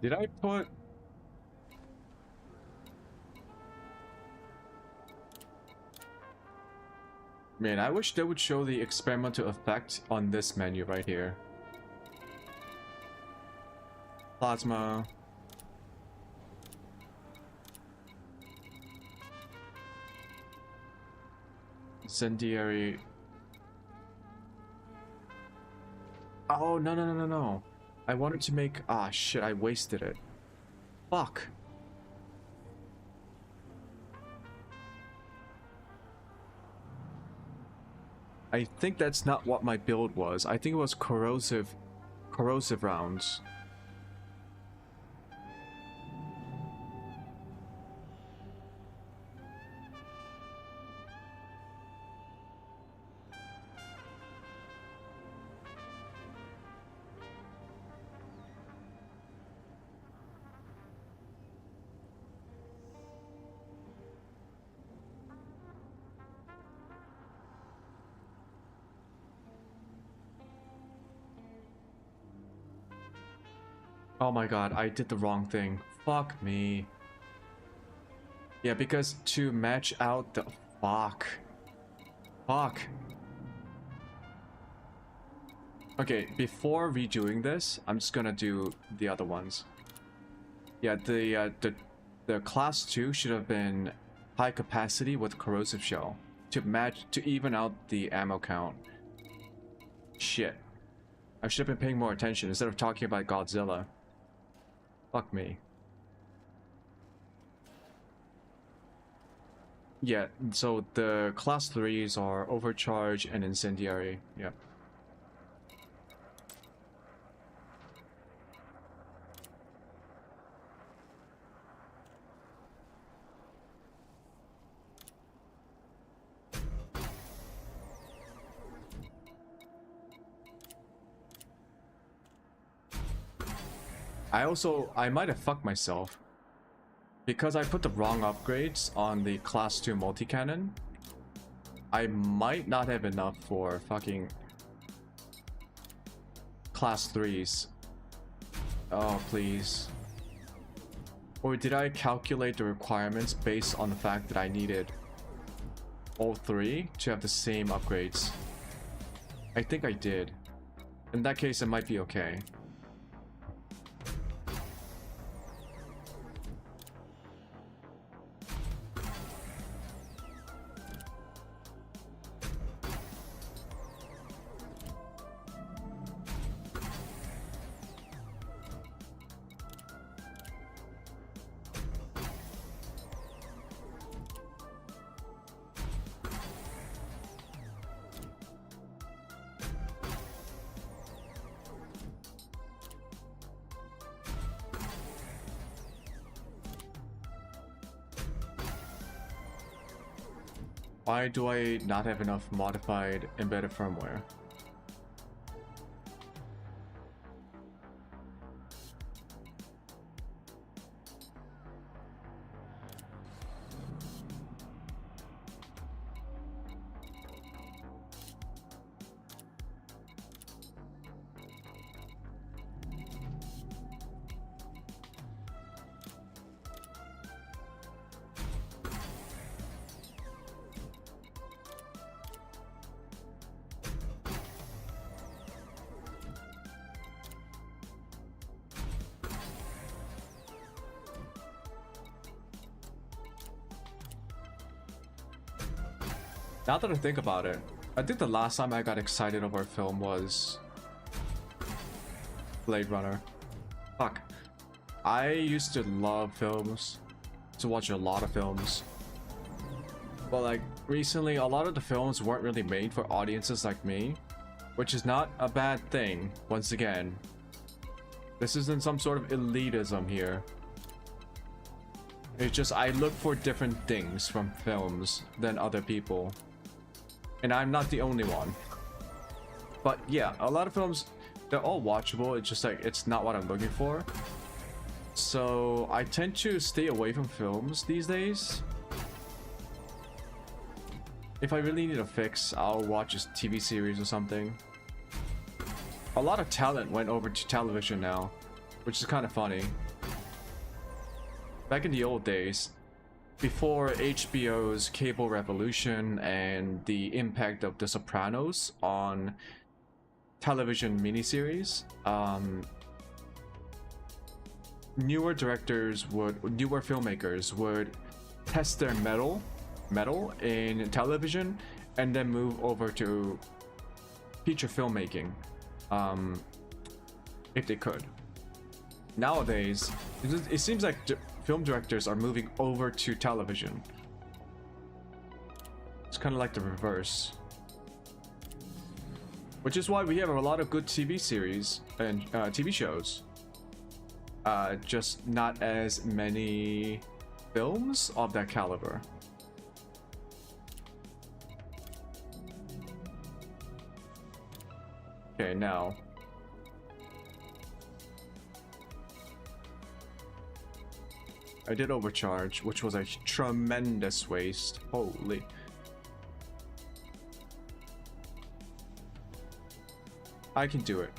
Did I put... Man, I wish they would show the experimental effect on this menu right here. Plasma. Incendiary. Oh, no. I wanted to make... Ah, shit, I wasted it. Fuck. I think that's not what my build was. I think it was corrosive rounds. Oh my god, I did the wrong thing. Fuck me. Yeah, because to match out the... Fuck. Okay, before redoing this, I'm just gonna do the other ones. Yeah, the class 2 should have been high capacity with corrosive shell to even out the ammo count. Shit. I should have been paying more attention instead of talking about Godzilla. Fuck me. Yeah, so the class 3s are overcharge and incendiary. Yeah. I might have fucked myself because I put the wrong upgrades on the class 2 multi-cannon. I might not have enough for fucking class 3s. Oh, please. Or did I calculate the requirements based on the fact that I needed all 3 to have the same upgrades? I think I did. In that case, it might be okay. Why do I not have enough modified embedded firmware? Now that I think about it, I think the last time I got excited over a film was Blade Runner. Fuck. I used to love films, to watch a lot of films. But like, recently a lot of the films weren't really made for audiences like me, which is not a bad thing, once again. This isn't some sort of elitism here. It's just I look for different things from films than other people. And I'm not the only one. But yeah, a lot of films, they're all watchable. It's just like, it's not what I'm looking for. So I tend to stay away from films these days. If I really need a fix, I'll watch a TV series or something. A lot of talent went over to television now, which is kind of funny. Back in the old days, before HBO's cable revolution and the impact of The Sopranos on television miniseries, newer filmmakers would test their metal in television and then move over to feature filmmaking, if they could. Nowadays, it seems like film directors are moving over to television. It's kind of like the reverse. Which is why we have a lot of good TV series and TV shows. Just not as many films of that caliber. Okay, now. I did overcharge, which was a tremendous waste. Holy. I can do it.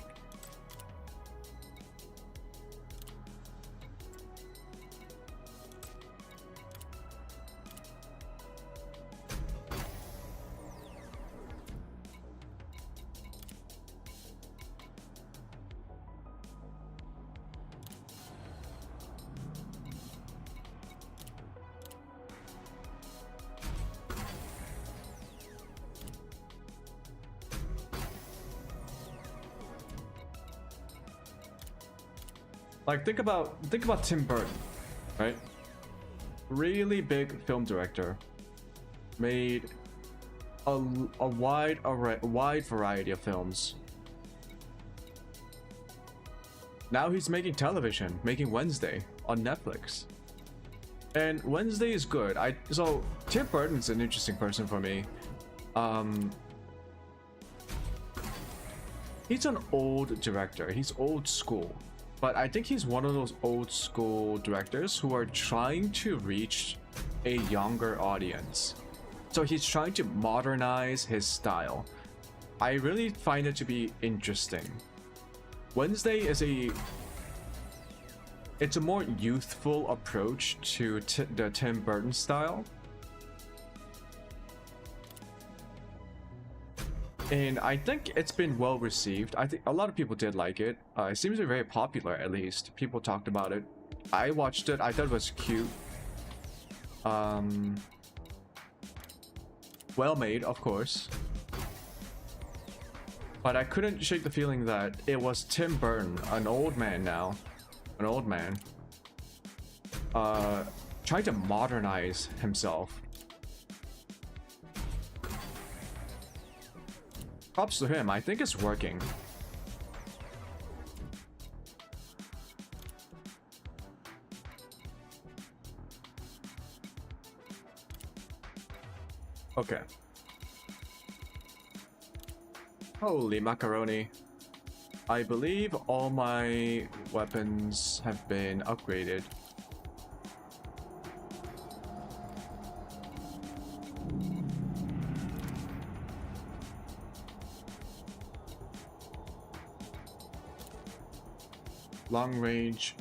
Like think about Tim Burton, right? Really big film director, made a wide variety of films. Now he's making television, making Wednesday on Netflix, and Wednesday is good. So Tim Burton's an interesting person for me. He's an old director. He's old school. But I think he's one of those old school directors who are trying to reach a younger audience. So he's trying to modernize his style. I really find it to be interesting. Wednesday is it's a more youthful approach to the Tim Burton style. And I think it's been well received. I think a lot of people did like it. It seems to be very popular, at least. People talked about it. I watched it. I thought it was cute. Well made, of course. But I couldn't shake the feeling that it was Tim Burton, an old man now. An old man. Trying to modernize himself. Props to him. I think it's working. Okay. Holy macaroni. I believe all my weapons have been upgraded. Long range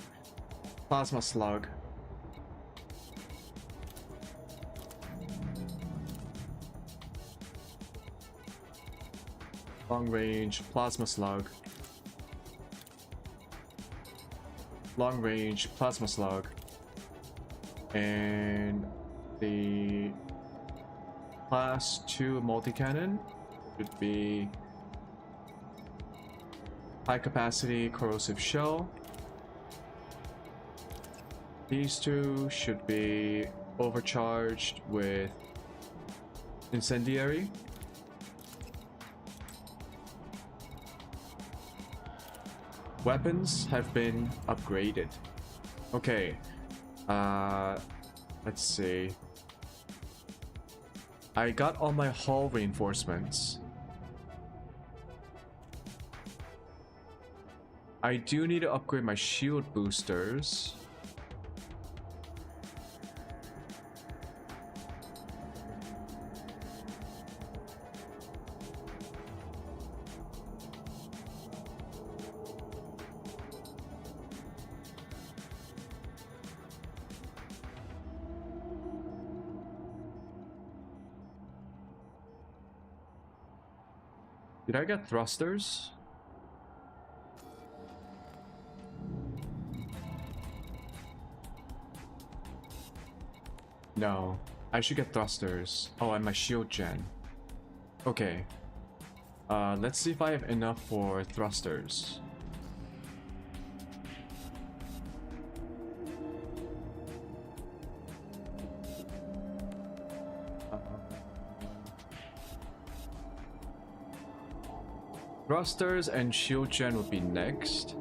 plasma slug. Long range plasma slug. Long range plasma slug. And the class 2 multi-cannon should be high capacity corrosive shell. These two should be overcharged with incendiary. Weapons have been upgraded. Okay. Let's see. I got all my hull reinforcements. I do need to upgrade my shield boosters. Did I get thrusters? No. I should get thrusters. Oh, and my shield gen. Okay. Let's see if I have enough for thrusters. Thrusters and shield gen would be next.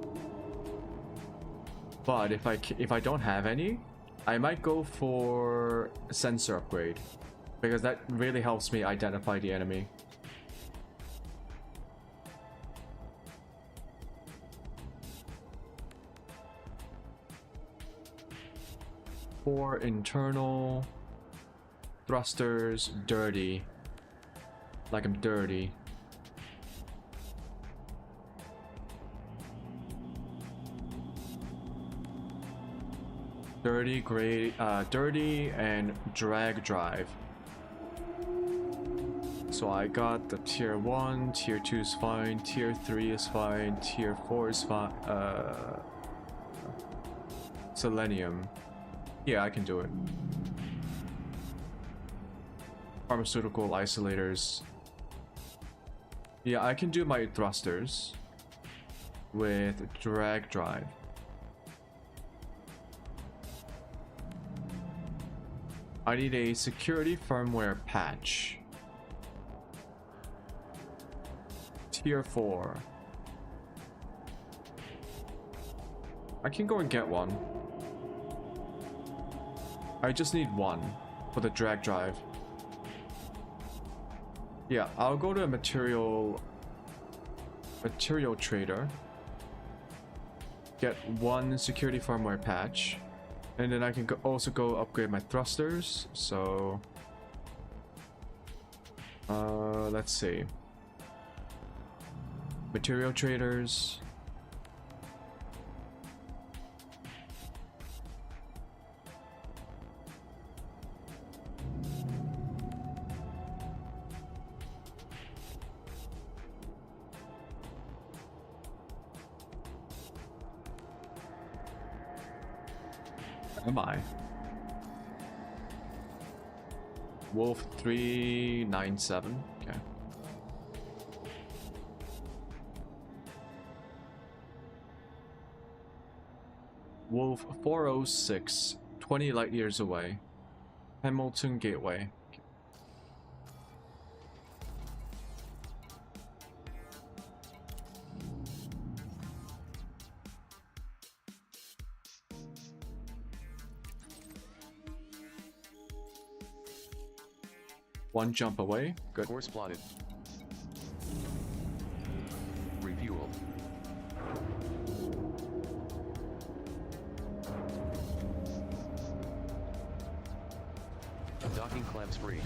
But if I don't have any, I might go for a sensor upgrade, because that really helps me identify the enemy. For internal thrusters, dirty. Like I'm dirty. Dirty and drag drive. So I got the tier 1, tier 2 is fine, tier 3 is fine, tier 4 is fine. Selenium. Yeah, I can do it. Pharmaceutical isolators. Yeah, I can do my thrusters with drag drive. I need a security firmware patch. Tier 4. I can go and get one. I just need one for the drag drive. Yeah, I'll go to a material trader. Get one security firmware patch. And then I can also go upgrade my thrusters. So, let's see. Material traders. Am I? Wolf 397. Okay. Wolf 406, 20 light years away. Hamilton Gateway. One jump away. Good. Course plotted. Refuel. Docking clamps free.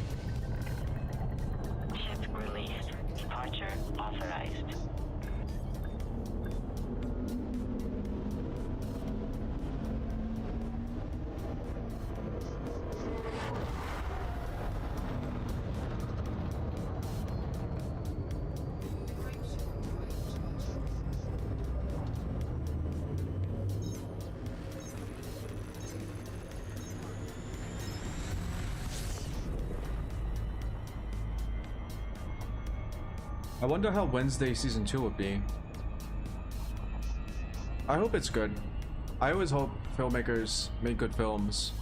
Ship released. Departure authorized. I wonder how Wednesday season 2 would be. I hope it's good. I always hope filmmakers make good films.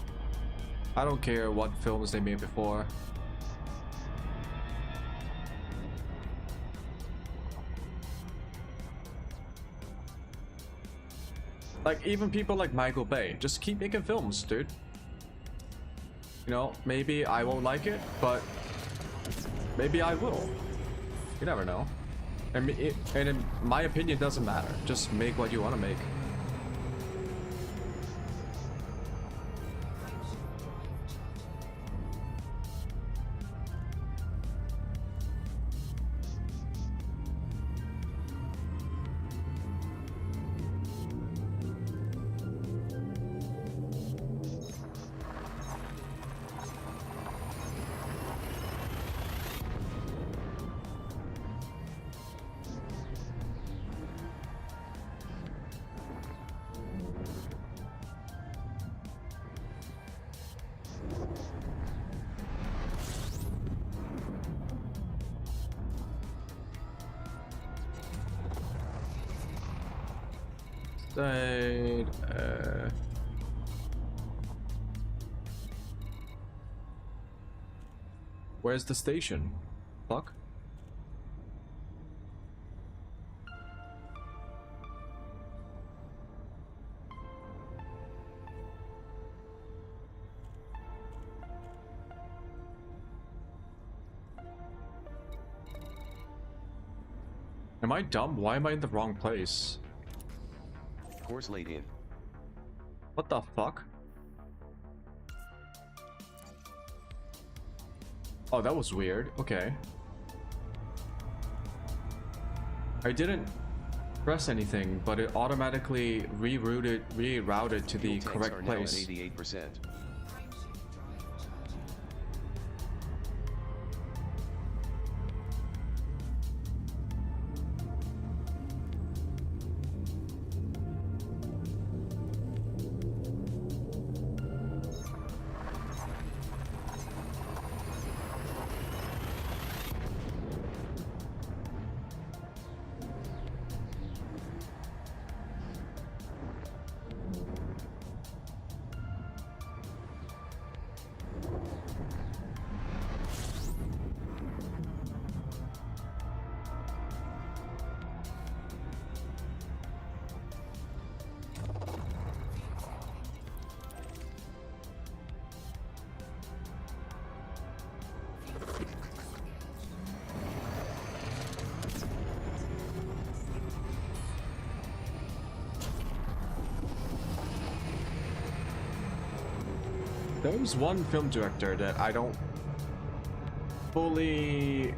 I don't care what films they made before. Like, even people like Michael Bay, just keep making films, dude. You know, maybe I won't like it, but maybe I will. You never know. And in my opinion, doesn't matter. Just make what you want to make. side. Where's the station? Fuck. Am I dumb? Why am I in the wrong place? Course laid in. What the fuck? Oh, that was weird. Okay. I didn't press anything, but it automatically rerouted to the Fuel tanks correct are now at place. 88%. There was one film director that I don't fully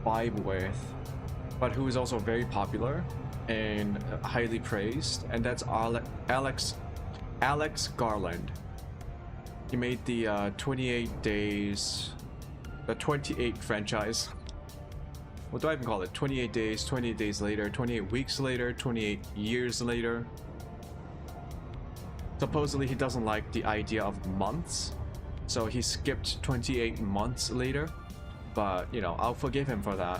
vibe with, but who is also very popular and highly praised, and that's Alex Garland. He made the 28 Days, the 28 franchise. What do I even call it? 28 days, 28 days later, 28 weeks later, 28 years later. Supposedly he doesn't like the idea of months, so he skipped 28 months later, but you know, I'll forgive him for that.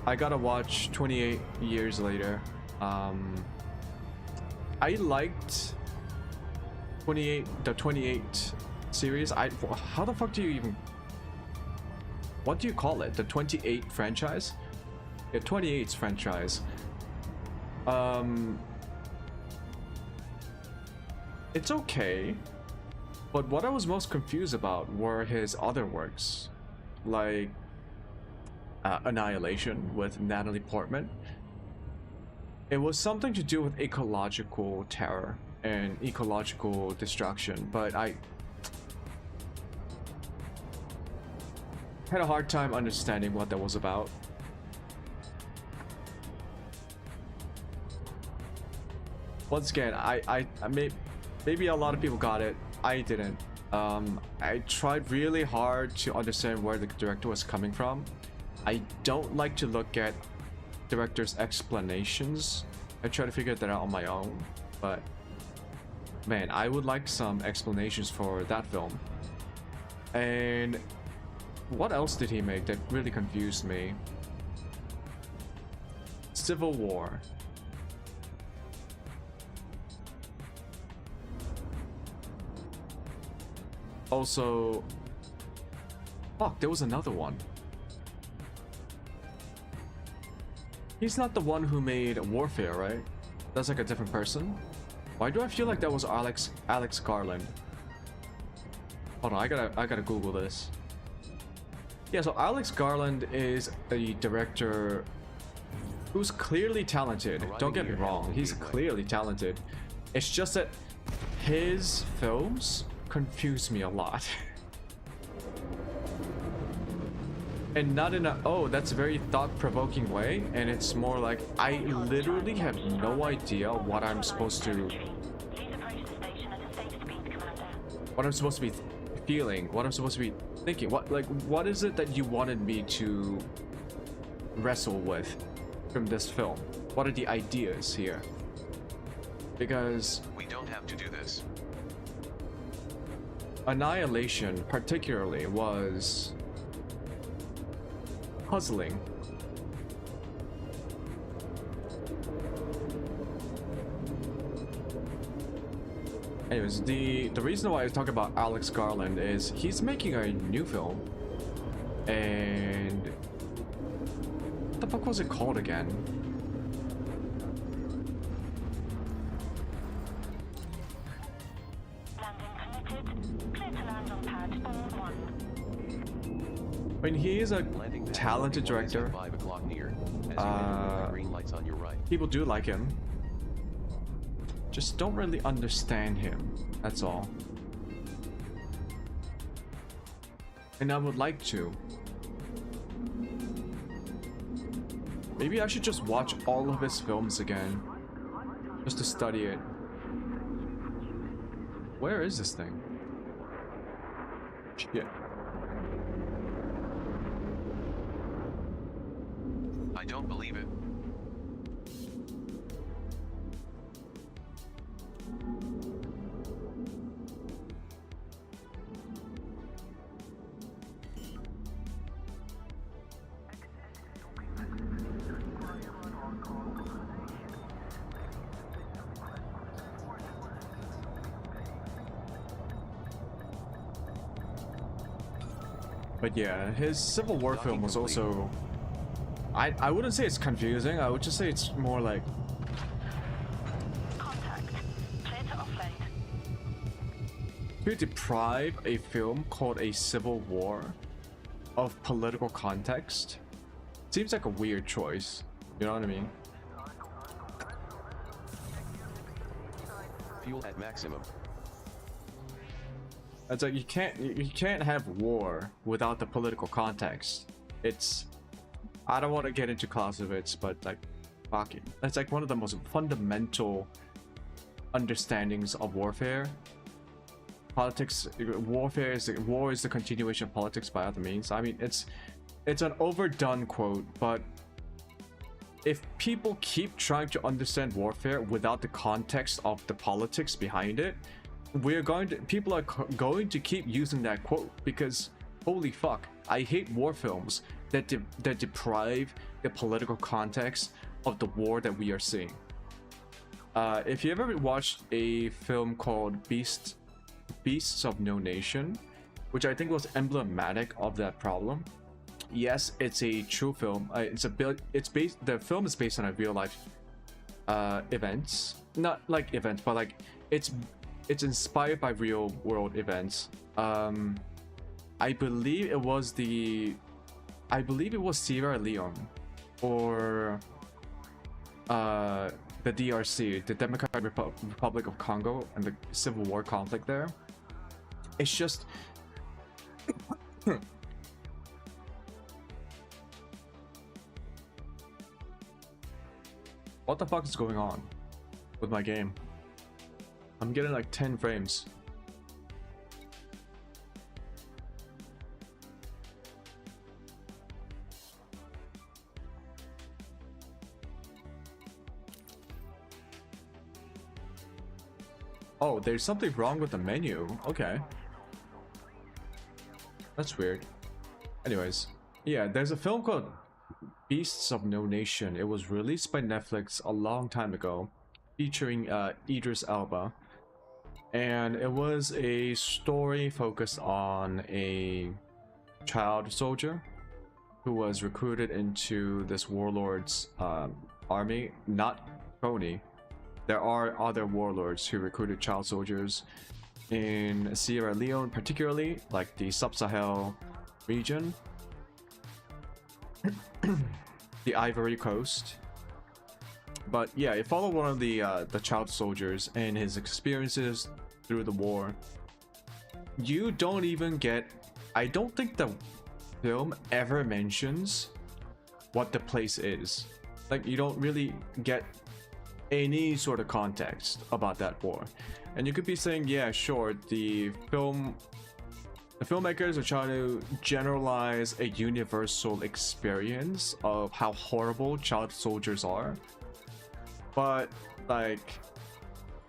I gotta watch 28 years later. I liked the 28 series. How the fuck do you even, what do you call it? The 28 franchise? Yeah, 28's franchise. It's okay, but what I was most confused about were his other works, like Annihilation with Natalie Portman. It was something to do with ecological terror and ecological destruction, but I had a hard time understanding what that was about. Once again, I maybe a lot of people got it. I didn't. I tried really hard to understand where the director was coming from. I don't like to look at directors' explanations. I try to figure that out on my own. But man, I would like some explanations for that film. And what else did he make that really confused me? Civil War. Also, fuck, there was another one. He's not the one who made Warfare, right? That's like a different person. Why do I feel like that was Alex Garland? Hold on, I gotta Google this. Yeah, so Alex Garland is a director who's clearly talented. Don't get me wrong, he's clearly talented. It's just that his films confuse me a lot. And not in a, oh, that's a very thought-provoking way, and it's more like I literally have no idea what I'm supposed to be feeling, what I'm supposed to be thinking. What is it that you wanted me to wrestle with from this film? What are the ideas here? Because We don't have to do this. Annihilation particularly was puzzling. Anyways, the reason why I talk about Alex Garland is he's making a new film, and what the fuck was it called again? Landing committed. Clear to land on pad 1. I mean, he is a Landing pad talented 41 is at director. 5 o'clock near. As you enter, the green lights on your right. People do like him. Just don't really understand him. That's all. And I would like to. Maybe I should just watch all of his films again. Just to study it. Where is this thing? Shit. I don't believe it. But yeah, his Civil War film was also... I wouldn't say it's confusing, I would just say it's more like... Contact. Clear to offload. To deprive a film called A Civil War of political context seems like a weird choice. You know what I mean? Fuel at maximum. It's like you can't have war without the political context. It's... I don't want to get into Clausewitz, but like, fuck it. It's like one of the most fundamental understandings of warfare. Politics, war is the continuation of politics by other means. I mean, it's an overdone quote, but if people keep trying to understand warfare without the context of the politics behind it, people are going to keep using that quote, because holy fuck, I hate war films that deprive the political context of the war that we are seeing. If you ever watched a film called Beasts of No Nation, which I think was emblematic of that problem. Yes, it's a true film. The film is based on a real life events, not like events, but like it's inspired by real world events. I believe it was Sierra Leone or the DRC, the Democratic Republic of Congo, and the Civil War conflict there. It's just what the fuck is going on with my game? I'm getting like 10 frames. Oh, there's something wrong with the menu. Okay. That's weird. Anyways, yeah, there's a film called Beasts of No Nation. It was released by Netflix a long time ago, featuring Idris Elba. And it was a story focused on a child soldier who was recruited into this warlord's army. Not Coney. There are other warlords who recruited child soldiers in Sierra Leone, particularly like the Sub-Sahel region, the Ivory Coast. But yeah, it followed one of the child soldiers and his experiences through the war. You don't even get... I don't think the film ever mentions what the place is. Like, you don't really get any sort of context about that war. And you could be saying, yeah, sure, the filmmakers are trying to generalize a universal experience of how horrible child soldiers are. But like,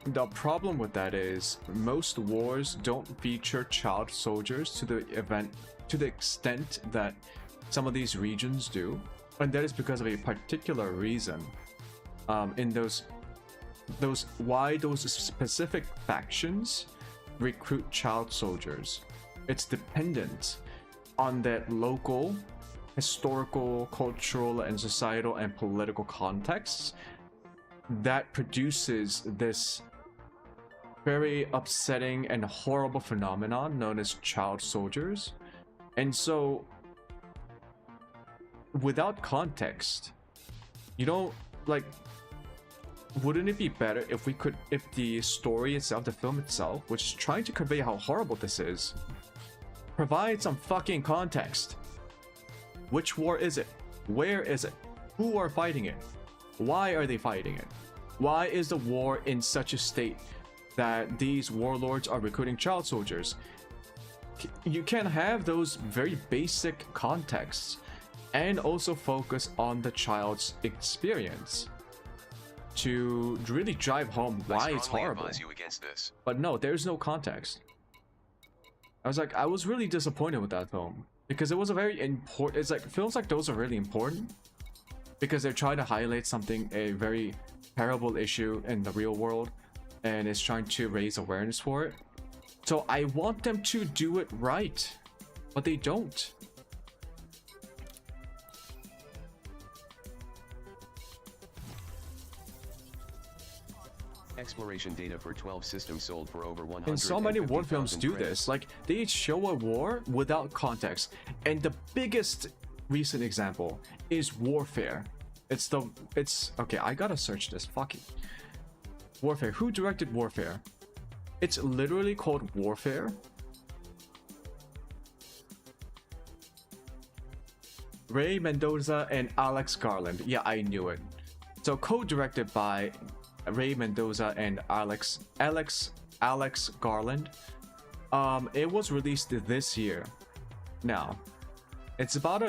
the problem with that is most wars don't feature child soldiers to the extent that some of these regions do, and that is because of a particular reason. In those those specific factions recruit child soldiers. It's dependent on that local historical, cultural, and societal and political contexts that produces this very upsetting and horrible phenomenon known as child soldiers. And so without context, you don't like, wouldn't it be better if the story itself, the film itself, which is trying to convey how horrible this is, provide some fucking context? Which war is it? Where is it? Who are fighting it? Why are they fighting it? Why is the war in such a state that these warlords are recruiting child soldiers? You can have those very basic contexts and also focus on the child's experience to really drive home why it's horrible. Advise you against this. But no, there's no context. I was really disappointed with that film because it was a very important. It's like films like those are really important because they're trying to highlight something, a very terrible issue in the real world, and it's trying to raise awareness for it. So I want them to do it right, but they don't. Exploration data for 12 systems sold for over 100. And so many war films do this. Like, they show a war without context. And the biggest recent example is Warfare. It's okay, I gotta search this. Fuck it. Warfare. Who directed Warfare? It's literally called Warfare. Ray Mendoza and Alex Garland. Yeah, I knew it. So co-directed by Ray Mendoza and Alex Garland. It was released this year. Now, it's about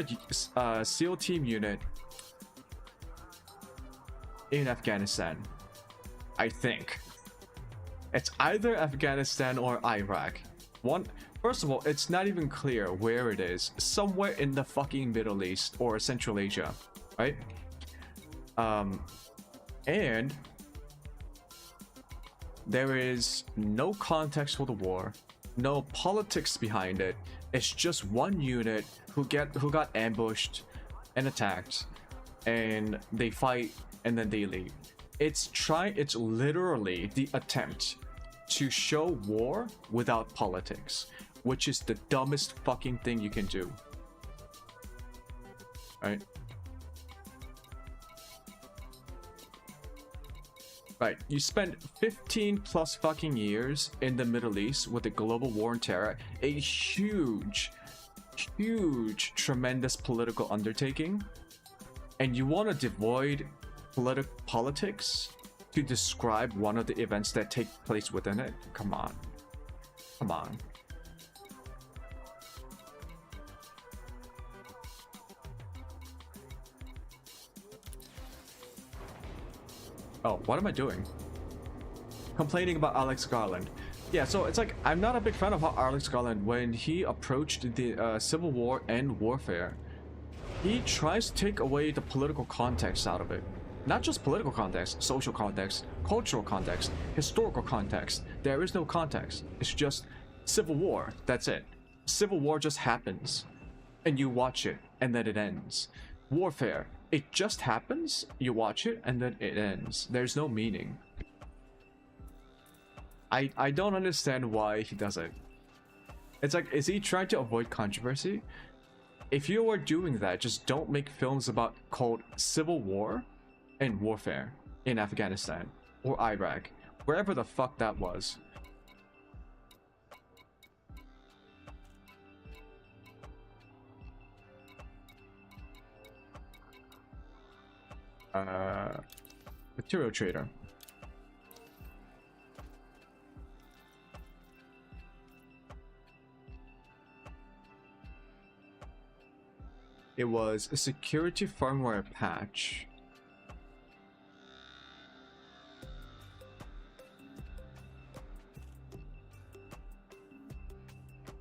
a SEAL team unit in Afghanistan. I think it's either Afghanistan or Iraq. First of all, it's not even clear where it is. Somewhere in the fucking Middle East or Central Asia, right? And there is no context for the war, no politics behind it. It's just one unit who got ambushed and attacked, and they fight and then they leave. It's literally the attempt to show war without politics, which is the dumbest fucking thing you can do. Right? Right, you spent 15 plus fucking years in the Middle East with the global war on terror, a huge, tremendous political undertaking, and you want to devoid politics to describe one of the events that take place within it? Come on. Come on. Oh, what am I doing? Complaining about Alex Garland. Yeah, so it's like, I'm not a big fan of how Alex Garland, when he approached the Civil War and Warfare, he tries to take away the political context out of it. Not just political context, social context, cultural context, historical context. There is no context. It's just Civil War. That's it. Civil War just happens. And you watch it, and then it ends. Warfare. It just happens, you watch it, and then it ends. There's no meaning. I don't understand why he does it. It's like, is he trying to avoid controversy? If you are doing that, just don't make films called Civil War and Warfare in Afghanistan or Iraq, wherever the fuck that was. Material trader. It was a security firmware patch.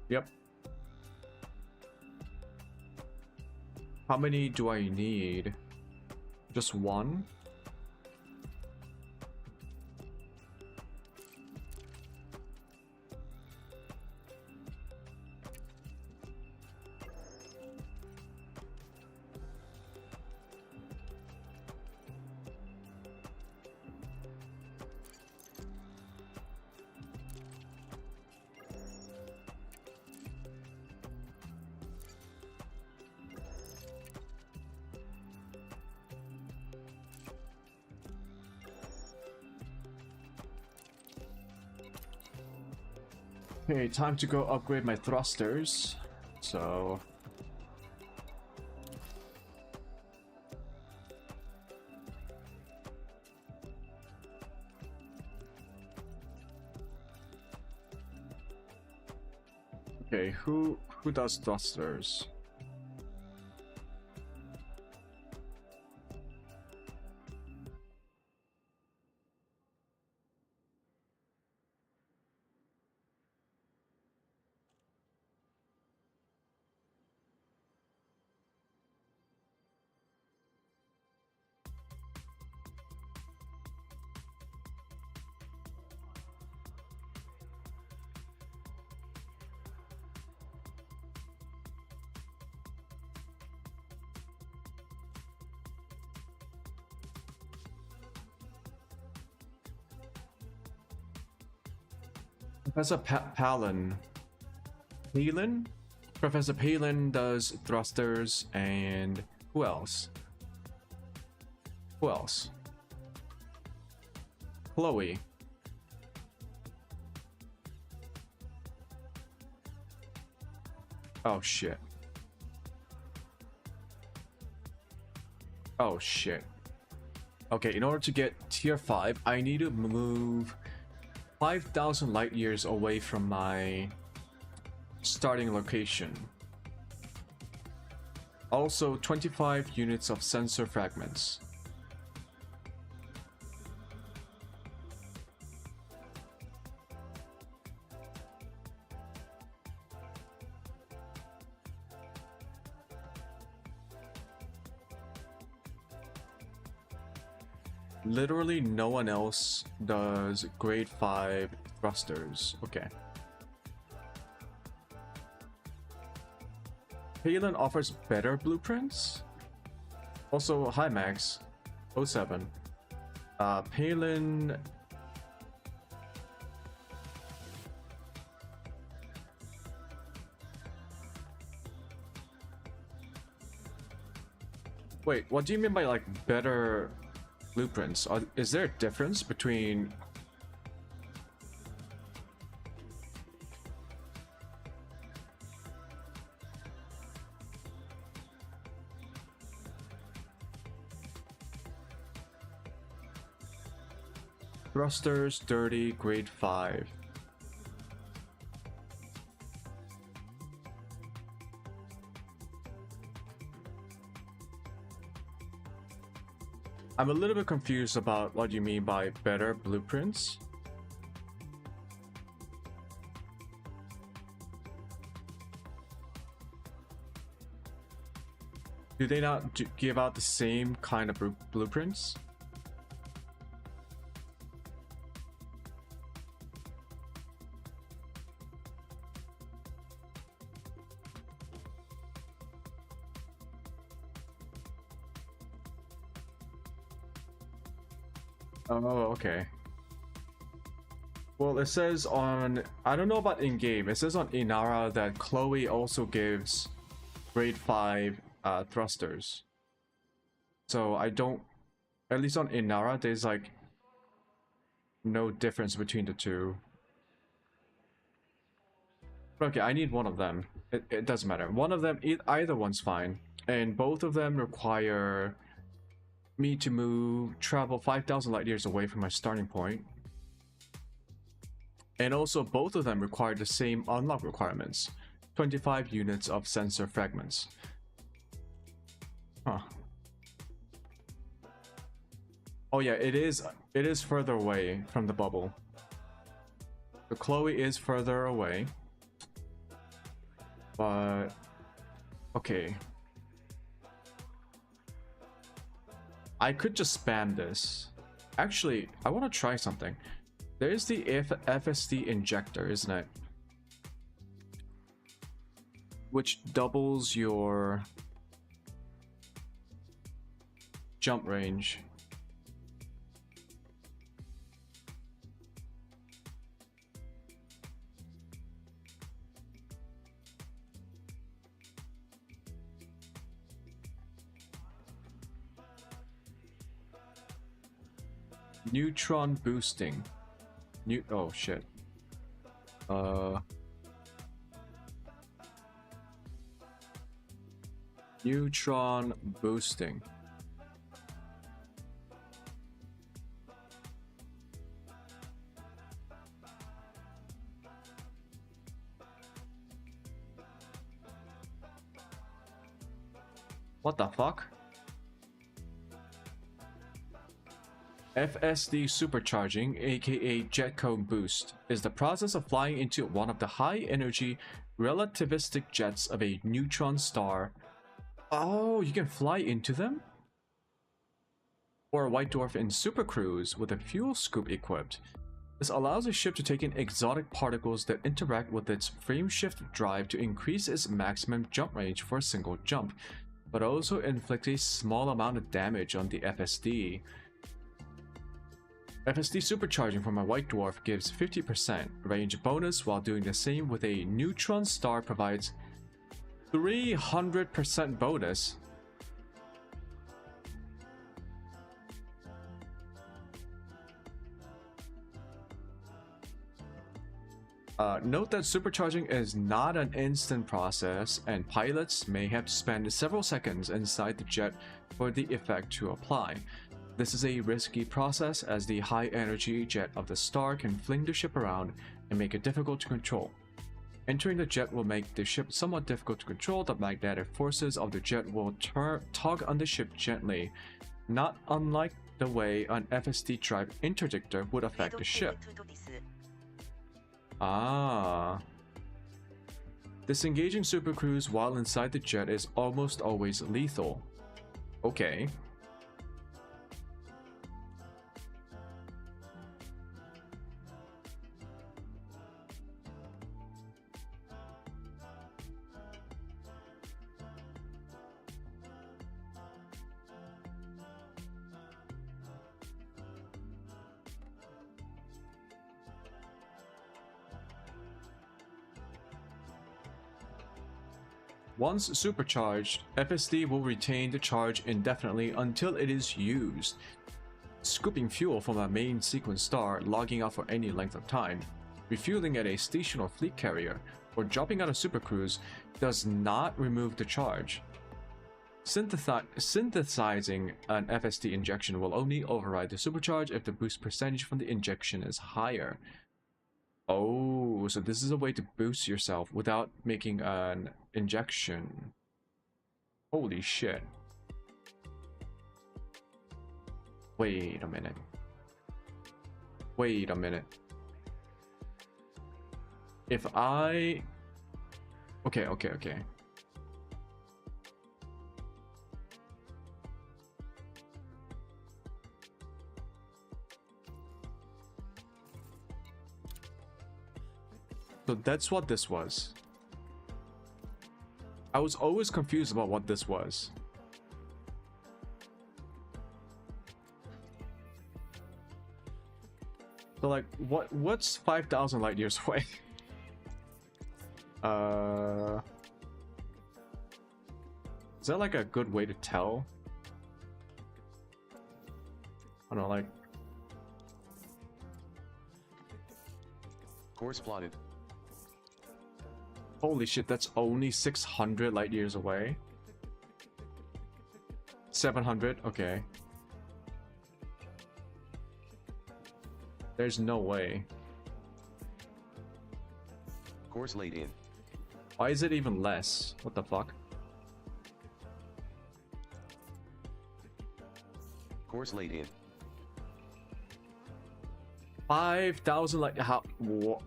Yep. How many do I need? Just one? Okay, time to go upgrade my thrusters. So okay, who does thrusters? Professor Palin. Palin? Professor Palin does thrusters, and who else? Who else? Chloe. Oh shit. Oh shit. Okay, in order to get tier 5, I need to move 5,000 light years away from my starting location. Also, 25 units of sensor fragments. Literally no one else does grade 5 thrusters. Okay. Palin offers better blueprints. Also, hi Max. 07. Palin. Wait, what do you mean by like better blueprints? Is there a difference between thrusters, dirty, grade 5? I'm a little bit confused about what you mean by better blueprints. Do they not give out the same kind of blueprints? Oh, okay. Well, it says on... I don't know about in-game. It says on Inara that Chloe also gives grade 5 thrusters. So I don't... At least on Inara, there's like no difference between the two. But okay, I need one of them. It doesn't matter. One of them, either one's fine. And both of them require me to travel 5,000 light years away from my starting point. And also both of them require the same unlock requirements. 25 units of sensor fragments. Huh. Oh yeah, it is further away from the bubble. The Chloe is further away. But okay. I could just spam this. Actually, I want to try something. There's the FSD injector, isn't it? Which doubles your jump range. Neutron boosting. Oh shit. Neutron boosting. What the fuck? FSD supercharging, aka jet cone boost, is the process of flying into one of the high-energy relativistic jets of a neutron star. Oh, you can fly into them? Or a white dwarf in supercruise with a fuel scoop equipped. This allows a ship to take in exotic particles that interact with its frameshift drive to increase its maximum jump range for a single jump, but also inflict a small amount of damage on the FSD. FSD supercharging from a white dwarf gives 50% range bonus, while doing the same with a neutron star provides 300% bonus. Note that supercharging is not an instant process, and pilots may have to spend several seconds inside the jet for the effect to apply. This is a risky process, as the high-energy jet of the star can fling the ship around and make it difficult to control. Entering the jet will make the ship somewhat difficult to control. The magnetic forces of the jet will tug on the ship gently, not unlike the way an FSD drive interdictor would affect the ship. Ah. Disengaging supercruise while inside the jet is almost always lethal. Okay. Once supercharged, FSD will retain the charge indefinitely until it is used, scooping fuel from a main sequence star, logging out for any length of time. Refueling at a station or fleet carrier, or dropping out of supercruise does not remove the charge. Synthesizing an FSD injection will only override the supercharge if the boost percentage from the injection is higher. Oh, so this is a way to boost yourself without making an injection. Holy shit. Wait a minute. Wait a minute. If I... Okay. So that's what this was. I was always confused about what this was. So like, what's 5,000 light years away? Is that like a good way to tell? I don't know, like... Course plotted. Holy shit, that's only 600 light years away. 700, okay. There's no way. Course laid in. Why is it even less? What the fuck? Course laid in. 5,000 light... How... What?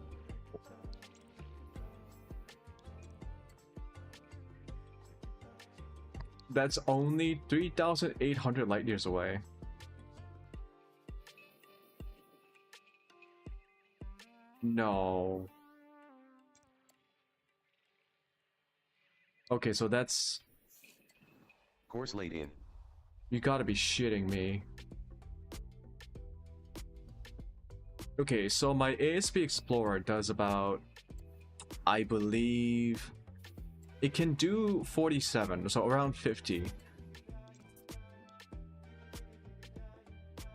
That's only 3,800 light years away. No. Okay, so that's... Course laid in. You gotta be shitting me. Okay, so my ASP Explorer does about... I believe... It can do 47, so around 50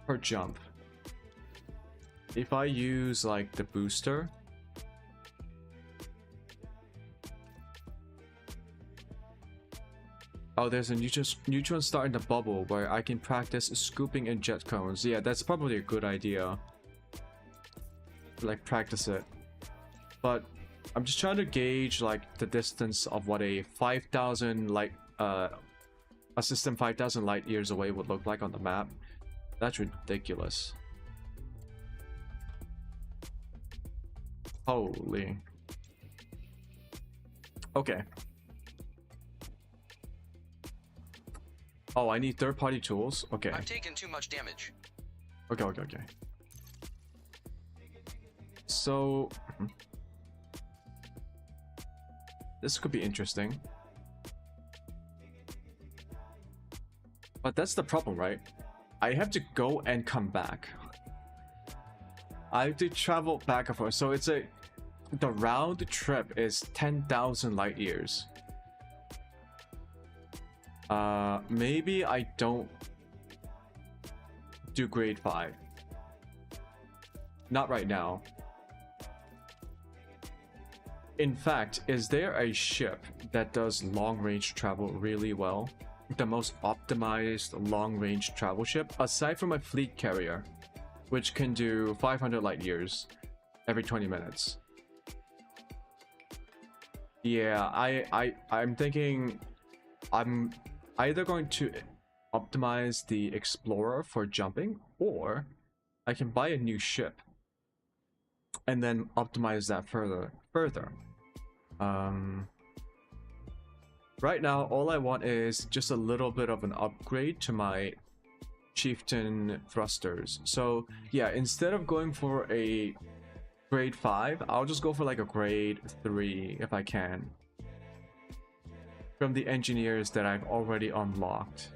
per jump. If I use like the booster, Oh, there's a neutron star in the bubble where I can practice scooping in jet cones. Yeah, that's probably a good idea. Like, practice it. But I'm just trying to gauge like the distance of what a 5,000 light, a system 5,000 light years away would look like on the map. That's ridiculous. Holy. Okay. Oh, I need third-party tools? Okay. I've taken too much damage. Okay. So... this could be interesting. But that's the problem, right? I have to go and come back. I have to travel back and forth. So it's a... the round trip is 10,000 light years. Maybe I don't do grade 5. Not right now. In fact, is there a ship that does long-range travel really well? The most optimized long-range travel ship, aside from a fleet carrier, which can do 500 light years every 20 minutes. Yeah, I'm thinking I'm either going to optimize the Explorer for jumping, or I can buy a new ship and then optimize that further. Right now, all I want is just a little bit of an upgrade to my Chieftain thrusters. So yeah, instead of going for a grade 5, I'll just go for like a grade 3 if I can, from the engineers that I've already unlocked.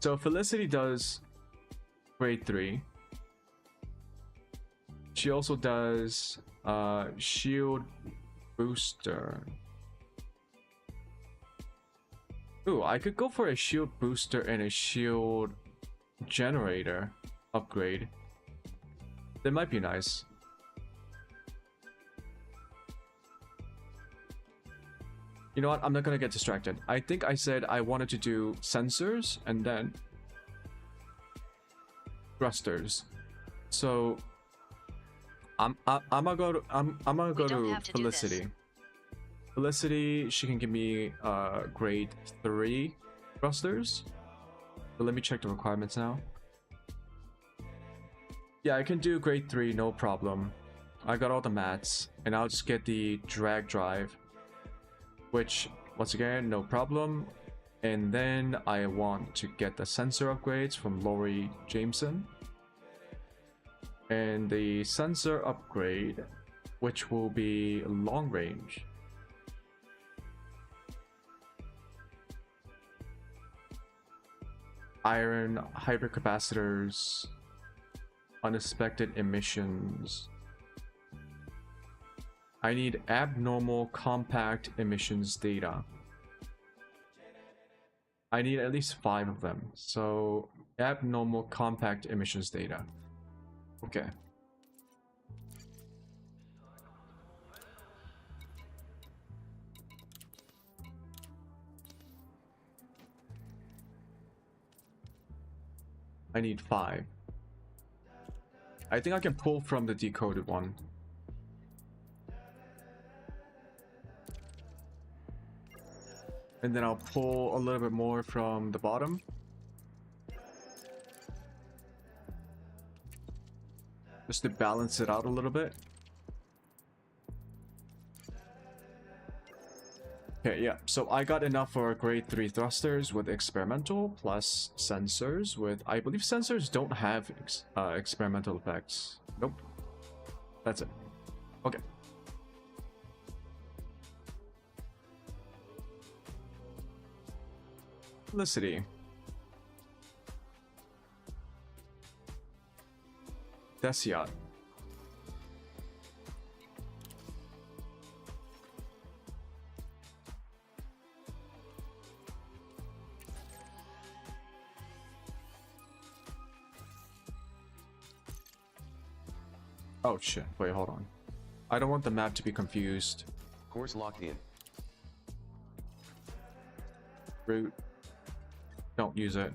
So Felicity does grade 3. She also does shield booster. Ooh, I could go for a shield booster and a shield generator upgrade. That might be nice. You know what? I'm not gonna get distracted. I think I said I wanted to do sensors and then thrusters. So I'm gonna go to Felicity. Felicity, she can give me grade 3 thrusters. But let me check the requirements now. Yeah, I can do grade 3, no problem. I got all the mats, and I'll just get the drag drive, which, once again, no problem. And then I want to get the sensor upgrades from Lori Jameson. And the sensor upgrade, which will be long range. Iron hypercapacitors, unexpected emissions. I need abnormal compact emissions data. I need at least 5 of them. So abnormal compact emissions data. Okay. I need 5. I think I can pull from the decoded one. And then I'll pull a little bit more from the bottom. Just to balance it out a little bit. Okay, yeah, so I got enough for grade 3 thrusters with experimental, plus sensors with... I believe sensors don't have experimental effects. Nope. That's it. Okay. Felicity. Desiat. Oh shit, wait, hold on. I don't want the map to be confused. Course locked in. Root. Don't use it.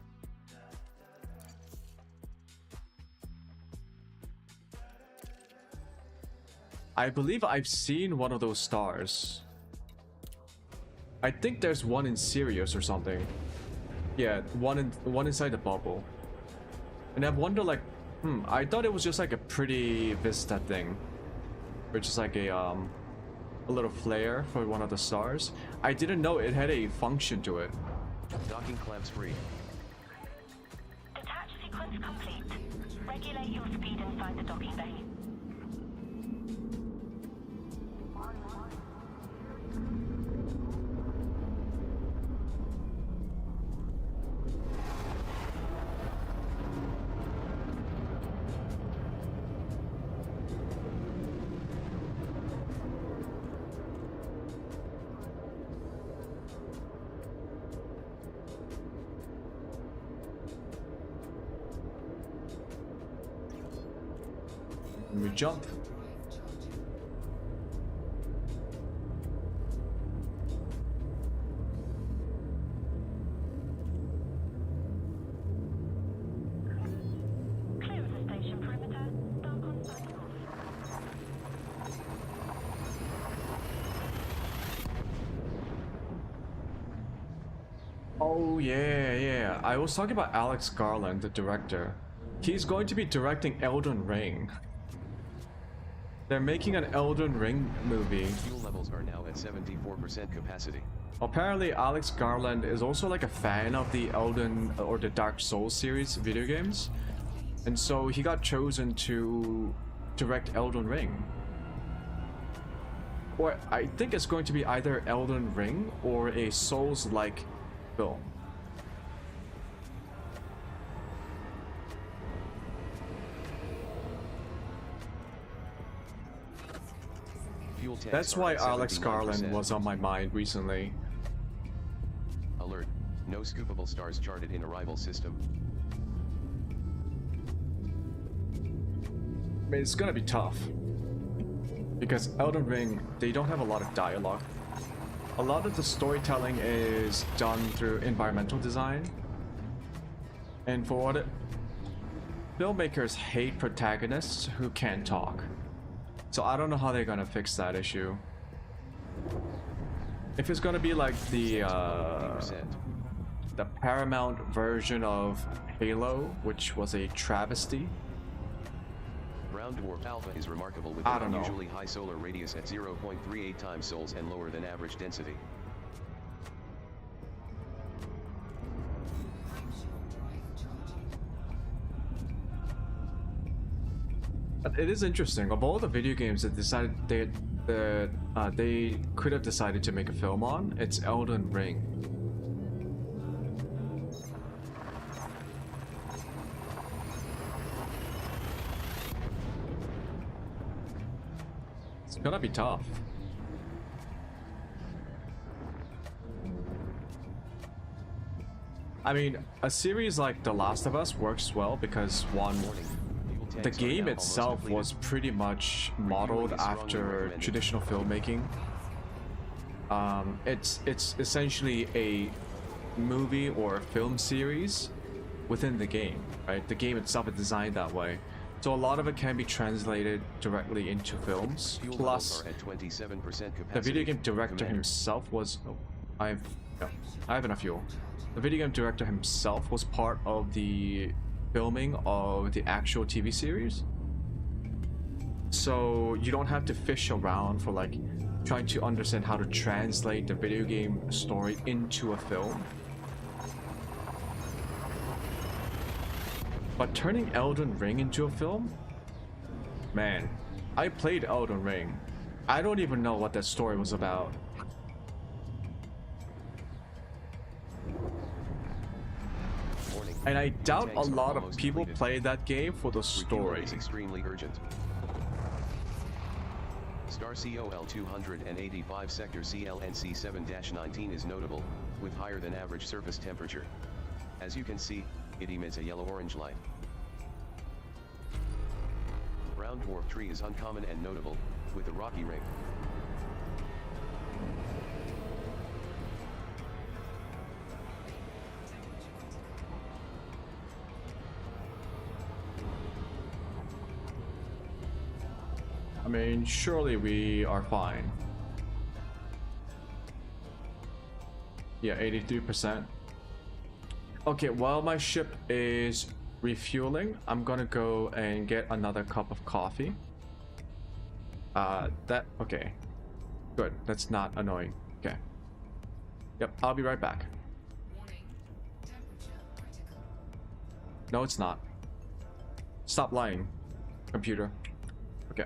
I believe I've seen one of those stars. I think there's one in Sirius or something. Yeah, one inside the bubble. And I wonder, like, I thought it was just like a pretty vista thing, which is like a little flare for one of the stars. I didn't know it had a function to it. Docking clamps free. Detach sequence complete. Regulate your speed inside the docking bay. We jump. Clear of the station perimeter. Dark on site. Oh yeah. I was talking about Alex Garland, the director. He's going to be directing Elden Ring. They're making an Elden Ring movie. Fuel levels are now at 74% capacity. Apparently, Alex Garland is also like a fan of the Elden or the Dark Souls series video games. And so he got chosen to direct Elden Ring. Or I think it's going to be either Elden Ring or a Souls-like film. Fuel tanks That's are why at Alex 79%. Garland was on my mind recently. Alert. No scoopable stars charted in arrival system. I mean, it's gonna be tough. Because Elden Ring, they don't have a lot of dialogue. A lot of the storytelling is done through environmental design. And for what filmmakers hate protagonists who can't talk. So I don't know how they're gonna fix that issue. If it's gonna be like the Paramount version of Halo, which was a travesty. Brown dwarf alpha is remarkable with I an don't know. unusually high solar radius at 0.38 times sols and lower than average density. But it is interesting. Of all the video games that decided they could have decided to make a film on, it's Elden Ring. It's gonna be tough. I mean, a series like The Last of Us works well because one, the game itself was pretty much modeled after traditional filmmaking. It's essentially a movie or film series within the game, right? The game itself is designed that way. So a lot of it can be translated directly into films. Fuel Plus, levels are at 27% capacity. the video game director Commander. himself was... I have enough fuel. The video game director himself was part of the filming of the actual TV series. So you don't have to fish around for like trying to understand how to translate the video game story into a film. But turning Elden Ring into a film? Man, I played Elden Ring. I don't even know what that story was about. Warning. And I doubt a Tanks are lot of almost people depleted. play that game for the Refueling story. is extremely urgent. Star COL 285 sector CLNC 7-19 is notable, with higher than average surface temperature. As you can see, it emits a yellow-orange light. Brown dwarf tree is uncommon and notable, with a rocky ring. I mean, surely we are fine. Yeah, 83%. Okay, while my ship is refueling, I'm gonna go and get another cup of coffee. Okay. Good, that's not annoying. Okay. Yep, I'll be right back. Warning. Temperature critical. No, it's not. Stop lying, computer. Okay.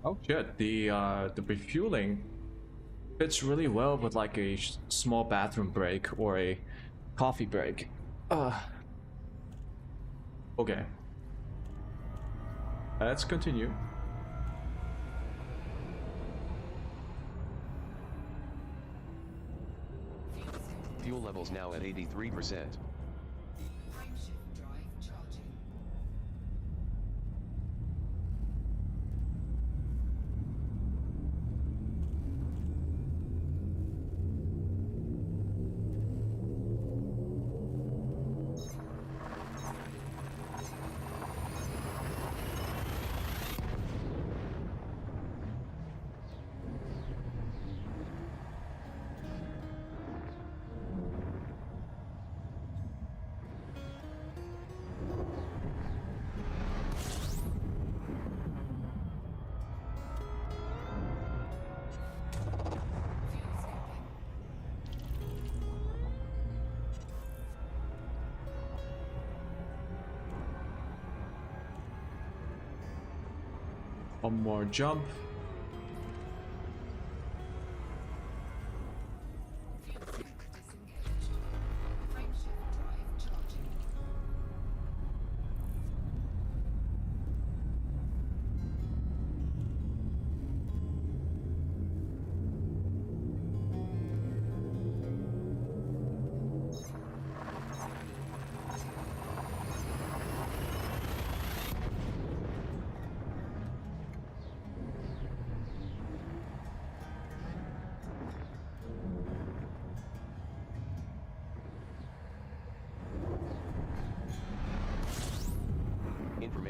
Oh shit, the refueling fits really well with like a small bathroom break or a coffee break. Okay. Let's continue. Fuel levels now at 83%. Frameshift drive charging. One more jump. Fuel tank disengaged. Frameshift drive charging.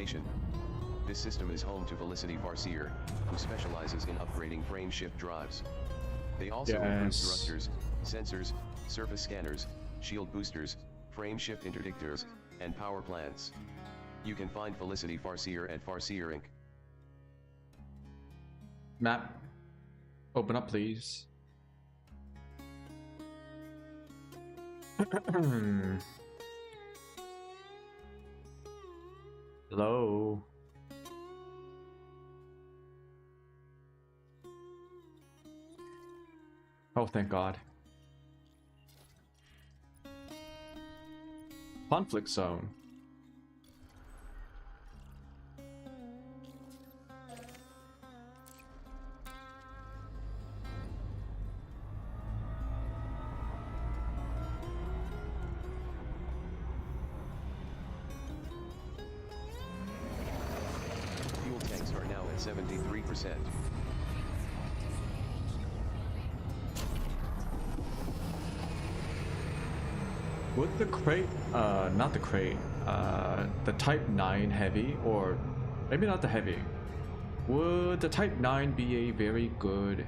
information. This system is home to Felicity Farseer, who specializes in upgrading frame shift drives. They also improve thrusters, sensors, surface scanners, shield boosters, frame shift interdictors, and power plants. You can find Felicity Farseer at Farseer Inc. Map. Open up, please. Hello. Oh, thank God. Conflict zone. Fuel tanks are now at 73%. Would the crate, not the crate, the Type 9 heavy, or maybe not the heavy, would the Type 9 be a very good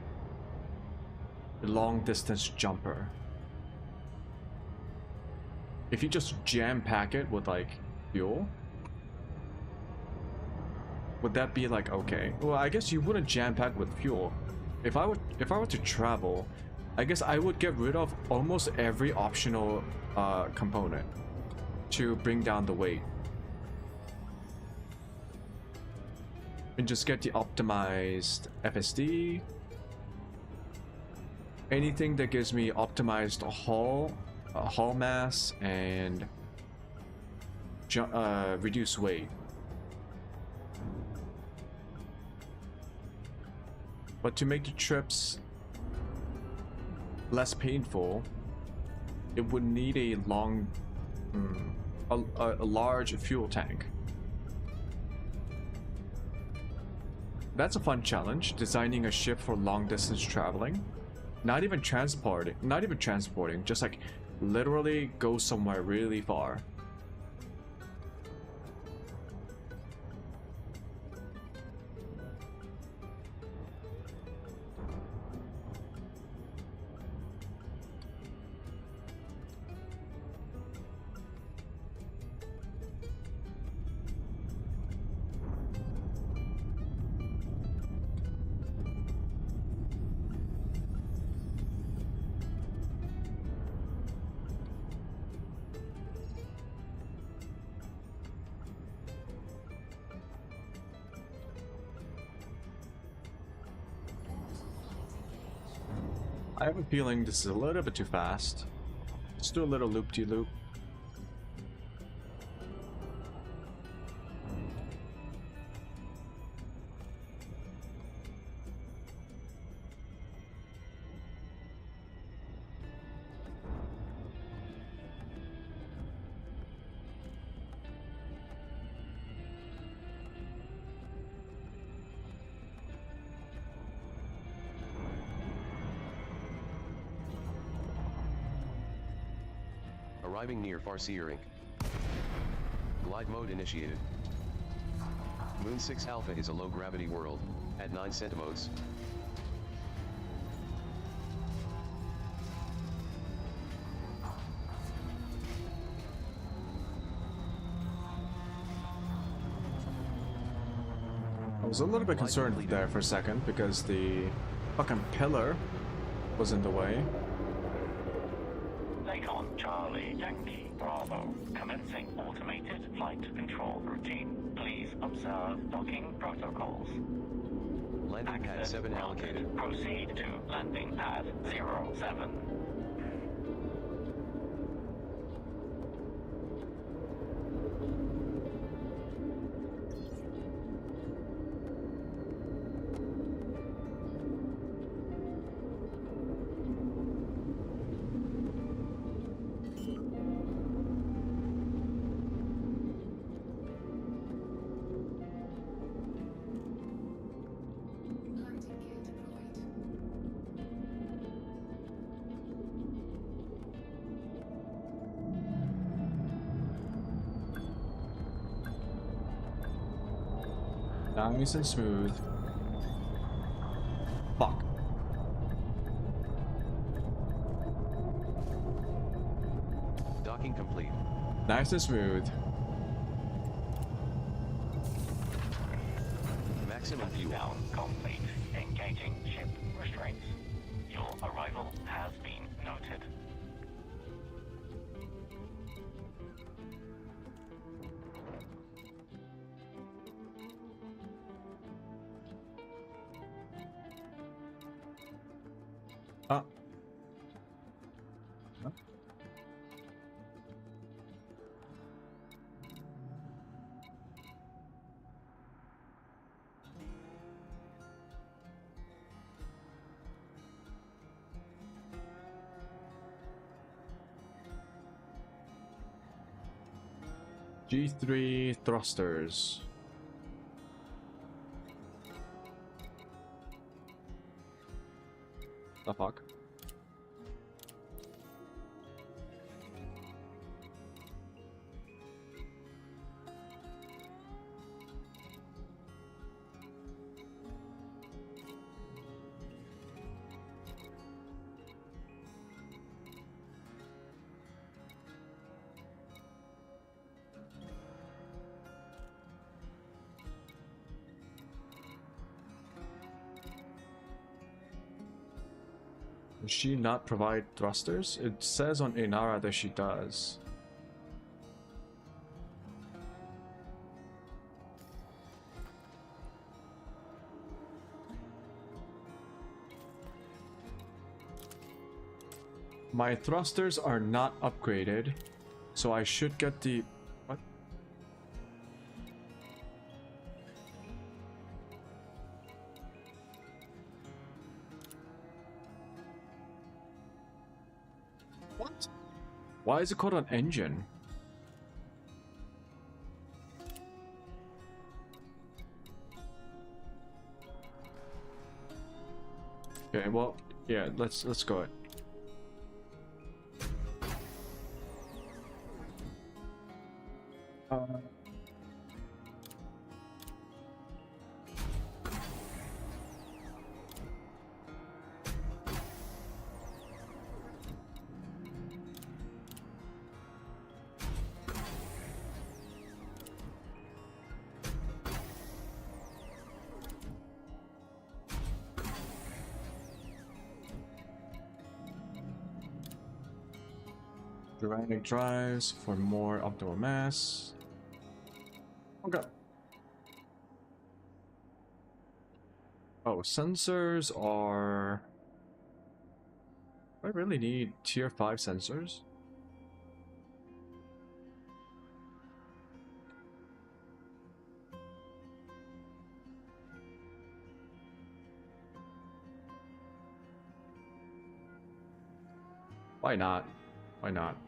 long distance jumper? If you just jam pack it with like fuel, would that be like okay? Well, I guess you wouldn't jam pack with fuel. If I were to travel, I guess I would get rid of almost every optional component to bring down the weight, and just get the optimized FSD. Anything that gives me optimized hull mass and reduce weight. But to make the trips less painful, it would need a large fuel tank. That's a fun challenge, designing a ship for long distance traveling. Not even transporting, just like literally go somewhere really far. I have a feeling this is a little bit too fast. Let's do a little loop-de-loop. Arriving near Farseer Inc. Glide mode initiated. Moon 6 Alpha is a low-gravity world, at 9 centimodes. I was a little bit concerned there for a second because the fucking pillar was in the way. Lakon Charlie Yankee Bravo, commencing automated flight control routine. Please observe docking protocols. Landing pad 7 allocated. Proceed to landing pad 07. Landing gear deployed. Nice and smooth. Fuck. Docking complete. Nice and smooth. Maximum fuel. Down complete. Engaging ship restraints. Your arrival has been noted. Ah. Huh? G3 thrusters. The fuck? Does she not provide thrusters? It says on Inara that she does. My thrusters are not upgraded, so I should get the... What? What? Why is it called an engine? Okay, well, yeah, let's go. Ceramic drives for more optimal mass. Okay. Oh, sensors are... Do I really need tier 5 sensors? Why not? Why not?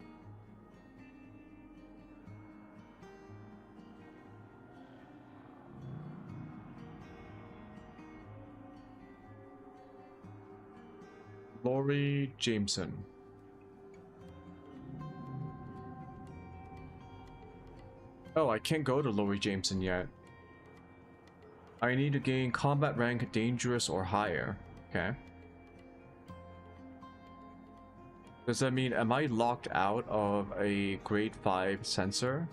Lori Jameson. Oh, I can't go to Lori Jameson yet. I need to gain combat rank dangerous or higher. Okay. Does that mean, am I locked out of a grade 5 sensor?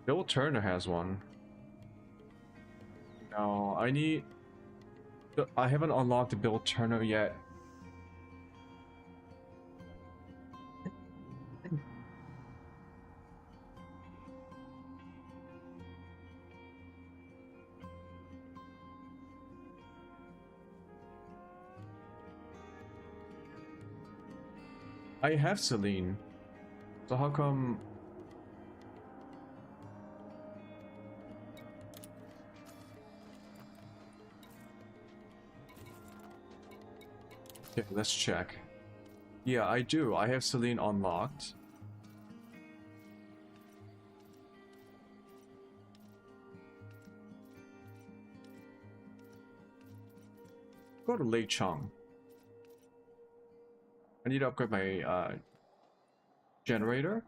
Bill Turner has one. No, I need... I haven't unlocked Bill Turner yet. I have Celine. So how come... Okay, let's check. Yeah, I do. I have Celine unlocked. Go to Lei Cheng. I need to upgrade my Generator?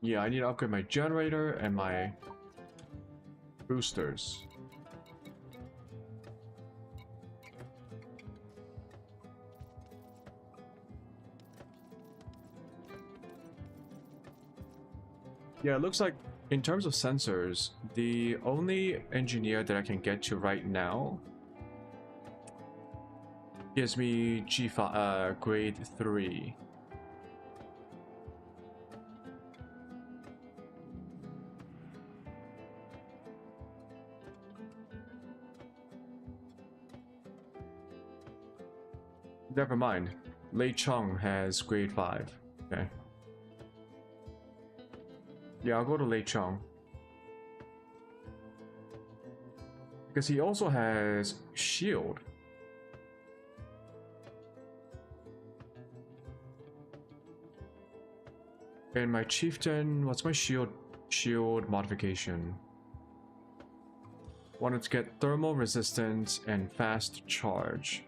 Yeah, I need to upgrade my generator and my boosters. Yeah, it looks like in terms of sensors, the only engineer that I can get to right now gives me G5 grade 3. Never mind. Lei Chung has grade 5. Okay. Yeah, I'll go to Lei Chung. Because he also has shield. And my chieftain, what's my shield modification? Wanted to get thermal resistance and fast charge.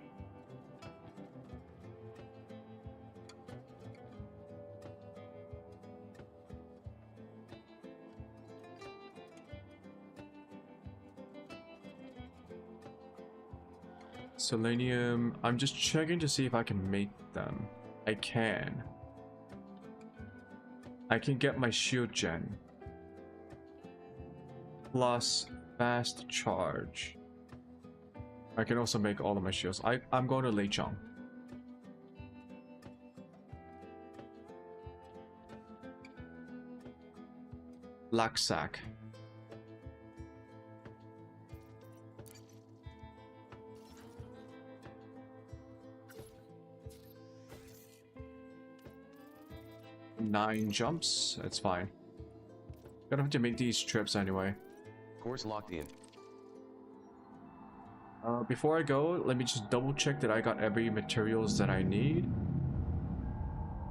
Selenium, I'm just checking to see if I can make them. I can. I can get my shield gen. Plus fast charge. I can also make all of my shields. I'm going to Lei Chung. Laksak. Nine jumps, it's fine. Gonna have to make these trips anyway. Course locked in. Before I go, let me just double check that I got every materials that I need.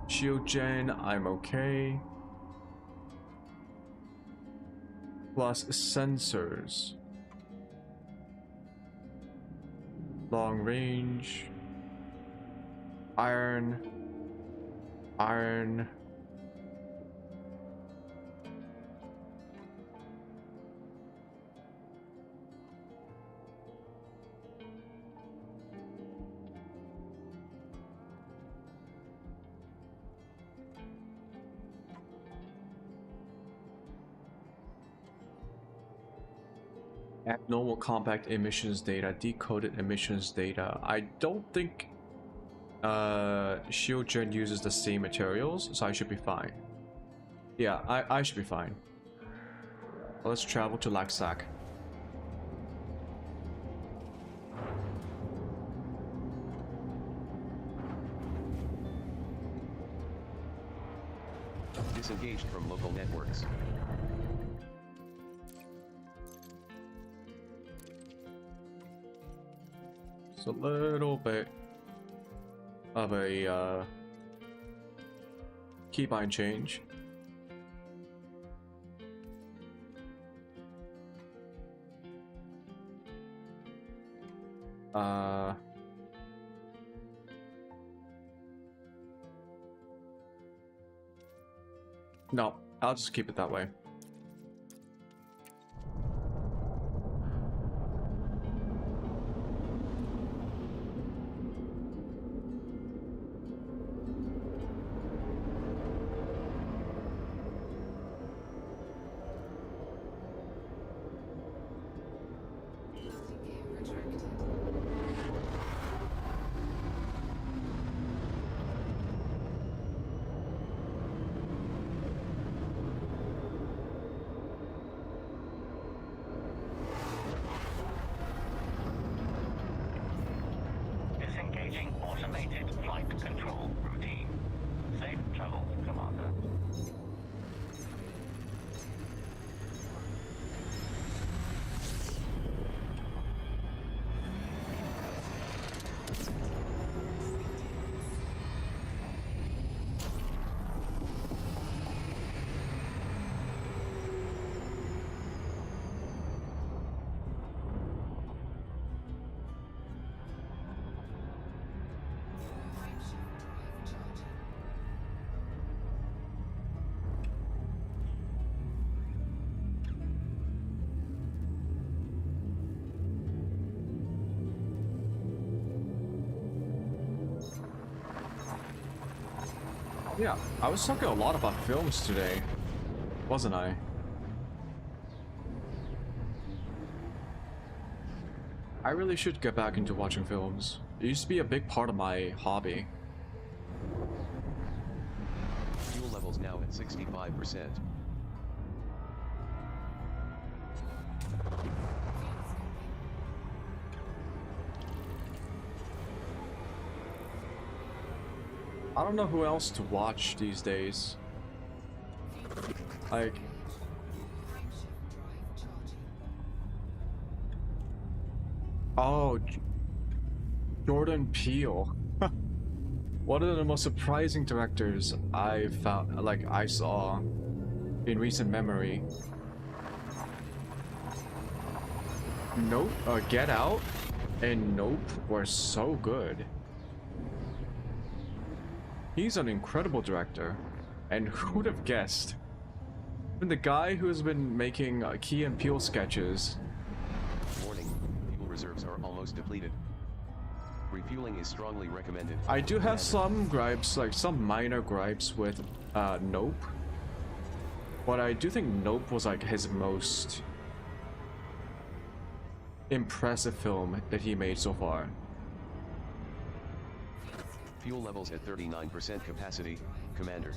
Shield gen, I'm okay. Plus sensors. Long range. Iron. Iron. Abnormal compact emissions data, decoded emissions data. I don't think shield gen uses the same materials, so I should be fine. Yeah, I should be fine. Let's travel to Laksak. Disengaged from local networks. It's a little bit of a keybind change. No, I'll just keep it that way. Disengaging automated flight control routine. Safe travels, Commander. Frameshift drive charging. Yeah, I was talking a lot about films today, wasn't I? I really should get back into watching films. It used to be a big part of my hobby. Fuel levels now at 65%. I don't know who else to watch these days. Like, oh, Jordan Peele. One of the most surprising directors I found, like I saw in recent memory. Nope, Get Out and Nope were so good. He's an incredible director, and who'd have guessed? Even the guy who's been making Key and Peele sketches. Warning, fuel reserves are almost depleted. Refueling is strongly recommended. I do have some gripes, like some minor gripes with Nope. But I do think Nope was like his most impressive film that he made so far. Fuel levels at 39% capacity, Commander.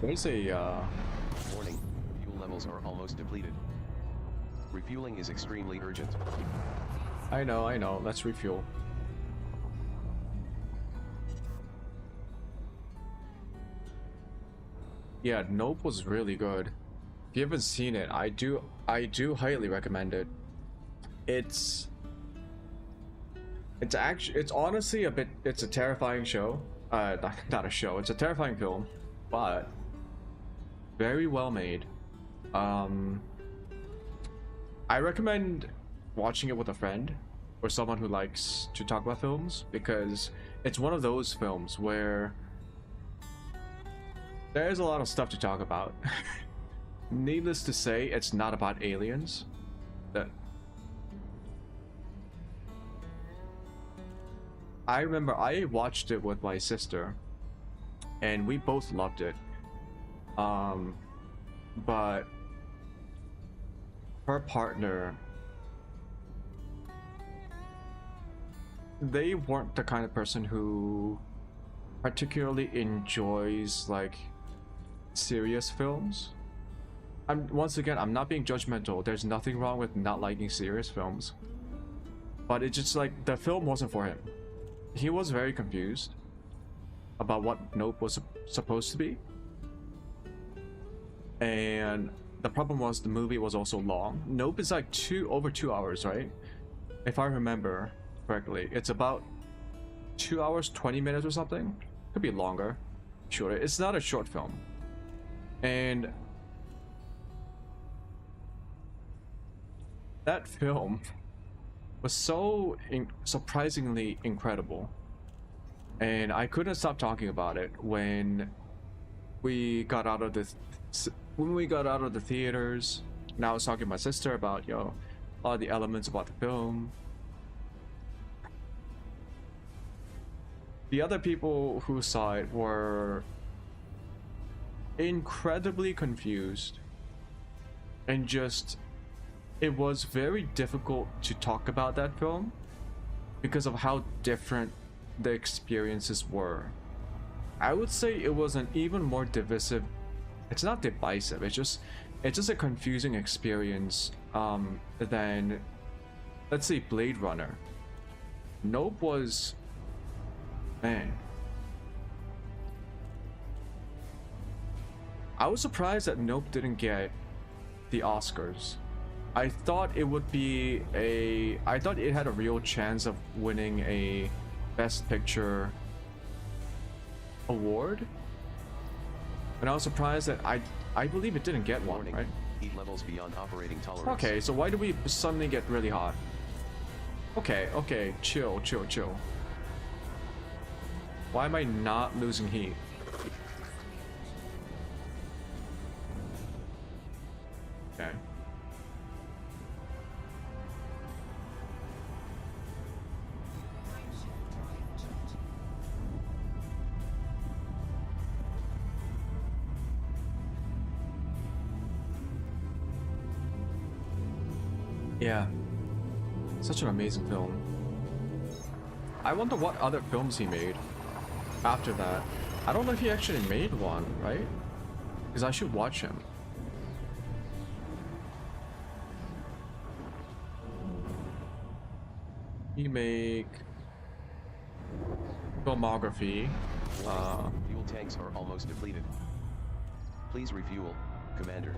There's a Warning, fuel levels are almost depleted. Refueling is extremely urgent. I know, let's refuel. Yeah, Nope was really good. If you haven't seen it, I do highly recommend it. It's honestly it's a terrifying show. Not a show, it's a terrifying film, but very well made. I recommend watching it with a friend or someone who likes to talk about films, because it's one of those films where there's a lot of stuff to talk about. Needless to say, it's not about aliens. I remember I watched it with my sister and we both loved it. But her partner, they weren't the kind of person who particularly enjoys like serious films. Once again, I'm not being judgmental. There's nothing wrong with not liking serious films, but it's just like the film wasn't for him. He was very confused about what Nope was supposed to be, and the problem was the movie was also long. Nope is like over 2 hours, right? If I remember correctly, it's about 2 hours 20 minutes or something. Could be longer. Sure, it's not a short film, and that film was so surprisingly incredible, and I couldn't stop talking about it when we got out of the theaters. And I was talking to my sister about all the elements about the film. The other people who saw it were incredibly confused, and just it was very difficult to talk about that film because of how different the experiences were. I would say it was an even more divisive, it's not divisive, it's just a confusing experience than, let's say, Blade Runner. Nope was, man, I was surprised that Nope didn't get the Oscars. I thought it had a real chance of winning a Best Picture award, And I was surprised that I believe it didn't get one, Warning. right? Heat levels beyond operating tolerance. Okay, so why do we suddenly get really hot? Okay, okay, chill, chill, chill. Why am I not losing heat? Okay. Yeah. Such an amazing film. I wonder what other films he made after that. I don't know if he actually made one, right? Because I should watch him. He make filmography. Fuel tanks are almost depleted. Please refuel, Commander.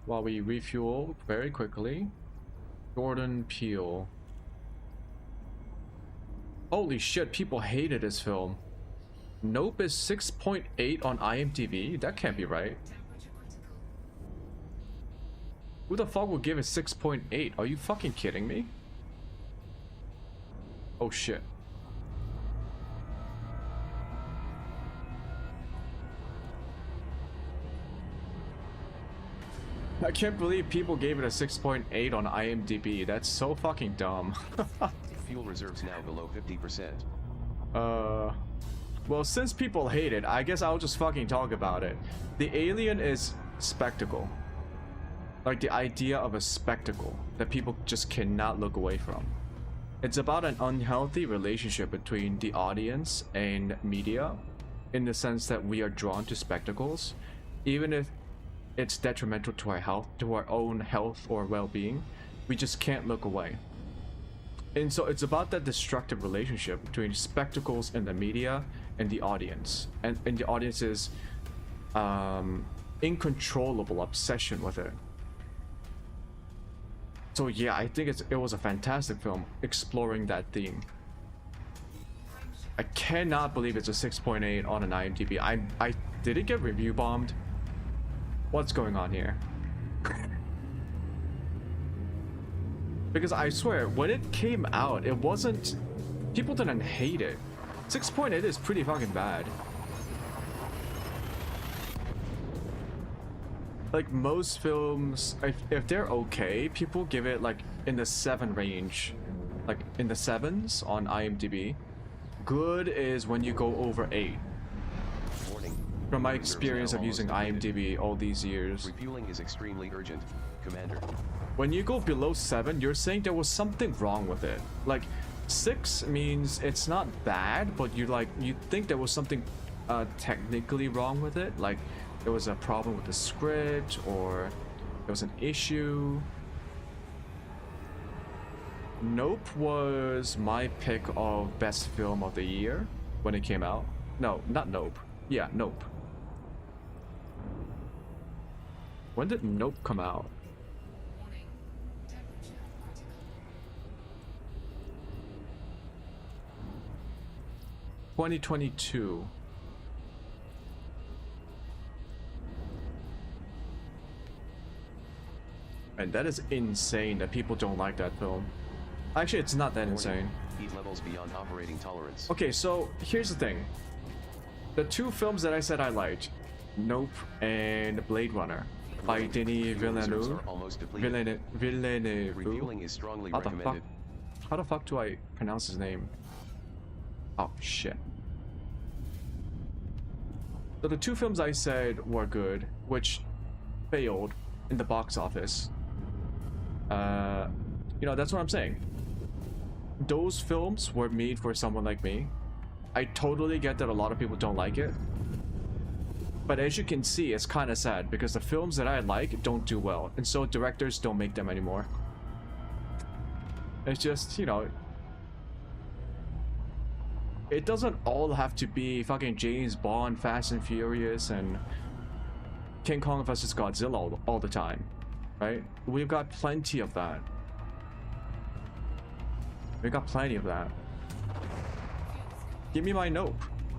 While we refuel very quickly. Jordan Peele. Holy shit, people hated this film. Nope is 6.8 on IMDb? That can't be right. Who the fuck would give it 6.8? Are you fucking kidding me? Oh shit. I can't believe people gave it a 6.8 on IMDb. That's so fucking dumb. Fuel reserves now below 50%. Well, since people hate it, I guess I'll just fucking talk about it. The alien is spectacle. Like the idea of a spectacle that people just cannot look away from. It's about an unhealthy relationship between the audience and media, in the sense that we are drawn to spectacles, even if it's detrimental to our health, to our own health or well-being. We just can't look away. And so it's about that destructive relationship between spectacles and the media and the audience, and the audience's uncontrollable obsession with it. So yeah, I think it was a fantastic film exploring that theme. I cannot believe it's a 6.8 on an IMDb. I did it get review bombed? What's going on here? Because I swear, when it came out, it wasn't... People didn't hate it. 6.8 is pretty fucking bad. Like most films, if they're okay, people give it like in the 7 range. Like in the 7s on IMDb. Good is when you go over 8. Warning. From my experience of using IMDb all these years. Refueling is extremely urgent, Commander. When you go below 7, you're saying there was something wrong with it. Like 6 means it's not bad, but you think there was something technically wrong with it. Like there was a problem with the script, or there was an issue. Nope was my pick of best film of the year when it came out. No, not Nope. Yeah, Nope. When did Nope come out? 2022. And that is insane that people don't like that film. Actually, it's not that insane. Heat levels beyond operating tolerance. Okay, so here's the thing. The 2 films that I said I liked, Nope and Blade Runner, by Denis Villeneuve. Refueling is strongly recommended. How the fuck do I pronounce his name? Oh shit. So the 2 films I said were good, which failed in the box office. You know, that's what I'm saying. Those films were made for someone like me. I totally get that a lot of people don't like it. But as you can see, it's kind of sad because the films that I like don't do well. And so directors don't make them anymore. It's just, you know... It doesn't all have to be fucking James Bond, Fast and Furious, and King Kong vs. Godzilla all the time. right? We've got plenty of that. We got plenty of that. Give me my Nope.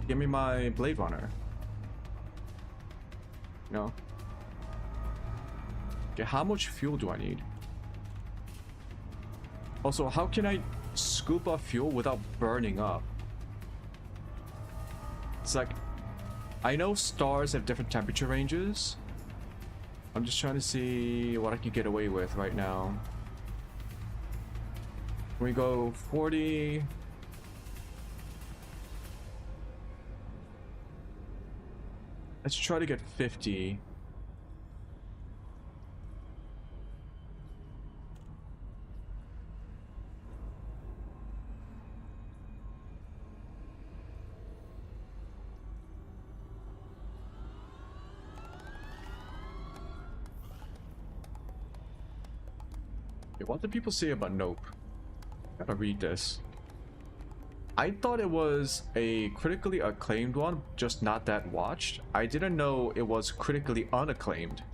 Give me my Blade Runner. No. Okay, how much fuel do I need? Also, how can I scoop up fuel without burning up? It's like, I know stars have different temperature ranges. I'm just trying to see what I can get away with right now. We go 40. Let's try to get 50. Okay, what do people say about Nope? Gotta read this. I thought it was a critically acclaimed one, just not that watched. I didn't know it was critically unacclaimed.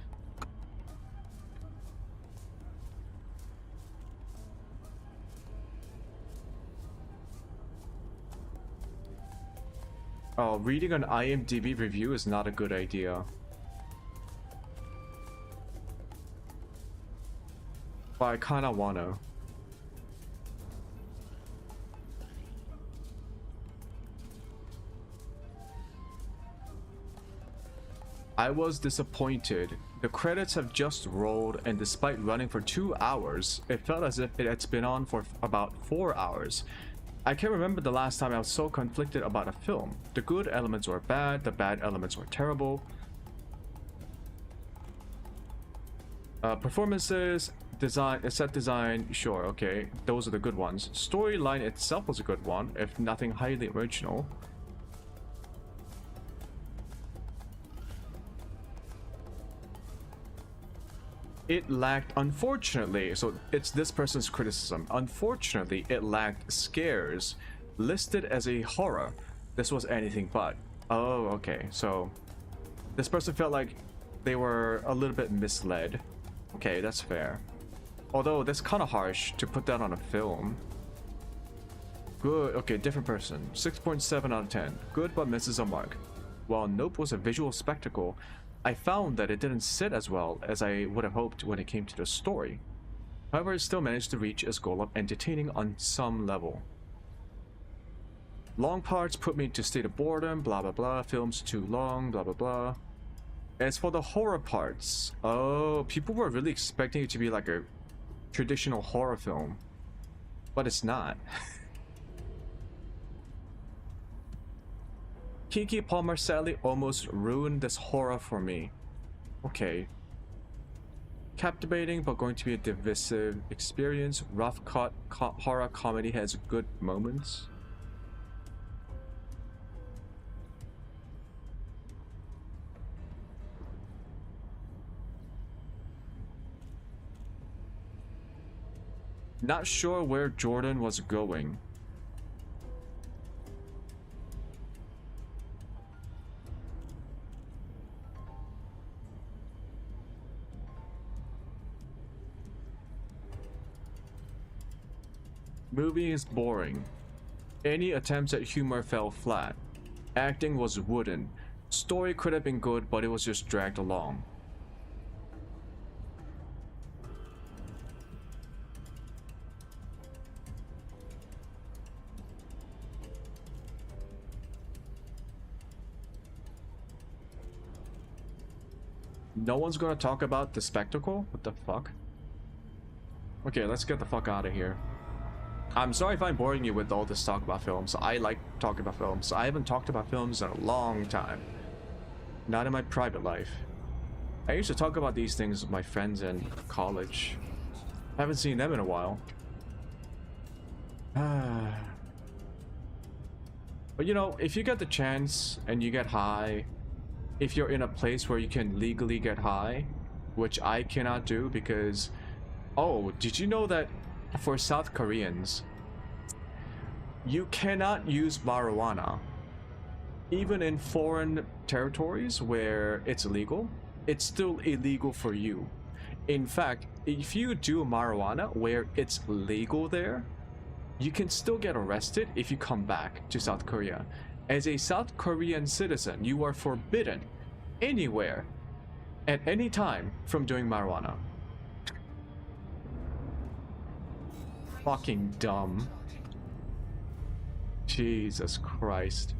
Oh, reading an IMDb review is not a good idea. But I kinda wanna. I was disappointed. The credits have just rolled, and despite running for 2 hours, it felt as if it had been on for about 4 hours. I can't remember the last time I was so conflicted about a film. The good elements were bad, the bad elements were terrible. Performances, design, set design, sure, okay, those are the good ones. Storyline itself was a good one, if nothing highly original. It lacked, unfortunately, so it's this person's criticism. Unfortunately, it lacked scares. Listed as a horror. This was anything but. Oh, okay. So this person felt like they were a little bit misled. Okay, that's fair. Although that's kind of harsh to put that on a film. Good. Okay, different person. 6.7 out of 10. Good, but misses a mark. While Nope was a visual spectacle, I found that it didn't sit as well as I would have hoped when it came to the story. However, it still managed to reach its goal of entertaining on some level. Long parts put me to state of boredom, blah blah blah, films too long, blah blah blah. As for the horror parts, oh, people were really expecting it to be like a traditional horror film, but it's not. Kiki Palmer sadly almost ruined this horror for me. Okay. Captivating, but going to be a divisive experience. Rough cut horror comedy has good moments. Not sure where Jordan was going. Movie is boring. Any attempts at humor fell flat. Acting was wooden. Story could have been good, but it was just dragged along. No one's gonna talk about the spectacle? What the fuck? Okay, let's get the fuck out of here. I'm sorry if I'm boring you with all this talk about films. I like talking about films. I haven't talked about films in a long time. Not in my private life. I used to talk about these things with my friends in college. I haven't seen them in a while. But you know, if you get the chance and you get high, if you're in a place where you can legally get high, which I cannot do because... Oh, did you know that for South Koreans, you cannot use marijuana? Even in foreign territories where it's illegal, it's still illegal for you. In fact, if you do marijuana where it's legal there, you can still get arrested if you come back to South Korea. As a South Korean citizen, you are forbidden anywhere at any time from doing marijuana. Fucking dumb. Jesus Christ.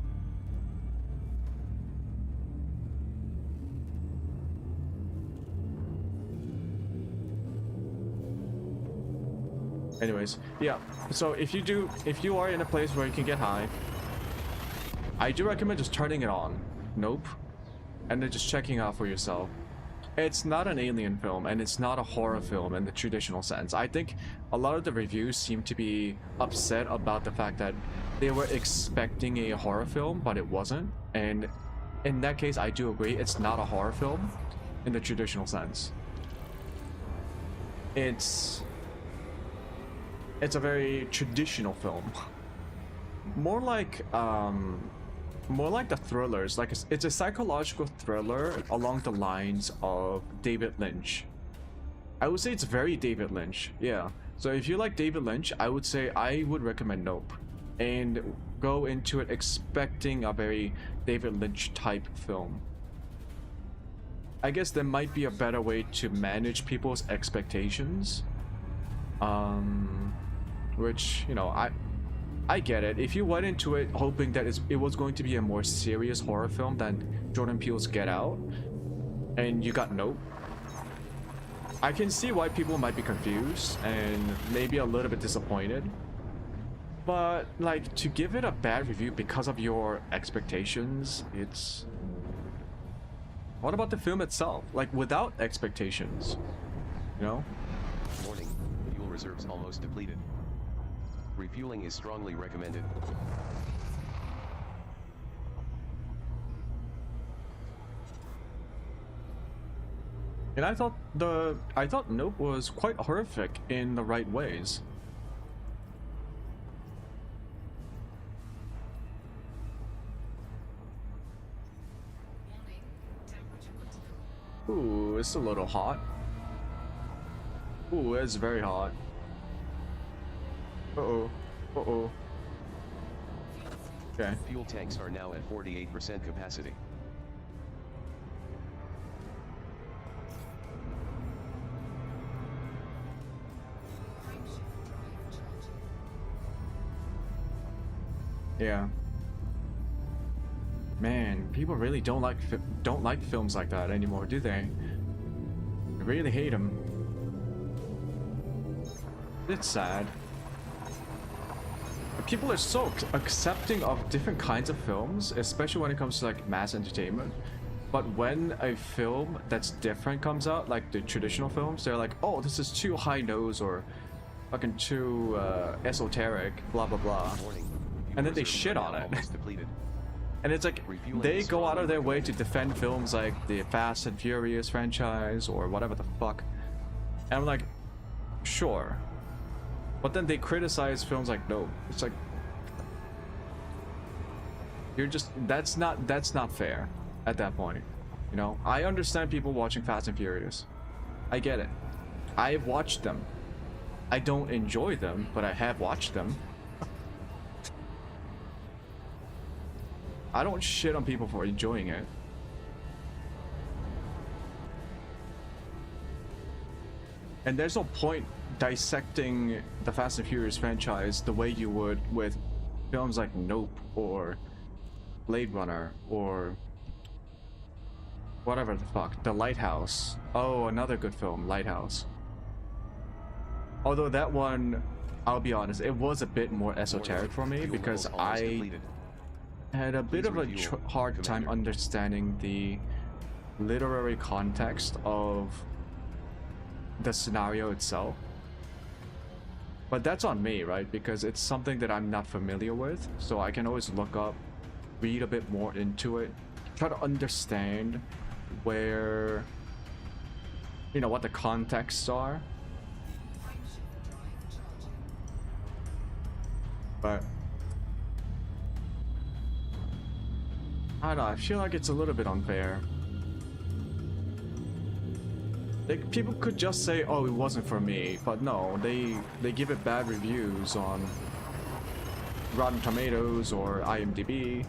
Anyways, yeah. So if you are in a place where you can get high, I do recommend just turning it on. Nope. And then just checking out for yourself. It's not an alien film, and it's not a horror film in the traditional sense. I think a lot of the reviews seem to be upset about the fact that they were expecting a horror film, but it wasn't. And in that case, I do agree, it's not a horror film in the traditional sense. It's a very traditional film. More like the thrillers. Like it's a psychological thriller along the lines of David Lynch. I would say it's very David Lynch. Yeah. So if you like David Lynch, I would say I would recommend Nope, and go into it expecting a very David Lynch type film. I guess there might be a better way to manage people's expectations. Which, you know, I get it. If you went into it hoping that it was going to be a more serious horror film than Jordan Peele's Get Out, and you got Nope, I can see why people might be confused and maybe a little bit disappointed. But, like, to give it a bad review because of your expectations, it's... What about the film itself? Like, without expectations, you know? Warning, fuel reserves almost depleted. Refueling is strongly recommended. And I thought Nope was quite horrific in the right ways. Warning, temperature critical. Ooh, it's a little hot. Ooh, it's very hot. Uh-oh. Uh-oh. Okay. Fuel tanks are now at 48% capacity. Frameshift drive charging. Yeah. Man, people really don't like films like that anymore, do they? I really hate them. It's sad. People are so accepting of different kinds of films, especially when it comes to like mass entertainment. But when a film that's different comes out, like the traditional films, they're like, oh, this is too high nose or fucking too esoteric, blah blah blah. Warning, And then they reserves shit are on now it. almost depleted. And it's like, they go out of their way to defend films like the Fast and Furious franchise or whatever the fuck. And I'm like, sure. But then they criticize films like Nope. It's like, you're just, that's not fair at that point. You know, I understand people watching Fast and Furious. I get it. I've watched them. I don't enjoy them, but I have watched them. I don't shit on people for enjoying it. And there's no point dissecting the Fast and Furious franchise the way you would with films like Nope or Blade Runner or whatever the fuck. The Lighthouse. Oh, another good film, Lighthouse. Although that one, I'll be honest, it was a bit more esoteric for me because I had a bit of a hard time understanding the literary context of the scenario itself. But that's on me, right? Because it's something that I'm not familiar with, so I can always look up, read a bit more into it, try to understand where, you know, what the contexts are. Frameshift drive charging. But I don't know, I feel like it's a little bit unfair. People could just say, "Oh, it wasn't for me," but no, they give it bad reviews on Rotten Tomatoes or IMDb.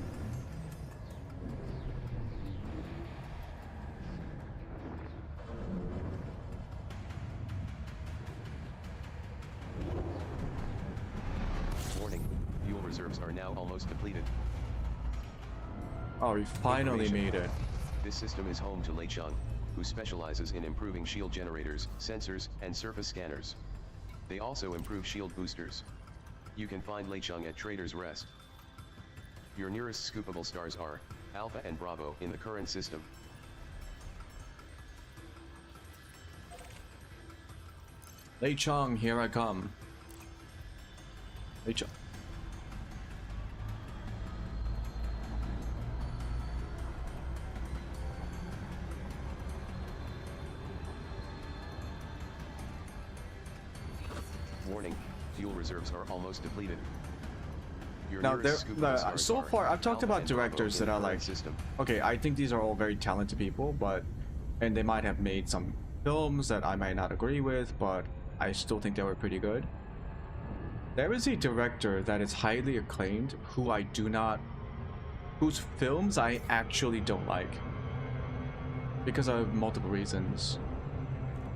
Warning, fuel reserves are now almost depleted. Oh, we finally made it. This system is home to Lei Chung, who specializes in improving shield generators, sensors, and surface scanners. They also improve shield boosters. You can find Lei Chung at Trader's Rest. Your nearest scoopable stars are Alpha and Bravo in the current system. Lei Chung, here I come. Lei Chung. Warning, fuel reserves are almost depleted. Your Now, nearest scoopable stars so are far, I've talked Alpha about and Bravo directors in that the are current like, system. okay, I think these are all very talented people, and they might have made some films that I might not agree with, but I still think they were pretty good. There is a director that is highly acclaimed whose films I actually don't like because of multiple reasons,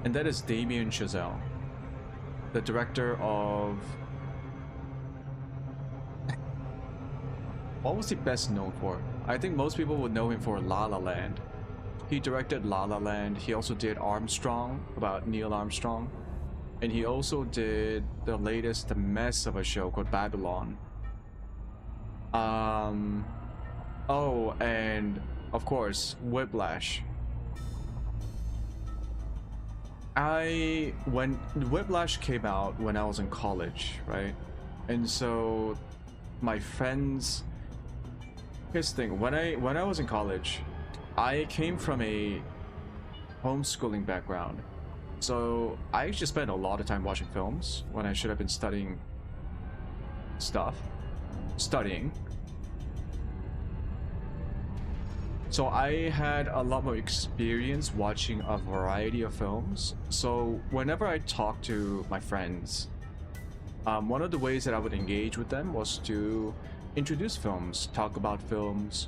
and that is Damien Chazelle, the director of what was he best known for? I think most people would know him for La La Land. He directed La La Land. He also did Armstrong, about Neil Armstrong. And he also did the latest mess of a show called Babylon. Oh, and of course, Whiplash. When Whiplash came out when I was in college, right? And so my friends, here's the thing, when I was in college, I came from a homeschooling background. So I actually spent a lot of time watching films when I should have been studying. So I had a lot more experience watching a variety of films. So whenever I talk to my friends, one of the ways that I would engage with them was to introduce films, talk about films,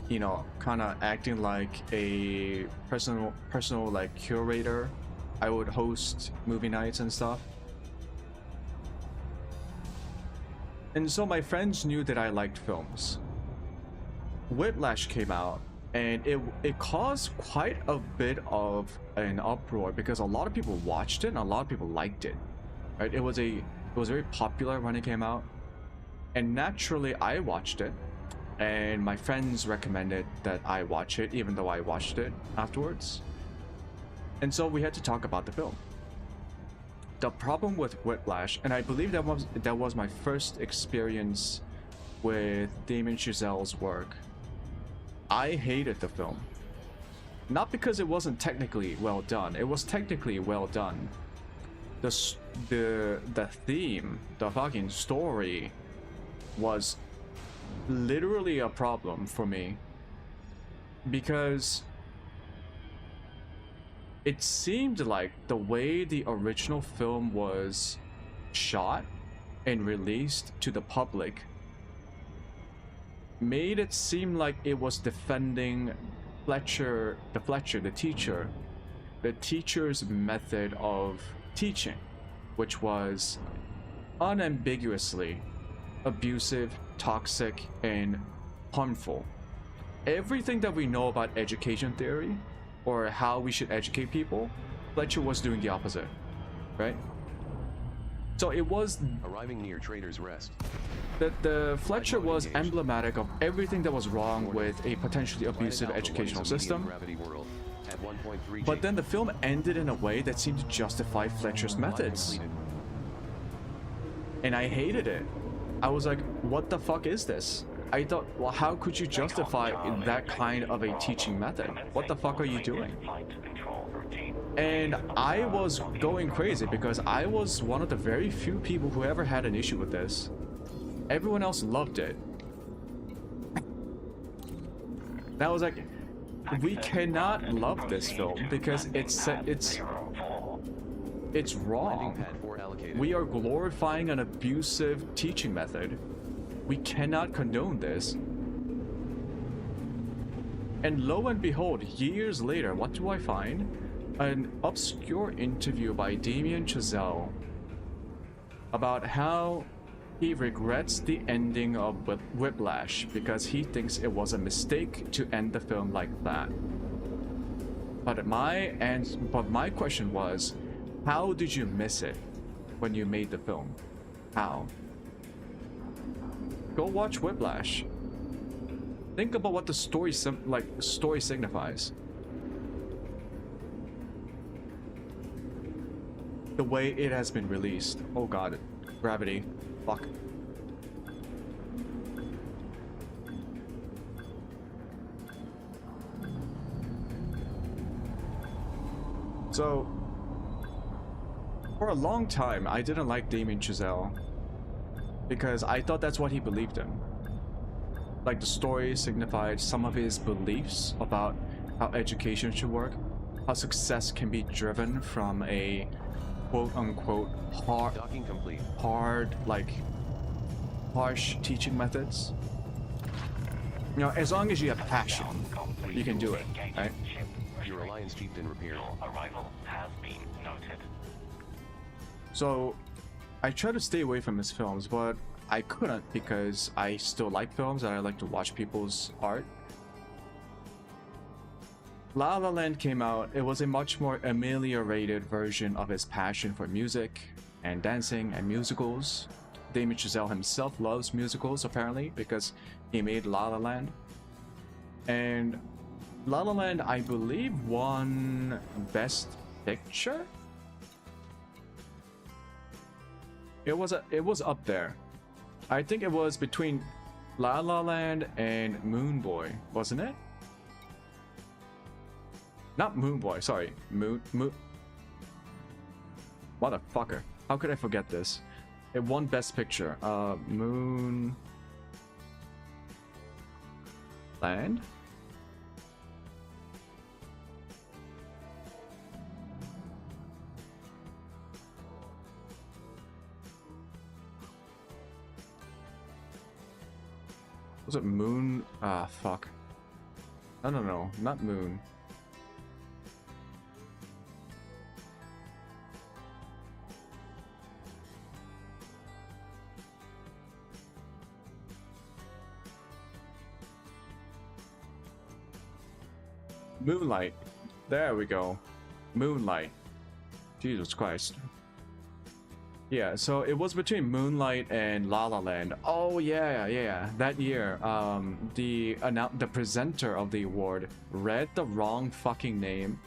you know, kind of acting like a personal like curator. I would host movie nights and stuff. And so my friends knew that I liked films. Whiplash came out, and it caused quite a bit of an uproar because a lot of people watched it and a lot of people liked it. Right? It was very popular when it came out. And naturally I watched it. And my friends recommended that I watch it, even though I watched it afterwards. And so we had to talk about the film. The problem with Whiplash, and I believe that was my first experience with Damien Chazelle's work. I hated the film. Not because it wasn't technically well done. It was technically well done. The theme, the fucking story, was literally a problem for me because it seemed like the way the original film was shot and released to the public made it seem like it was defending the teacher's method of teaching, which was unambiguously abusive, toxic, and harmful. Everything that we know about education theory or how we should educate people, Fletcher was doing the opposite, right? So it was arriving near Trader's Rest. The Fletcher was emblematic of everything that was wrong with a potentially abusive educational system. But then the film ended in a way that seemed to justify Fletcher's methods. And I hated it. I was like, what the fuck is this? I thought, well, how could you justify that kind of a teaching method? What the fuck are you doing? And I was going crazy because I was one of the very few people who ever had an issue with this. Everyone else loved it. And I was like, we cannot love this film because it's Landing wrong. pad 4 allocated. We are glorifying an abusive teaching method. We cannot condone this. And lo and behold, years later, what do I find? An obscure interview by Damien Chazelle about how he regrets the ending of Whiplash because he thinks it was a mistake to end the film like that. But my question was, how did you miss it when you made the film? How? Go watch Whiplash. Think about what the story signifies. The way it has been released. Oh god, gravity. Fuck. So, for a long time, I didn't like Damien Chazelle because I thought that's what he believed in. Like, the story signified some of his beliefs about how education should work, how success can be driven from a quote-unquote Docking complete. harsh teaching methods. You know, as long as you have passion, you can do it, right? Your Alliance chieftain repaired. Arrival has been noted. So, I try to stay away from his films, but I couldn't because I still like films and I like to watch people's art. La La Land came out. It was a much more ameliorated version of his passion for music and dancing and musicals. Damien Chazelle himself loves musicals, apparently, because he made La La Land. And La La Land, I believe, won Best Picture? It was up there. I think it was between La La Land and Moon Boy, wasn't it? Not Moon Boy, sorry. Moon. Motherfucker. How could I forget this? It won Best Picture. Moon Land? Was it Moon? Ah, fuck. No, not Moon. Moonlight. There we go. Moonlight. Jesus Christ. Yeah, so it was between Moonlight and La La Land. Oh yeah. That year, the presenter of the award read the wrong fucking name,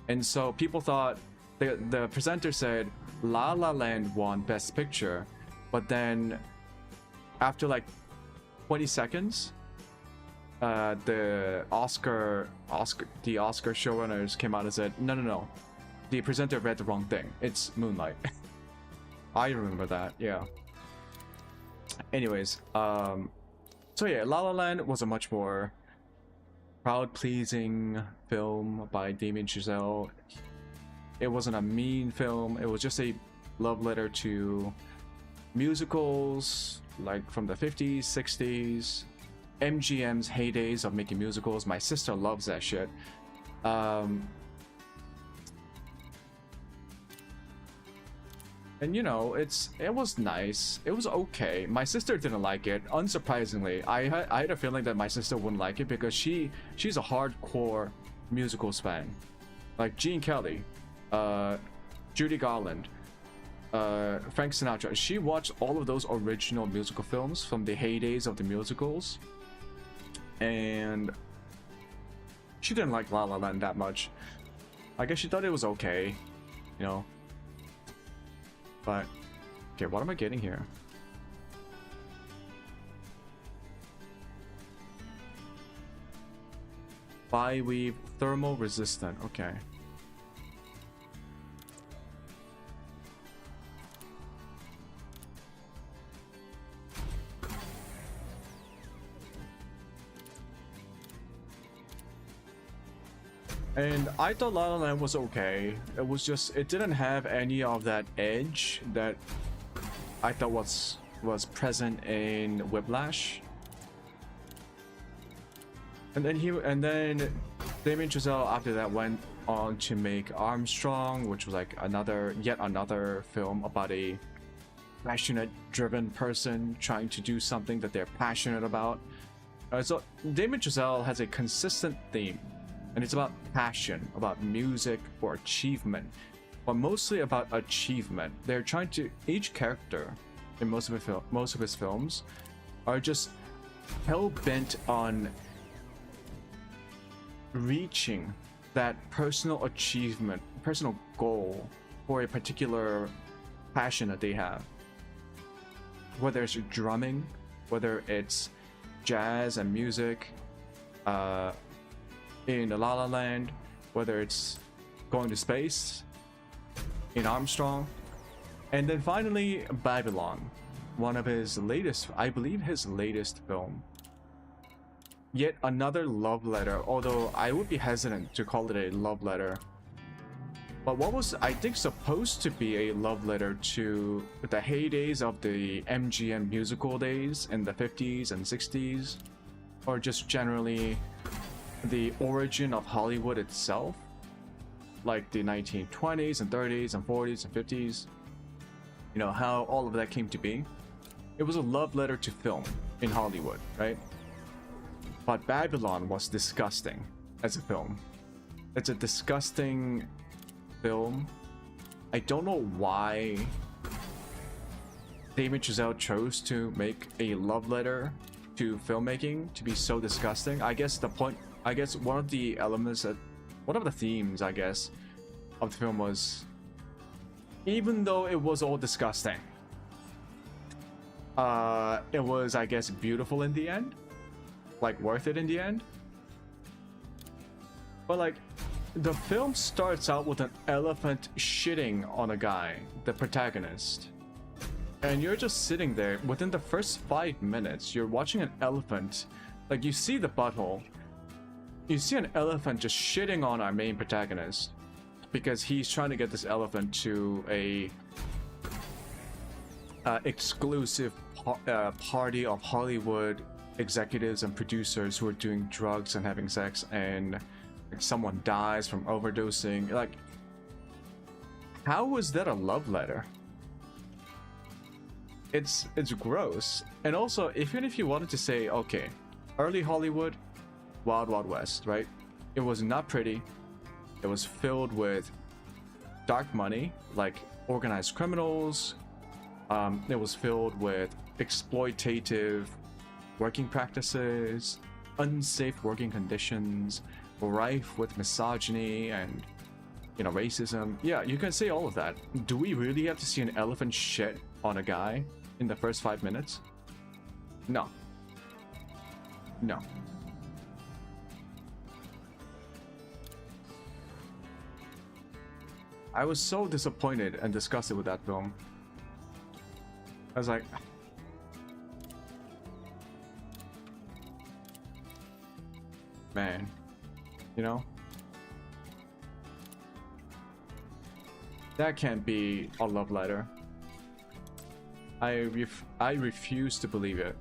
and so people thought the presenter said La La Land won Best Picture, but then after like 20 seconds, the Oscar showrunners came out and said, no, the presenter read the wrong thing. It's Moonlight. I remember that, yeah. Anyways, so yeah, La La Land was a much more crowd-pleasing film by Damien Chazelle. It wasn't a mean film. It was just a love letter to musicals, like from the 50s, 60s, MGM's heydays of making musicals. My sister loves that shit. And you know, it was nice. It was okay. My sister didn't like it. Unsurprisingly, I had a feeling that my sister wouldn't like it because she's a hardcore musicals fan, like Gene Kelly, Judy Garland, Frank Sinatra. She watched all of those original musical films from the heydays of the musicals, and she didn't like La La Land that much. I guess she thought it was okay, you know. But, okay, what am I getting here? Bi-weave thermal resistant, okay. And I thought La La Land was okay. It was just, it didn't have any of that edge that I thought was present in Whiplash. And then Damien Chazelle after that went on to make Armstrong, which was like yet another film about a passionate, driven person trying to do something that they're passionate about. So Damien Chazelle has a consistent theme, and it's about passion, about music or achievement, but mostly about achievement. They're trying to, each character in most of his films are just hell-bent on reaching that personal achievement, personal goal for a particular passion that they have. Whether it's drumming, whether it's jazz and music in La La Land, whether it's going to space in Armstrong, and then finally Babylon, one of his latest, I believe his latest film. Yet another love letter, although I would be hesitant to call it a love letter. But what was, I think, supposed to be a love letter to the heydays of the MGM musical days in the 50s and 60s, or just generally the origin of Hollywood itself, like the 1920s and 30s and 40s and 50s, you know, how all of that came to be. It was a love letter to film in Hollywood, right? But Babylon was disgusting as a film. It's a disgusting film. I don't know why Damien Chazelle chose to make a love letter to filmmaking to be so disgusting. I guess one of the elements that, one of the themes, I guess, of the film was, even though it was all disgusting, it was, I guess, beautiful in the end. Like, worth it in the end. But like, the film starts out with an elephant shitting on a guy, the protagonist, and you're just sitting there. Within the first 5 minutes, you're watching an elephant, like, you see the butthole, you see an elephant just shitting on our main protagonist because he's trying to get this elephant to a exclusive party of Hollywood executives and producers who are doing drugs and having sex, and like, someone dies from overdosing. Like, how was that a love letter? It's gross. And also, even if you wanted to say, okay, early Hollywood, Wild Wild West, right? It was not pretty. It was filled with dark money, like organized criminals. It was filled with exploitative working practices, unsafe working conditions, rife with misogyny and, you know, racism. Yeah, you can say all of that. Do we really have to see an elephant shit on a guy in the first 5 minutes? No. No. I was so disappointed and disgusted with that film. I was like, man, you know, that can't be a love letter. I refuse to believe it.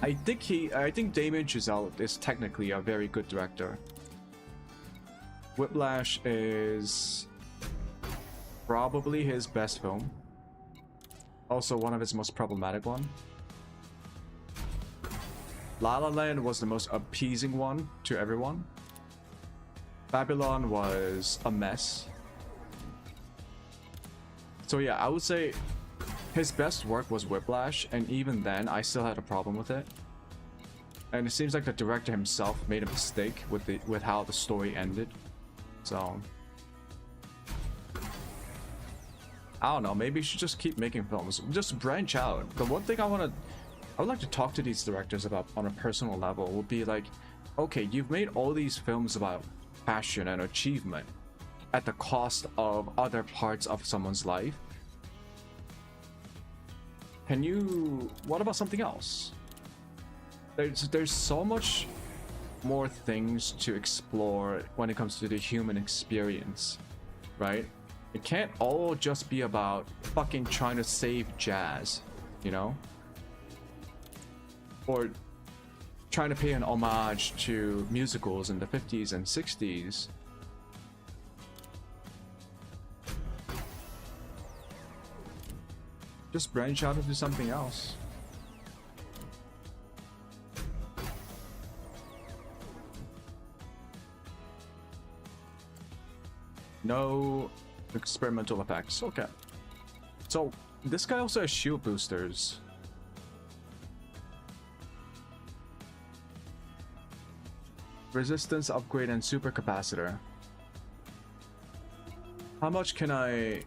I think Damien Chazelle is technically a very good director. Whiplash is probably his best film. Also one of his most problematic one. La La Land was the most appeasing one to everyone. Babylon was a mess. So yeah, I would say his best work was Whiplash, and even then I still had a problem with it. And it seems like the director himself made a mistake with how the story ended. So I don't know, maybe you should just keep making films. Just branch out. The one thing I would like to talk to these directors about on a personal level would be like, okay, you've made all these films about passion and achievement at the cost of other parts of someone's life. Can you... What about something else? There's so much more things to explore when it comes to the human experience, right? It can't all just be about fucking trying to save jazz, you know? Or trying to pay an homage to musicals in the 50s and 60s. Just branch out into something else. No experimental effects. Okay. So this guy also has shield boosters. Resistance upgrade and super capacitor. How much can I...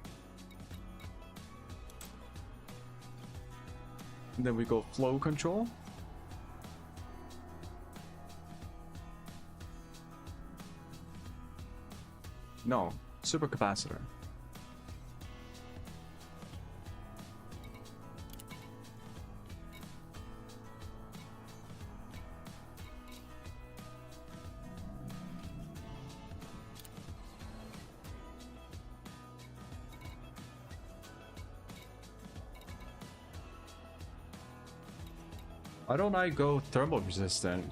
And then we go flow control. No, super capacitor. Why don't I go thermal resistant?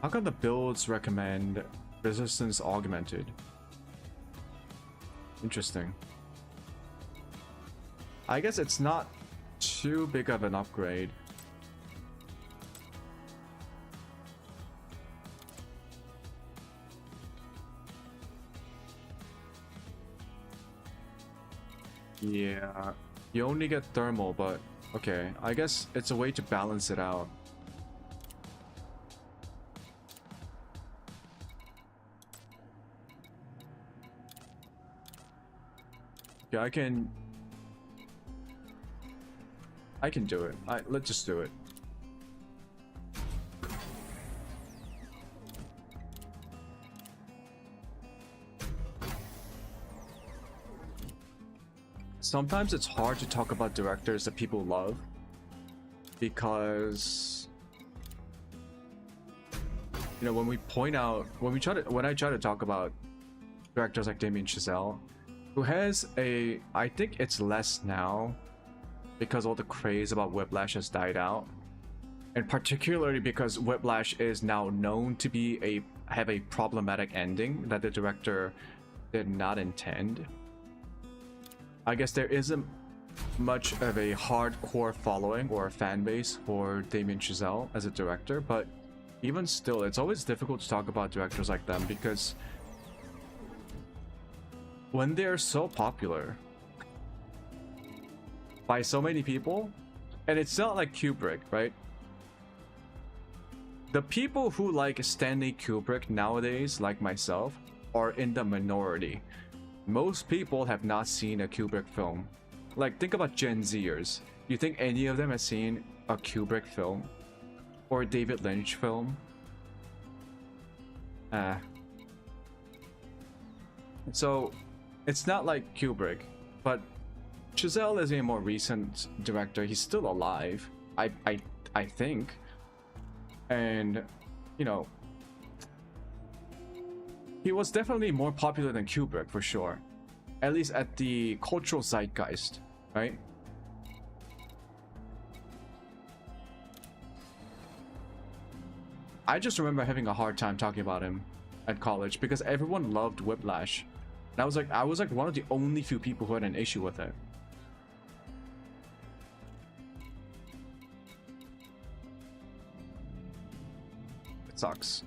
How come the builds recommend resistance augmented? Interesting. I guess it's not too big of an upgrade. Yeah, you only get thermal, but okay, I guess it's a way to balance it out. Yeah, I can do it. Let's just do it. Sometimes it's hard to talk about directors that people love because, you know, when I try to talk about directors like Damien Chazelle, who has a, I think it's less now because all the craze about Whiplash has died out, and particularly because Whiplash is now known to have a problematic ending that the director did not intend. I guess there isn't much of a hardcore following or a fan base for Damien Chazelle as a director, but even still, it's always difficult to talk about directors like them because when they're so popular by so many people, and it's not like Kubrick, right? The people who like Stanley Kubrick nowadays, like myself, are in the minority. Most people have not seen a Kubrick film. Like, think about Gen Zers. You think any of them has seen a Kubrick film? Or a David Lynch film? So, it's not like Kubrick, but Chazelle is a more recent director. He's still alive, I think. And, you know, he was definitely more popular than Kubrick, for sure. At least at the cultural zeitgeist, right? I just remember having a hard time talking about him at college because everyone loved Whiplash. And I was like one of the only few people who had an issue with it. It sucks.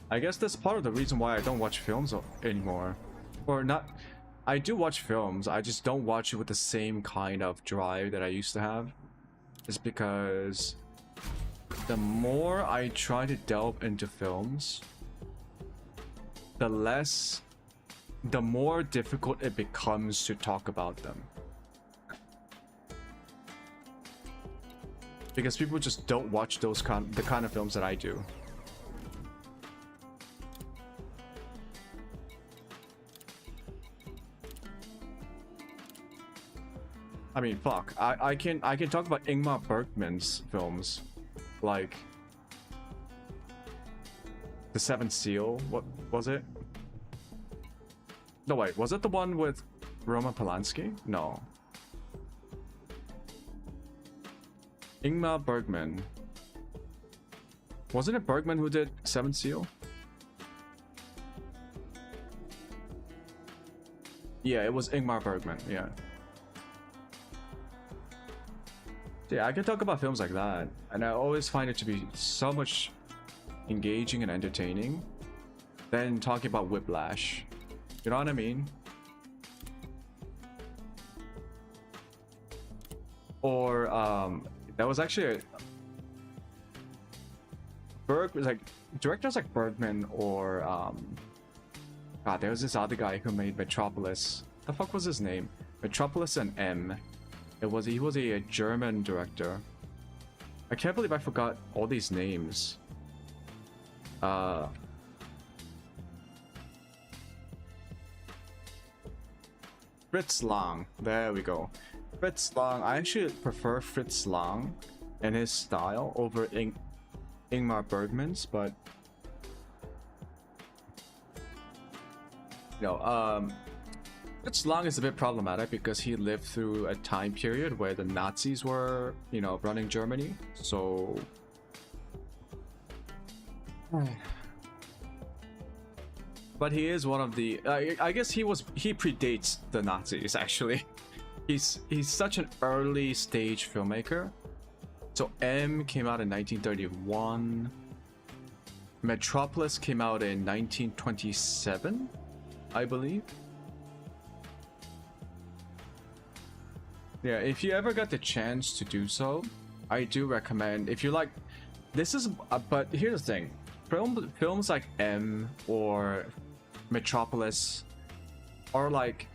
I guess that's part of the reason why I don't watch films anymore. Or not. I do watch films. I just don't watch it with the same kind of drive that I used to have. It's because the more I try to delve into films, the more difficult it becomes to talk about them. Because people just don't watch the kind of films that I do. I mean, fuck. I can talk about Ingmar Bergman's films, like The Seventh Seal. What was it? No, wait. Was it the one with Roman Polanski? No. Ingmar Bergman. Wasn't it Bergman who did Seventh Seal? Yeah, it was Ingmar Bergman. Yeah. Yeah, I can talk about films like that, and I always find it to be so much engaging and entertaining than talking about Whiplash. You know what I mean? Or that was actually directors like Bergman, or God, there was this other guy who made Metropolis. The fuck was his name? Metropolis and M. He was a German director. I can't believe I forgot all these names. Fritz Lang. There we go. Fritz Lang. I actually prefer Fritz Lang and his style over Ingmar Bergman's, but Fritz Lang is a bit problematic because he lived through a time period where the Nazis were, running Germany. So, but he is one of the. I guess he predates the Nazis. Actually, he's such an early stage filmmaker. So M came out in 1931. Metropolis came out in 1927, I believe. Yeah, if you ever got the chance to do so, I do recommend. If you like, this is. But here's the thing: films like M or Metropolis are like,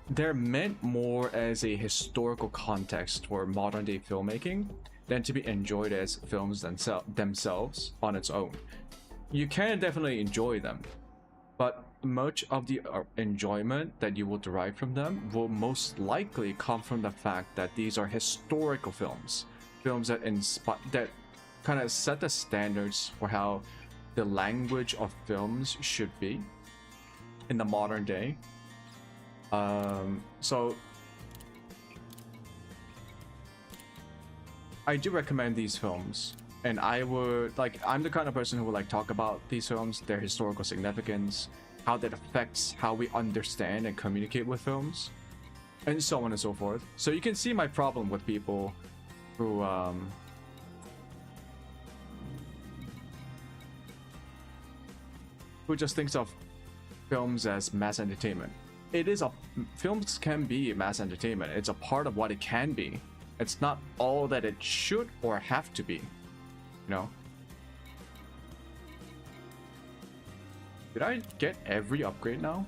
they're meant more as a historical context for modern day filmmaking than to be enjoyed as films themselves on its own. You can definitely enjoy them, but much of the enjoyment that you will derive from them will most likely come from the fact that these are historical films that kind of set the standards for how the language of films should be in the modern day. So I do recommend these films, and I'm the kind of person who would talk about these films, their historical significance, how that affects how we understand and communicate with films, and so on and so forth. So you can see my problem with people who just thinks of films as mass entertainment. Films can be mass entertainment. It's a part of what it can be. It's not all that it should or have to be, Did I get every upgrade now?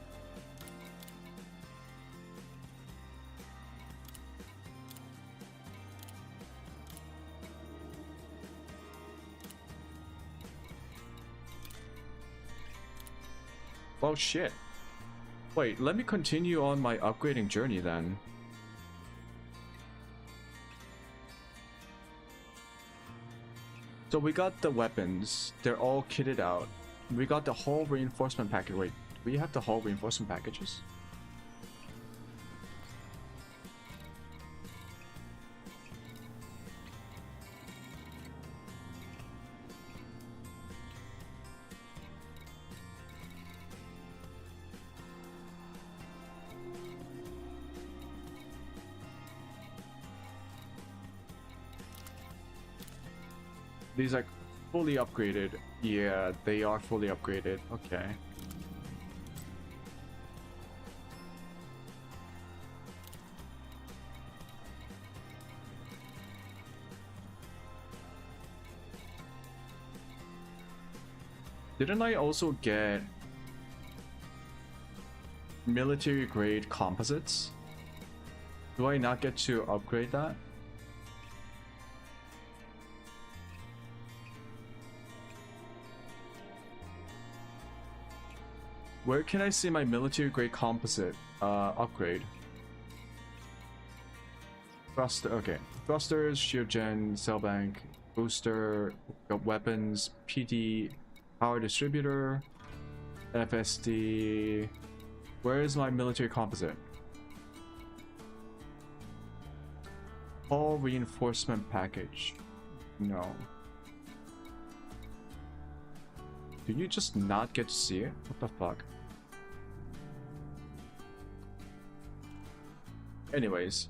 Well, shit. Wait, let me continue on my upgrading journey then. So we got the weapons. They're all kitted out. We got the hull reinforcement package. Wait, do we have the hull reinforcement packages? These are fully upgraded. Yeah, they are fully upgraded. Okay. Didn't I also get military grade composites? Do I not get to upgrade that? Where can I see my military grade composite upgrade? Thruster, okay. Thrusters, shield gen, cell bank, booster, weapons, PD, power distributor, FSD. Where is my military composite? Hull reinforcement package. No. Do you just not get to see it? What the fuck? Anyways.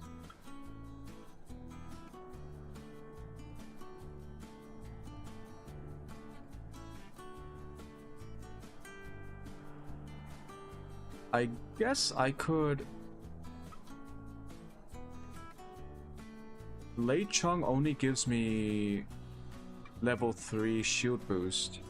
I guess I could... Lei Chung only gives me level 3 shield boost.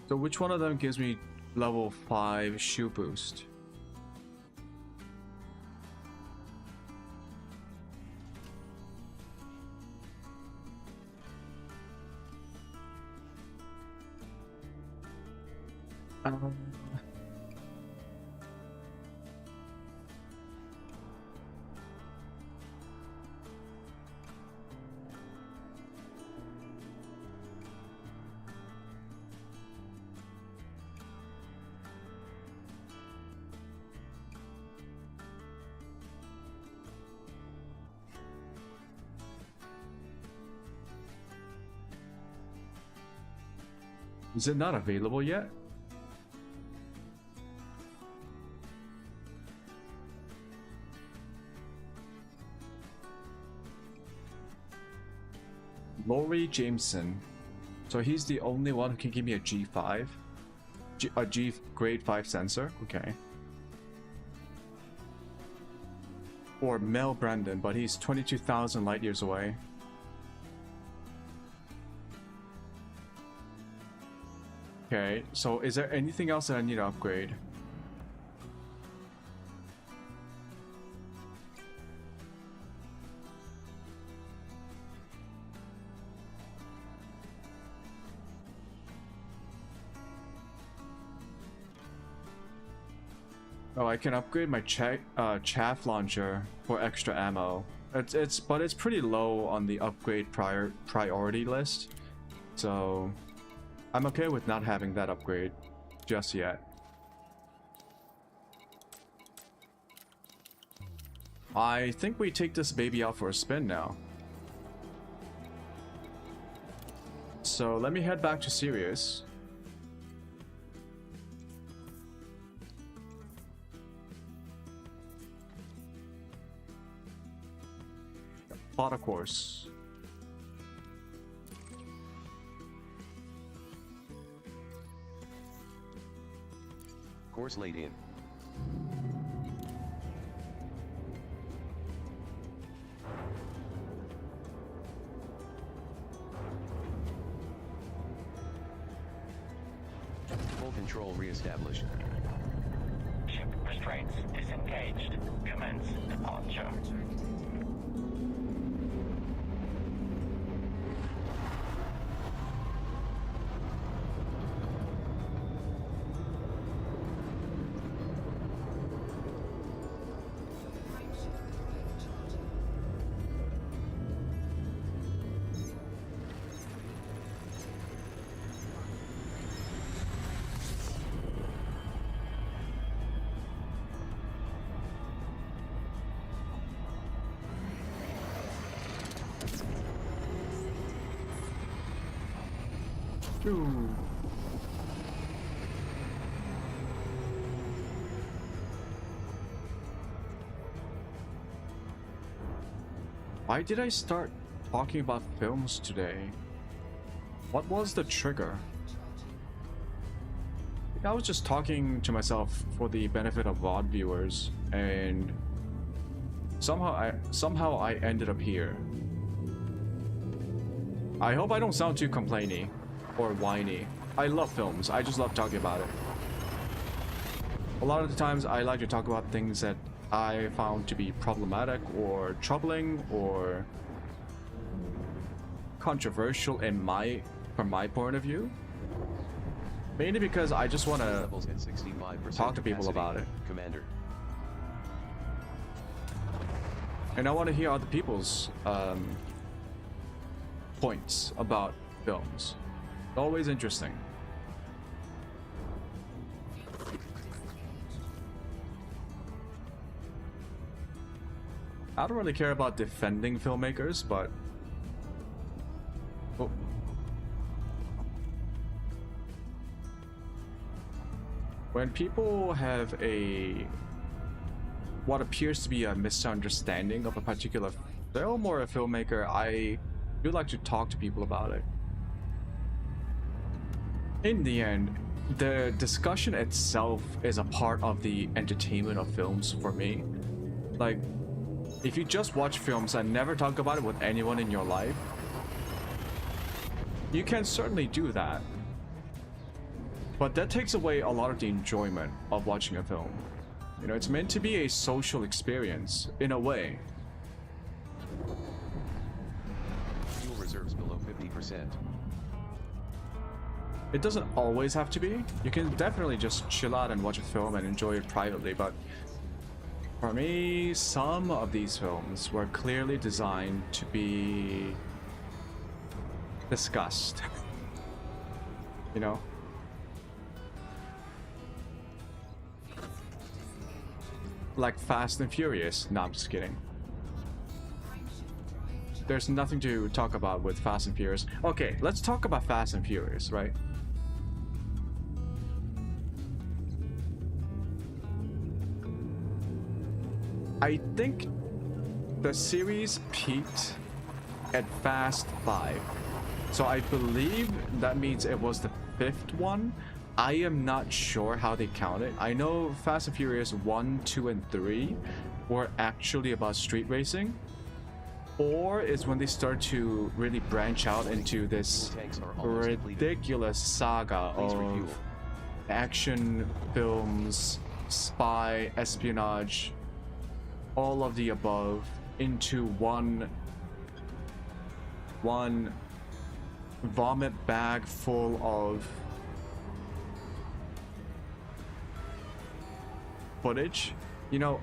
So which one of them gives me level 5 shield boost? Is it not available yet? Laurie Jameson. So he's the only one who can give me a G5? A G grade 5 sensor? Okay. Or Mel Brandon, but he's 22,000 light years away. Okay, so is there anything else that I need to upgrade? Oh, I can upgrade my chaff launcher for extra ammo. But it's pretty low on the upgrade priority list, so I'm okay with not having that upgrade just yet. I think we take this baby out for a spin now. So let me head back to Sirius. Plot a course. Course laid in. Full control reestablished. Ship restraints disengaged. Commence departure. Ooh. Why did I start talking about films today? What was the trigger? I was just talking to myself for the benefit of VOD viewers, and somehow I ended up here. I hope I don't sound too complainy or whiny. I love films. I just love talking about it. A lot of the times I like to talk about things that I found to be problematic or troubling or controversial from my point of view. Mainly because I just want to talk to people about it. Commander. And I want to hear other people's points about films. Always interesting. I don't really care about defending filmmakers, but oh. When people have what appears to be a misunderstanding of a particular film or a filmmaker, I do like to talk to people about it. In the end, the discussion itself is a part of the entertainment of films for me. Like, if you just watch films and never talk about it with anyone in your life, you can certainly do that. But that takes away a lot of the enjoyment of watching a film. You know, it's meant to be a social experience, in a way. Fuel reserves below 50%. It doesn't always have to be. You can definitely just chill out and watch a film and enjoy it privately, but for me, some of these films were clearly designed to be discussed. You know? Like Fast and Furious. No, I'm just kidding. There's nothing to talk about with Fast and Furious. Okay, let's talk about Fast and Furious, right? I think the series peaked at Fast 5. So I believe that means it was the 5th one. I am not sure how they count it. I know Fast and Furious 1, 2, and 3 were actually about street racing. 4 is when they start to really branch out into this ridiculous saga of action films, spy, espionage, all of the above into one vomit bag full of footage. You know,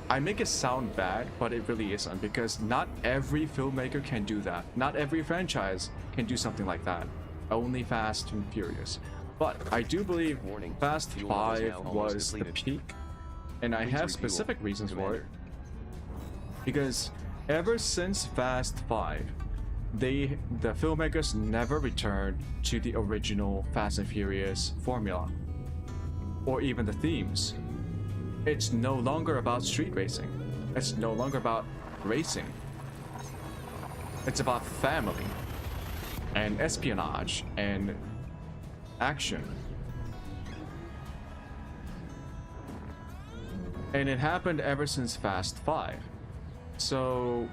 I make it sound bad, but it really isn't, because not every filmmaker can do that. Not every franchise can do something like that. Only Fast and Furious. But I do believe Fast 5 was the peak, and I have specific reasons for it. Because ever since Fast 5, the filmmakers never returned to the original Fast and Furious formula, or even the themes. It's no longer about street racing. It's no longer about racing. It's about family and espionage and action. And it happened ever since Fast 5. So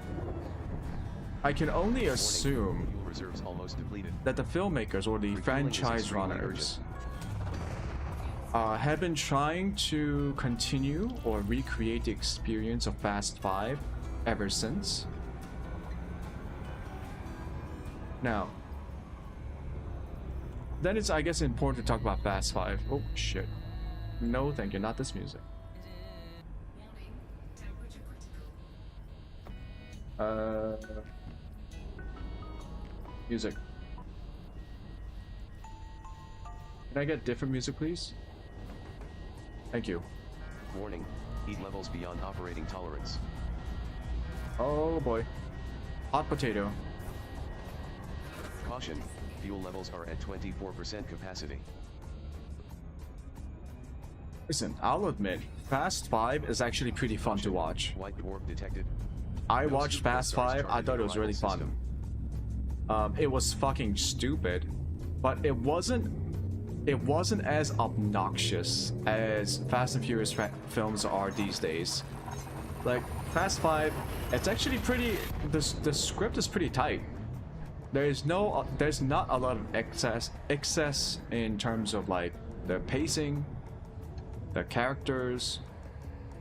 I can only assume that the filmmakers or the franchise runners have been trying to continue or recreate the experience of Fast 5 ever since. Now, then it's, I guess, important to talk about Fast 5. Oh, shit. No, thank you, not this music. Music. Can I get different music, please? Thank you. Warning, heat levels beyond operating tolerance. Oh boy. Hot potato. Caution, fuel levels are at 24% capacity. Listen, I'll admit, Fast 5 is actually pretty fun to watch. White dwarf detected. I watched Fast 5, I thought it was really fun. It was fucking stupid, but it wasn't it wasn't as obnoxious as Fast and Furious films are these days. Like Fast 5, it's actually pretty. The script is pretty tight. There's not a lot of excess in terms of like the pacing, the characters,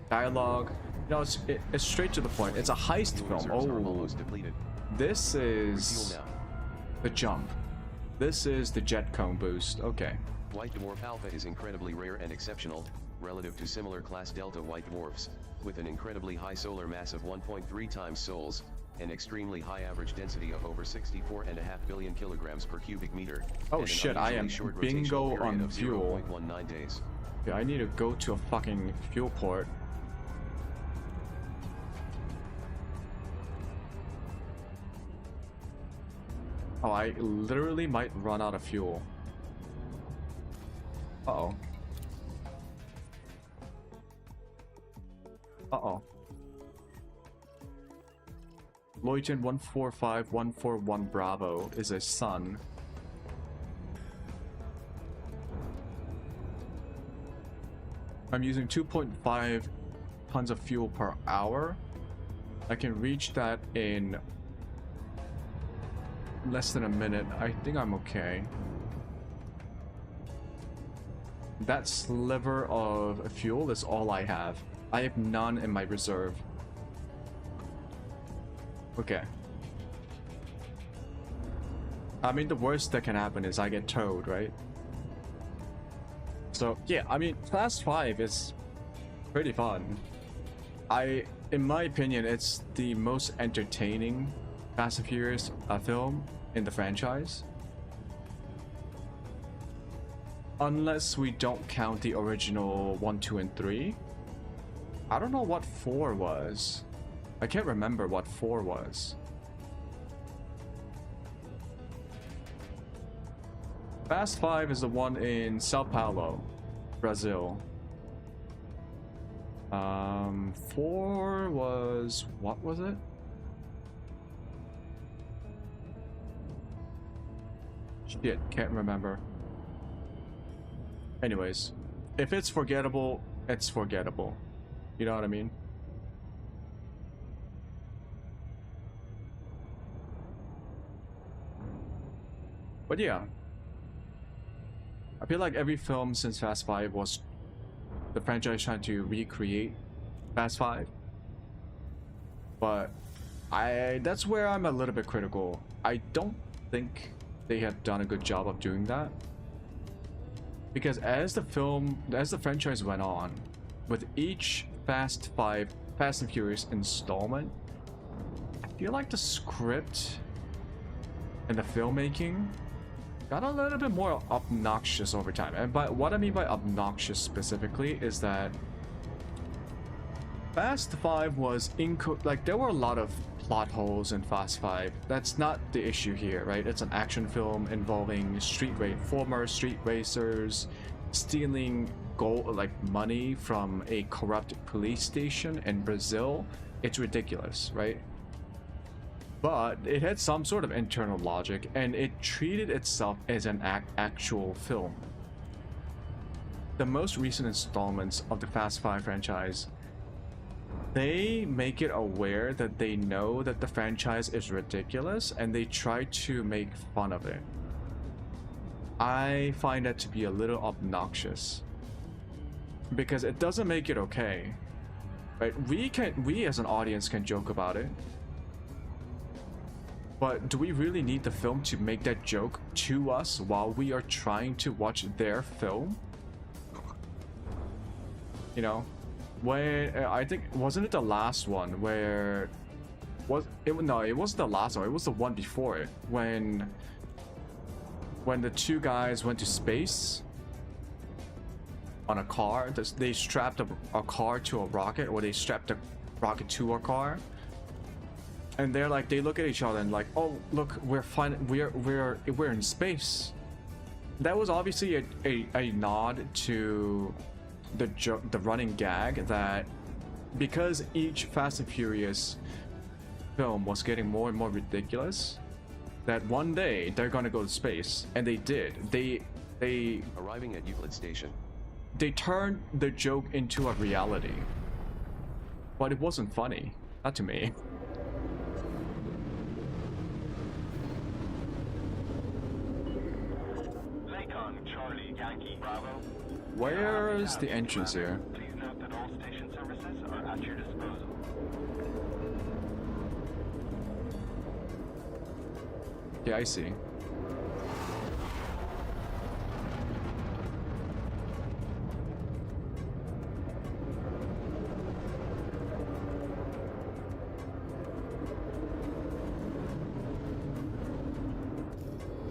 dialogue. You know, it's straight to the point. It's a heist film. Oh, this is the jump. This is the jet cone boost. Okay. White dwarf alpha is incredibly rare and exceptional, relative to similar class delta white dwarfs, with an incredibly high solar mass of 1.3 times sols, an extremely high average density of over 64.5 billion kilograms per cubic meter. Oh shit, I am bingo on fuel. 0.19 days. Yeah, I need to go to a fucking fuel port. Oh, I literally might run out of fuel. Uh-oh. Uh-oh. Loyton 145141 Bravo is a son. I'm using 2.5 tons of fuel per hour. I can reach that in less than a minute. I think I'm okay. That sliver of fuel is all I have. I have none in my reserve. Okay. I mean, the worst that can happen is I get towed, right? So, yeah, I mean, Fast 5 is pretty fun. In my opinion, it's the most entertaining Fast and Furious film in the franchise. Unless we don't count the original 1, 2, and 3. I don't know what 4 was. I can't remember what 4 was. Fast 5 is the one in Sao Paulo, Brazil. 4 was... what was it? Shit, can't remember. Anyways, if it's forgettable, it's forgettable. You know what I mean? But yeah, I feel like every film since Fast 5 was the franchise trying to recreate Fast 5. But that's where I'm a little bit critical. I don't think they have done a good job of doing that. Because as the franchise went on, with each Fast and Furious installment, I feel like the script and the filmmaking got a little bit more obnoxious over time. And what I mean by obnoxious specifically is that Fast 5 was like there were a lot of plot holes in Fast 5. That's not the issue here, right? It's an action film involving former street racers stealing money from a corrupt police station in Brazil. It's ridiculous, right? But it had some sort of internal logic, and it treated itself as an actual film. The most recent installments of the Fast 5 franchise, they make it aware that they know that the franchise is ridiculous, and they try to make fun of it. I find that to be a little obnoxious, because it doesn't make it okay, right? We as an audience can joke about it, but do we really need the film to make that joke to us while we are trying to watch their film? You know, when I think, wasn't it the last one where no, it wasn't the last one, it was the one before it, when the two guys went to space on a car. They strapped a car to a rocket, or they strapped a rocket to a car, and they're like, they look at each other and like, oh look, we're in space. That was obviously a nod to the running gag that because each Fast and Furious film was getting more and more ridiculous, that one day they're gonna go to space, and they did. They they Arriving at Euclid Station. turned the joke into a reality. But it wasn't funny. Not to me. Lakon, Charlie, Yankee, Bravo. Where's the entrance here? Please note that all station services are at your disposal. Yeah, I see.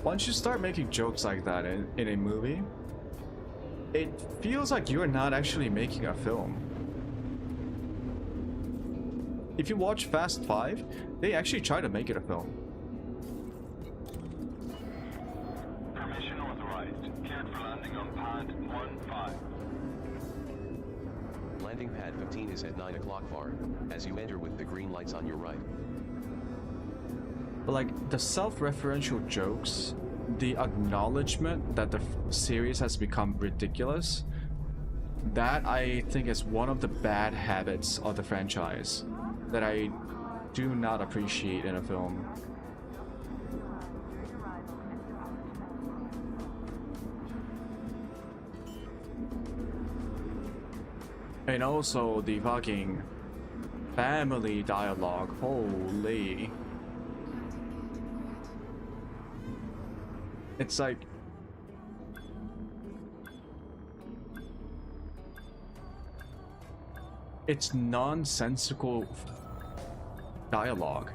Once you start making jokes like that in a movie, it feels like you're not actually making a film. If you watch Fast 5, they actually try to make it a film. Permission authorized. Cleared for landing on pad 15. Landing pad 15 is at 9 o'clock far, as you enter with the green lights on your right. But like the self-referential jokes, the acknowledgement that the series has become ridiculous, that I think is one of the bad habits of the franchise that I do not appreciate in a film. And also the fucking family dialogue, holy. It's like it's nonsensical dialogue.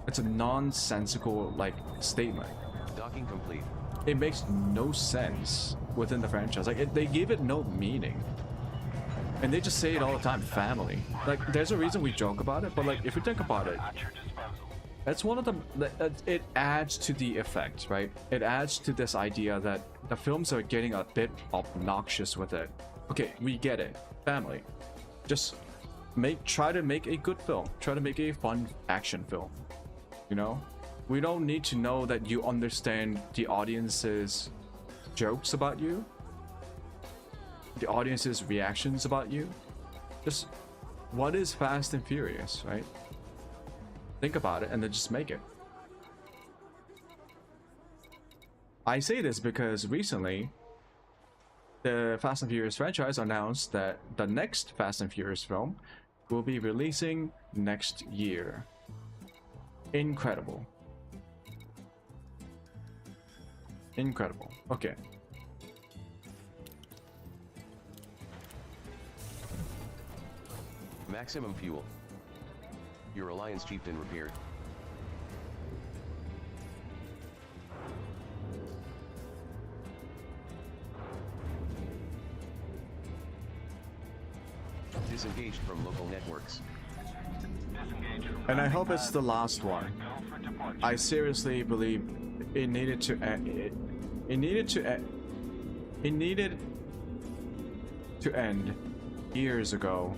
It's a nonsensical like statement. Docking complete. It makes no sense within the franchise. Like they give it no meaning. And they just say it all the time, family. Like there's a reason we joke about it, but like if you think about it, At your disposal. that's one of the it adds to the effect, right? It adds to this idea that the films are getting a bit obnoxious with it. Okay, we get it. Family. Just try to make a good film. Try to make a fun action film. You know? We don't need to know that you understand the audience's jokes about you. The audience's reactions about you. Just what is Fast and Furious, right? Think about it and then just make it. I say this because recently the Fast and Furious franchise announced that the next Fast and Furious film will be releasing next year. Incredible. Incredible. Okay. Maximum fuel. Your Alliance Chieftain repaired. Disengaged from local networks. Disengage from And I landing hope it's pad. the last one. Go for departure. I seriously believe it needed to end. It needed to end years ago.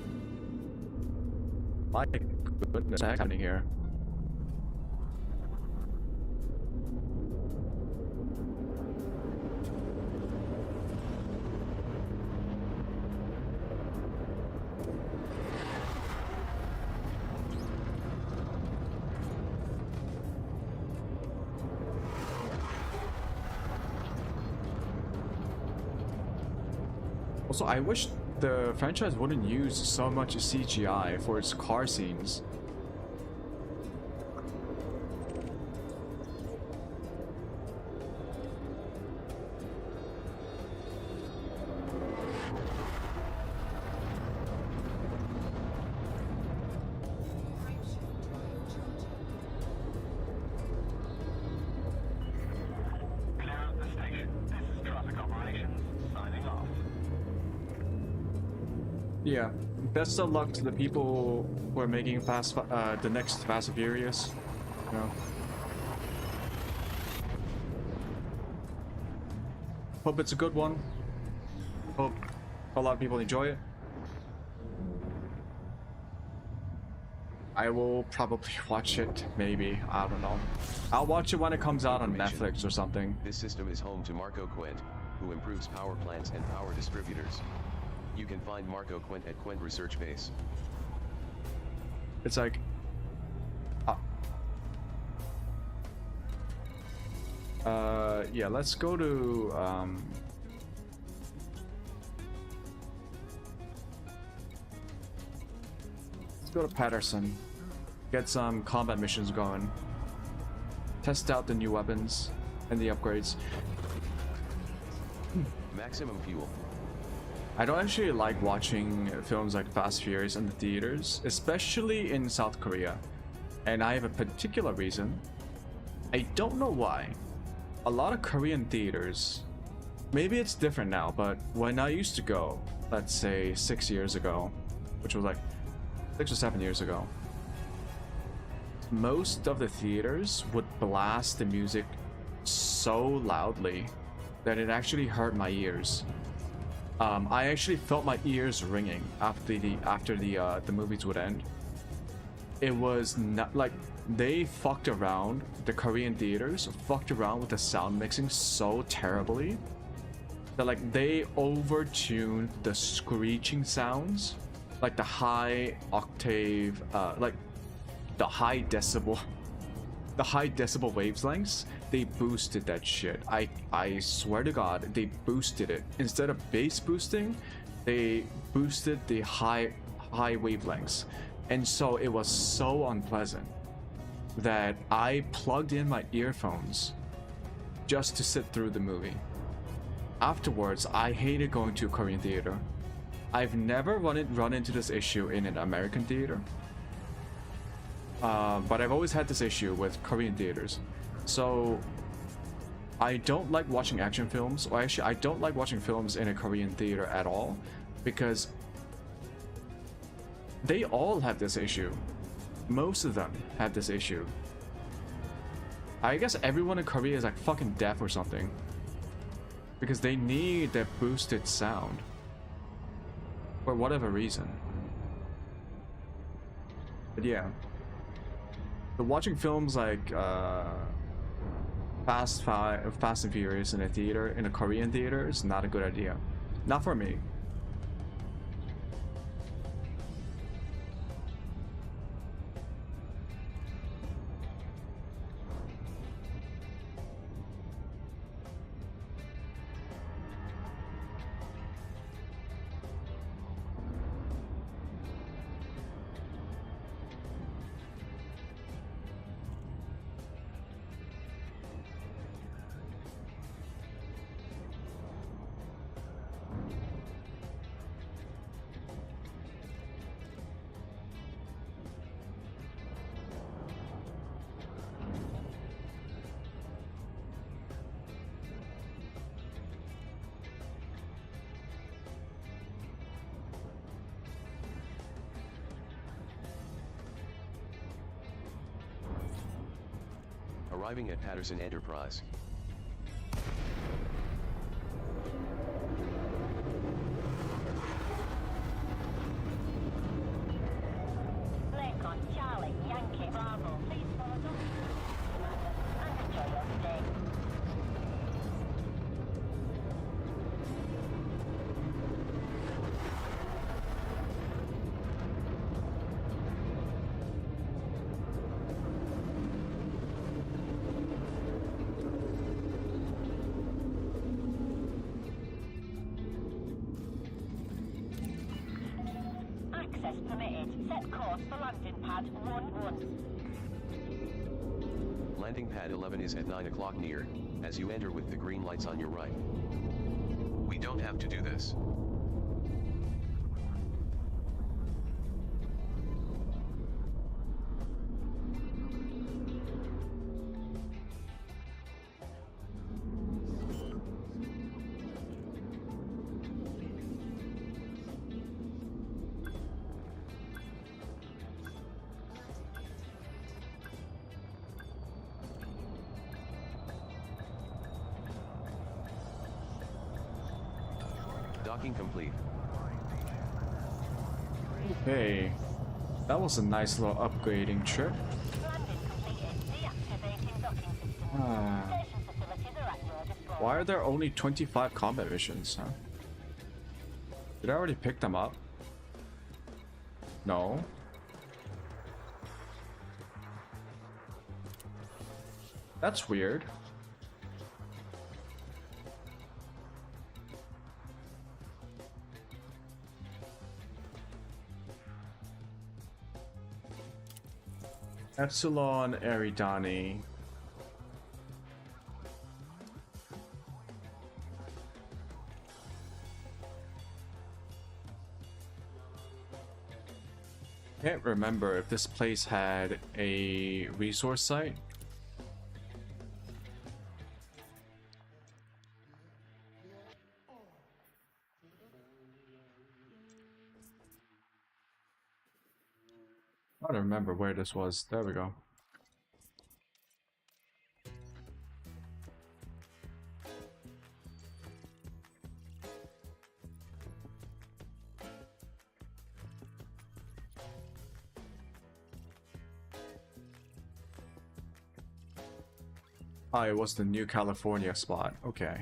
My goodness, what's happening here? Also, I wish the franchise wouldn't use so much CGI for its car scenes. Clear of the station. This is traffic operations. Signing off. Yeah, best of luck to the people who are making the next Fast and Furious. You know. Hope it's a good one. Hope a lot of people enjoy it. I will probably watch it, maybe. I don't know. I'll watch it when it comes out on Information. Netflix or something. This system is home to Marco Quent, who improves power plants and power distributors. You can find Marco Quent at Quent Research Base. It's like... yeah, let's go to... let's go to Patterson. Get some combat missions going. Test out the new weapons and the upgrades. Maximum fuel. I don't actually like watching films like Fast Furious in the theaters, especially in South Korea. And I have a particular reason. I don't know why. A lot of Korean theaters, maybe it's different now, but when I used to go, let's say 6 years ago, which was like 6 or 7 years ago, most of the theaters would blast the music so loudly that it actually hurt my ears. I actually felt my ears ringing after the movies would end. It was not like they fucked around. The Korean theaters fucked around with the sound mixing so terribly that like they overtuned the screeching sounds, like the high octave, like the high decibel wavelengths. They boosted that shit. I swear to God, they boosted it. Instead of bass boosting, they boosted the high wavelengths. And so it was so unpleasant that I plugged in my earphones just to sit through the movie. Afterwards, I hated going to a Korean theater. I've never run into this issue in an American theater. But I've always had this issue with Korean theaters. So I don't like watching action films, or actually I don't like watching films in a Korean theater at all, because they all have this issue. Most of them have this issue. I guess everyone in Korea is like fucking deaf or something, because they need that boosted sound for whatever reason. But yeah, but watching films like Fast and Furious in a theater, in a Korean theater, is not a good idea. Not for me. Arriving at Patterson Enterprise. Lincoln, Charlie, Yankee, Bravo, please follow us. And enjoy your stay. Access permitted. Set course for landing pad 11. Landing pad 11 is at 9 o'clock near, as you enter with the green lights on your right. We don't have to do this. Docking complete. Okay. That was a nice little upgrading trip. Landing completed. Deactivating docking system. Ah. Station facilities are at your disposal. Why are there only 25 combat missions, huh? Did I already pick them up? No. That's weird. Epsilon Eridani. Can't remember if this place had a resource site. I don't remember where this was. There we go. Ah, it was the New California spot. Okay.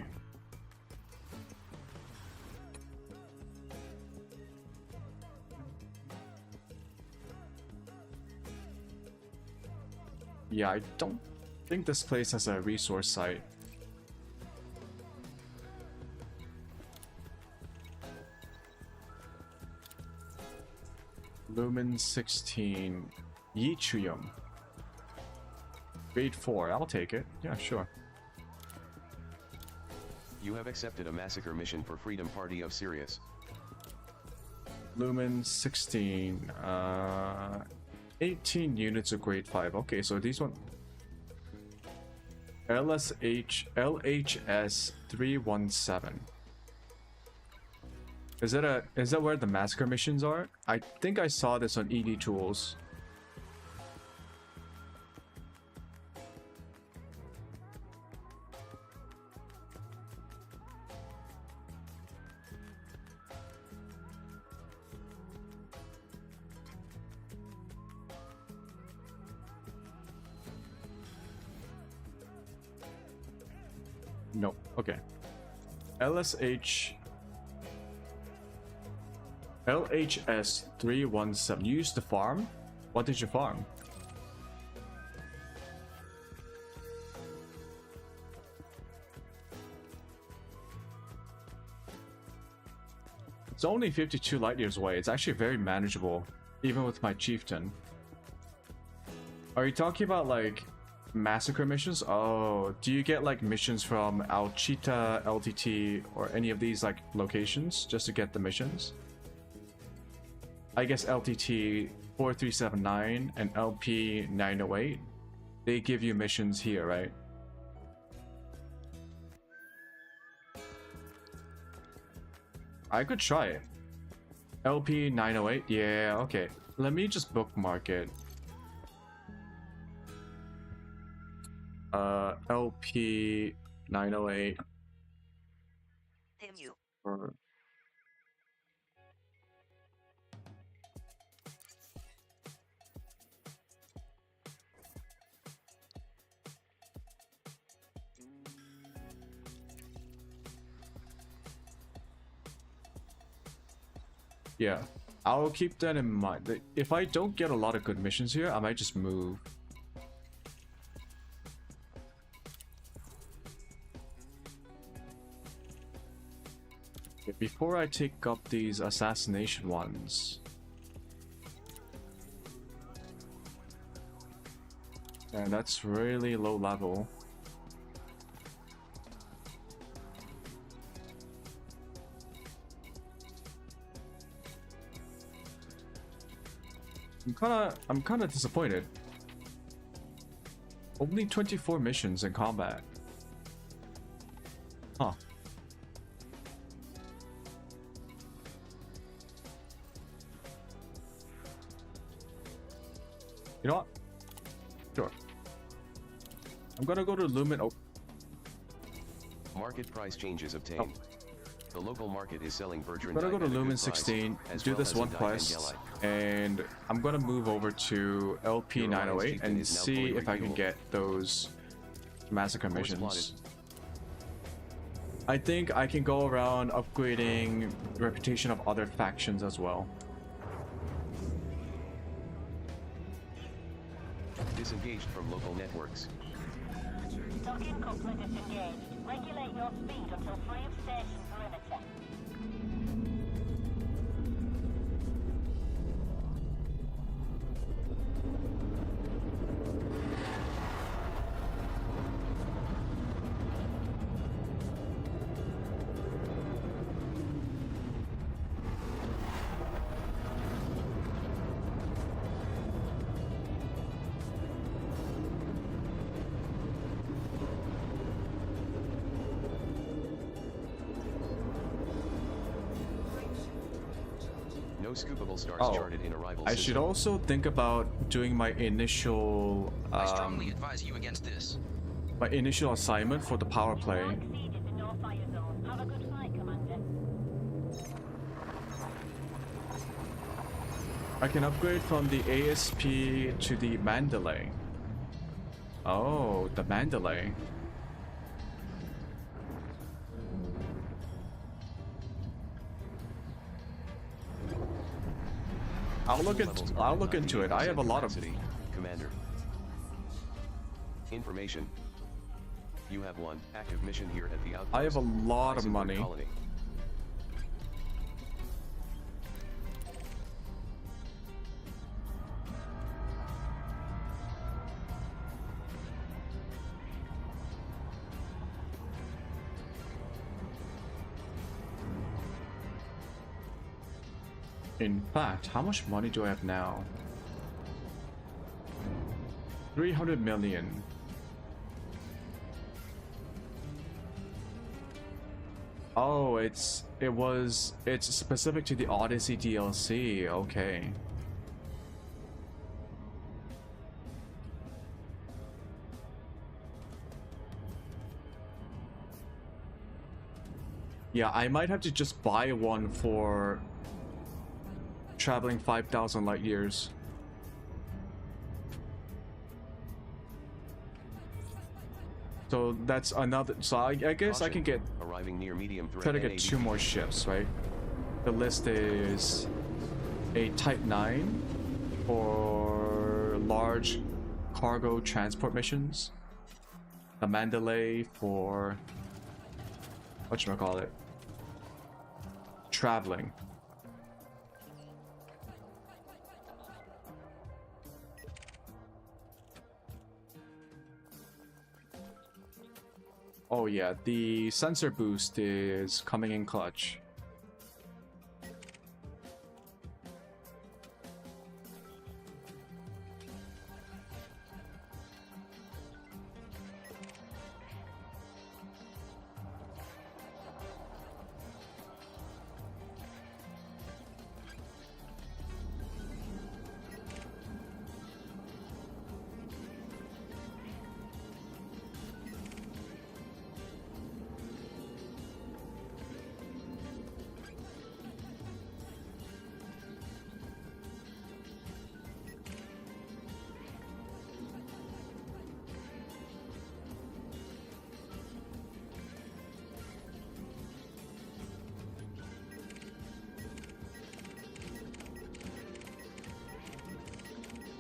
Yeah, I don't think this place has a resource site. Lumen 16. Yichuyum. Grade 4, I'll take it. Yeah, sure. You have accepted a massacre mission for Freedom Party of Sirius. Lumen 16. 18 units of grade 5. Okay, so these one. LHS 317. Is that where the massacre missions are? I think I saw this on ED Tools. Nope. Okay. LHS 317. You used to farm? What did you farm? It's only 52 light years away. It's actually very manageable, even with my chieftain. Are you talking about like massacre missions? Oh, do you get like missions from Alchita, LTT, or any of these like locations just to get the missions? I guess LTT 4379 and LP 908, they give you missions here, right? I could try it. LP 908, yeah, okay. Let me just bookmark it. LP 908. MU. Or yeah, I'll keep that in mind. If I don't get a lot of good missions here, I might just move. Okay, before I take up these assassination ones. And that's really low level. I'm kinda disappointed. Only 24 missions in combat. Huh. You know what? Sure. I'm gonna go to Lumen. Oh. Market price changes obtained. The local market is selling virgin. I'm gonna go to at a good Lumen price, 16, as do well this as one Indite quest, and and I'm gonna move over to LP 908 and see if I can get those massacre Course missions. I think I can go around upgrading the reputation of other factions as well. Disengaged from local networks. Docking coupler disengaged. Regulate your speed until free of station perimeter. No scoopable stars Oh, charted in arrival I system. should also think about doing my initial I strongly advise you against this. assignment for the power play. Siege is in no fire zone. Have a good fight, Commander. I can upgrade from the ASP to the Mandalay. Oh, the Mandalay. I'll look into it. I have a lot of. Capacity, Commander. Information. You have one active mission here at the outpost. I have a lot of Heisenberg money. Colony. In fact, how much money do I have now? 300 million. Oh, it's specific to the Odyssey DLC. Okay. Yeah, I might have to just buy one for traveling 5,000 light years. So that's another. So I guess I can get. Arriving near medium threat. Try to get NAV. 2 more ships, right? The list is a Type 9 for large cargo transport missions. A Mandalay for whatchamacallit? Traveling. Oh yeah, the sensor boost is coming in clutch.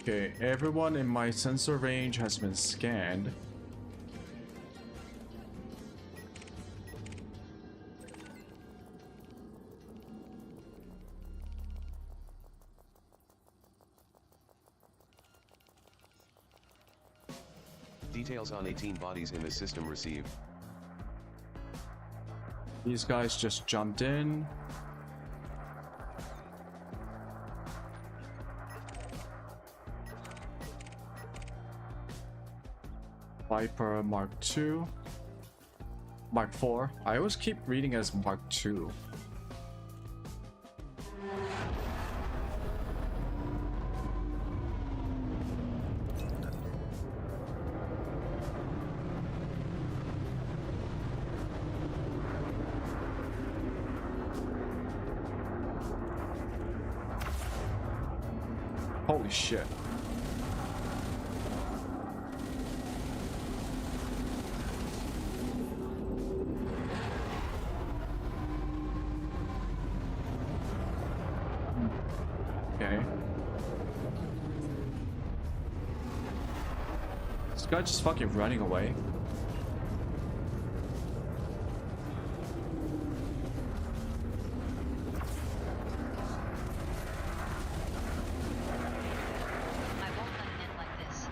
Okay, everyone in my sensor range has been scanned. Details on 18 bodies in the system received. These guys just jumped in. Viper Mark II. Mark IV. I always keep reading as Mark II. Holy shit. Okay. This guy just fucking running away. I won't let it end like this.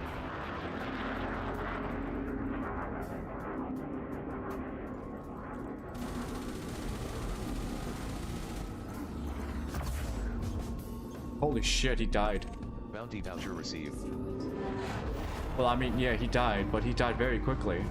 Holy shit, he died. Bounty voucher received. Well, I mean, yeah, he died, but he died very quickly.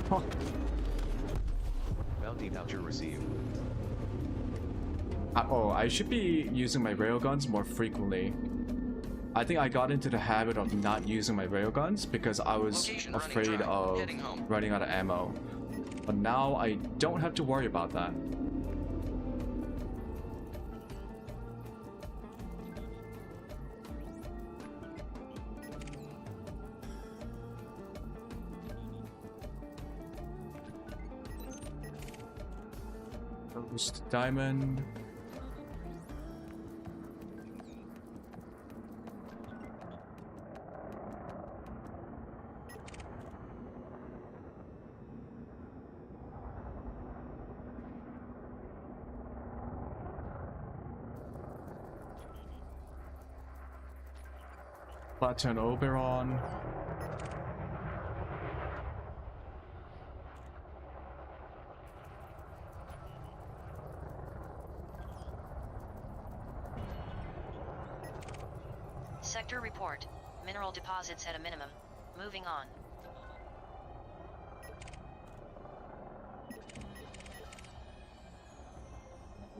Huh. Bounty voucher received. Oh, I should be using my railguns more frequently. I think I got into the habit of not using my railguns because I was Location running afraid dry. of Heading home. running out of ammo. But now I don't have to worry about that. Ghost diamond. Platon Oberon. Sector report. Mineral deposits at a minimum. Moving on.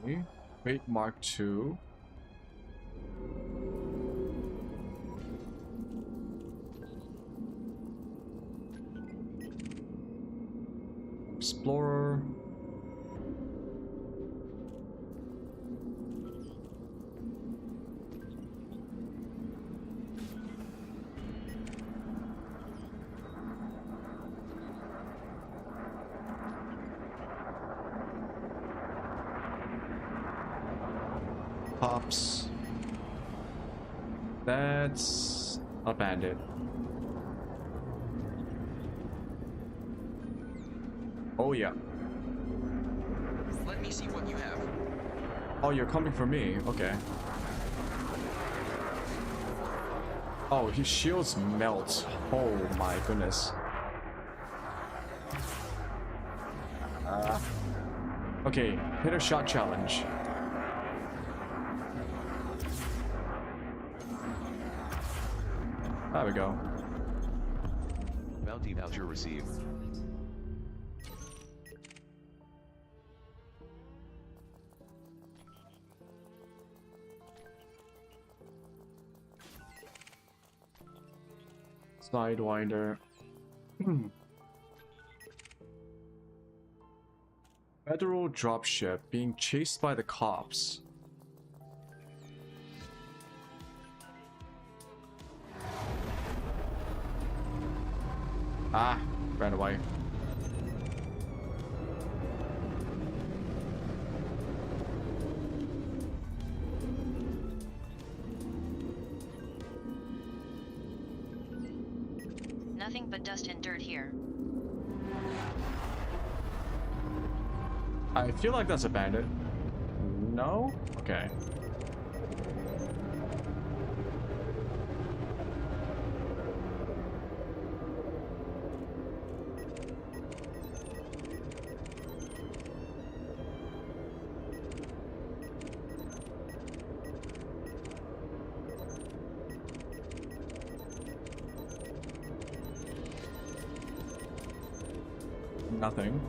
Okay. Wait, Mark II. Explorer. Pops. That's a bandit. Oh yeah. Let me see what you have. Oh, you're coming for me. Okay. Oh, his shields melt. Oh my goodness. Okay, hit a shot challenge. There we go. Bounty voucher received. Sidewinder. Federal dropship being chased by the cops. Ah, ran away. Nothing but dust and dirt here. I feel like that's a bandit. No? Okay. nothing.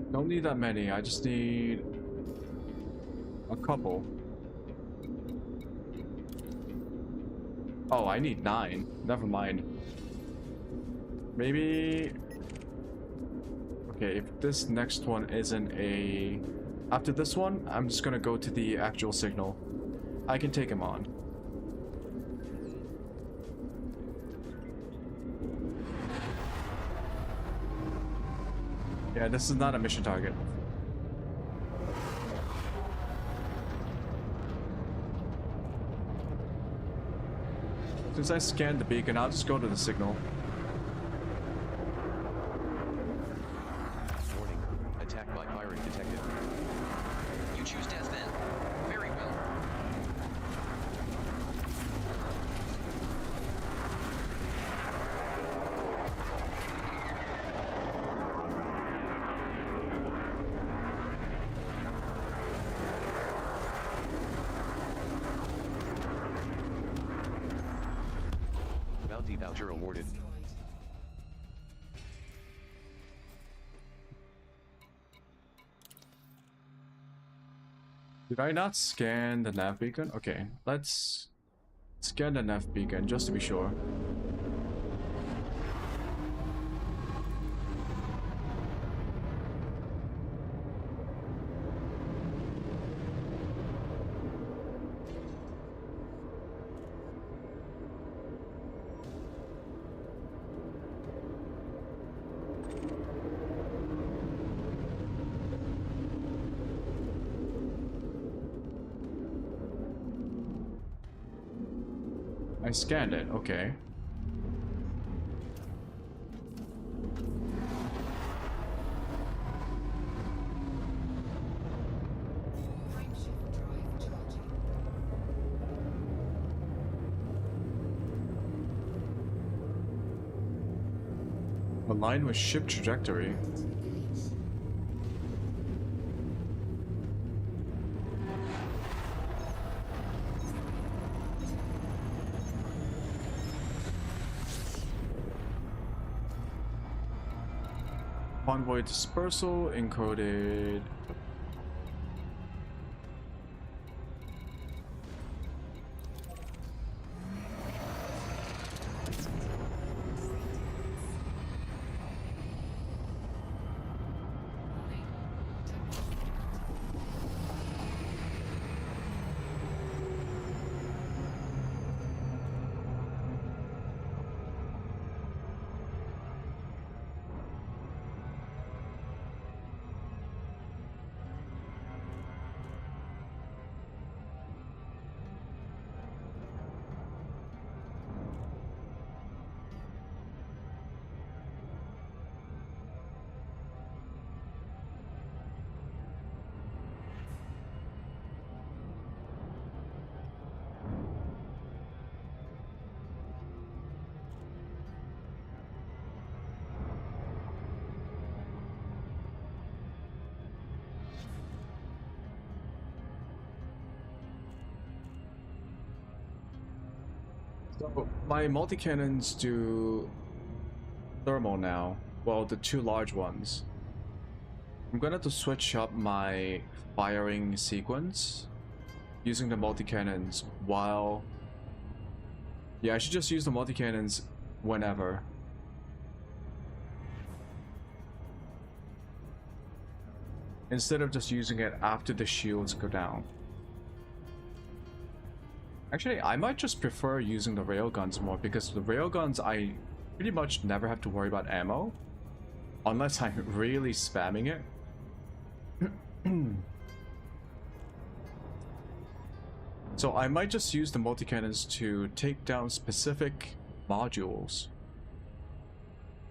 Don't need that many, I just need a couple. Oh, I need 9. Never mind. Maybe... Okay, if this next one isn't a... After this one, I'm just gonna go to the actual signal. I can take him on. Yeah, this is not a mission target. Since I scanned the beacon, I'll just go to the signal. Warning. Attack by pirate detected. You choose death then. Very well. Bounty voucher awarded. Did I not scan the nav beacon? Okay, let's scan the nav beacon just to be sure. I scanned it, okay. Frameshift drive charging. Align with ship trajectory. Convoy dispersal encoded. So my multi-cannons do thermal now. Well, the 2 large ones. I'm gonna have to switch up my firing sequence using the multi-cannons while... Yeah, I should just use the multi-cannons whenever. Instead of just using it after the shields go down. Actually, I might just prefer using the railguns more because the railguns I pretty much never have to worry about ammo. Unless I'm really spamming it. So I might just use the multi-cannons to take down specific modules.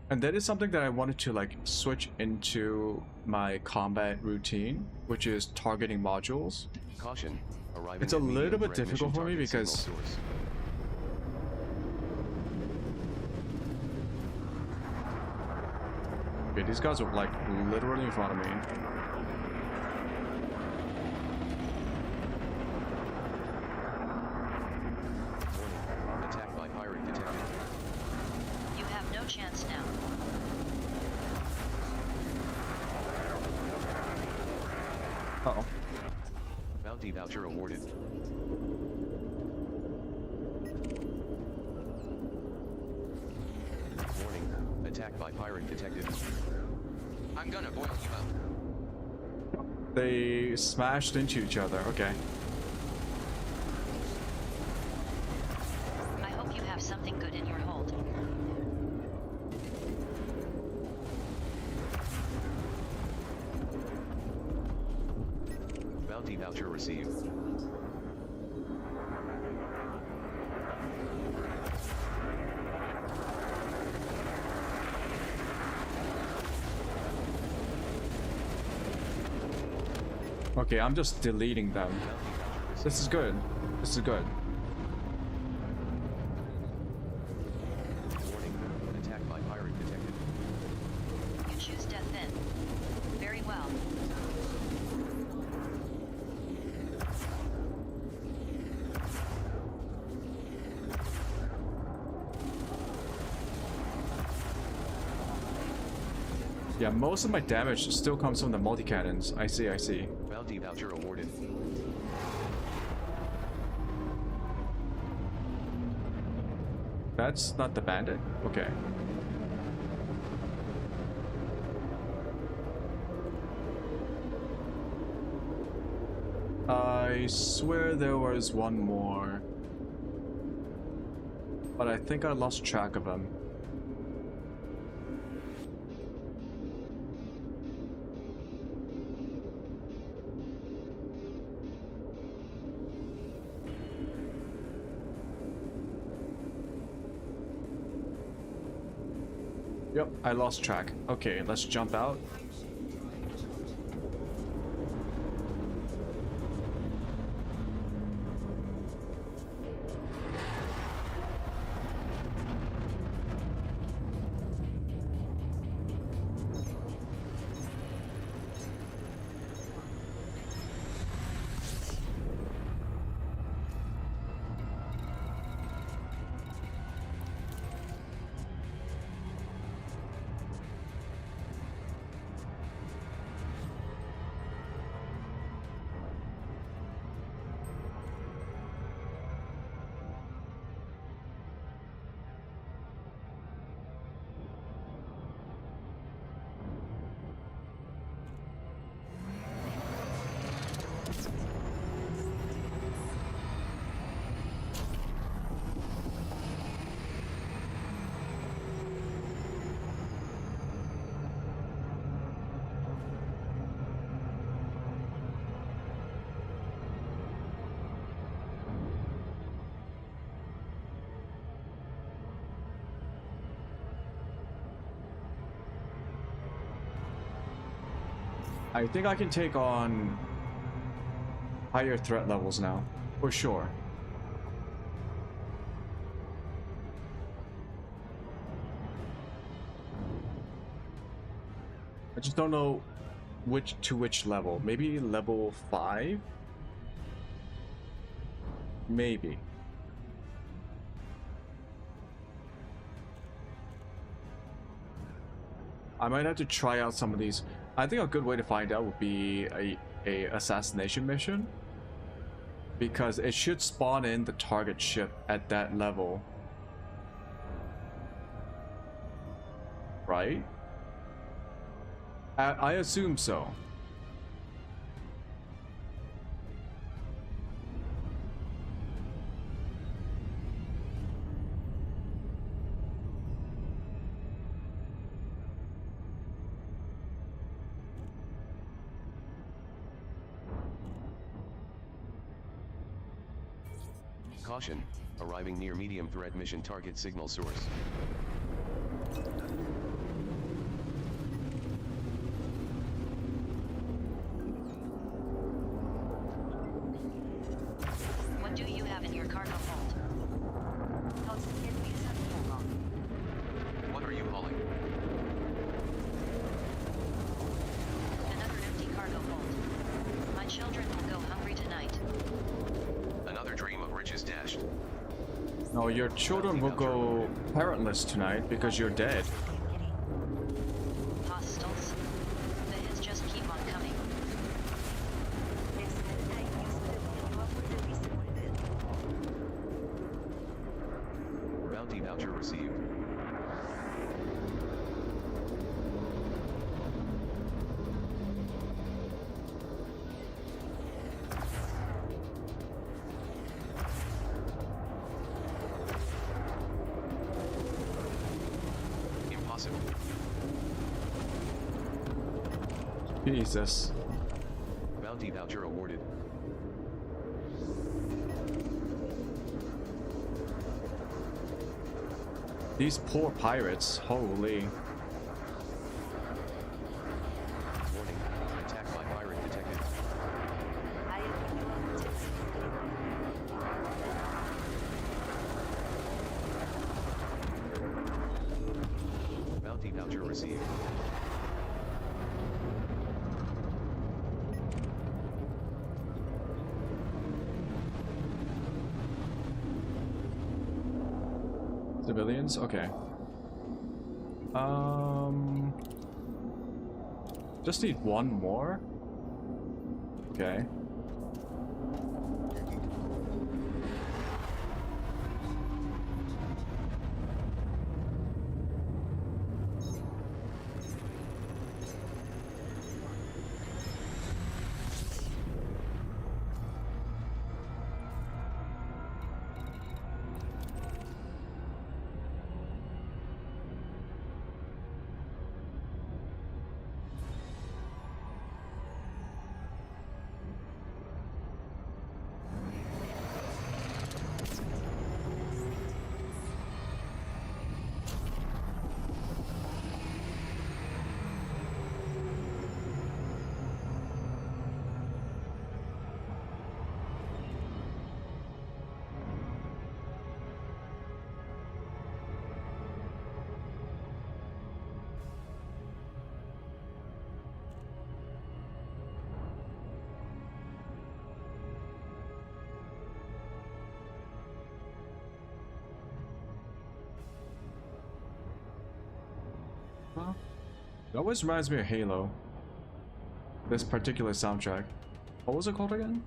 And that is something that I wanted to like switch into my combat routine, which is targeting modules. Caution. Arriving It's a at medium little bit threat mission difficult for me target signal because source. okay, these guys are like literally in front of me. Warning. Attack by pirate detected. You have no chance now. Uh-oh. Bounty voucher awarded. Warning. Attack by pirate detected. I'm gonna boil you up. They smashed into each other. Okay. I hope you have something good in your hold. Bounty voucher received. Okay, I'm just deleting them. Bounty voucher received. This is good. This is good. Warning. Attack by pirate detected. You choose death then. Very well. Yeah, most of my damage still comes from the multi-cannons. I see, I see. Bounty voucher awarded. That's not the bandit? Okay. I swear there was one more. But I think I lost track of him. Yep, I lost track. Okay, let's jump out. I think I can take on higher threat levels now, for sure. I just don't know which level. Maybe level 5? Maybe. I might have to try out some of these. I think a good way to find out would be a assassination mission, because it should spawn in the target ship at that level, right? I assume so. Caution. Arriving near medium threat mission target signal source. cargo hold. 더스캔 위산 보거. What are you hauling? Another empty cargo hold. My children will go hungry tonight. Another dream of riches dashed. No, your children will go parentless tonight because you're dead. Hostiles. The hits just keep on coming. 넥스는 타임 뉴스를 보여와 홀드 위스몰드. Bounty voucher received. Impossible. Jesus. Bounty voucher awarded. These poor pirates, holy. Warning. Attack by pirate detected. 아이언 잭슨. Bounty voucher received. Civilians? Okay. Just need one more? Okay. It always reminds me of Halo. This particular soundtrack. What was it called again?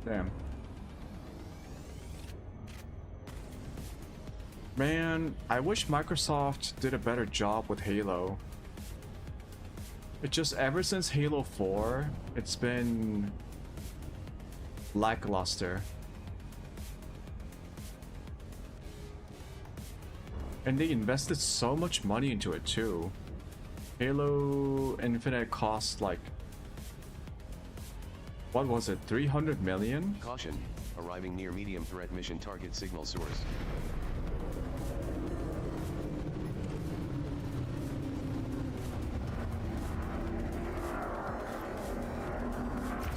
Damn. Man, I wish Microsoft did a better job with Halo. It just, ever since Halo 4, it's been lackluster. And they invested so much money into it too. Halo Infinite cost like, what was it, 300 million? Caution. Arriving near medium threat mission target signal source.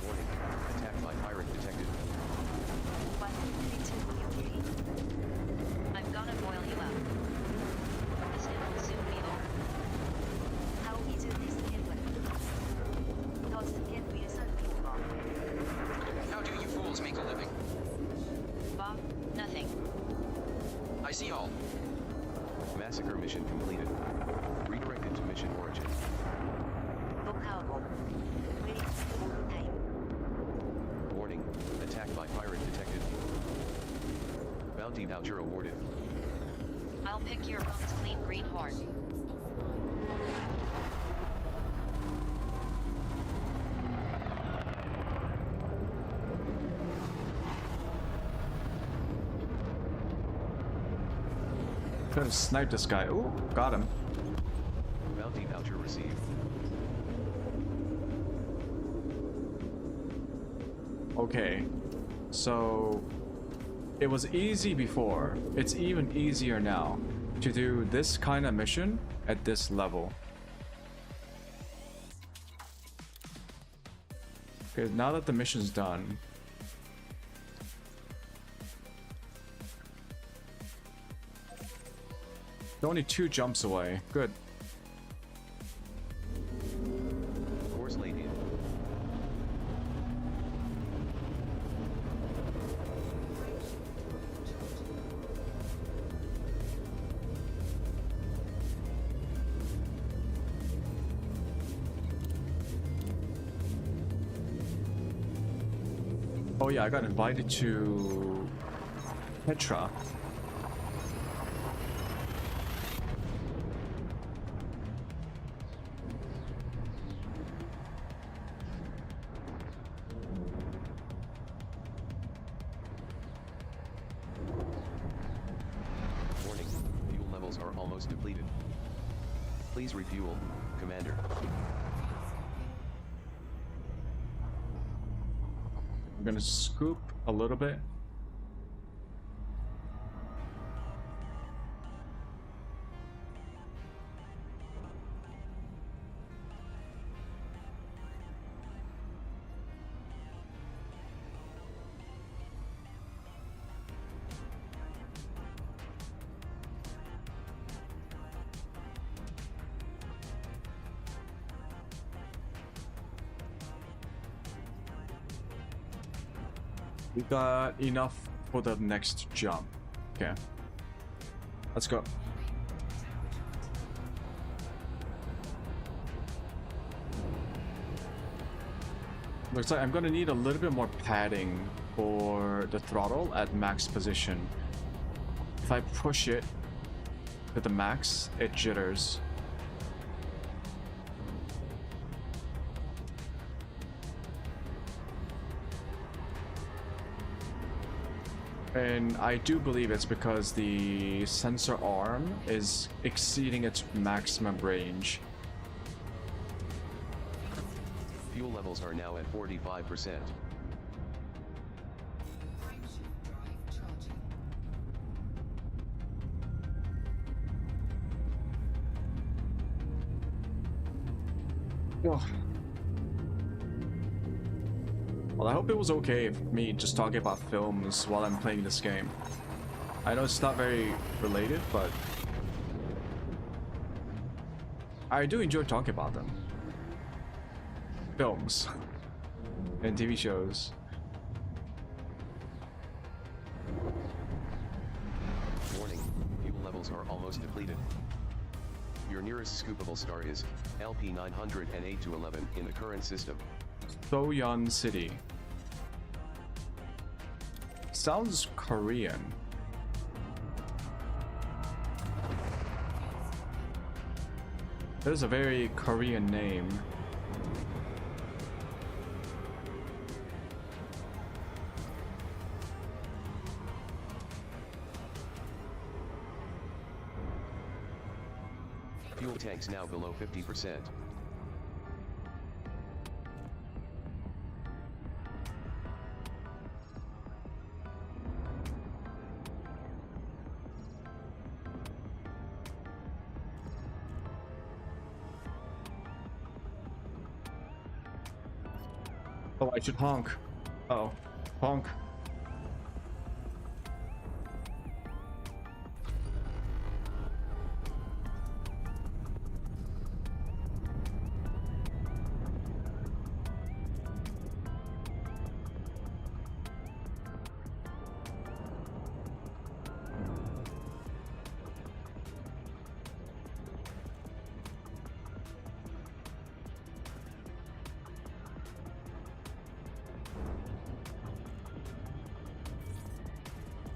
Warning. Attack by pirate detected. I'm gonna boil you out. This hit will soon be over. How is this handled? 더스캔 위산 보거. How do you fools make a living? Bob, nothing. I see all. Massacre mission completed. Redirected to mission origin. 녹화하고. 웨이트 모드 타임. Warning. Attack by pirate detected. Bounty voucher awarded. I'll pick your bones clean, greenhorn. Could have sniped this guy. Ooh, got him. Bounty voucher received. Okay, so it was easy before. It's even easier now to do this kind of mission at this level. Okay, now that the mission's done, They're only 2 jumps away. Good. Course laid in. Oh yeah, I got invited to Petra. Warning, fuel levels are almost depleted. Please refuel, Commander. I'm gonna scoop a little bit. We got enough for the next jump. Okay. Let's go. Looks like I'm gonna need a little bit more padding for the throttle at max position. If I push it to the max, it jitters. And I do believe it's because the sensor arm is exceeding its maximum range. Fuel levels are now at 45%. Frameshift drive charging. Oh. Well, I hope it was okay for me just talking about films while I'm playing this game. I know it's not very related, but I do enjoy talking about them. Films and TV shows. Warning, fuel levels are almost depleted. Your nearest scoopable star is LP 908 to 11 in the current system. Soyeon City. Sounds Korean. That is a very Korean name. Fuel tanks now below 50%. Oh, I should honk. Uh-oh. Honk.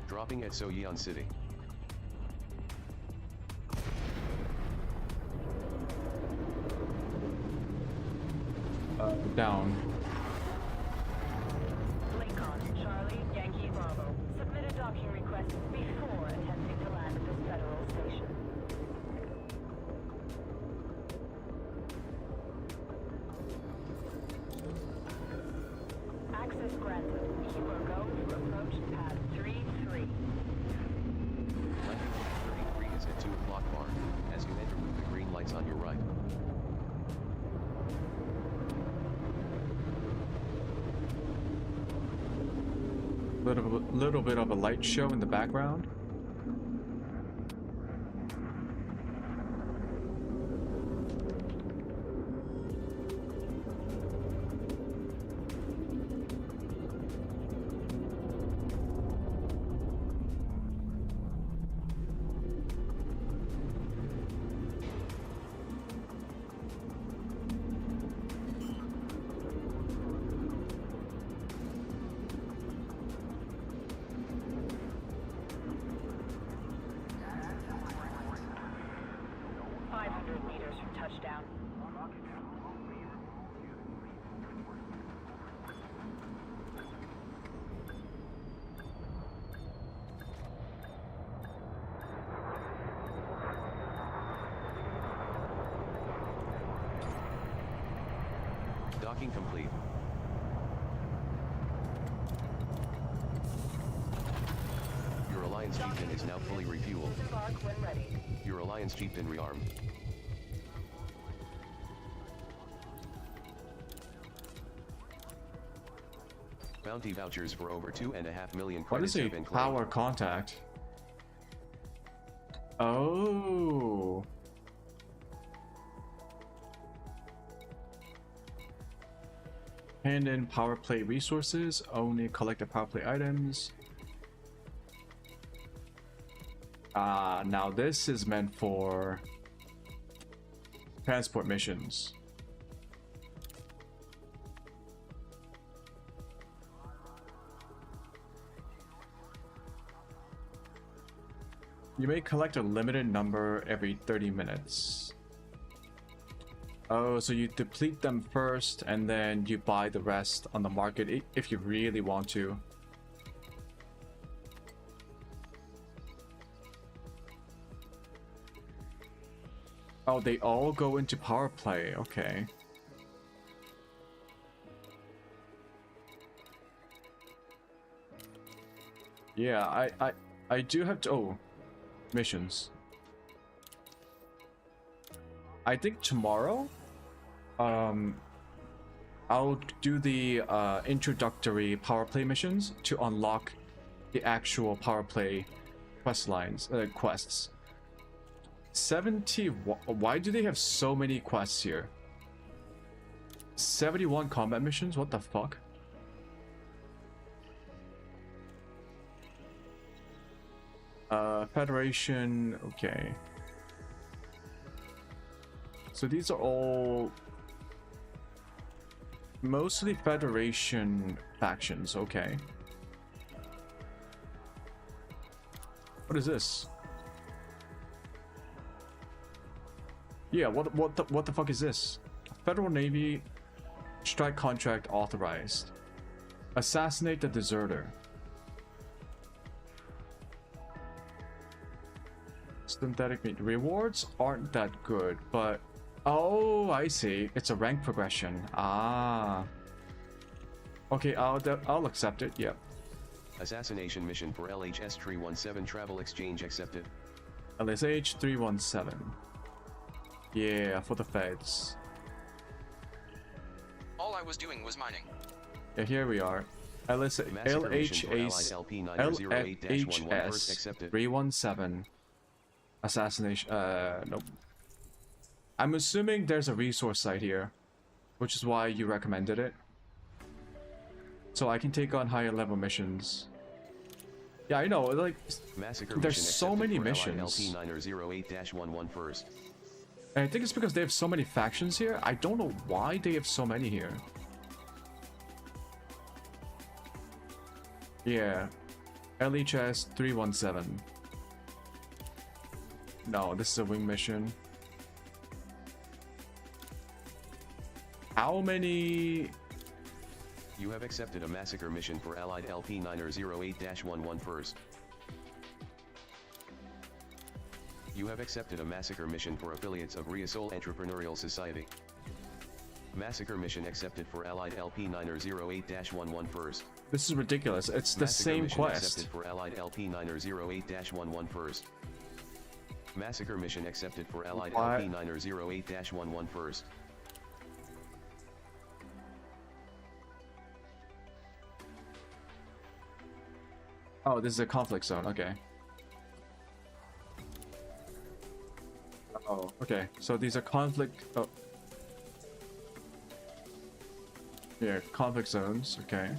Dropping at Soyeon City. Down. Lincoln, Charlie, Yankee, Bravo. Submit a docking request before attempting to land at this federal station. Access granted. You are go to approach pad 33. Landing at 33 is at 2 o'clock mark, as you enter with the green lights on your right. Little bit of a light show in the background. touchdown. Docking complete. Your Alliance Chieftain is now fully refueled. Disembark when ready. Your Alliance Chieftain rearmed. Bounty vouchers for over 2.5 million What is credits a have been claimed. power contact? Oh. Hand in power play resources, only collect the power play items. Now this is meant for transport missions. You may collect a limited number every 30 minutes. Oh, so you deplete them first and then you buy the rest on the market if you really want to. Oh, they all go into power play. Okay. Yeah, I do have to. Oh, missions. I think tomorrow, I'll do the introductory power play missions to unlock the actual power play quest lines, quests. 70. Why do they have so many quests here? 71 combat missions? What the fuck? Federation. Okay. So these are all mostly Federation factions. Okay. What is this? Yeah, what the fuck is this? Federal Navy strike contract authorized. Assassinate the deserter. Synthetic meat rewards aren't that good, but oh, I see. It's a rank progression. Ah. Okay, I'll accept it. Yep. Assassination mission for LHS 317 travel exchange accepted. LSH 317. Yeah, for the feds. All I was doing was mining. Yeah, here we are. LHS 317. Assassination. Nope. I'm assuming there's a resource site here, which is why you recommended it. So I can take on higher level missions. Yeah, I know. Like, there's so many missions. And I think it's because they have so many factions here. I don't know why they have so many here. Yeah. LHS 317. No, this is a wing mission. How many? You have accepted a massacre mission for Allied LP908-11 first. You have accepted a massacre mission for affiliates of Riasol Entrepreneurial Society. Massacre mission accepted for Allied LP908-11 first. This is ridiculous. It's the Massacre same mission quest. accepted for Allied LP908-11 first. Massacre mission accepted for Allied LP908-11 first. Oh, this is a conflict zone. Okay. Oh, okay. So these are conflict. Oh. Yeah, conflict zones. Okay.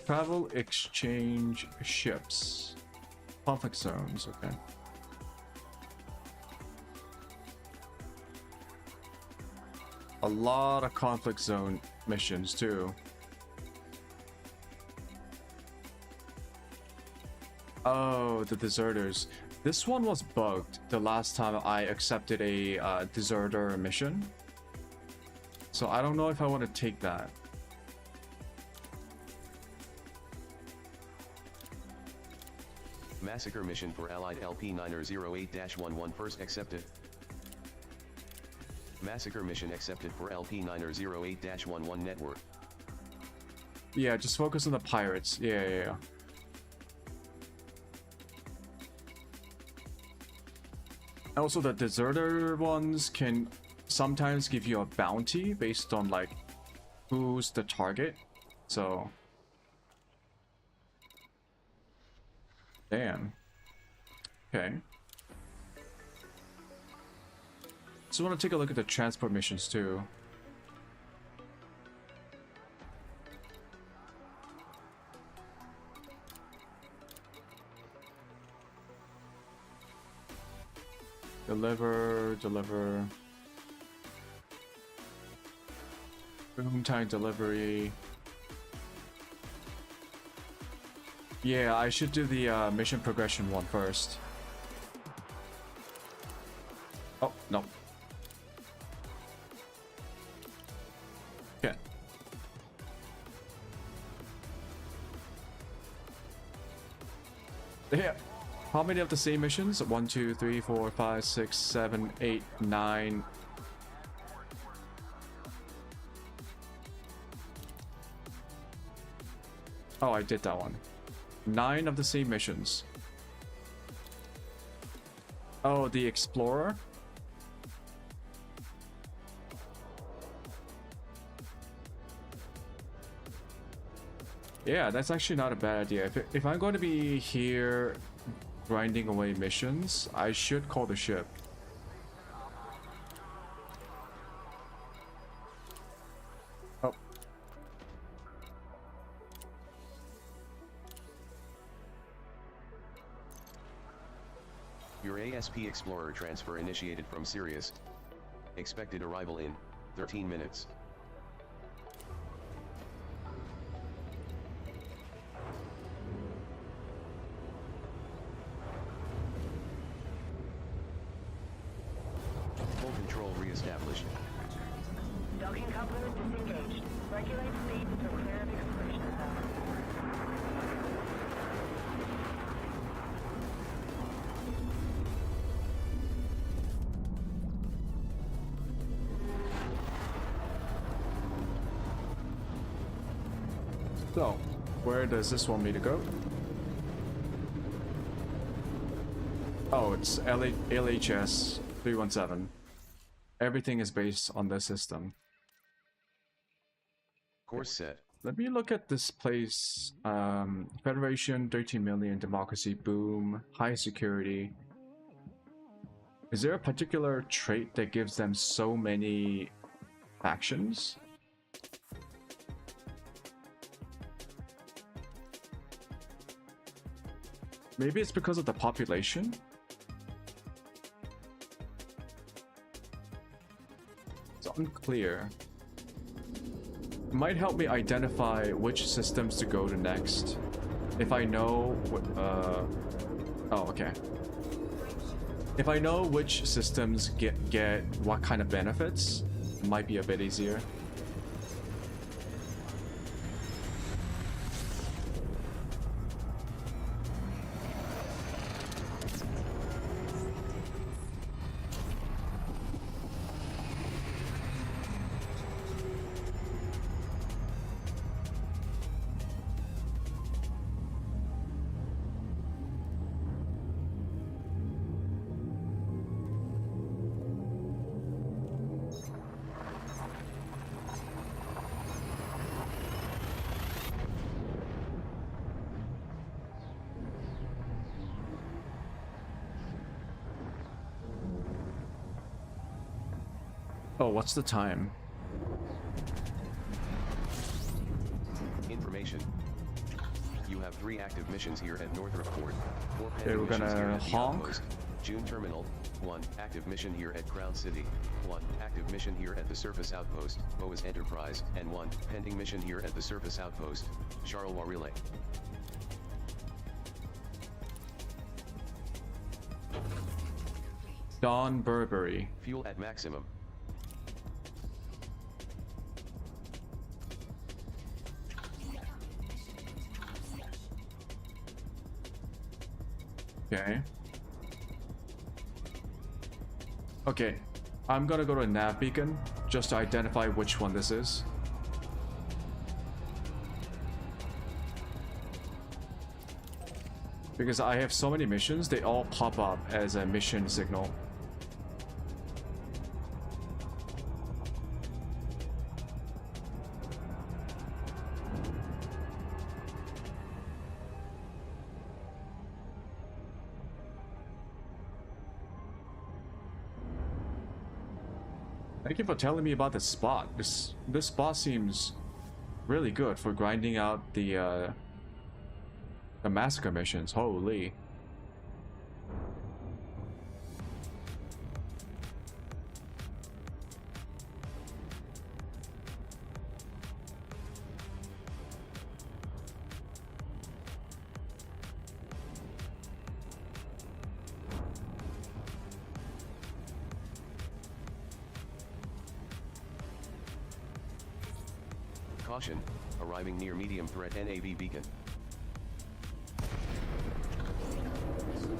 Travel exchange ships. Conflict zones. Okay. A lot of conflict zone missions too. Oh, the deserters. This one was bugged the last time I accepted a deserter mission. So I don't know if I want to take that. Massacre mission for Allied LP908-11 first accepted. Massacre mission accepted for LP908-11 network. Yeah, just focus on the pirates. Yeah. Also, the deserter ones can sometimes give you a bounty based on like who's the target. So damn. Okay. Just want to take a look at the transport missions too. Deliver. Boom time delivery. Yeah, I should do the mission progression one first. Oh, no. Okay. Yeah. How many of the same missions? 1, 2, 3, 4, 5, 6, 7, 8, 9. Oh, I did that one. 9 of the same missions. Oh, the Explorer? Yeah, that's actually not a bad idea. If I'm going to be here grinding away missions, I should call the ship. Oh. Your ASP Explorer transfer initiated from Sirius. Expected arrival in 13 minutes. Full control re-established. Docking coupler disengaged. Regulate speed until clear of exclusion zone. So, where does this want me to go? Oh, it's LHS 317. Everything is based on this system. Course set. Let me look at this place. Federation, 13 million, democracy, boom, high security. Is there a particular trait that gives them so many factions? Maybe it's because of the population? It's unclear. It might help me identify which systems to go to next. If I know oh, okay. If I know which systems get what kind of benefits, it might be a bit easier. Oh, what's the time? Information. You have 3 active missions here at Northrop Port. 4 Okay, pending we're missions here gonna at the honk. outpost. June Terminal. 1 active mission here at Crown City. 1 active mission here at the Surface Outpost, Boas Enterprise, and 1 pending mission here at the Surface Outpost, Charleroi Relay. Don Burberry. Fuel at maximum. Okay. Okay. I'm gonna go to a nav beacon just to identify which one this is. Because I have so many missions, they all pop up as a mission signal. Thank you for telling me about this spot. This spot seems really good for grinding out the massacre missions. Holy. Caution, arriving near medium threat NAV beacon.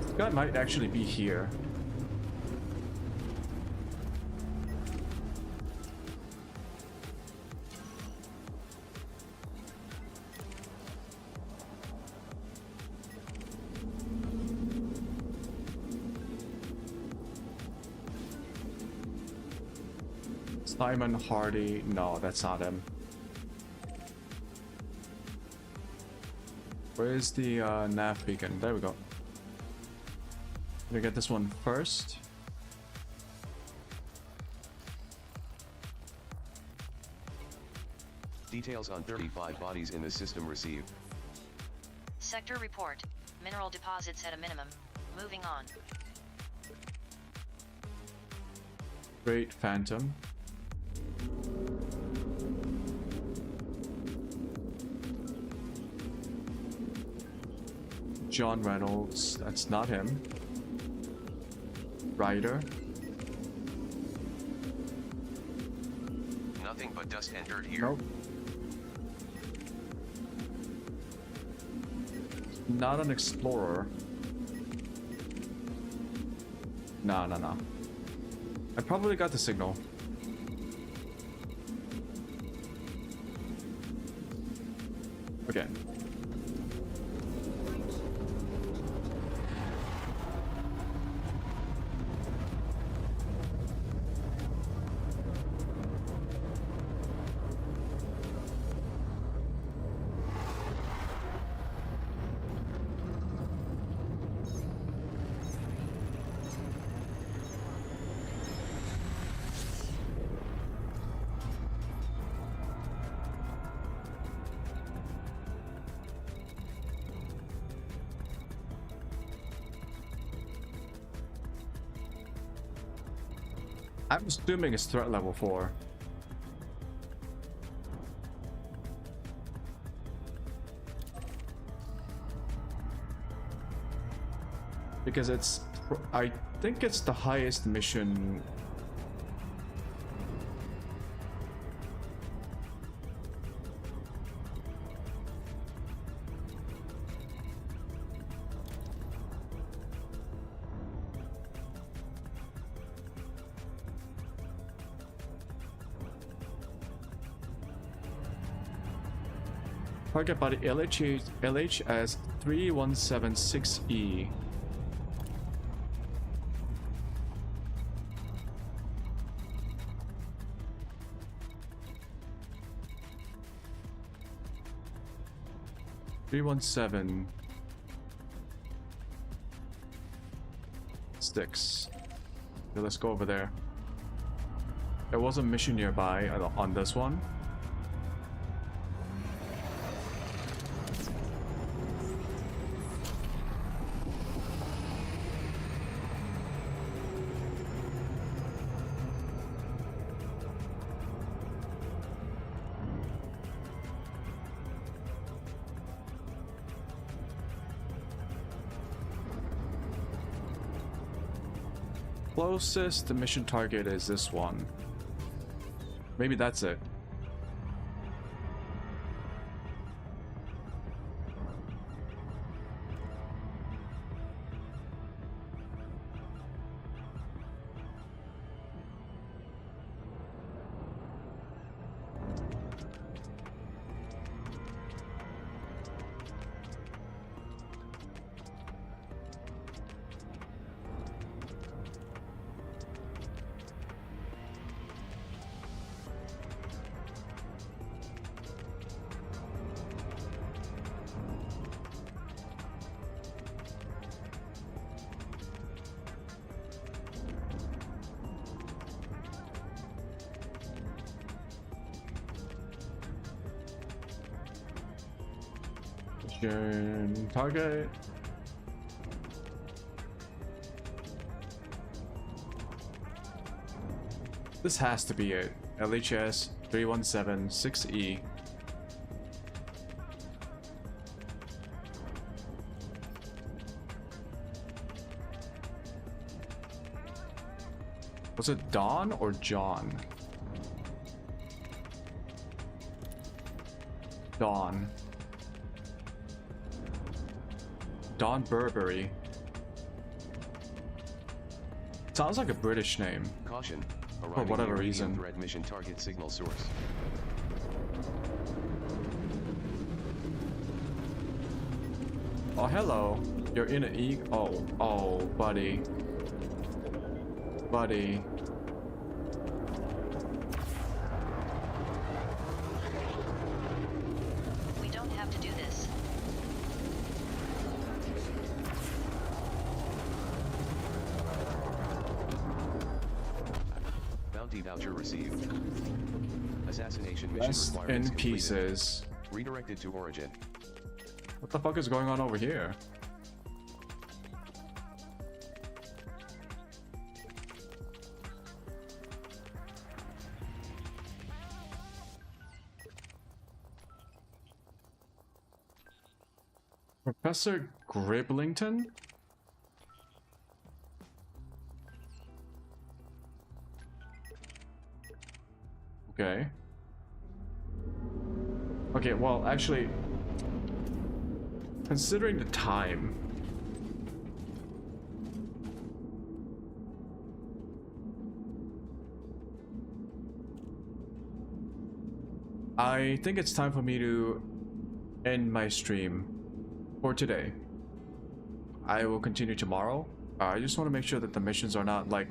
This guy might actually be here. Simon Hardy. No, that's not him. Where is the nav beacon? There we go. Gonna get this one first. Details on 35 bodies in the system received. Sector report. Mineral deposits at a minimum. Moving on. Great Phantom. John Reynolds, that's not him. Ryder. Nothing but dust and dirt here. Nope. Not an explorer. No. I probably got the signal. Okay. I'm assuming it's threat level 4. Because it's... I think it's the highest mission... Target body LHS 3176E. (317) sticks. Okay, let's go over there. There was a mission nearby on this one. closest mission target is this one. Maybe that's it. Target. This has to be it. LHS 3176E. Was it Don or John? Don. Don Burberry. Sounds like a British name. Caution. For whatever reason. Threat mission target signal source. Oh, hello. You're in an oh, buddy. Buddy. We don't have to do this. Bounty voucher received. Assassination mission Rest requirements in completed. pieces. Redirected to origin. What the fuck is going on over here? Professor Griblington? Okay. Okay, well, actually, considering the time, I think it's time for me to end my stream for today. I will continue tomorrow. I just want to make sure that the missions are not like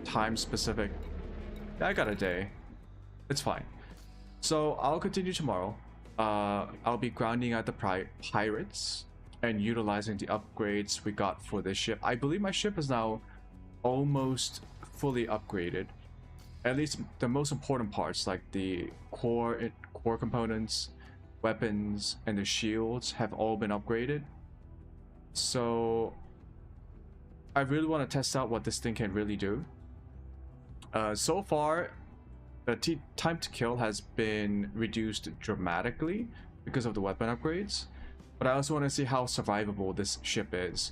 time specific. I got a day. It's fine. So I'll continue tomorrow. I'll be grounding at the pirates and utilizing the upgrades we got for this ship. I believe my ship is now almost fully upgraded. At least the most important parts, like the core components, weapons, and the shields have all been upgraded. So I really want to test out what this thing can really do. So far, the time to kill has been reduced dramatically because of the weapon upgrades, but I also want to see how survivable this ship is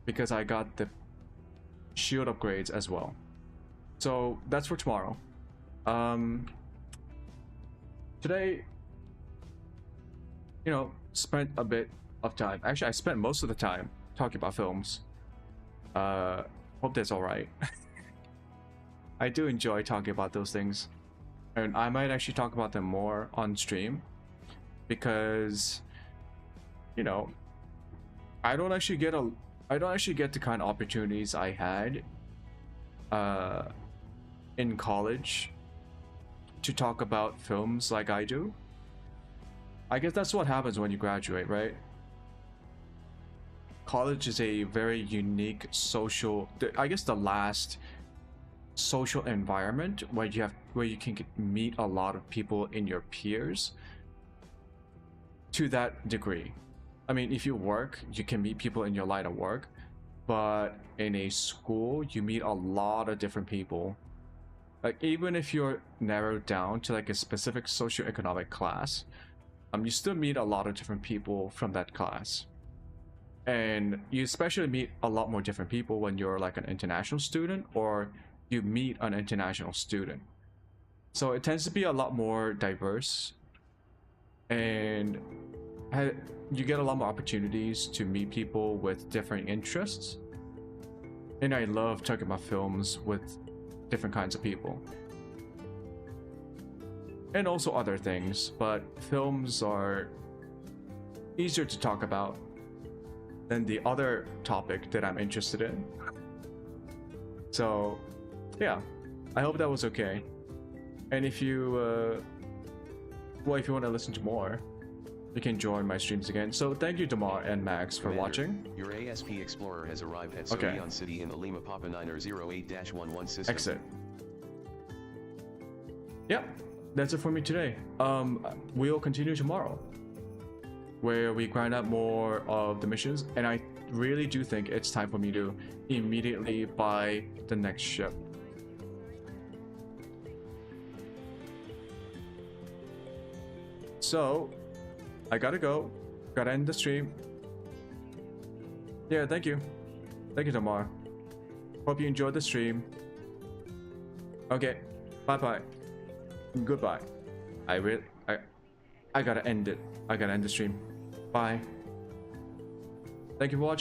because I got the shield upgrades as well. So that's for tomorrow. Today, you know, spent a bit of time. Actually, I spent most of the time talking about films. Hope that's all right. I do enjoy talking about those things, and I might actually talk about them more on stream because, you know, I don't actually get the kind of opportunities I had in college to talk about films like I do. I guess that's what happens when you graduate, right? College is a very unique social, I guess the last social environment where you can meet a lot of people in your peers to that degree. I mean, if you work, you can meet people in your line of work, but in a school, you meet a lot of different people. Like, even if you're narrowed down to like a specific socioeconomic class, you still meet a lot of different people from that class. And you especially meet a lot more different people when you're like an international student or you meet an international student. So it tends to be a lot more diverse, and you get a lot more opportunities to meet people with different interests. And I love talking about films with different kinds of people. And also other things, but films are easier to talk about than the other topic that I'm interested in. So yeah, I hope that was okay. And if you if you want to listen to more, you can join my streams again. So thank you, Damar and Max, for watching. Your ASP Explorer has arrived at Okay. Sorion City in the Lima Papa 908-11 system. Exit. Yep, that's it for me today. We'll continue tomorrow, where we grind up more of the missions, and I really do think it's time for me to immediately buy the next ship. So, I gotta go. Gotta end the stream. Yeah, thank you. Thank you, Tamar. Hope you enjoyed the stream. Okay, bye-bye. Goodbye. I gotta end it. I gotta end the stream. Bye. Thank you for watching.